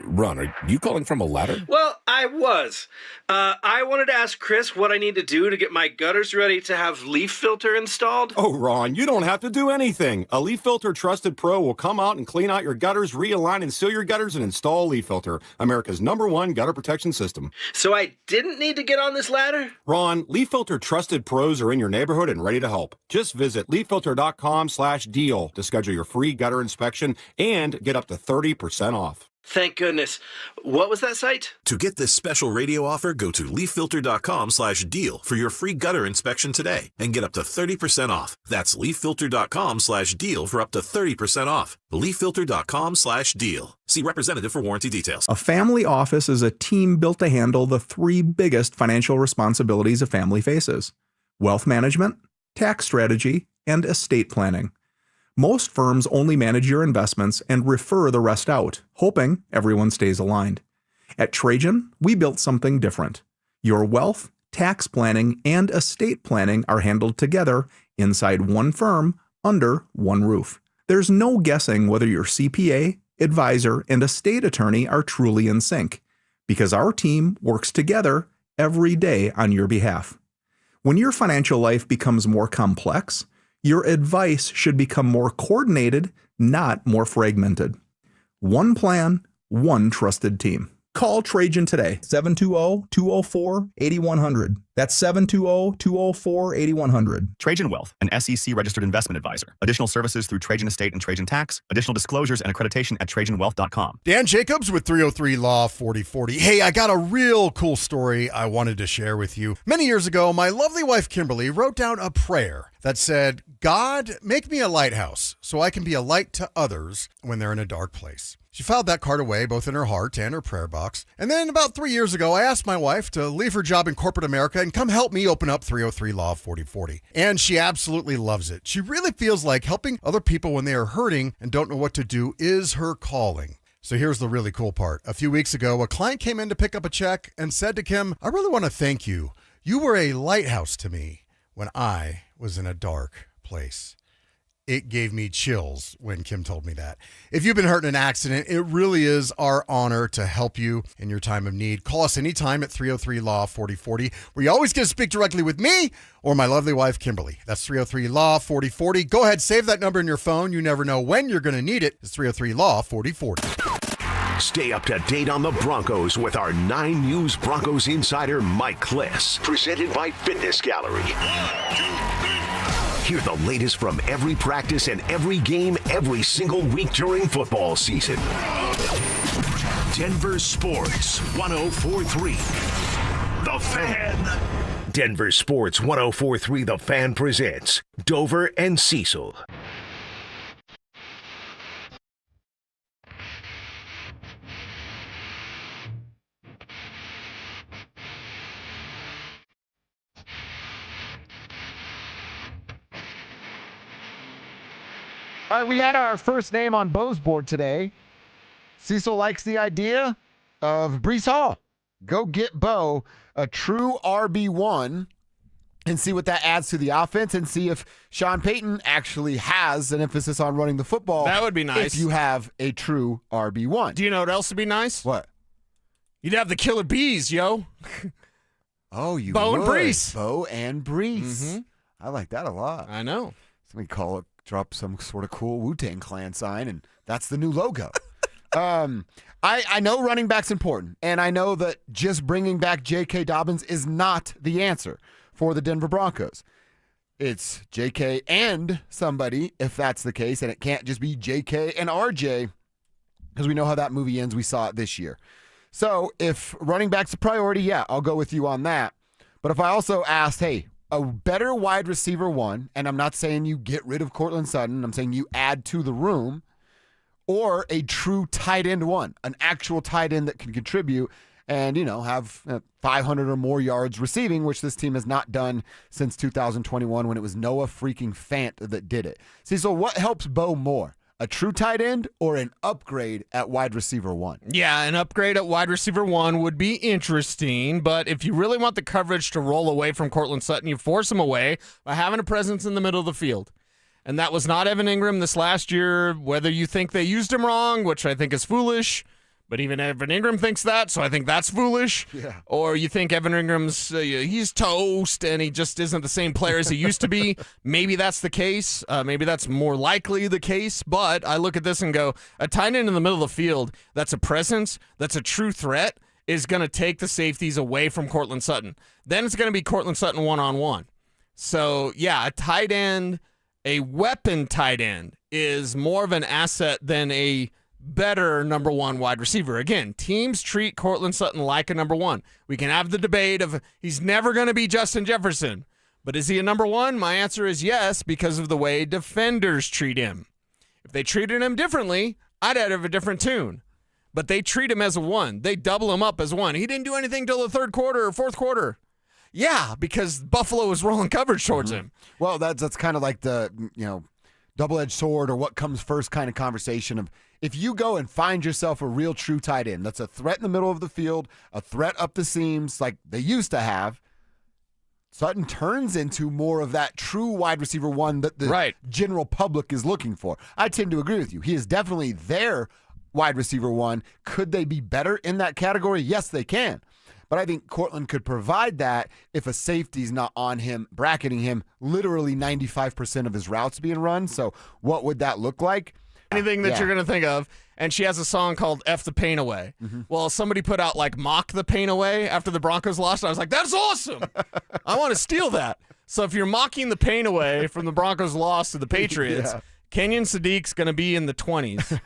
Speaker 24: Ron, are you calling from a ladder?
Speaker 29: Well, I was. I wanted to ask Chris what I need to do to get my gutters ready to have leaf filter installed.
Speaker 25: Oh, Ron, you don't have to do anything. A Leaf Filter Trusted Pro will come out and clean out your gutters, realign and seal your gutters, and install Leaf Filter, America's #1 gutter protection system.
Speaker 29: So I didn't need to get on this ladder?
Speaker 25: Ron, Leaf Filter Trusted Pros are in your neighborhood and ready to help. Just visit leaffilter.com/deal to schedule your free gutter inspection and get up to 30% off.
Speaker 29: Thank goodness. What was that site?
Speaker 30: To get this special radio offer, go to leaffilter.com/deal for your free gutter inspection today and get up to 30% off. That's leaffilter.com/deal for up to 30% off. leaffilter.com/deal. See representative for warranty details.
Speaker 31: A family office is a team built to handle the 3 biggest financial responsibilities a family faces: wealth management, tax strategy, and estate planning. Most firms only manage your investments and refer the rest out, hoping everyone stays aligned. At Trajan, we built something different. Your wealth, tax planning, and estate planning are handled together inside one firm under one roof. There's no guessing whether your CPA, advisor, and estate attorney are truly in sync, because our team works together every day on your behalf. When your financial life becomes more complex, your advice should become more coordinated, not more fragmented. One plan, one trusted team. Call Trajan today, 720-204-8100. That's 720-204-8100.
Speaker 32: Trajan Wealth, an SEC-registered investment advisor. Additional services through Trajan Estate and Trajan Tax. Additional disclosures and accreditation at TrajanWealth.com.
Speaker 33: Dan Jacobs with 303 Law 4040. Hey, I got a real cool story I wanted to share with you. Many years ago, my lovely wife Kimberly wrote down a prayer that said, "God, make me a lighthouse so I can be a light to others when they're in a dark place." She filed that card away both in her heart and her prayer box. And then about 3 years ago, I asked my wife to leave her job in corporate America and come help me open up 303 Law 4040. And she absolutely loves it. She really feels like helping other people when they are hurting and don't know what to do is her calling. So here's the really cool part. A few weeks ago, a client came in to pick up a check and said to Kim, "I really want to thank you. You were a lighthouse to me when I was in a dark place. It gave me chills when Kim told me that. If you've been hurt in an accident, it really is our honor to help you in your time of need. Call us anytime at 303-LAW-4040, where you always get to speak directly with me or my lovely wife, Kimberly. That's 303-LAW-4040. Go ahead, save that number in your phone. You never know when you're going to need it. It's 303-LAW-4040.
Speaker 2: Stay up to date on the Broncos with our 9 News Broncos insider, Mike Kliss. Presented by Fitness Gallery. Hear the latest from every practice and every game every single week during football season. Denver Sports 104.3 The Fan. Denver Sports 104.3 The Fan presents Dover and Cecil.
Speaker 3: All right, we had our first name on Bose board today. Cecil likes the idea of Breece Hall. Go get Bo a true RB1 and see what that adds to the offense and see if Sean Payton actually has an emphasis on running the football.
Speaker 4: That would be nice.
Speaker 3: If you have a true RB1.
Speaker 4: Do you know what else would be nice?
Speaker 3: What?
Speaker 4: You'd have the killer bees, yo.
Speaker 3: Oh, you
Speaker 4: Bo
Speaker 3: would.
Speaker 4: and Breece.
Speaker 3: Bo and Breece.
Speaker 4: Mm-hmm.
Speaker 3: I like that a lot.
Speaker 4: I know.
Speaker 3: Somebody drop some sort of cool Wu-Tang Clan sign, and that's the new logo. I know running back's important, and I know that just bringing back J.K. Dobbins is not the answer for the Denver Broncos. It's J.K. and somebody, if that's the case, and it can't just be J.K. and R.J., because we know how that movie ends. We saw it this year. So if running back's a priority, yeah, I'll go with you on that. But if I also asked, hey, a better wide receiver one, and I'm not saying you get rid of Courtland Sutton, I'm saying you add to the room, or a true tight end one, an actual tight end that can contribute and, have 500 or more yards receiving, which this team has not done since 2021 when it was Noah freaking Fant that did it. See, so what helps Bo more? A true tight end or an upgrade at wide receiver one?
Speaker 4: Yeah, an upgrade at wide receiver one would be interesting, but if you really want the coverage to roll away from Courtland Sutton, you force him away by having a presence in the middle of the field. And that was not Evan Ingram this last year, whether you think they used him wrong, which I think is foolish, but even Evan Ingram thinks that, so I think that's foolish.
Speaker 3: Yeah.
Speaker 4: Or you think Evan Ingram's, he's toast and he just isn't the same player as he used to be. Maybe that's the case. Maybe that's more likely the case. But I look at this and go, a tight end in the middle of the field that's a presence, that's a true threat, is going to take the safeties away from Courtland Sutton. Then it's going to be Courtland Sutton one-on-one. So, yeah, a tight end, a weapon tight end is more of an asset than a better number one wide receiver. Again, teams treat Courtland Sutton like a number one. We can have the debate of he's never going to be Justin Jefferson, but is he a number one? My answer is yes, because of the way defenders treat him. If they treated him differently, I'd have a different tune. But they treat him as a one. They double him up as one. He didn't do anything till the third quarter or fourth quarter. Yeah, because Buffalo was rolling coverage towards him.
Speaker 3: Well, that's kind of like the, double-edged sword or what comes first kind of conversation of if you go and find yourself a real true tight end that's a threat in the middle of the field, a threat up the seams like they used to have, Sutton turns into more of that true wide receiver one that the general public is looking for. I tend to agree with you. He is definitely their wide receiver one. Could they be better in that category? Yes, they can. But I think Courtland could provide that if a safety's not on him, bracketing him, literally 95% of his routes being run. So what would that look like?
Speaker 4: Anything that you're going to think of. And she has a song called F the Pain Away.
Speaker 3: Mm-hmm.
Speaker 4: Well, somebody put out Mock the Pain Away after the Broncos lost. I was like, that's awesome. I want to steal that. So if you're mocking the pain away from the Broncos loss to the Patriots, Kenyon Sadiq's going to be in the 20s.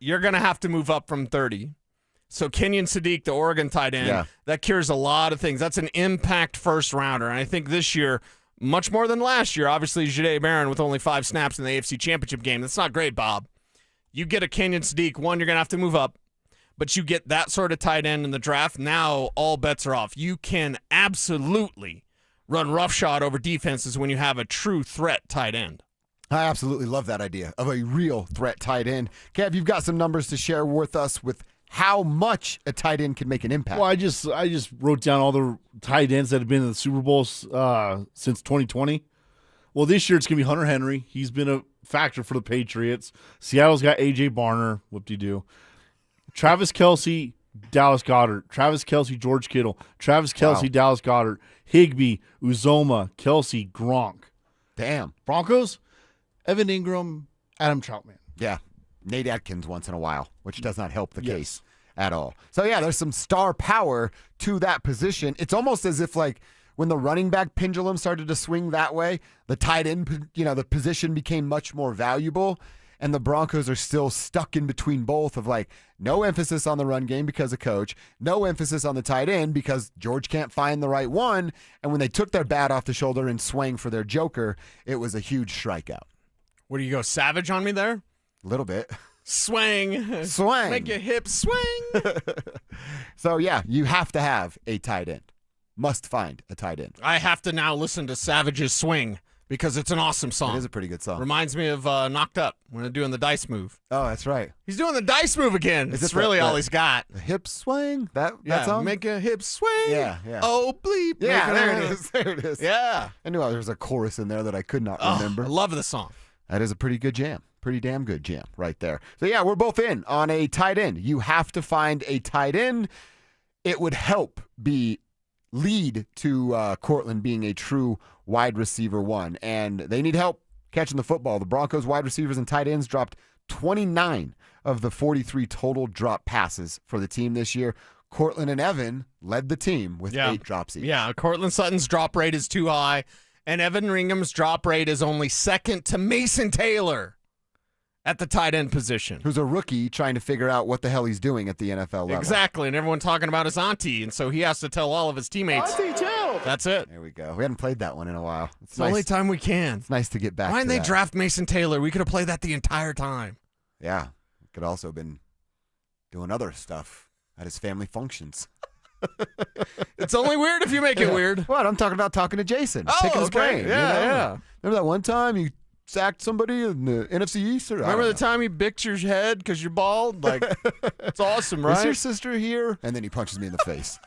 Speaker 4: You're going to have to move up from 30. So Kenyon Sadiq, the Oregon tight end, that cures a lot of things. That's an impact first rounder. And I think this year, much more than last year, obviously Jahdae Barron with only 5 snaps in the AFC Championship game. That's not great, Bob. You get a Kenyon Sadiq, one, you're going to have to move up. But you get that sort of tight end in the draft, now all bets are off. You can absolutely run roughshod over defenses when you have a true threat tight end.
Speaker 3: I absolutely love that idea of a real threat tight end. Kev, you've got some numbers to share with us with how much a tight end can make an impact.
Speaker 1: Well, I just wrote down all the tight ends that have been in the Super Bowls since 2020. Well, this year it's going to be Hunter Henry. He's been a factor for the Patriots. Seattle's got A.J. Barner. Whoop-de-doo. Travis Kelce, Dallas Goedert. Travis Kelce, George Kittle. Travis Kelce, Dallas Goedert. Higbee, Uzoma, Kelce, Gronk.
Speaker 3: Damn.
Speaker 1: Broncos, Evan Ingram, Adam Troutman.
Speaker 3: Yeah. Nate Atkins once in a while, which does not help the case at all. So, yeah, there's some star power to that position. It's almost as if, like, when the running back pendulum started to swing that way, the tight end, the position became much more valuable, and the Broncos are still stuck in between both of, like, no emphasis on the run game because of coach, no emphasis on the tight end because George can't find the right one, and when they took their bat off the shoulder and swang for their joker, it was a huge strikeout.
Speaker 4: What do you go savage on me there?
Speaker 3: A little bit.
Speaker 4: Swang.
Speaker 3: Swang.
Speaker 4: Make your hips swing.
Speaker 3: So, yeah, you have to have a tight end. Must find a tight end.
Speaker 4: I have to now listen to Savage's Swing because it's an awesome song.
Speaker 3: It is a pretty good song.
Speaker 4: Reminds me of Knocked Up when they're doing the dice move.
Speaker 3: Oh, that's right.
Speaker 4: He's doing the dice move again. It's really all he's got.
Speaker 3: The hip swing? That song?
Speaker 4: Make a hip swing.
Speaker 3: Yeah.
Speaker 4: Oh, bleep.
Speaker 3: Yeah, there it is.
Speaker 4: Yeah.
Speaker 3: I knew there was a chorus in there that I could not remember.
Speaker 4: I love the song.
Speaker 3: That is a pretty good jam. Pretty damn good jam right there. So, yeah, we're both in on a tight end. You have to find a tight end. It would help lead to Cortland being a true wide receiver one. And they need help catching the football. The Broncos wide receivers and tight ends dropped 29 of the 43 total drop passes for the team this year. Cortland and Evan led the team with 8 drops each.
Speaker 4: Yeah, Cortland Sutton's drop rate is too high, and Evan Ringham's drop rate is only second to Mason Taylor at the tight end position.
Speaker 3: Who's a rookie trying to figure out what the hell he's doing at the NFL level.
Speaker 4: Exactly, and everyone talking about his auntie, and so he has to tell all of his teammates.
Speaker 3: Auntie too!
Speaker 4: That's it.
Speaker 3: There we go. We hadn't played that one in a while.
Speaker 4: It's the only time we can.
Speaker 3: It's nice to get back
Speaker 4: Why
Speaker 3: to
Speaker 4: didn't they
Speaker 3: that.
Speaker 4: draft Mason Taylor? We could have played that the entire time.
Speaker 3: Yeah. Could also have been doing other stuff at his family functions.
Speaker 4: It's only weird if you make it weird.
Speaker 3: What? I'm talking about talking to Jason.
Speaker 4: Oh,
Speaker 3: picking his
Speaker 4: okay.
Speaker 3: brain.
Speaker 4: Yeah.
Speaker 3: Remember that one time you sacked somebody in the NFC East?
Speaker 4: Remember the time he bicked your head because you're bald? Like, it's awesome, right?
Speaker 3: Is your sister here? And then he punches me in the face.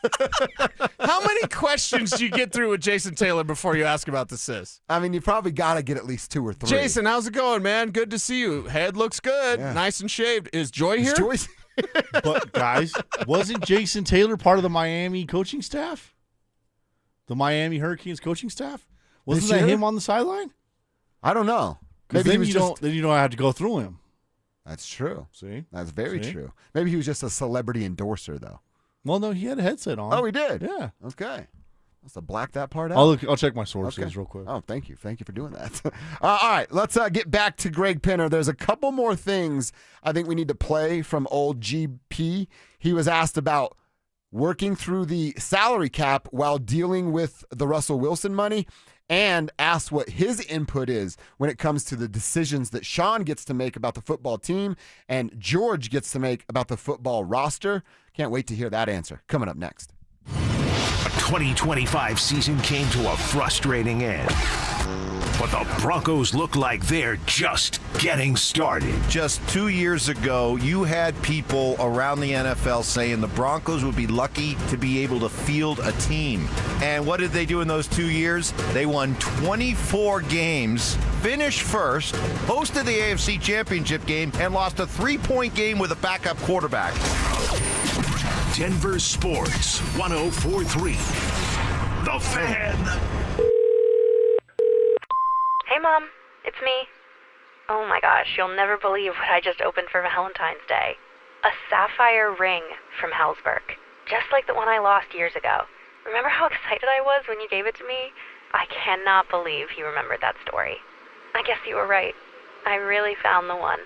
Speaker 4: How many questions do you get through with Jason Taylor before you ask about the sis?
Speaker 3: I mean, you probably got to get at least 2 or 3.
Speaker 4: Jason, how's it going, man? Good to see you. Head looks good.
Speaker 3: Yeah.
Speaker 4: Nice and shaved. Is Joy here?
Speaker 1: But, guys, wasn't Jason Taylor part of the Miami coaching staff? The Miami Hurricanes coaching staff? Wasn't that him on the sideline?
Speaker 3: I don't know.
Speaker 1: Maybe then you don't have to go through him.
Speaker 3: That's true.
Speaker 1: See?
Speaker 3: That's very true. Maybe he was just a celebrity endorser, though.
Speaker 1: Well, no, he had a headset on.
Speaker 3: Oh, he did?
Speaker 1: Yeah.
Speaker 3: Okay. Must have blacked that part out.
Speaker 1: I'll check my sources real quick.
Speaker 3: Oh, thank you. Thank you for doing that. All right, let's get back to Greg Penner. There's a couple more things I think we need to play from old GP. He was asked about working through the salary cap while dealing with the Russell Wilson money, and asked what his input is when it comes to the decisions that Sean gets to make about the football team and George gets to make about the football roster. Can't wait to hear that answer. Coming up next.
Speaker 2: The 2025 season came to a frustrating end. But the Broncos look like they're just getting started.
Speaker 6: Just 2 years ago, you had people around the NFL saying the Broncos would be lucky to be able to field a team. And what did they do in those 2 years? They won 24 games, finished first, hosted the AFC Championship game, and lost a 3-point game with a backup quarterback.
Speaker 2: Denver Sports 104.3. The Fan.
Speaker 13: Hey, Mom. It's me. Oh my gosh, you'll never believe what I just opened for Valentine's Day. A sapphire ring from Hellsberg. Just like the one I lost years ago. Remember how excited I was when you gave it to me? I cannot believe you remembered that story. I guess you were right. I really found the one.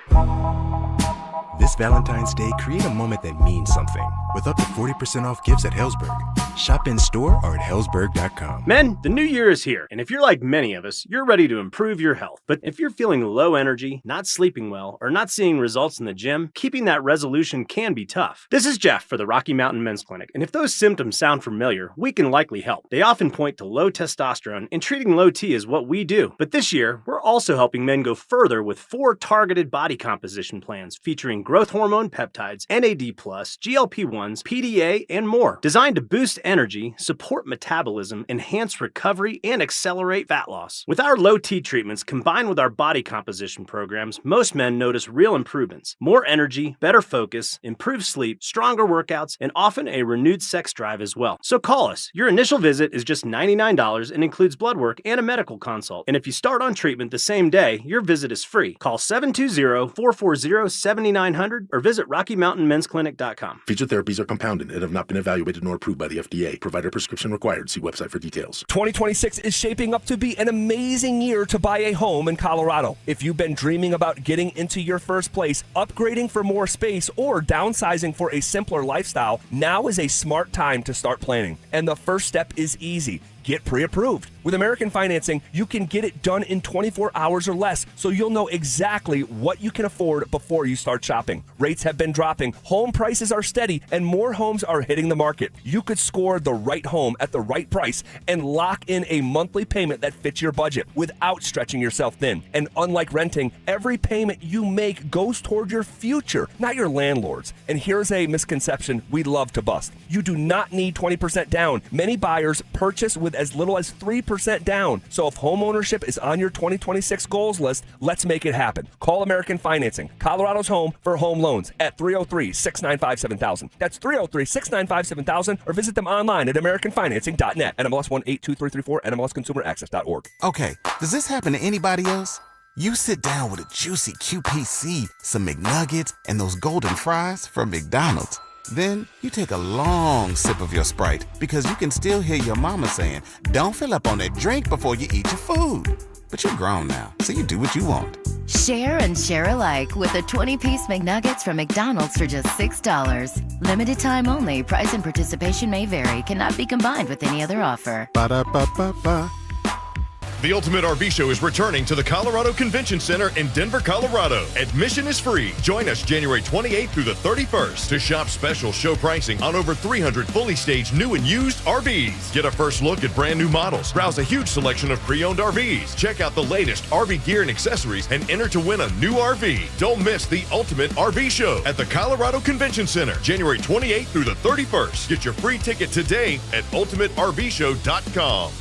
Speaker 7: This Valentine's Day, create a moment that means something with up to 40% off gifts at Hellsberg. Shop in store or at Hellsberg.com.
Speaker 28: Men, the new year is here, and if you're like many of us, you're ready to improve your health. But if you're feeling low energy, not sleeping well, or not seeing results in the gym, keeping that resolution can be tough. This is Jeff for the Rocky Mountain Men's Clinic, and if those symptoms sound familiar, we can likely help. They often point to low testosterone, and treating low T is what we do. But this year, we're also helping men go further with 4 targeted body composition plans featuring growth hormone peptides, NAD+, GLP-1s, PDA, and more, designed to boost energy, support metabolism, enhance recovery, and accelerate fat loss. With our low T treatments combined with our body composition programs, most men notice real improvements. More energy, better focus, improved sleep, stronger workouts, and often a renewed sex drive as well. So call us. Your initial visit is just $99 and includes blood work and a medical consult. And if you start on treatment the same day, your visit is free. Call 720-440-7900 or visit RockyMountainMen'sClinic.com.
Speaker 24: Featured therapies are compounded and have not been evaluated nor approved by the FDA. Provider prescription required. See website for details.
Speaker 5: 2026 is shaping up to be an amazing year to buy a home in Colorado. If you've been dreaming about getting into your first place, upgrading for more space, or downsizing for a simpler lifestyle, now is a smart time to start planning. And the first step is easy. Get pre-approved. With American Financing, you can get it done in 24 hours or less, so you'll know exactly what you can afford before you start shopping. Rates have been dropping, home prices are steady, and more homes are hitting the market. You could score the right home at the right price and lock in a monthly payment that fits your budget without stretching yourself thin. And unlike renting, every payment you make goes toward your future, not your landlord's. And here's a misconception we'd love to bust. You do not need 20% down. Many buyers purchase with as little as 3% down. So if home ownership is on your 2026 goals list, let's make it happen. Call American Financing, Colorado's home for home loans, at 303-695-7000. That's 303-695-7000, or visit them online at AmericanFinancing.net. NMLS 182334, NMLSConsumerAccess.org.
Speaker 8: Okay, does this happen to anybody else? You sit down with a juicy QPC, some McNuggets, and those golden fries from McDonald's. Then you take a long sip of your Sprite because you can still hear your mama saying, don't fill up on that drink before you eat your food. But you're grown now, so you do what you want.
Speaker 9: Share and share alike with the 20-piece McNuggets from McDonald's for just $6. Limited time only. Price and participation may vary. Cannot be combined with any other offer.
Speaker 8: Ba-da-ba-ba-ba.
Speaker 10: The Ultimate RV Show is returning to the Colorado Convention Center in Denver, Colorado. Admission is free. Join us January 28th through the 31st to shop special show pricing on over 300 fully staged new and used RVs. Get a first look at brand new models. Browse a huge selection of pre-owned RVs. Check out the latest RV gear and accessories and enter to win a new RV. Don't miss the Ultimate RV Show at the Colorado Convention Center, January 28th through the 31st. Get your free ticket today at ultimatervshow.com.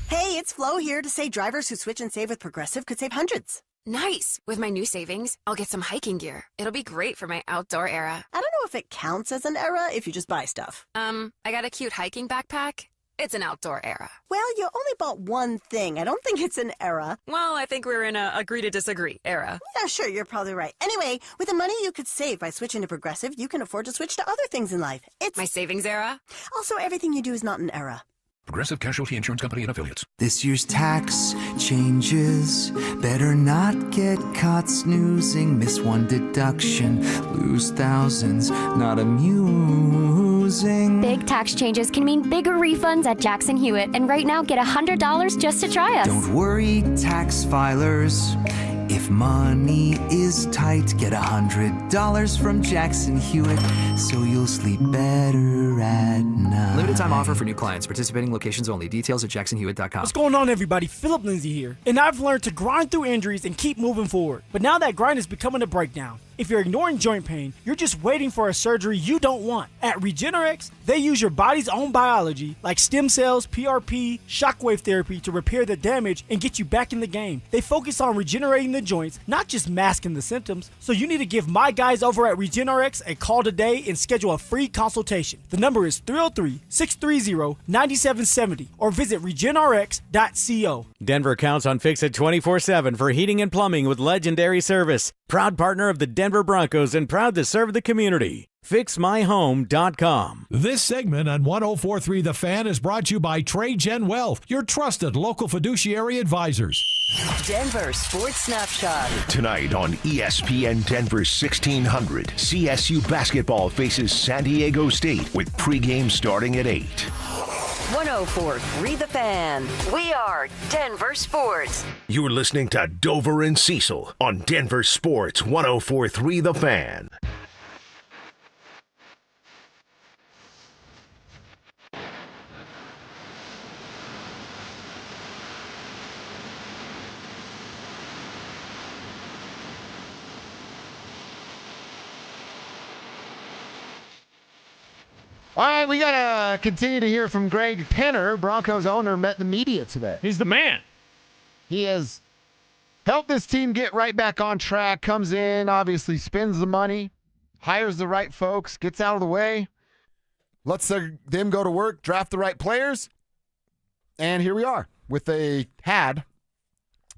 Speaker 11: Hey, it's Flo here to say drivers who switch and save with Progressive could save hundreds.
Speaker 14: Nice. With my new savings, I'll get some hiking gear. It'll be great for my outdoor era.
Speaker 11: I don't know if it counts as an era if you just buy stuff.
Speaker 14: I got a cute hiking backpack. It's an outdoor era.
Speaker 11: Well, you only bought one thing. I don't think it's an era.
Speaker 14: Well, I think we're in a agree to disagree era.
Speaker 11: Yeah, sure, you're probably right. Anyway, with the money you could save by switching to Progressive, you can afford to switch to other things in life. It's
Speaker 14: my savings era.
Speaker 11: Also, everything you do is not an era.
Speaker 24: Progressive Casualty Insurance Company and Affiliates.
Speaker 17: This year's tax changes. Better not get caught snoozing. Miss one deduction, lose thousands. Not amusing.
Speaker 18: Big tax changes can mean bigger refunds at Jackson Hewitt. And right now, get $100 just to try us.
Speaker 17: Don't worry, tax filers. If money is tight, get $100 from Jackson Hewitt, so you'll sleep better at night.
Speaker 21: Limited time offer for new clients. Participating locations only. Details at jacksonhewitt.com.
Speaker 22: What's going on, everybody? Philip Lindsay here. And I've learned to grind through injuries and keep moving forward. But now that grind is becoming a breakdown. If you're ignoring joint pain, you're just waiting for a surgery you don't want. At Regenerex, they use your body's own biology, like stem cells, PRP, shockwave therapy, to repair the damage and get you back in the game. They focus on regenerating the joints, not just masking the symptoms. So you need to give my guys over at Regenerex a call today and schedule a free consultation. The number is 303-630-9770 or visit regenerex.co.
Speaker 21: Denver counts on Fix-It 24/7 for heating and plumbing with legendary service. Proud partner of the Denver Broncos and proud to serve the community. FixMyHome.com.
Speaker 23: This segment on 104.3 The Fan is brought to you by TradeGen Wealth, your trusted local fiduciary advisors.
Speaker 11: Denver Sports Snapshot.
Speaker 2: Tonight on ESPN Denver 1600, CSU basketball faces San Diego State with pregame starting at 8.
Speaker 11: 104.3 The Fan. We are Denver Sports.
Speaker 2: You're listening to Dover and Cecil on Denver Sports 104.3 The Fan.
Speaker 3: All right, we got to continue to hear from Greg Penner. Broncos owner met the media today.
Speaker 12: He's the man.
Speaker 3: He has helped this team get right back on track, comes in, obviously spends the money, hires the right folks, gets out of the way, lets them go to work, draft the right players, and here we are with had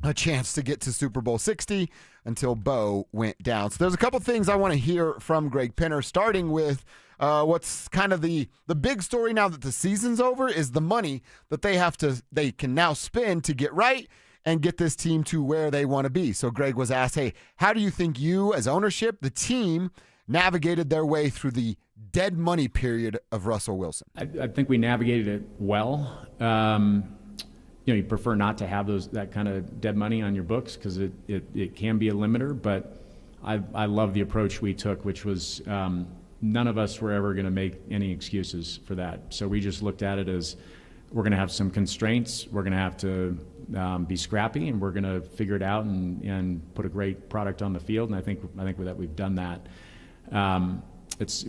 Speaker 3: a chance to get to Super Bowl 60 until Bo went down. So there's a couple things I want to hear from Greg Penner, starting with what's kind of the big story now that the season's over is the money that they can now spend to get right and get this team to where they want to be. So Greg was asked, hey, how do you think you as ownership, the team, navigated their way through the dead money period of Russell Wilson?
Speaker 15: I think we navigated it well. You prefer not to have that kind of dead money on your books because it can be a limiter, but I love the approach we took, which was none of us were ever going to make any excuses for that. So we just looked at it as we're going to have some constraints. We're going to have to be scrappy, and we're going to figure it out and put a great product on the field. And I think that we've done that.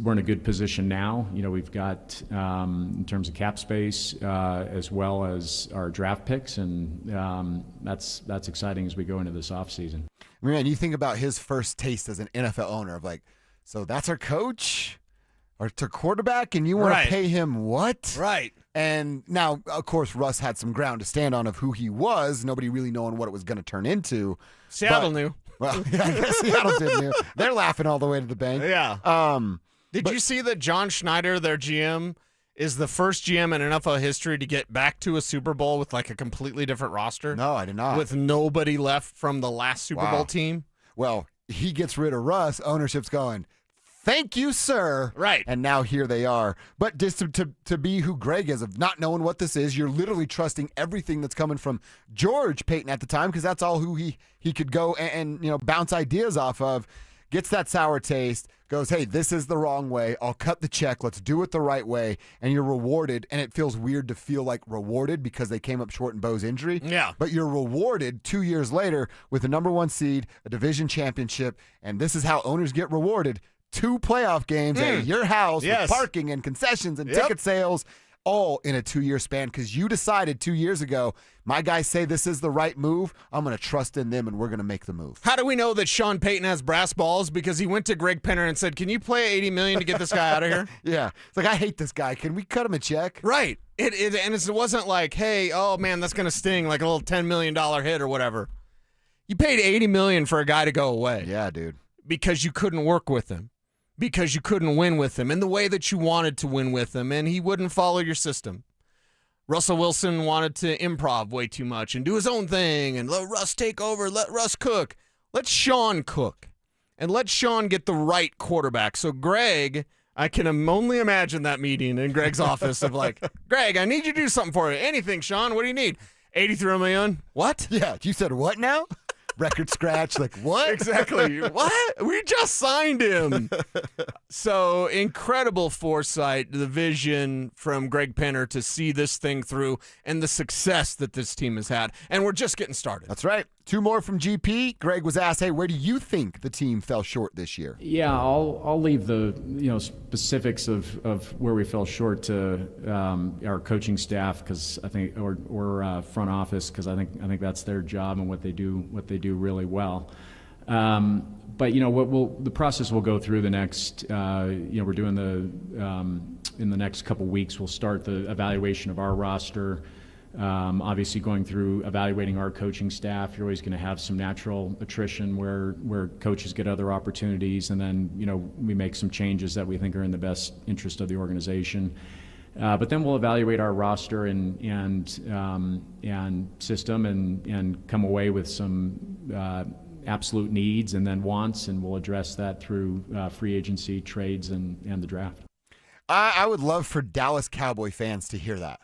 Speaker 15: We're in a good position now. We've got in terms of cap space as well as our draft picks, and that's exciting as we go into this offseason.
Speaker 3: Man, you think about his first taste as an NFL owner of so that's our coach, our quarterback, and you want to pay him what?
Speaker 4: Right.
Speaker 3: And now, of course, Russ had some ground to stand on of who he was. Nobody really knowing what it was going to turn into.
Speaker 4: Seattle knew.
Speaker 3: Well, yeah, I guess Seattle did knew. They're laughing all the way to the bank.
Speaker 4: Yeah. Did you see that John Schneider, their GM, is the first GM in NFL history to get back to a Super Bowl with a completely different roster?
Speaker 3: No, I did not.
Speaker 4: With nobody left from the last Super Bowl team?
Speaker 3: Well, he gets rid of Russ. Ownership's going, thank you, sir.
Speaker 4: Right.
Speaker 3: And now here they are. But just to be who Greg is, of not knowing what this is, you're literally trusting everything that's coming from George Payton at the time, because that's all who he could go and bounce ideas off of. Gets that sour taste, goes, hey, this is the wrong way. I'll cut the check. Let's do it the right way. And you're rewarded. And it feels weird to feel rewarded because they came up short in Bo's injury.
Speaker 4: Yeah.
Speaker 3: But you're rewarded 2 years later with the number 1 seed, a division championship. And this is how owners get rewarded. 2 playoff games at your house with parking and concessions and ticket sales, all in a 2-year span, because you decided 2 years ago, my guys say this is the right move. I'm going to trust in them, and we're going to make the move.
Speaker 4: How do we know that Sean Payton has brass balls? Because he went to Greg Penner and said, can you play $80 million to get this guy out of here?
Speaker 3: Yeah. It's I hate this guy. Can we cut him a check?
Speaker 4: Right. It wasn't hey, oh, man, that's going to sting, a little $10 million hit or whatever. You paid $80 million for a guy to go away.
Speaker 3: Yeah, dude.
Speaker 4: Because you couldn't work with him. Because you couldn't win with him in the way that you wanted to win with him, and he wouldn't follow your system. Russell Wilson wanted to improv way too much and do his own thing and let Russ take over, let Russ cook. Let Sean cook, and let Sean get the right quarterback. So Greg, I can only imagine that meeting in Greg's office of Greg, I need you to do something for you. Anything, Sean, what do you need? $83 million. What?
Speaker 3: Yeah, you said what now? Record scratch, what?
Speaker 4: Exactly. What? We just signed him. So incredible foresight, the vision from Greg Penner to see this thing through and the success that this team has had. And we're just getting started.
Speaker 3: That's right. 2 more from GP. Greg was asked, hey, where do you think the team fell short this year?
Speaker 15: Yeah, I'll leave the specifics of where we fell short to our coaching staff, because I think, or front office, because I think that's their job and what they do really well. But the process we'll go through the next. We're doing in the next couple weeks. We'll start the evaluation of our roster. Obviously, going through evaluating our coaching staff, you're always going to have some natural attrition where coaches get other opportunities, and then we make some changes that we think are in the best interest of the organization. But then we'll evaluate our roster and system and come away with some absolute needs and then wants, and we'll address that through free agency, trades, and the draft.
Speaker 3: I would love for Dallas Cowboy fans to hear that.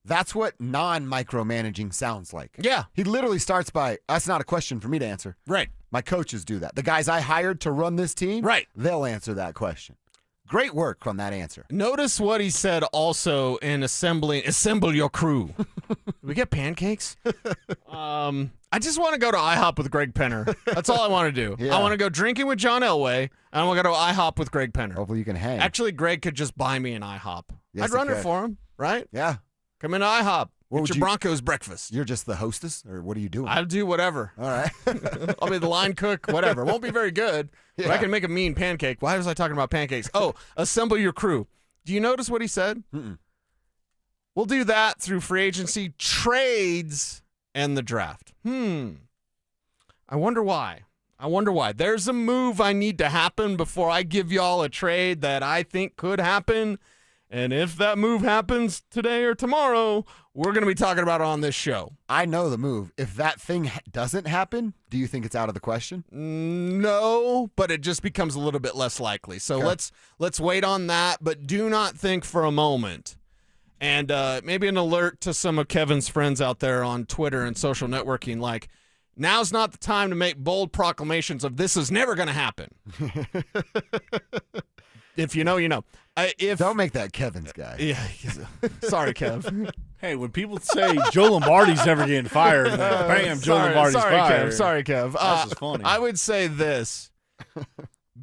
Speaker 3: That's what non-micromanaging sounds like.
Speaker 4: Yeah.
Speaker 3: He literally starts by, that's not a question for me to answer.
Speaker 4: Right.
Speaker 3: My coaches do that. The guys I hired to run this team,
Speaker 4: right,
Speaker 3: they'll answer that question. Great work on that answer.
Speaker 4: Notice what he said also in assemble your crew. Did we get pancakes? I just want to go to IHOP with Greg Penner. That's all I want to do.
Speaker 3: Yeah.
Speaker 4: I want to go drinking with John Elway, and I want to go to IHOP with Greg Penner.
Speaker 3: Hopefully you can hang.
Speaker 4: Actually, Greg could just buy me an IHOP.
Speaker 3: Yes,
Speaker 4: I'd run
Speaker 3: he
Speaker 4: it
Speaker 3: could.
Speaker 4: for him, right?
Speaker 3: Yeah.
Speaker 4: Come into IHOP.
Speaker 3: What
Speaker 4: Get
Speaker 3: would
Speaker 4: your
Speaker 3: you-
Speaker 4: Broncos breakfast.
Speaker 3: You're just the hostess, or what are you doing?
Speaker 4: I'll do whatever.
Speaker 3: All right.
Speaker 4: I'll be the line cook, whatever. Won't be very good, but I
Speaker 3: Yeah.
Speaker 4: can make a mean pancake. Why was I talking about pancakes? Oh, assemble your crew. Do you notice what he said?
Speaker 3: Mm-mm.
Speaker 4: We'll do that through free agency, trades, and the draft. I wonder why. There's a move I need to happen before I give y'all a trade that I think could happen. And if that move happens today or tomorrow, we're going to be talking about it on this show.
Speaker 3: I know the move. If that thing doesn't happen, do you think it's out of the question?
Speaker 4: No, but it just becomes a little bit less likely. So
Speaker 3: Okay.
Speaker 4: let's wait on that, but do not think for a moment. And maybe an alert to some of Kevin's friends out there on Twitter and social networking, like, now's not the time to make bold proclamations of this is never going to happen. If you know, you know.
Speaker 3: Don't make that Kevin's guy.
Speaker 4: Yeah. Sorry, Kev.
Speaker 1: Hey, when people say Joe Lombardi's never getting fired, like, bam, Joe Lombardi's fired.
Speaker 4: Sorry, Kev.
Speaker 1: That's just funny.
Speaker 4: I would say this.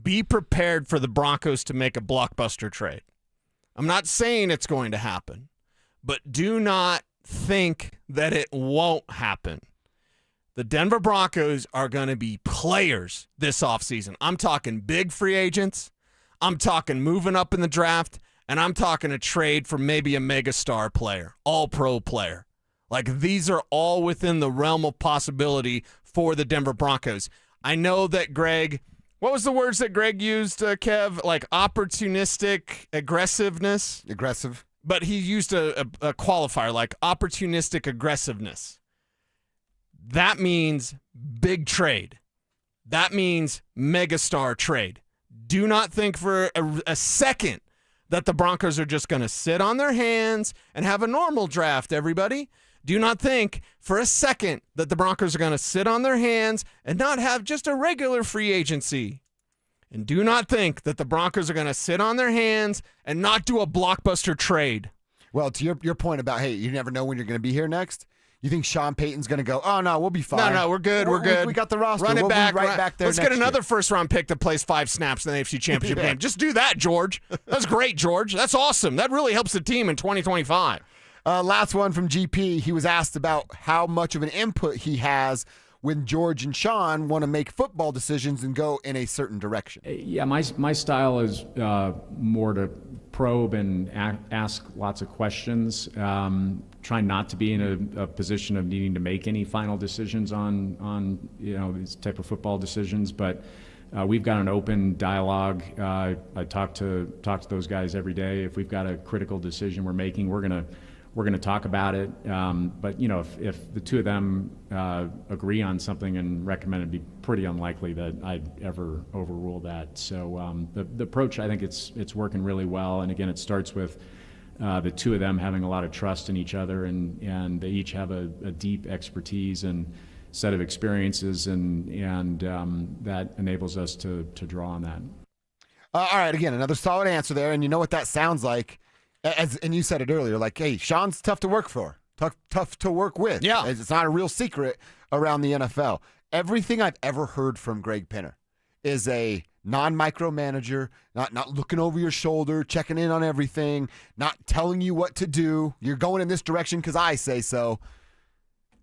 Speaker 4: Be prepared for the Broncos to make a blockbuster trade. I'm not saying it's going to happen, but do not think that it won't happen. The Denver Broncos are going to be players this offseason. I'm talking big free agents. I'm talking moving up in the draft, and I'm talking a trade for maybe a megastar player, all-pro player. Like, these are all within the realm of possibility for the Denver Broncos. I know that Greg, what was the words that Greg used, Kev? Like opportunistic aggressiveness?
Speaker 3: Aggressive.
Speaker 4: But he used a qualifier, like opportunistic aggressiveness. That means big trade. That means megastar trade. Do not think for a second that the Broncos are just going to sit on their hands and have a normal draft, everybody. Do not think for a second that the Broncos are going to sit on their hands and not have just a regular free agency. And do not think that the Broncos are going to sit on their hands and not do a blockbuster trade.
Speaker 3: Well, to your point about, hey, you never know when you're going to be here next. You think Sean Payton's going to go, oh, no, we'll be fine.
Speaker 4: No, we're good. We're good.
Speaker 3: We got the roster.
Speaker 4: Run it
Speaker 3: we'll
Speaker 4: back.
Speaker 3: be right back there.
Speaker 4: Let's
Speaker 3: next
Speaker 4: get another
Speaker 3: year.
Speaker 4: first-round pick that plays 5 snaps in the AFC Championship
Speaker 3: Yeah.
Speaker 4: game. Just do that, George. That's great, George. That's awesome. That really helps the team in 2025.
Speaker 3: Last one from GP. He was asked about how much of an input he has when George and Sean want to make football decisions and go in a certain direction.
Speaker 15: Yeah, my style is more to probe and ask lots of questions. Try not to be in a position of needing to make any final decisions on these type of football decisions, but we've got an open dialogue. I talk to those guys every day. If we've got a critical decision we're making, we're gonna talk about it. But if the two of them agree on something and recommend it, it'd be pretty unlikely that I'd ever overrule that. So the approach, I think it's working really well. And again, it starts with the two of them having a lot of trust in each other, and they each have a deep expertise and set of experiences, and that enables us to draw on that.
Speaker 3: All right, again, another solid answer there. And you know what that sounds like? And you said it earlier, like, hey, Sean's tough to work for, tough to work with.
Speaker 4: Yeah.
Speaker 3: It's not a real secret around the NFL. Everything I've ever heard from Greg Penner is a non-micromanager, not looking over your shoulder, checking in on everything, not telling you what to do. You're going in this direction because I say so.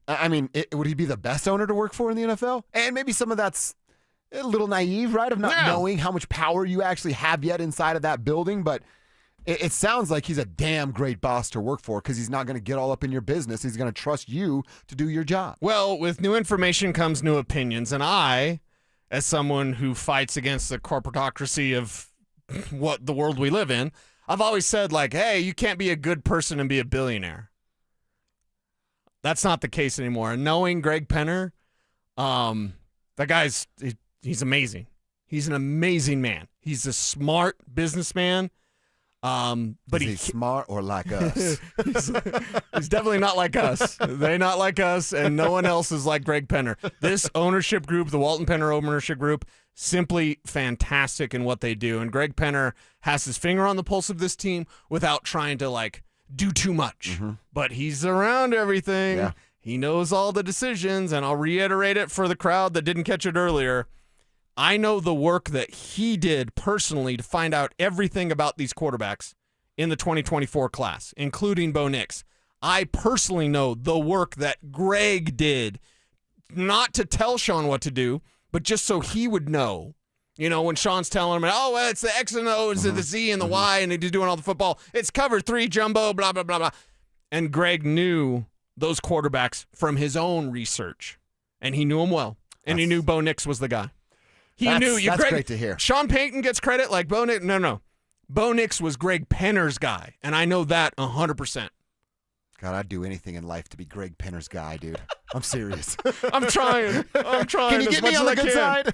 Speaker 3: I mean, would he be the best owner to work for in the NFL? And maybe some of that's a little naive, right, of not knowing how much power you actually have yet inside of that building, but it sounds like he's a damn great boss to work for because he's not going to get all up in your business. He's going to trust you to do your job.
Speaker 4: Well, with new information comes new opinions, and I, as someone who fights against the corporatocracy of what the world we live in, I've always said, like, hey, you can't be a good person and be a billionaire. That's not the case anymore. And knowing Greg Penner, that guy's he's amazing. He's an amazing man. He's a smart businessman.
Speaker 3: But he's smart or like us?
Speaker 4: He's definitely not like us. They're not like us, and no one else is like Greg Penner. This ownership group, the Walton Penner ownership group, simply fantastic in what they do. And Greg Penner has his finger on the pulse of this team without trying to do too much. But he's around everything.
Speaker 3: Yeah.
Speaker 4: He knows all the decisions, and I'll reiterate it for the crowd that didn't catch it earlier. I know the work that he did personally to find out everything about these quarterbacks in the 2024 class, including Bo Nix. I personally know the work that Greg did, not to tell Sean what to do, but just so he would know. You know, when Sean's telling him, well, it's the X and O's and the Z and the Y, and he's doing all the football. It's cover 3 jumbo, blah, blah, blah, blah. And Greg knew those quarterbacks from his own research, and he knew them well, and he knew Bo Nix was the guy.
Speaker 3: That's great to hear.
Speaker 4: Sean Payton gets credit like Bo Nix. No. Bo Nix was Greg Penner's guy, and I know that 100%.
Speaker 3: God, I'd do anything in life to be Greg Penner's guy, dude. I'm serious.
Speaker 4: I'm trying.
Speaker 3: Can you get me on the good side?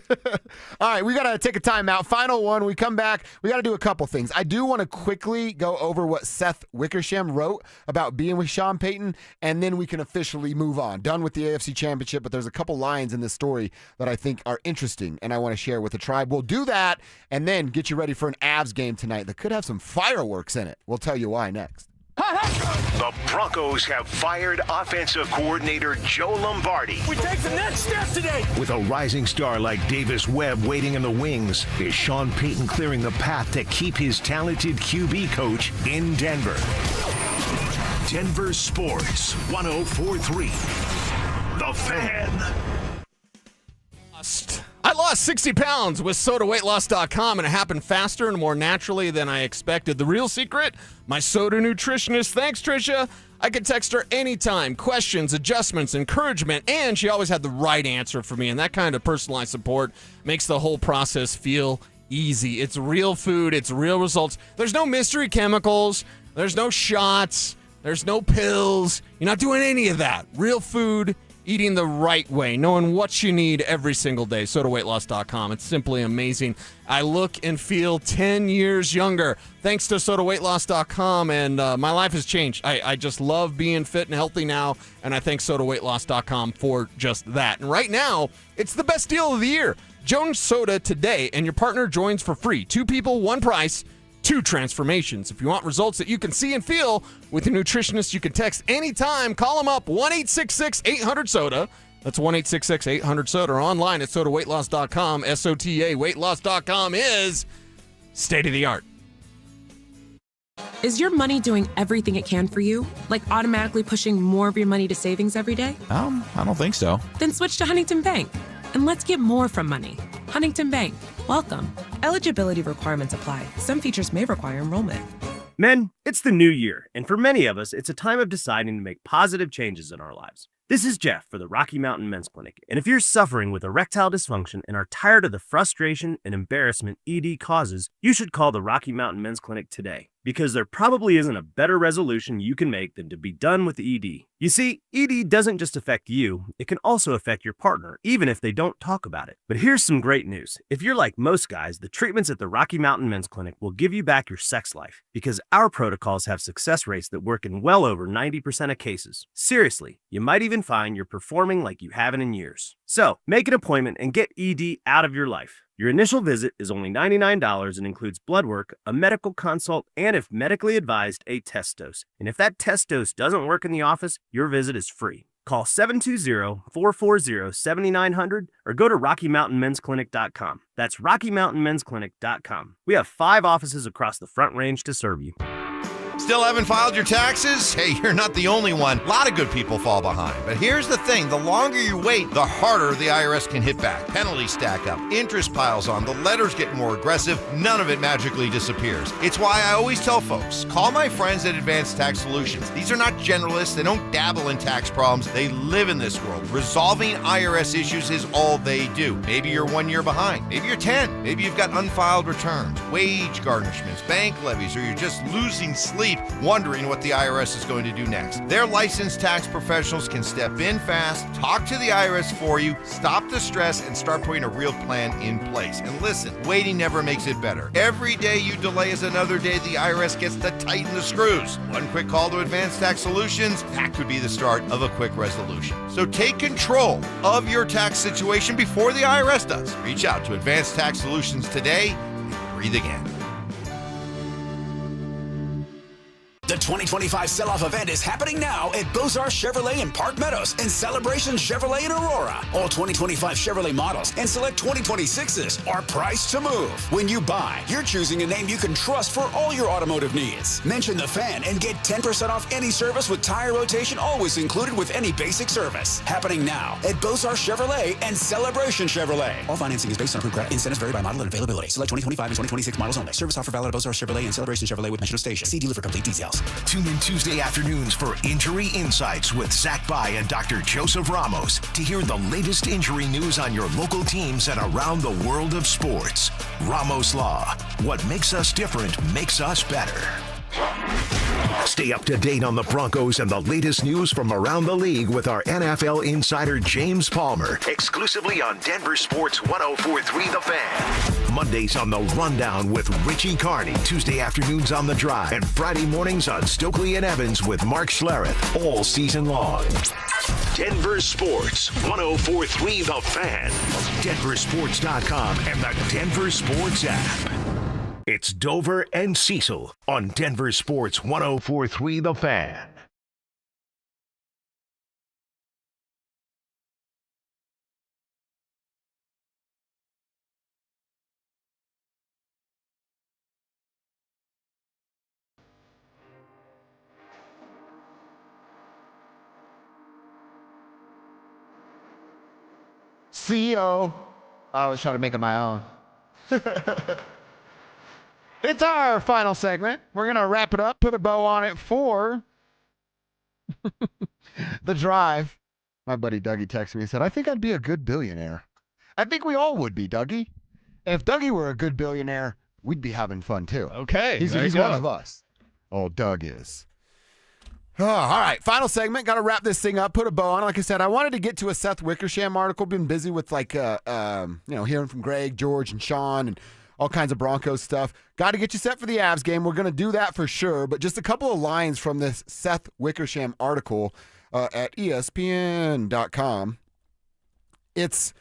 Speaker 3: All right, we got to take a timeout. Final one. We come back. We got to do a couple things. I do want to quickly go over what Seth Wickersham wrote about being with Sean Payton, and then we can officially move on. Done with the AFC Championship, but there's a couple lines in this story that I think are interesting, and I want to share with the tribe. We'll do that, and then get you ready for an Avs game tonight that could have some fireworks in it. We'll tell you why next.
Speaker 2: The Broncos have fired offensive coordinator Joe Lombardi.
Speaker 6: We take the next step today.
Speaker 2: With a rising star like Davis Webb waiting in the wings, is Sean Payton clearing the path to keep his talented QB coach in Denver? Denver Sports 104.3. The Fan.
Speaker 4: I lost 60 pounds with SodaWeightLoss.com, and it happened faster and more naturally than I expected. The real secret? My soda nutritionist. Thanks, Trisha. I could text her anytime. Questions, adjustments, encouragement, and she always had the right answer for me. And that kind of personalized support makes the whole process feel easy. It's real food. It's real results. There's no mystery chemicals. There's no shots. There's no pills. You're not doing any of that. Real food, eating the right way, knowing what you need every single day. SodaWeightLoss.com. It's simply amazing. I look and feel 10 years younger thanks to SodaWeightLoss.com, and my life has changed. I just love being fit and healthy now, and I thank SodaWeightLoss.com for just that. And right now, it's the best deal of the year. Jones Soda today, and your partner joins for free. 2 people, 1 price. 2 transformations. If you want results that you can see and feel with a nutritionist, you can text anytime. Call them up, 1-866-800-SODA. That's 1-866-800-SODA. Or online at SodaWeightLoss.com. SOTA weightloss.com is state-of-the-art.
Speaker 12: Is your money doing everything it can for you? Like automatically pushing more of your money to savings every day?
Speaker 16: I don't think so.
Speaker 12: Then switch to Huntington Bank. And let's get more from money. Huntington Bank. Welcome. Eligibility requirements apply. Some features may require enrollment.
Speaker 28: Men, it's the new year, and for many of us, it's a time of deciding to make positive changes in our lives. This is Jeff for the Rocky Mountain Men's Clinic, and if you're suffering with erectile dysfunction and are tired of the frustration and embarrassment ED causes, you should call the Rocky Mountain Men's Clinic today, because there probably isn't a better resolution you can make than to be done with ED. You see, ED doesn't just affect you, it can also affect your partner, even if they don't talk about it. But here's some great news. If you're like most guys, the treatments at the Rocky Mountain Men's Clinic will give you back your sex life, because our protocols have success rates that work in well over 90% of cases. Seriously, you might even find you're performing like you haven't in years. So, make an appointment and get ED out of your life. Your initial visit is only $99 and includes blood work, a medical consult, and if medically advised, a test dose. And if that test dose doesn't work in the office, your visit is free. Call 720-440-7900 or go to RockyMountainMen'sClinic.com. That's RockyMountainMen'sClinic.com. We have 5 offices across the Front Range to serve you.
Speaker 19: Still haven't filed your taxes? Hey, you're not the only one. A lot of good people fall behind. But here's the thing. The longer you wait, the harder the IRS can hit back. Penalties stack up. Interest piles on. The letters get more aggressive. None of it magically disappears. It's why I always tell folks, call my friends at Advanced Tax Solutions. These are not generalists. They don't dabble in tax problems. They live in this world. Resolving IRS issues is all they do. Maybe you're 1 year behind. Maybe you're 10. Maybe you've got unfiled returns, wage garnishments, bank levies, or you're just losing sleep sleep wondering what the IRS is going to do next. Their licensed tax professionals can step in fast, talk to the IRS for you, stop the stress, and start putting a real plan in place. And listen, waiting never makes it better. Every day you delay is another day the IRS gets to tighten the screws. One quick call to Advanced Tax Solutions, that could be the start of a quick resolution. So take control of your tax situation before the IRS does. Reach out to Advanced Tax Solutions today and breathe again.
Speaker 6: The 2025 sell-off event is happening now at Bose Chevrolet in Park Meadows and Celebration Chevrolet in Aurora. All 2025 Chevrolet models and select 2026s are priced to move. When you buy, you're choosing a name you can trust for all your automotive needs. Mention the Fan and get 10% off any service with tire rotation always included with any basic service. Happening now at Bose Chevrolet and Celebration Chevrolet. All financing is based on approved credit. Incentives vary by model and availability. Select 2025 and 2026 models only. Service offer valid at Bose Chevrolet and Celebration Chevrolet with Metro Station. See dealer for complete details.
Speaker 2: Tune in Tuesday afternoons for Injury Insights with Zach Bai and Dr. Joseph Ramos to hear the latest injury news on your local teams and around the world of sports. Ramos Law. What makes us different makes us better. Stay up to date on the Broncos and the latest news from around the league with our NFL insider James Palmer, exclusively on Denver Sports 104.3 The Fan. Mondays on The Rundown with Richie Carney, Tuesday afternoons on The Drive, and Friday mornings on Stokely and Evans with Mark Schlereth, all season long. Denver Sports 104.3 The Fan, DenverSports.com, and the Denver Sports app. It's Dover and Cecil on Denver Sports 104.3 The Fan.
Speaker 7: CEO. I was trying to make it my own. It's our final segment. We're going to wrap it up, put a bow on it for The Drive. My buddy Dougie texted me and said, I think I'd be a good billionaire. I think we all would be, Dougie. And if Dougie were a good billionaire, we'd be having fun too.
Speaker 4: Okay.
Speaker 7: He's one of us. Oh, Doug is. Oh, all right, final segment. Got to wrap this thing up. Put a bow on it. Like I said, I wanted to get to a Seth Wickersham article. Been busy with hearing from Greg, George, and Sean, and all kinds of Broncos stuff. Got to get you set for the Avs game. We're going to do that for sure. But just a couple of lines from this Seth Wickersham article at ESPN.com. It's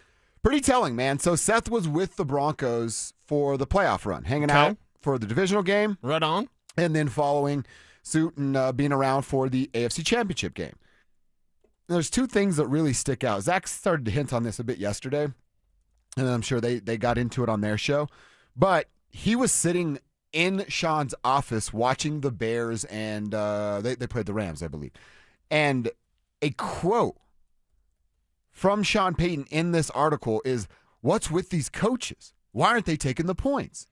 Speaker 7: pretty telling, man. So Seth was with the Broncos for the playoff run, hanging out for the divisional game.
Speaker 4: Right on.
Speaker 7: And then following suit and being around for the AFC Championship game. There's two things that really stick out. Zach started to hint on this a bit yesterday, and I'm sure they got into it on their show. But he was sitting in Sean's office watching the Bears, and they played the Rams, I believe. And a quote from Sean Payton in this article is, "What's with these coaches? Why aren't they taking the points?"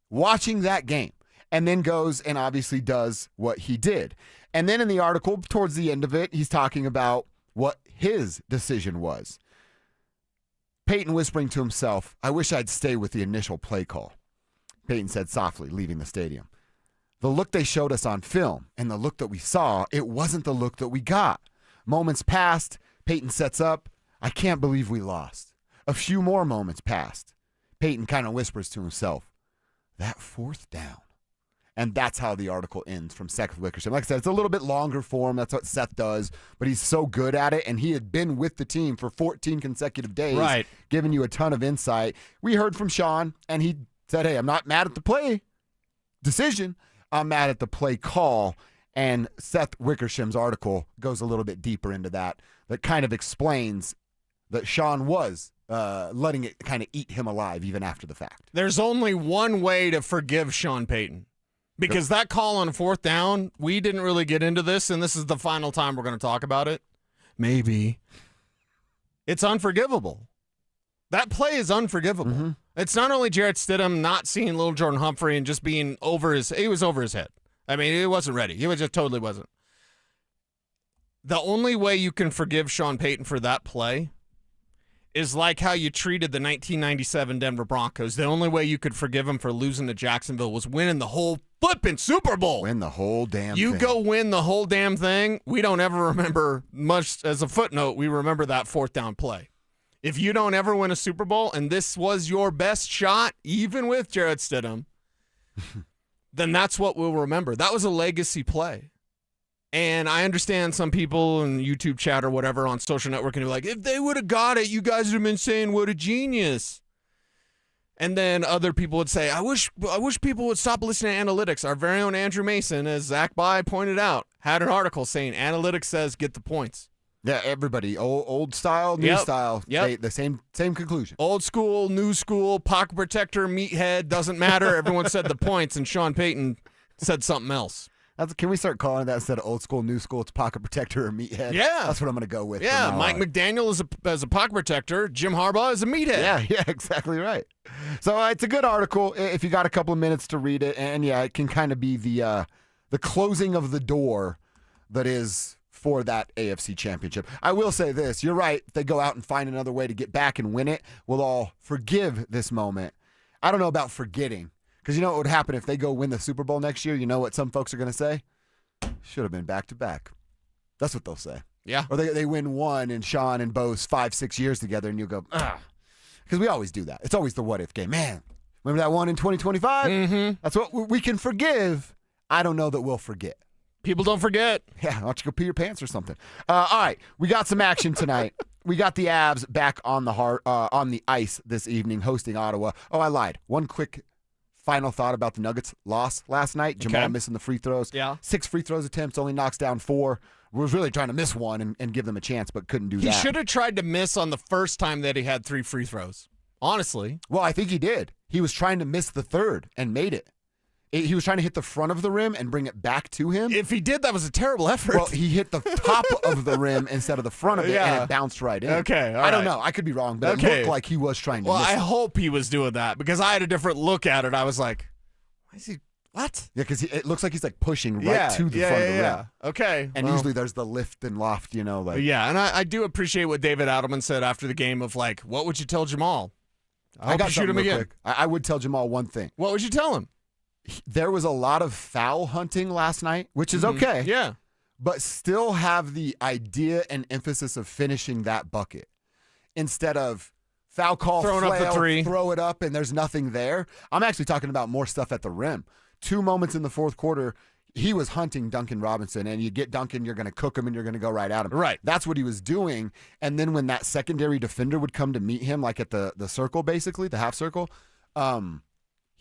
Speaker 7: Watching that game. And then goes and obviously does what he did. And then in the article, towards the end of it, he's talking about what his decision was. Payton whispering to himself, "I wish I'd stay with the initial play call." Payton said softly, leaving the stadium. "The look they showed us on film and the look that we saw, it wasn't the look that we got. Moments passed. Payton sets up. I can't believe we lost. A few more moments passed." Payton kind of whispers to himself, "That fourth down." And that's how the article ends from Seth Wickersham. Like I said, it's a little bit longer form. That's what Seth does. But he's so good at it. And he had been with the team for 14 consecutive days, right, giving you a ton of insight. We heard from Sean, and he said, hey, I'm not mad at the play decision. I'm mad at the play call. And Seth Wickersham's article goes a little bit deeper into that. That kind of explains that Sean was letting it kind of eat him alive even after the fact.
Speaker 4: There's only one way to forgive Sean Payton. Because that call on fourth down, we didn't really get into this, and this is the final time we're going to talk about it. Maybe. It's unforgivable. That play is unforgivable. Mm-hmm. It's not only Jarrett Stidham not seeing little Jordan Humphrey and just being he was over his head. I mean, he wasn't ready. He just totally wasn't. The only way you can forgive Sean Payton for that play is like how you treated the 1997 Denver Broncos. The only way you could forgive him for losing to Jacksonville was winning the whole flipping Super Bowl.
Speaker 3: Win the whole damn
Speaker 4: You
Speaker 3: thing.
Speaker 4: go win the whole damn thing. We don't ever remember much. As a footnote, we remember that fourth down play. If you don't ever win a Super Bowl and this was your best shot, even with Jarrett Stidham, then that's what we'll remember. That was a legacy play. And I understand some people in YouTube chat or whatever on social network and be like, if they would have got it, you guys would have been saying what a genius. And then other people would say, I wish people would stop listening to analytics. Our very own Andrew Mason, as Zach Bye pointed out, had an article saying analytics says get the points.
Speaker 3: Yeah, everybody, old style, new style, the same conclusion.
Speaker 4: Old school, new school, pocket protector, meathead, doesn't matter. Everyone said the points, and Sean Payton said something else.
Speaker 3: Can we start calling that instead of old school, new school? It's pocket protector or meathead.
Speaker 4: Yeah,
Speaker 3: that's what I'm going to go with.
Speaker 4: Yeah, Mike McDaniel is a pocket protector. Jim Harbaugh is a meathead.
Speaker 3: Yeah, exactly right. So it's a good article if you got a couple of minutes to read it, and yeah, it can kind of be the closing of the door that is for that AFC Championship. I will say this: you're right. If they go out and find another way to get back and win it, we'll all forgive this moment. I don't know about forgetting. Because you know what would happen if they go win the Super Bowl next year? You know what some folks are going to say? Should have been back-to-back. That's what they'll say.
Speaker 4: Yeah.
Speaker 3: Or they win one and Sean and Bose 5-6 years together and you go, because we always do that. It's always the what-if game. Man, remember that one in 2025?
Speaker 4: Mm-hmm.
Speaker 3: That's what we can forgive. I don't know that we'll forget.
Speaker 4: People don't forget.
Speaker 3: Yeah, why don't you go pee your pants or something? All right, we got some action tonight. We got the Avs back on the ice this evening hosting Ottawa. Oh, I lied. One quick final thought about the Nuggets' loss last night. Jamal missing the free throws.
Speaker 4: Yeah.
Speaker 3: 6 free throws attempts, only knocks down 4. Was really trying to miss one and give them a chance, but couldn't do that.
Speaker 4: He should have tried to miss on the first time that he had 3 free throws. Honestly.
Speaker 3: Well, I think he did. He was trying to miss the third and made it. He was trying to hit the front of the rim and bring it back to him.
Speaker 4: If he did, that was a terrible effort.
Speaker 3: Well, he hit the top of the rim instead of the front of it, and it bounced right in.
Speaker 4: Okay,
Speaker 3: I don't know. I could be wrong, but it looked like he was trying to miss
Speaker 4: I
Speaker 3: it.
Speaker 4: hope he was doing that because I had a different look at it. I was like, why is he, what?
Speaker 3: Yeah, because it looks like he's like pushing right to the front of the rim.
Speaker 4: Okay.
Speaker 3: And usually there's the lift and loft,
Speaker 4: Yeah, and I do appreciate what David Adelman said after the game of like, what would you tell Jamal?
Speaker 3: I got
Speaker 4: shoot him again.
Speaker 3: Quick. I would tell Jamal one thing.
Speaker 4: What would you tell him?
Speaker 3: There was a lot of foul hunting last night, which is okay.
Speaker 4: Yeah.
Speaker 3: But still have the idea and emphasis of finishing that bucket instead of foul call,
Speaker 4: throwing
Speaker 3: flail,
Speaker 4: up the 3,
Speaker 3: throw it up, and there's nothing there. I'm actually talking about more stuff at the rim. 2 moments in the fourth quarter, he was hunting Duncan Robinson, and you get Duncan, you're going to cook him, and you're going to go right at him.
Speaker 4: Right.
Speaker 3: That's what he was doing. And then when that secondary defender would come to meet him, like at the circle, basically, the half circle,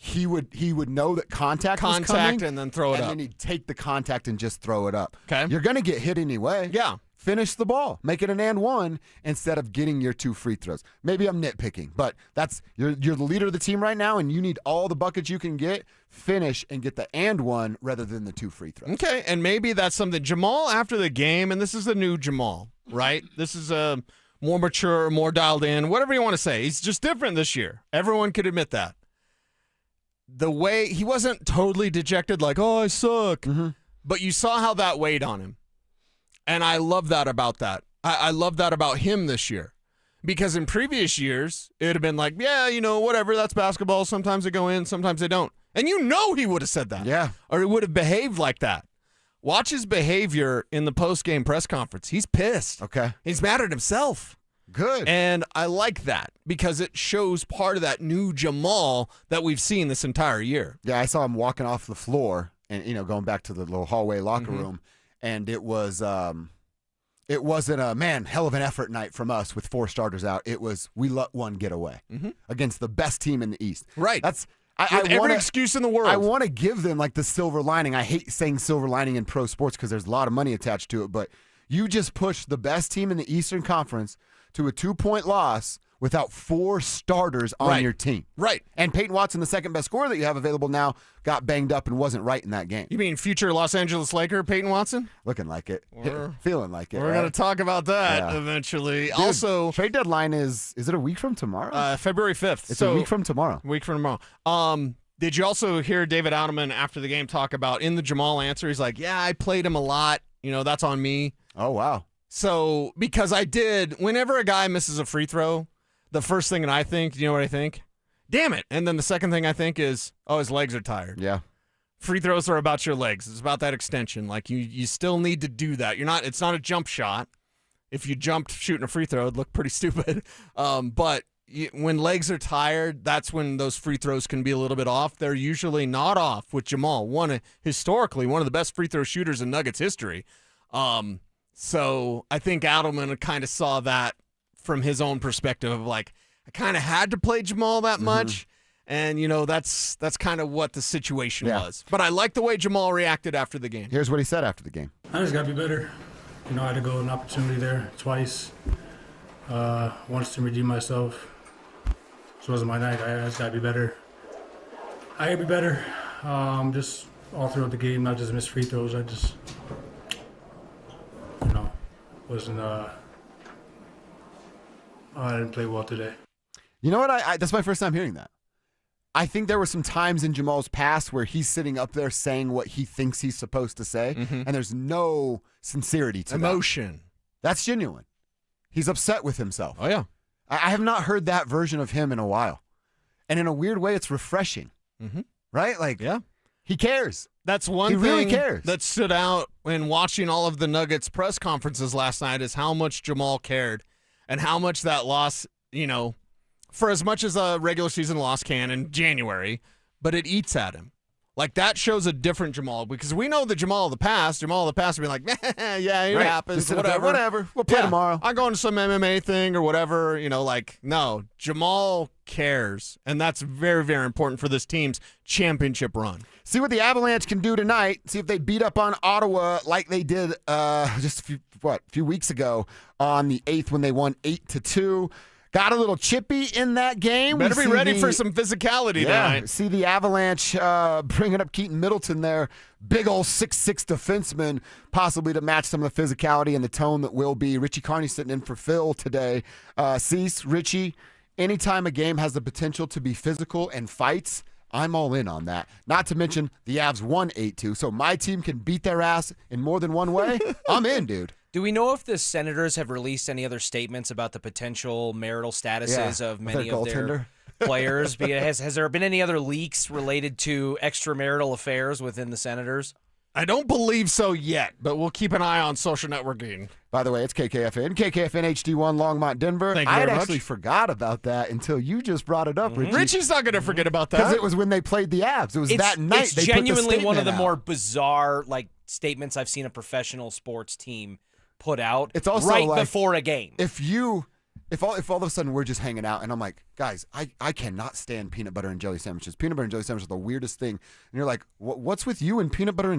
Speaker 3: he would know that contact was coming,
Speaker 4: and then throw it up.
Speaker 3: And then he'd take the contact and just throw it up.
Speaker 4: Okay.
Speaker 3: You're going to get hit anyway.
Speaker 4: Yeah.
Speaker 3: Finish the ball. Make it an and one instead of getting your 2 free throws. Maybe I'm nitpicking, but you're the leader of the team right now, and you need all the buckets you can get. Finish and get the and one rather than the 2 free throws.
Speaker 4: Okay, and maybe that's something. Jamal, after the game, and this is the new Jamal, right? This is a more mature, more dialed in, whatever you want to say. He's just different this year. Everyone could admit that. The way he wasn't totally dejected, like, oh, I suck.
Speaker 3: Mm-hmm.
Speaker 4: But you saw how that weighed on him. And I love that about that. I love that about him this year. Because in previous years, it would have been like, yeah, whatever, that's basketball. Sometimes they go in, sometimes they don't. And he would have said that.
Speaker 3: Yeah.
Speaker 4: Or he would have behaved like that. Watch his behavior in the post-game press conference. He's pissed.
Speaker 3: Okay.
Speaker 4: He's mad at himself.
Speaker 3: Good.
Speaker 4: And I like that because it shows part of that new Jamal that we've seen this entire year.
Speaker 3: Yeah, I saw him walking off the floor and, going back to the little hallway locker room, and it wasn't a, hell of an effort night from us with 4 starters out. It was, we let one get away against the best team in the East.
Speaker 4: Right.
Speaker 3: That's
Speaker 4: every excuse in the world.
Speaker 3: I want to give them like the silver lining. I hate saying silver lining in pro sports because there's a lot of money attached to it, but you just pushed the best team in the Eastern Conference to a 2-point loss without 4 starters on your team.
Speaker 4: Right.
Speaker 3: And Peyton Watson, the second best scorer that you have available now, got banged up and wasn't right in that game.
Speaker 4: You mean future Los Angeles Laker Peyton Watson?
Speaker 3: Looking like it. Feeling like it.
Speaker 4: We're going to talk about that eventually.
Speaker 3: Dude,
Speaker 4: also,
Speaker 3: trade deadline is it a week from tomorrow?
Speaker 4: February 5th.
Speaker 3: It's a week from tomorrow.
Speaker 4: Did you also hear David Adelman after the game talk about in the Jamal answer? He's like, yeah, I played him a lot. That's on me.
Speaker 3: Oh, wow.
Speaker 4: So, because I did, whenever a guy misses a free throw, the first thing that I think, you know what I think? Damn it. And then the second thing I think is, oh, his legs are tired.
Speaker 3: Yeah.
Speaker 4: free throws are about your legs. It's about that extension. Like you still need to do that. It's not a jump shot. If you jumped shooting a free throw, it'd look pretty stupid. But when legs are tired, that's when those free throws can be a little bit off. They're usually not off with Jamal, historically one of the best free throw shooters in Nuggets history. So I think Adelman kind of saw that from his own perspective of like, I kind of had to play Jamal that much. And, that's kind of what the situation was. But I like the way Jamal reacted after the game.
Speaker 3: Here's what he said after the game.
Speaker 5: I just got to be better. I had to go an opportunity there twice. Once to redeem myself. This wasn't my night. I just got to be better. I got to be better. Just all throughout the game, not just miss free throws. I just, wasn't. I didn't play well today.
Speaker 3: You know what? That's my first time hearing that. I think there were some times in Jamal's past where he's sitting up there saying what he thinks he's supposed to say, and there's no sincerity to
Speaker 4: emotion.
Speaker 3: That's genuine. He's upset with himself.
Speaker 4: Oh, yeah.
Speaker 3: I have not heard that version of him in a while. And in a weird way, it's refreshing. Right? Like, he cares.
Speaker 4: That's one thing
Speaker 3: really cares.
Speaker 4: That stood out when watching all of the Nuggets press conferences last night is how much Jamal cared and how much that loss, for as much as a regular season loss can in January, but it eats at him. Like, that shows a different Jamal, because we know the Jamal of the past would be like, yeah, it happens,
Speaker 3: whatever. We'll play tomorrow.
Speaker 4: I'll go into some MMA thing or whatever, no, Jamal cares, and that's very, very important for this team's championship run.
Speaker 3: See what the Avalanche can do tonight. See if they beat up on Ottawa like they did just a few weeks ago on the 8th when they won 8-2. Got a little chippy in that game.
Speaker 4: Better be ready for some physicality tonight.
Speaker 3: See the Avalanche bringing up Keaton Middleton there. Big old 6'6" defenseman, possibly to match some of the physicality and the tone that will be. Richie Carney sitting in for Phil today. Cease, Richie, anytime a game has the potential to be physical and fights, I'm all in on that. Not to mention the Avs won 8-2, so my team can beat their ass in more than one way. I'm in, dude.
Speaker 9: Do we know if the Senators have released any other statements about the potential marital statuses of many of their players? Has there been any other leaks related to extramarital affairs within the Senators?
Speaker 4: I don't believe so yet, but we'll keep an eye on social networking.
Speaker 3: By the way, it's KKFN HD1 Longmont, Denver.
Speaker 4: Thank you
Speaker 3: I
Speaker 4: very
Speaker 3: actually
Speaker 4: much.
Speaker 3: forgot about that until you just brought it up, Richie.
Speaker 4: Richie's not going to forget about that.
Speaker 3: Because it was when they played the Avs. It was that night.
Speaker 9: It's
Speaker 3: they
Speaker 9: genuinely
Speaker 3: put the
Speaker 9: one of the
Speaker 3: statement
Speaker 9: more
Speaker 3: out.
Speaker 9: bizarre statements I've seen a professional sports team put out.
Speaker 3: It's also
Speaker 9: right
Speaker 3: like,
Speaker 9: before a game.
Speaker 3: If all of a sudden we're just hanging out and I'm like, guys, I cannot stand peanut butter and jelly sandwiches. Peanut butter and jelly sandwiches are the weirdest thing. And you're like, what's with you and peanut butter and jelly?